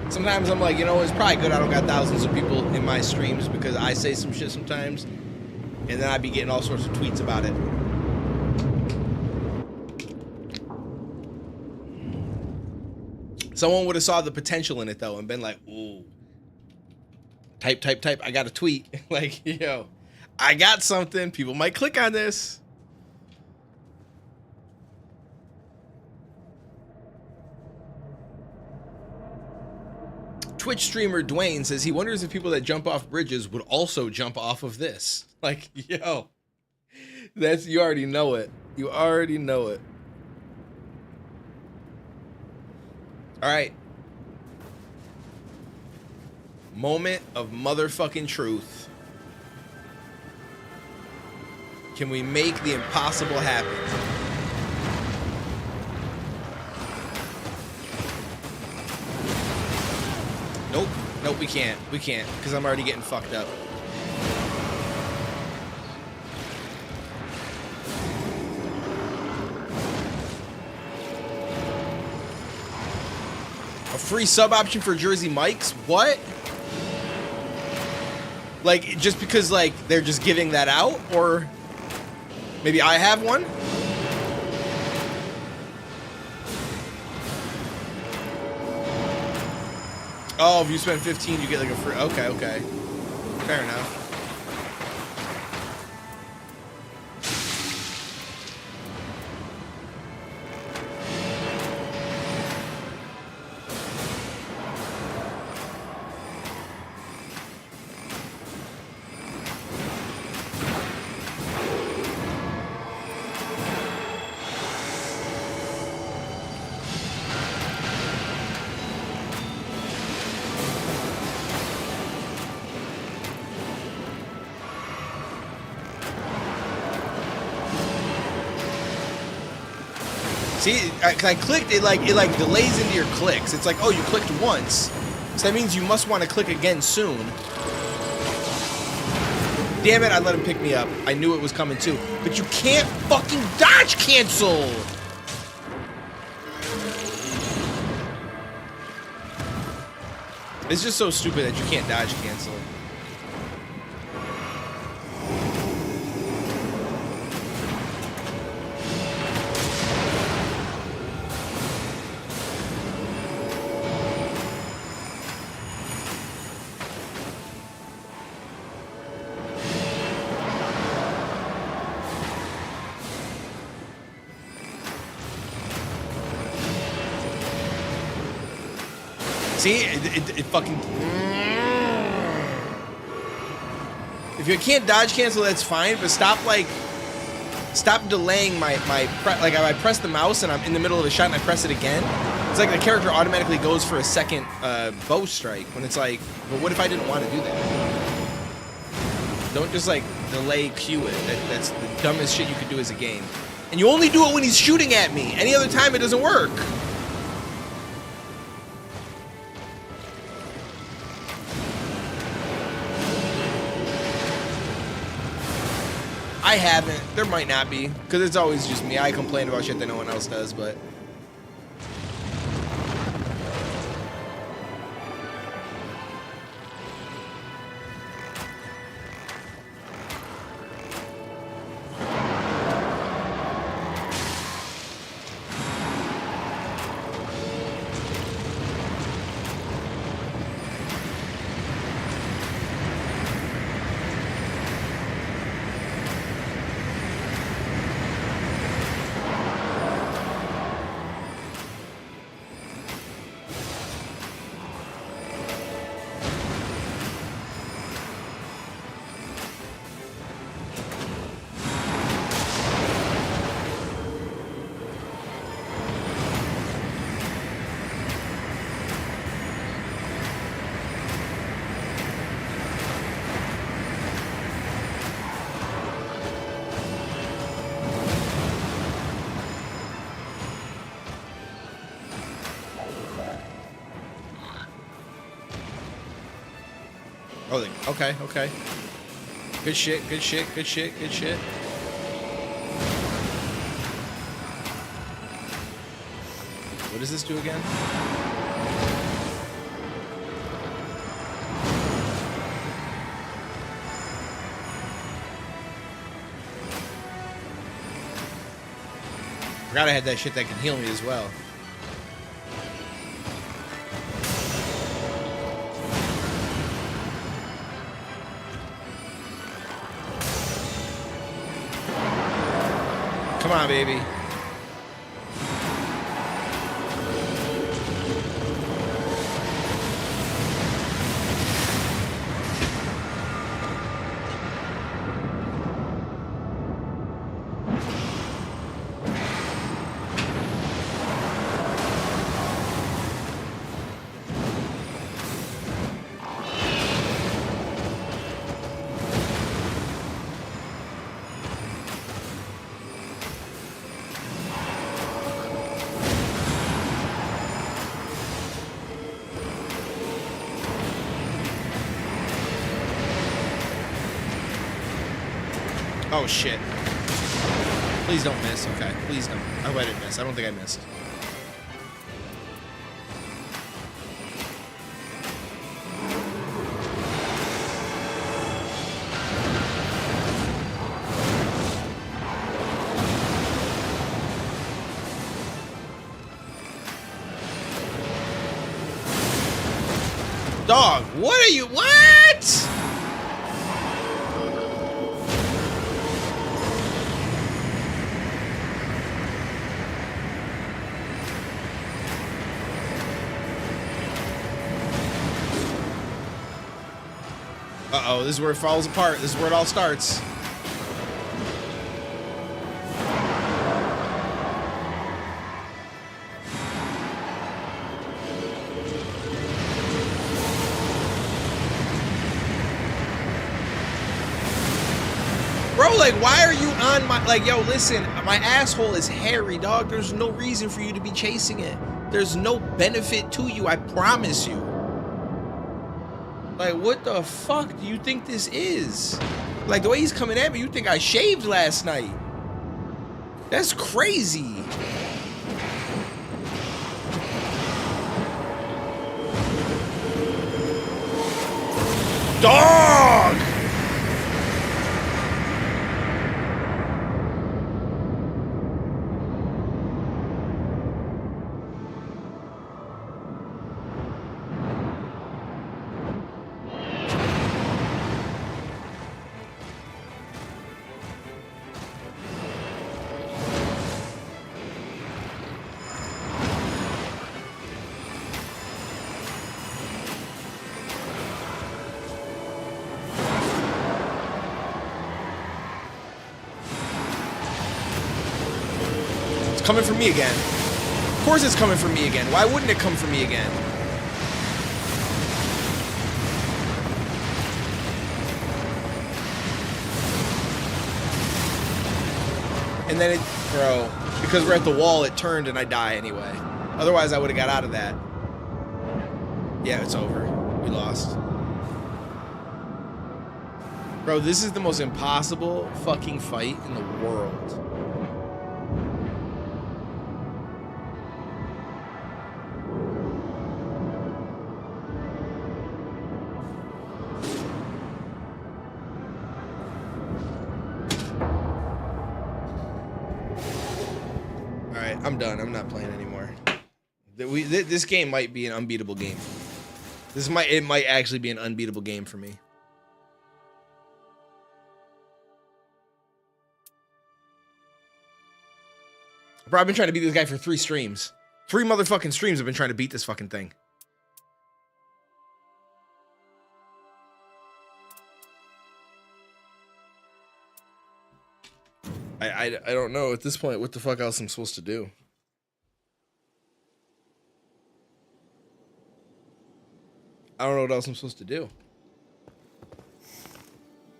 Sometimes I'm like, you know, it's probably good I don't got thousands of people in my streams because I say some shit sometimes, and then I be getting all sorts of tweets about it. Someone would have saw the potential in it though and been like, ooh, type, I got a tweet. Like, yo, I got something. People might click on this. Twitch streamer Dwayne says he wonders if people that jump off bridges would also jump off of this. Like, yo, that's, you already know it. You already know it. All right. Moment of motherfucking truth. Can we make the impossible happen? Nope. Nope, we can't. We can't, because I'm already getting fucked up. A free sub option for Jersey Mike's? What? Like, just because, like, they're just giving that out? Or maybe I have one? Oh, if you spend 15, you get, like, a free... Okay, okay. Fair enough. See, I clicked, it like delays into your clicks. It's like, oh, you clicked once. So that means you must want to click again soon. Damn it, I let him pick me up. I knew it was coming too. But you can't fucking dodge cancel! It's just so stupid that you can't dodge cancel. See, it fucking... If you can't dodge cancel, that's fine, but stop delaying my like, if I press the mouse and I'm in the middle of a shot and I press it again, it's like the character automatically goes for a second bow strike, when it's like, but what if I didn't want to do that? Don't just, like, delay Q it. That's the dumbest shit you could do as a game. And you only do it when he's shooting at me. Any other time, it doesn't work. I haven't. There might not be, because it's always just me. I complain about shit that no one else does, but... Oh, okay, okay. Good shit, good shit, good shit, good shit. What does this do again? Forgot I had that shit that can heal me as well. Come on, baby. Oh shit. Please don't miss. Okay, please don't. I hope I didn't miss. I don't think I missed. Dog, what are you? What? Uh-oh, this is where it falls apart. This is where it all starts. Bro, like, why are you on my... Like, yo, listen, my asshole is hairy, dog. There's no reason for you to be chasing it. There's no benefit to you, I promise you. Like, what the fuck do you think this is? Like, the way he's coming at me, you think I shaved last night. That's crazy. Dog! Coming for me again. Of course it's coming for me again. Why wouldn't it come for me again? And then it, bro, because we're at the wall, it turned and I die anyway. Otherwise I would have got out of that. Yeah, it's over. We lost. Bro, this is the most impossible fucking fight in the world. I'm done. I'm not playing anymore. This game might be an unbeatable game. It might actually be an unbeatable game for me. Bro, I've been trying to beat this guy for 3 streams. 3 motherfucking streams I've been trying to beat this fucking thing. I don't know at this point what the fuck else I'm supposed to do. I don't know what else I'm supposed to do.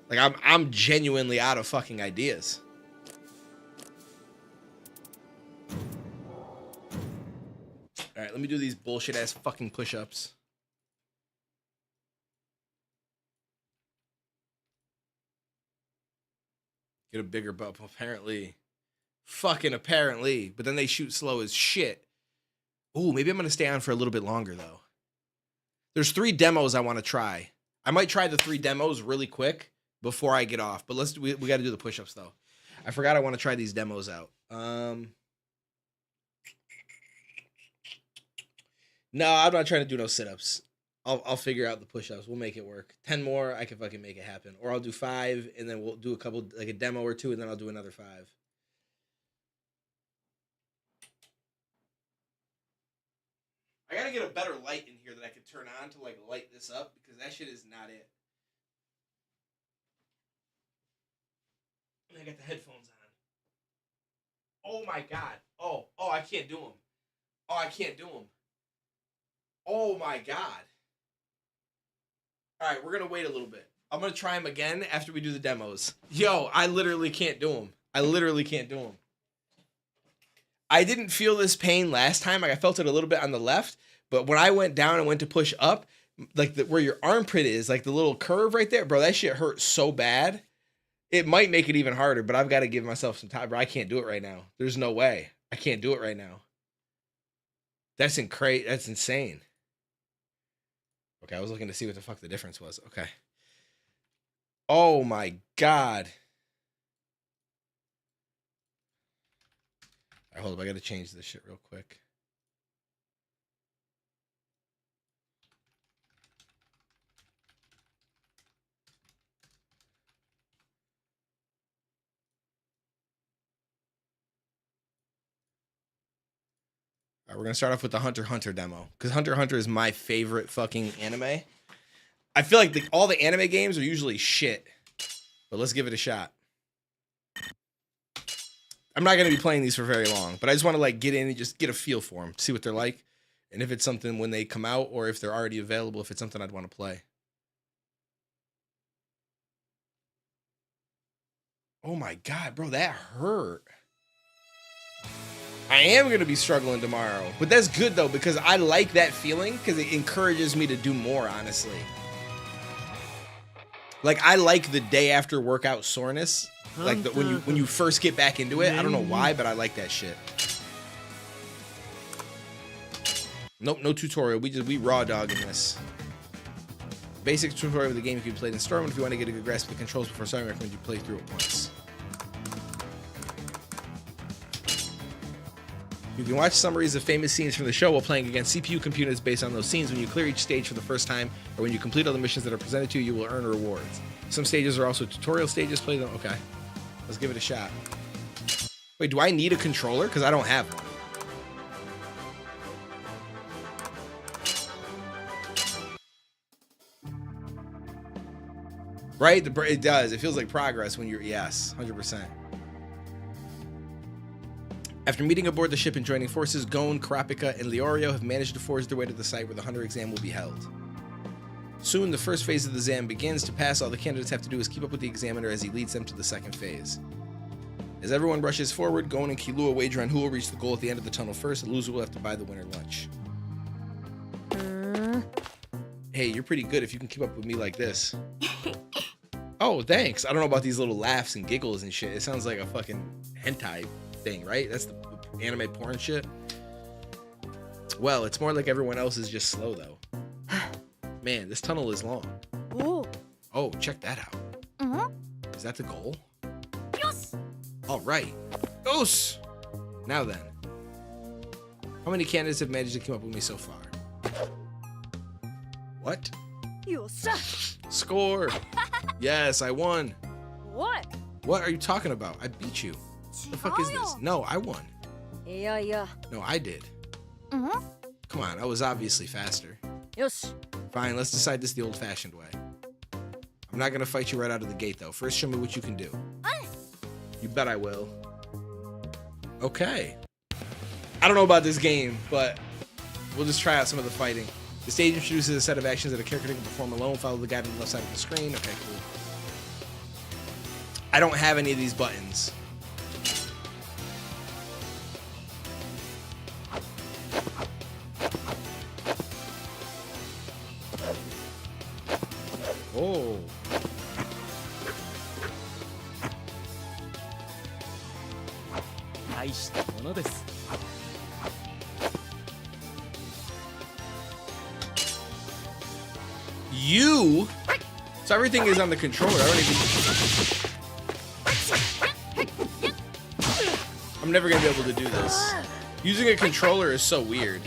Like I'm genuinely out of fucking ideas. All right, let me do these bullshit ass fucking push-ups. Get a bigger bump, apparently. Fucking apparently. But then they shoot slow as shit. Ooh, maybe I'm going to stay on for a little bit longer, though. There's 3 demos I want to try. I might try the 3 demos really quick before I get off. But we got to do the push-ups, though. I forgot I want to try these demos out. No, I'm not trying to do no sit-ups. I'll figure out the push-ups. We'll make it work. 10 more, I can fucking make it happen. Or I'll do 5, and then we'll do a couple, like a demo or 2, and then I'll do another 5. I gotta get a better light in here that I can turn on to like light this up, because that shit is not it. And I got the headphones on. Oh my god. Oh, I can't do them. Oh, I can't do them. Oh my god. All right, we're going to wait a little bit. I'm going to try them again after we do the demos. Yo, I literally can't do them. I literally can't do them. I didn't feel this pain last time. Like, I felt it a little bit on the left, but when I went down and went to push up, like where your armpit is, like the little curve right there, bro, that shit hurt so bad. It might make it even harder, but I've got to give myself some time, bro. I can't do it right now. There's no way. I can't do it right now. That's insane. Okay, I was looking to see what the fuck the difference was. Okay. Oh my god. All right, hold up. I got to change this shit real quick. All right, we're gonna start off with the Hunter x Hunter demo because Hunter x Hunter is my favorite fucking anime. I feel like all the anime games are usually shit, but let's give it a shot. I'm not gonna be playing these for very long, but I just want to like get in and just get a feel for them, see what they're like, and if it's something when they come out or if they're already available, if it's something I'd want to play. Oh my god, bro, that hurt. I am going to be struggling tomorrow, but that's good though because I like that feeling because it encourages me to do more, honestly. Like I like the day after workout soreness, like when you first get back into it. I don't know why, but I like that shit. Nope, no tutorial. We raw dogging this. Basic tutorial of the game can be played in Storm. If you want to get a good grasp of the controls before starting, I recommend you play through it once. You can watch summaries of famous scenes from the show while playing against CPU computers based on those scenes. When you clear each stage for the first time, or when you complete all the missions that are presented to you, you will earn rewards. Some stages are also tutorial stages. Play them. Okay, let's give it a shot. Wait, do I need a controller? Because I don't have one. Right? It does. It feels like progress when you're... Yes, 100%. After meeting aboard the ship and joining forces, Gon, Kurapika, and Leorio have managed to forge their way to the site where the Hunter exam will be held. Soon, the first phase of the exam begins. To pass, all the candidates have to do is keep up with the examiner as he leads them to the second phase. As everyone rushes forward, Gon and Killua wager on who will reach the goal at the end of the tunnel first. The loser will have to buy the winner lunch. Hey, you're pretty good if you can keep up with me like this. Oh, thanks. I don't know about these little laughs and giggles and shit. It sounds like a fucking hentai thing, right? That's the anime porn shit. Well, it's more like everyone else is just slow though. Man, this tunnel is long. Ooh. Oh, check that out. Is that the goal? Yes. All right. Os. Now then, how many candidates have managed to keep up with me so far? What? Score. Yes, I won. What? What are you talking about? I beat you. The fuck is this? No, I won. Yeah. No, I did. Come on, I was obviously faster. Yes. Fine, let's decide this the old-fashioned way. I'm not gonna fight you right out of the gate, though. First, show me what you can do. You bet I will. Okay. I don't know about this game, but we'll just try out some of the fighting. The stage introduces a set of actions that a character can perform alone. Follow the guide on the left side of the screen. Okay, cool. I don't have any of these buttons. Oh. You? So everything is on the controller. I don't even... I'm never gonna be able to do this. Using a controller is so weird.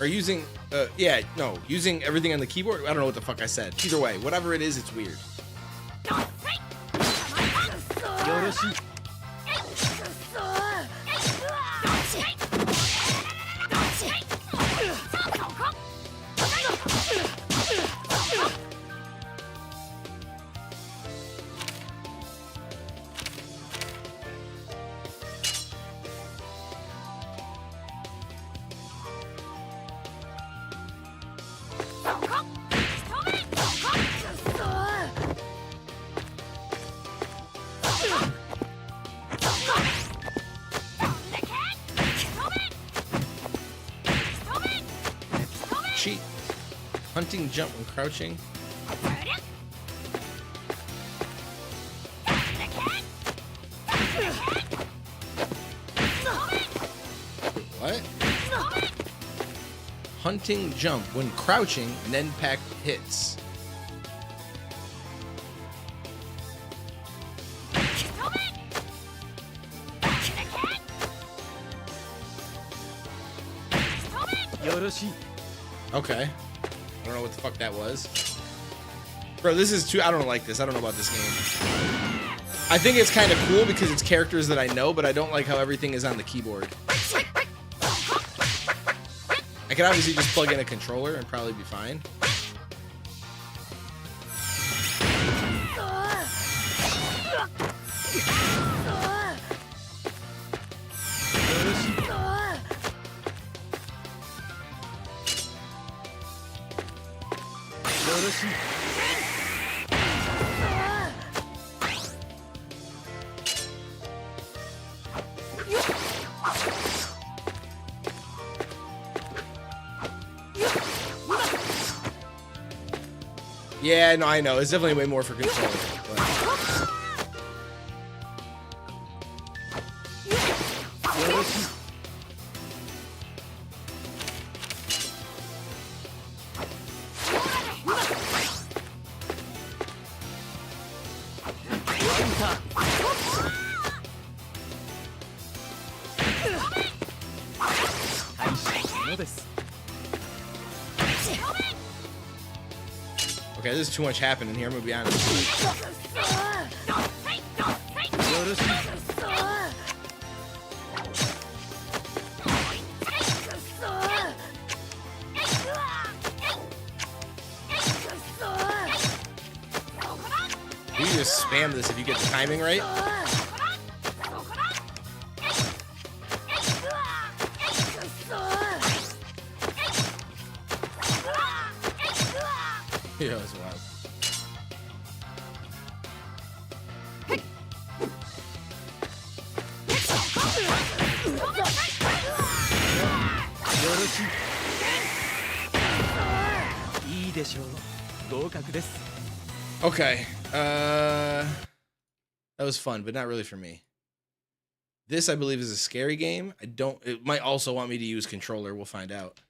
Or using, using everything on the keyboard. I don't know what the fuck I said. Either way, whatever it is, it's weird. Cheat. Hunting jump when crouching. What? Hunting jump when crouching, Nenpak hits. Okay. I don't know what the fuck that was. Bro, this is too... I don't like this. I don't know about this game. I think it's kind of cool because it's characters that I know, but I don't like how everything is on the keyboard. I can obviously just plug in a controller and probably be fine. Yeah, no, I know. It's definitely way more for controller. But... Okay, there's too much happening here, I'm gonna be honest. You just spam this if you get the timing right. Yeah, that's wild. Okay, that was fun, but not really for me. This, I believe, is a scary game. It might also want me to use controller. We'll find out.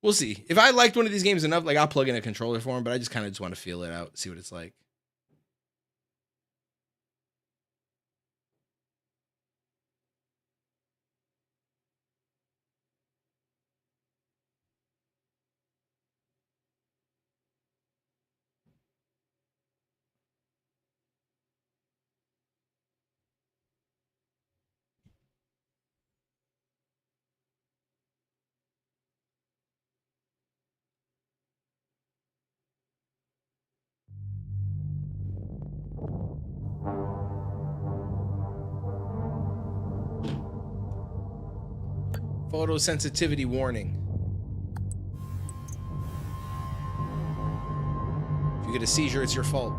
We'll see. If I liked one of these games enough, like I'll plug in a controller for them, but I just kind of want to feel it out, see what it's like. Photosensitivity warning. If you get a seizure, it's your fault.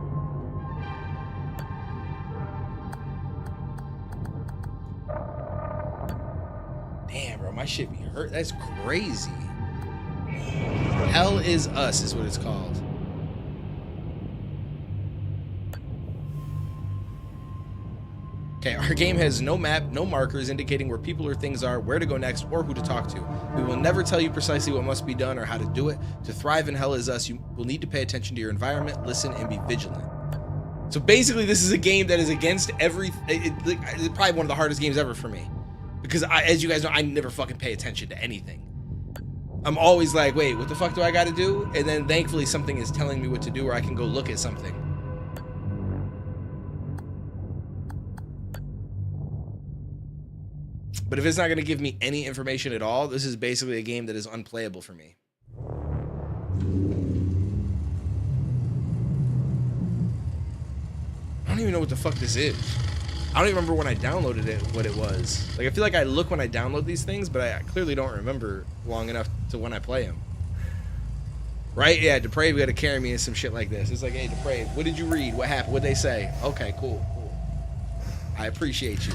Damn, bro, my shit be hurt. That's crazy. Hell is Us is what it's called. Okay, our game has no map, no markers indicating where people or things are, where to go next, or who to talk to. We will never tell you precisely what must be done or how to do it. To thrive in Hell is Us, you will need to pay attention to your environment, listen, and be vigilant. So basically, this is a game that is against it's probably one of the hardest games ever for me. Because as you guys know, I never fucking pay attention to anything. I'm always like, wait, what the fuck do I gotta do? And then thankfully something is telling me what to do, or I can go look at something. But if it's not going to give me any information at all, this is basically a game that is unplayable for me. I don't even know what the fuck this is. I don't even remember when I downloaded it, what it was. Like, I feel like I look when I download these things, but I clearly don't remember long enough to when I play them. Right? Yeah, Depraved got to carry me in some shit like this. It's like, hey, Depraved, what did you read? What happened? What'd they say? Okay, cool. I appreciate you.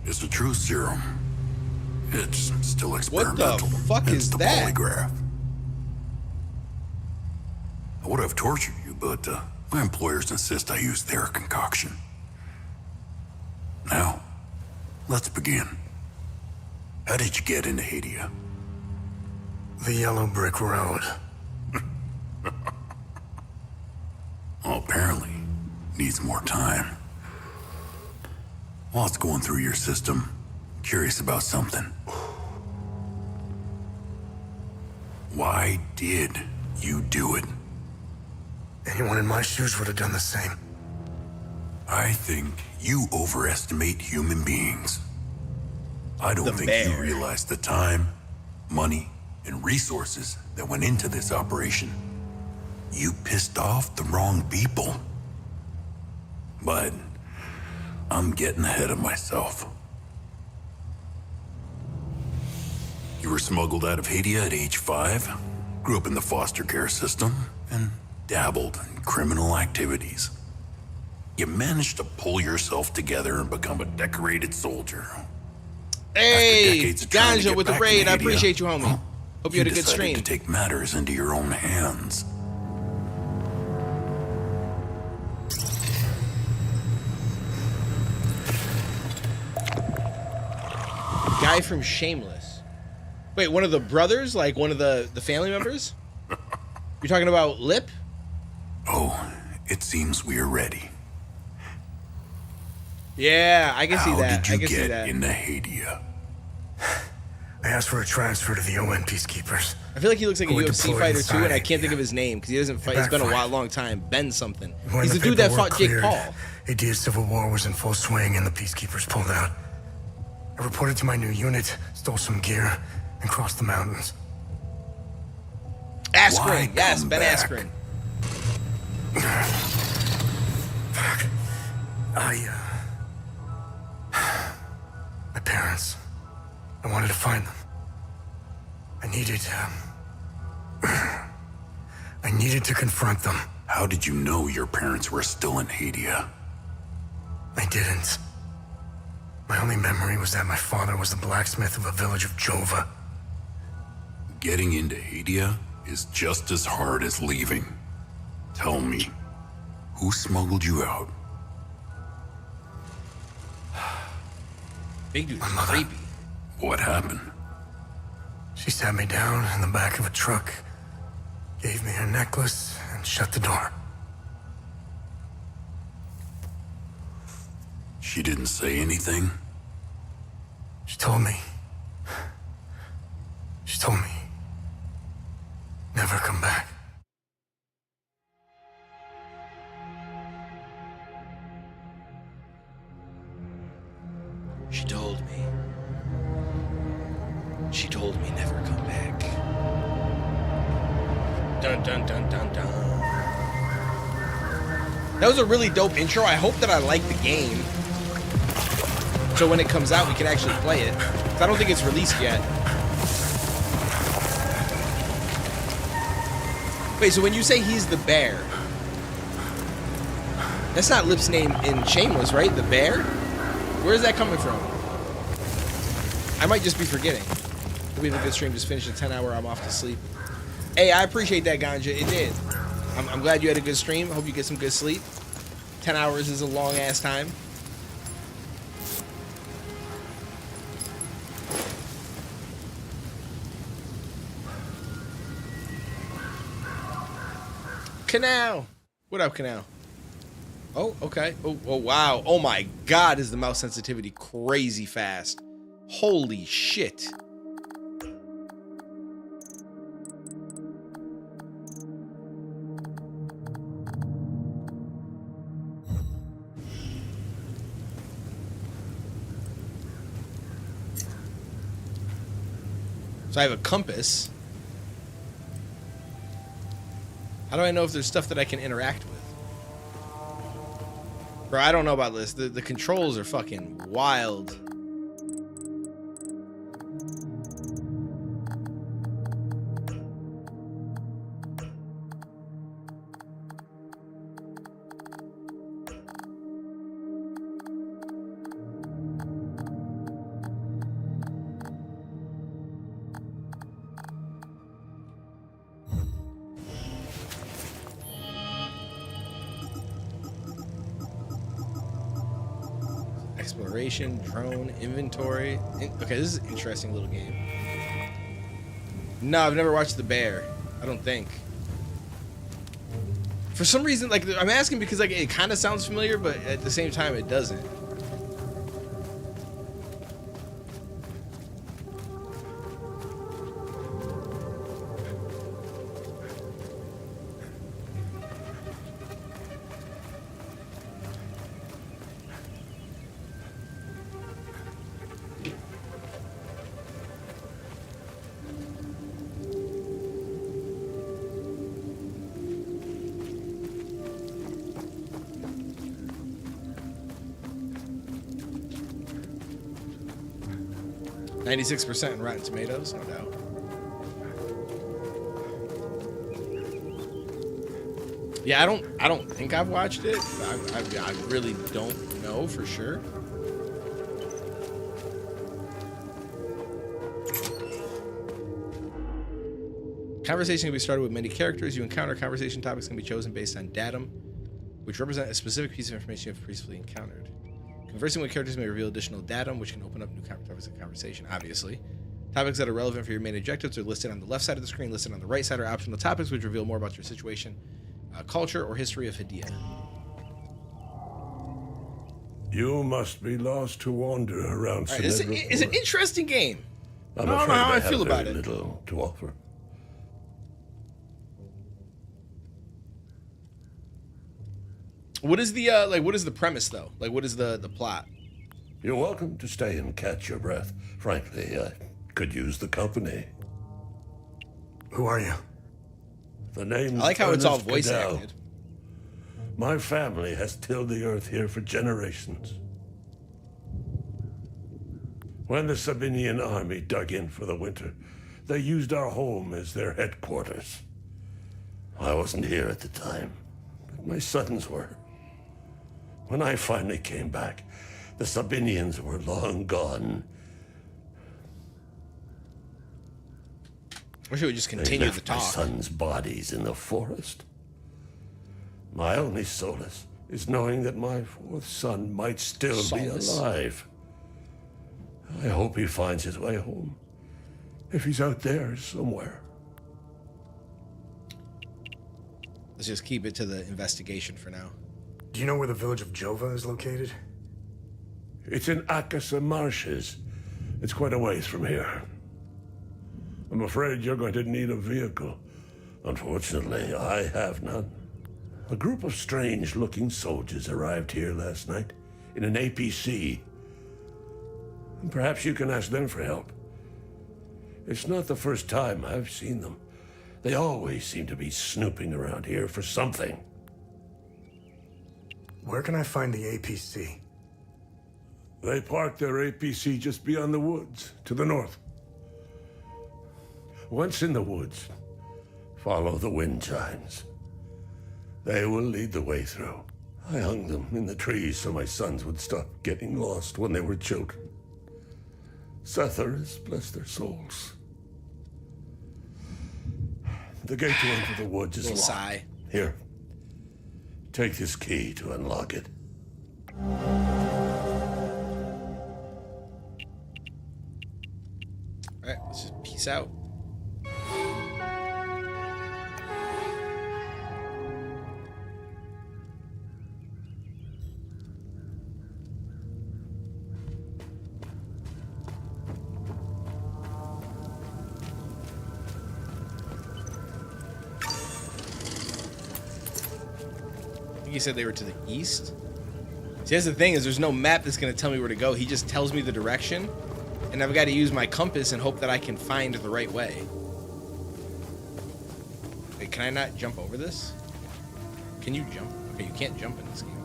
It's a true serum. It's still experimental. What the fuck is the that? Polygraph. I would have tortured you, but my employers insist I use their concoction. Now, let's begin. How did you get into Hadia? The Yellow Brick Road. Well, apparently, needs more time. While it's going through your system, curious about something. Why did you do it? Anyone in my shoes would have done the same. I think you overestimate human beings. I don't The think bear. you realize the time, money, and resources that went into this operation. You pissed off the wrong people. But I'm getting ahead of myself. You were smuggled out of Haiti at age 5, grew up in the foster care system, and dabbled in criminal activities. You managed to pull yourself together and become a decorated soldier. Hey, decades of trying to Ganja get with the back raid. in I Haiti, appreciate you, homie. Hope you had a good decided stream. to take matters into your own hands. Guy from Shameless. Wait, one of the brothers? Like one of the family members? You're talking about Lip? Oh, it seems we are ready. Yeah, I can see How that. did I you can see get that. into Haiti? I asked for a transfer to the UN peacekeepers. I feel like he looks like a Who were UFC deployed fighter inside too, and I can't India. think of his name because he doesn't fight. It's been a backfired. long time. Ben something. When He's the the dude that paperwork fought Jake cleared, Paul. India's civil war was in full swing and the peacekeepers pulled out. I reported to my new unit, stole some gear, and crossed the mountains. Why Askren, yes, come Ben back? Askren. My parents. I wanted to find them. I needed to confront them. How did you know your parents were still in Haiti? I didn't. My only memory was that my father was the blacksmith of a village of Jova. Getting into Haiti is just as hard as leaving. Tell me, who smuggled you out? Big dude's mother. creepy. What happened? She sat me down in the back of a truck, gave me her necklace, and shut the door. She didn't say anything? She told me, never come back. She told me never come back. Dun dun dun dun dun. That was a really dope intro. I hope that I like the game. So when it comes out, we can actually play it. 'Cause I don't think it's released yet. Wait, so when you say he's the bear, that's not Lip's name in Shameless, right? The bear? Where is that coming from? I might just be forgetting. We have a good stream. Just finished a 10-hour. I'm off to sleep. Hey, I appreciate that, Ganja. It did. I'm glad you had a good stream. Hope you get some good sleep. 10 hours is a long-ass time. Canal. What up, Canal? Oh, okay. Oh, wow. Oh my God, is the mouse sensitivity crazy fast? Holy shit. So I have a compass. How do I know if there's stuff that I can interact with? Bro, I don't know about this. The controls are fucking wild. Exploration, drone, inventory. Okay, this is an interesting little game. No, I've never watched The Bear. I don't think. For some reason, like, I'm asking because like it kind of sounds familiar, but at the same time, it doesn't. 96% in Rotten Tomatoes, no doubt. Yeah, I don't think I've watched it. I really don't know for sure. Conversation can be started with many characters. You encounter conversation topics can be chosen based on datum, which represent a specific piece of information you have previously encountered. Conversing with characters may reveal additional datum, which can open up new topics of conversation, obviously. Topics that are relevant for your main objectives are listed on the left side of the screen. Listed on the right side are optional topics, which reveal more about your situation, culture, or history of Hydia. You must be lost to wander around. Right, it's an interesting game. I don't know how I feel about it. Little to offer. What is the what is the premise though? Like, what is the plot? You're welcome to stay and catch your breath. Frankly, I could use the company. Who are you? The name's I like how it's all Ernest voice Goodell. acted. My family has tilled the earth here for generations. When the Sabinian army dug in for the winter, they used our home as their headquarters. I wasn't here at the time, but my sons were. When I finally came back, the Sabinians were long gone. Wish it would just They continue left the my talk. sons' bodies in the forest. My only solace is knowing that my fourth son might still Solace. be alive. I hope he finds his way home. If he's out there somewhere. Let's just keep it to the investigation for now. Do you know where the village of Jova is located? It's in Akasa Marshes. It's quite a ways from here. I'm afraid you're going to need a vehicle. Unfortunately, I have none. A group of strange-looking soldiers arrived here last night in an APC. Perhaps you can ask them for help. It's not the first time I've seen them. They always seem to be snooping around here for something. Where can I find the APC? They parked their APC just beyond the woods, to the north. Once in the woods, follow the wind chimes. They will lead the way through. I hung them in the trees so my sons would stop getting lost when they were children. Setharus, bless their souls. The gate to enter the woods is Little locked. sigh. Here, take this key to unlock it. All right, let's just peace out. I think he said they were to the east. See, that's the thing, is there's no map that's going to tell me where to go. He just tells me the direction, and I've got to use my compass and hope that I can find the right way. Wait, can I not jump over this? Can you jump? Okay, you can't jump in this game.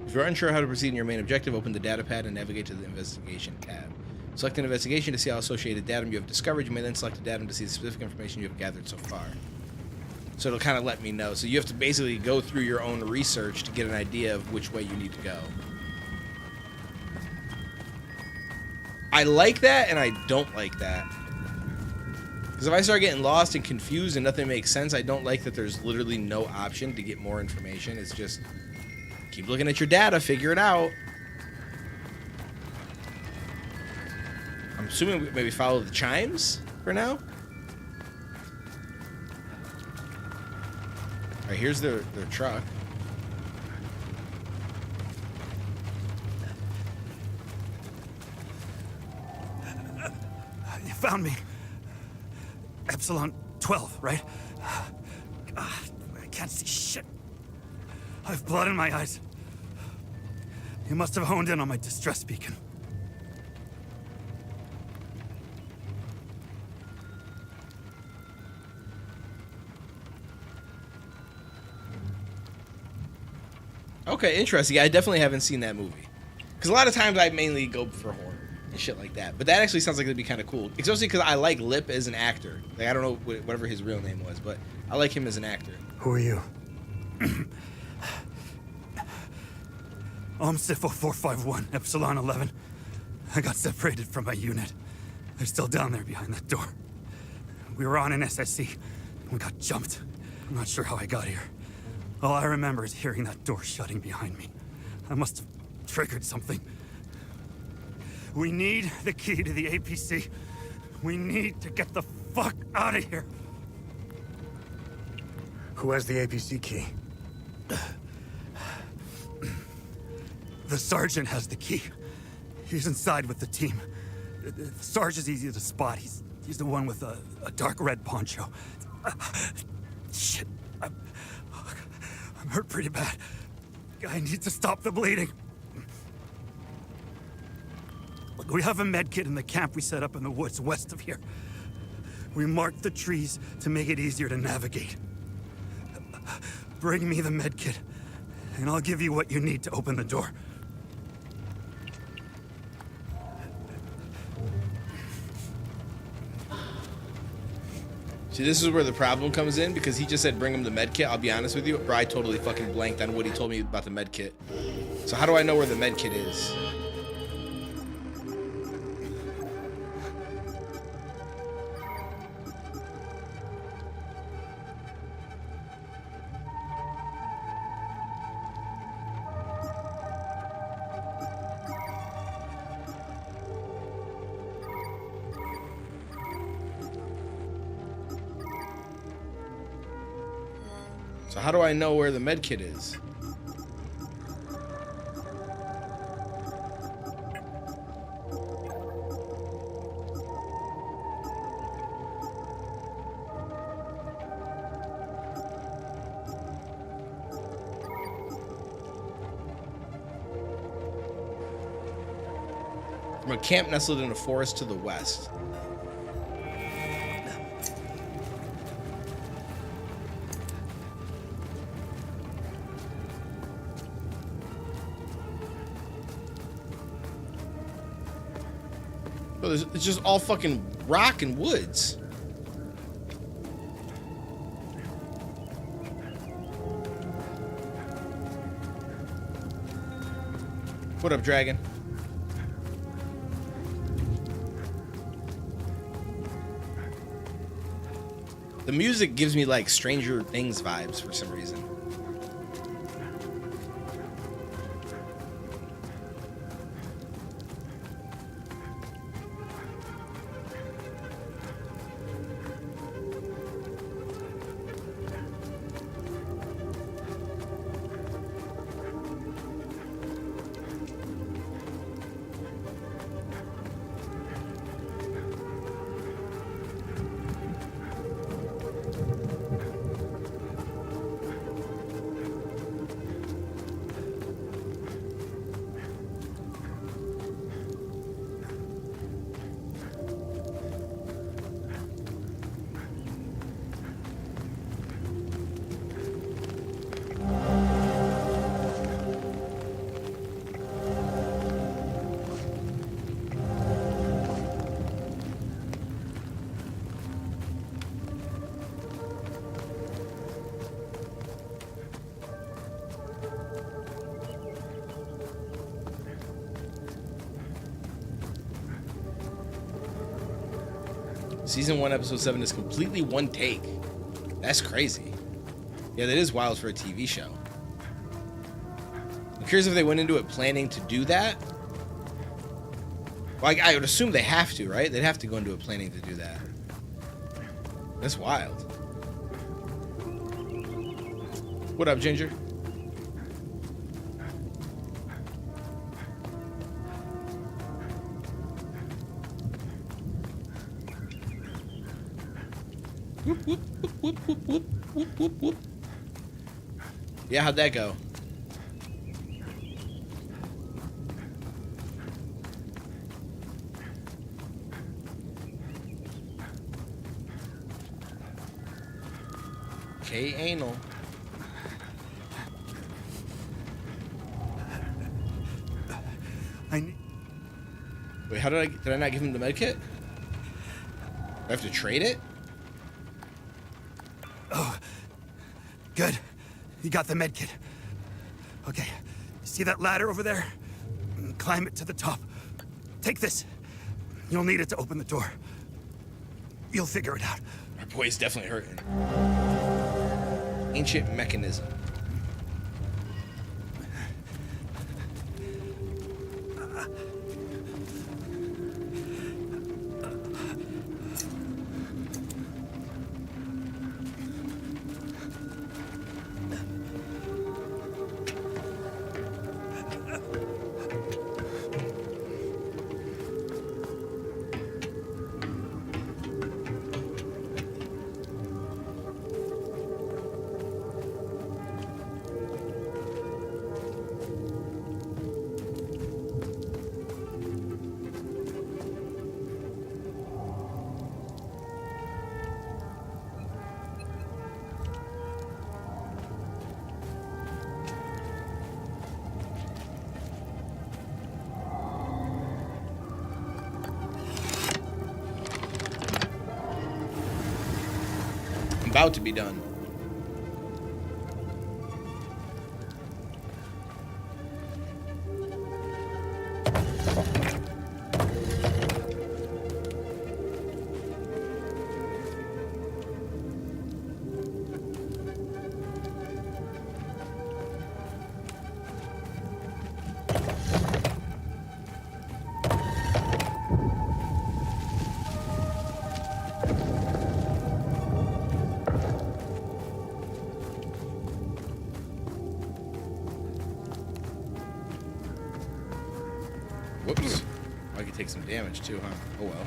If you're unsure how to proceed in your main objective, open the data pad and navigate to the investigation tab. Select an investigation to see how associated datum you have discovered. You may then select a datum to see the specific information you have gathered so far. So it'll kind of let me know. So you have to basically go through your own research to get an idea of which way you need to go. I like that and I don't like that. Because if I start getting lost and confused and nothing makes sense, I don't like that there's literally no option to get more information. It's just... keep looking at your data, figure it out. I'm assuming we maybe follow the chimes for now. All right, here's their truck. You found me. Epsilon 12, right? God, I can't see shit. I have blood in my eyes. You must have honed in on my distress beacon. Okay, interesting. Yeah, I definitely haven't seen that movie. Because a lot of times I mainly go for horror and shit like that. But that actually sounds like it'd be kind of cool. Especially because I like Lip as an actor. Like, I don't know whatever his real name was, but I like him as an actor. Who are you? I'm Sifo 451, Epsilon 11. I got separated from my unit. They're still down there behind that door. We were on an SSC. We got jumped. I'm not sure how I got here. All I remember is hearing that door shutting behind me. I must have triggered something. We need the key to the APC. We need to get the fuck out of here. Who has the APC key? The sergeant has the key. He's inside with the team. The sergeant's easy to spot. He's the one with a dark red poncho. Shit. I'm hurt pretty bad. I need to stop the bleeding. Look, we have a med kit in the camp we set up in the woods west of here. We marked the trees to make it easier to navigate. Bring me the med kit, and I'll give you what you need to open the door. See, this is where the problem comes in, because he just said bring him the med kit. I'll be honest with you, bro, I totally fucking blanked on what he told me about the med kit. So how do I know where the med kit is? So how do I know where the med kit is? From a camp nestled in a forest to the west. Bro, it's just all fucking rock and woods. What up, Dragon? The music gives me like Stranger Things vibes for some reason. Season 1, episode 7 is completely one take. That's crazy. Yeah, that is wild for a TV show. I'm curious if they went into it planning to do that. Well, I would assume they have to, right? They'd have to go into it planning to do that. That's wild. What up, Ginger? Whoop, whoop, whoop, whoop, whoop, whoop, whoop, whoop. Yeah, how'd that go? Okay, anal. Wait, how did I not give him the med kit? Do I have to trade it? Oh, good. You got the med kit. Okay, see that ladder over there? Climb it to the top. Take this. You'll need it to open the door. You'll figure it out. Our boy's definitely hurting. Ancient mechanism. About to be done. Whoops. I could take some damage too, huh? Oh well.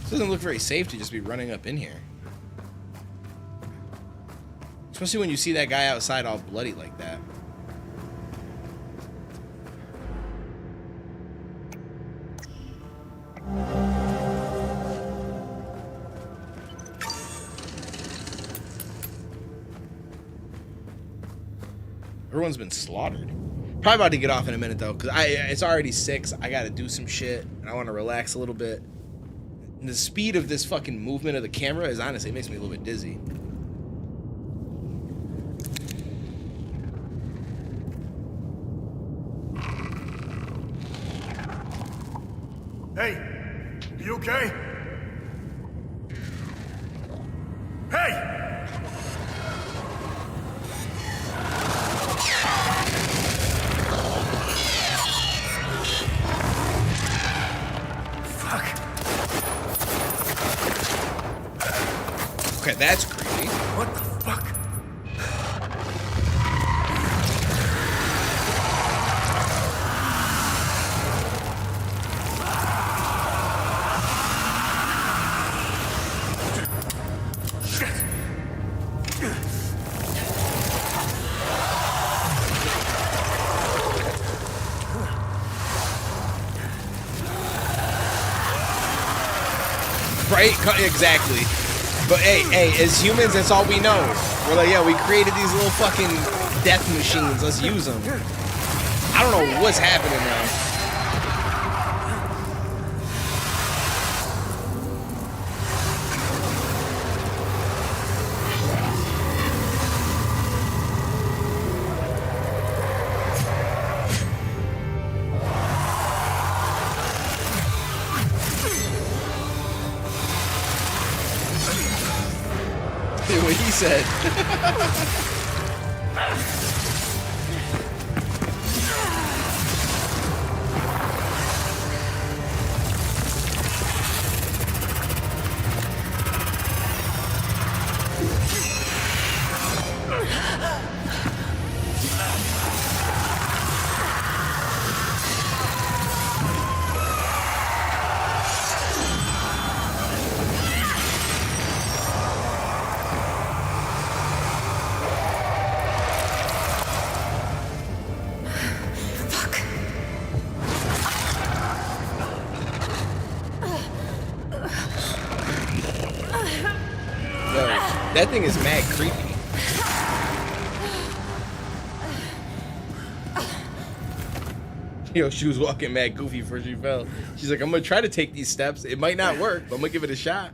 This doesn't look very safe to just be running up in here. Especially when you see that guy outside all bloody like that. Everyone's been slaughtered. Probably about to get off in a minute though, because it's already 6. I gotta do some shit, and I want to relax a little bit. And the speed of this fucking movement of the camera is honestly, it makes me a little bit dizzy. Hey, you okay? Hey! Okay, that's creepy. What the fuck? Shit! Right? Exactly. But hey, as humans, that's all we know. We're like, yeah, we created these little fucking death machines. Let's use them. I don't know what's happening now. What he said. That thing is mad creepy. Yo, she was walking mad goofy before she fell. She's like, I'm gonna try to take these steps. It might not work, but I'm gonna give it a shot.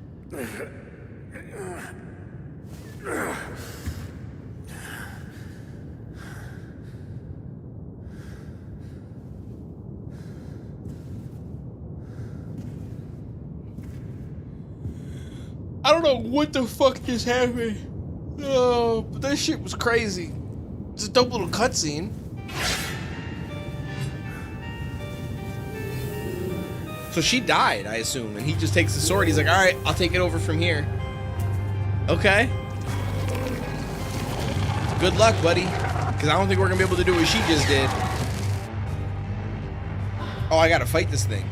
I don't know what the fuck just happened. Oh, but that shit was crazy. It's a dope little cutscene. So she died, I assume, and he just takes the sword. He's like, all right, I'll take it over from here. Okay. Good luck, buddy. Because I don't think we're going to be able to do what she just did. Oh, I got to fight this thing.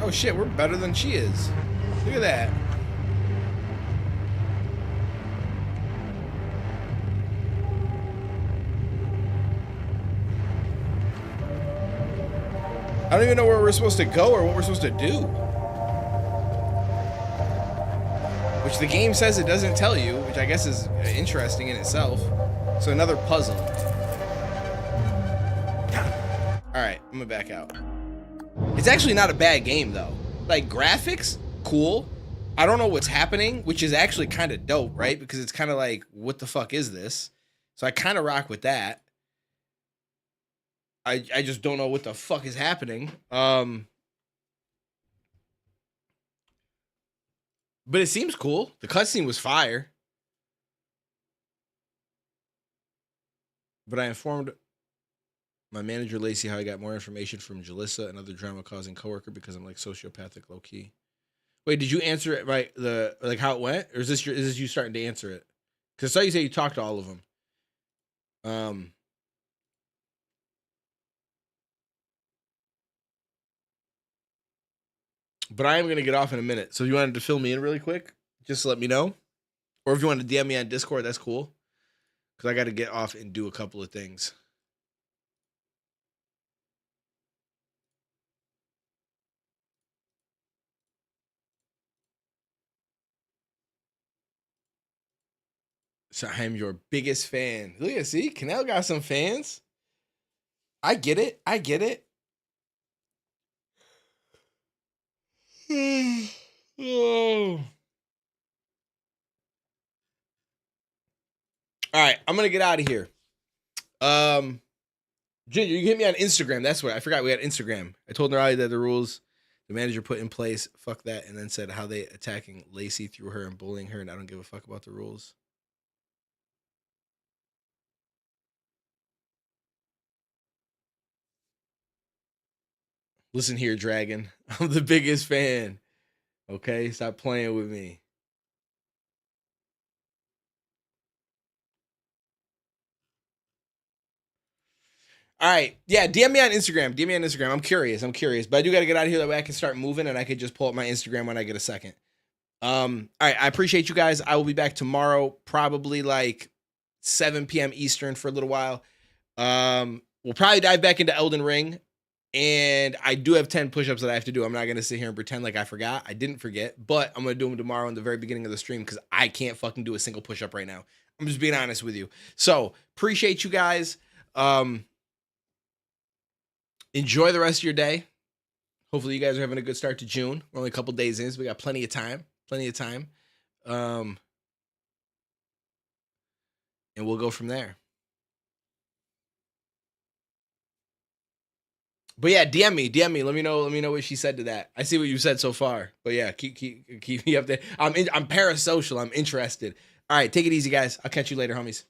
Oh shit, we're better than she is. Look at that. I don't even know where we're supposed to go or what we're supposed to do. Which the game says it doesn't tell you, which I guess is interesting in itself. So another puzzle. Alright, I'm gonna back out. It's actually not a bad game though. Like graphics, cool. I don't know what's happening, which is actually kind of dope, right? Because it's kind of like, what the fuck is this? So I kind of rock with that. I just don't know what the fuck is happening. But it seems cool. The cutscene was fire. But I informed my manager, Lacey, how I got more information from Jalissa, another drama-causing coworker, because I'm like sociopathic low-key. Wait, did you answer it right? Like how it went? Or is this you starting to answer it? Because I saw you say you talked to all of them. But I am going to get off in a minute. So you wanted to fill me in really quick? Just let me know. Or if you want to DM me on Discord, that's cool. Because I got to get off and do a couple of things. So I am your biggest fan. Look at, see, Canel got some fans. I get it. I get it. Oh. All right, I'm gonna get out of here. Ginger, you can hit me on Instagram. That's what I forgot. We had Instagram. I told Nirali that the rules the manager put in place, fuck that, and then said how they attacking Lacey through her and bullying her, and I don't give a fuck about the rules. Listen here, Dragon. I'm the biggest fan. Okay, stop playing with me. All right. Yeah, DM me on Instagram. DM me on Instagram. I'm curious. But I do got to get out of here that way I can start moving and I could just pull up my Instagram when I get a second. All right. I appreciate you guys. I will be back tomorrow, probably like 7 p.m. Eastern for a little while. We'll probably dive back into Elden Ring. And I do have 10 push-ups that I have to do. I'm not going to sit here and pretend like I forgot. I didn't forget. But I'm going to do them tomorrow in the very beginning of the stream because I can't fucking do a single push-up right now. I'm just being honest with you. So, appreciate you guys. Enjoy the rest of your day. Hopefully you guys are having a good start to June. We're only a couple days in, so we got plenty of time. And we'll go from there. But yeah, DM me. Let me know what she said to that. I see what you said so far. But yeah, keep me up there. I'm parasocial. I'm interested. All right, take it easy, guys. I'll catch you later, homies.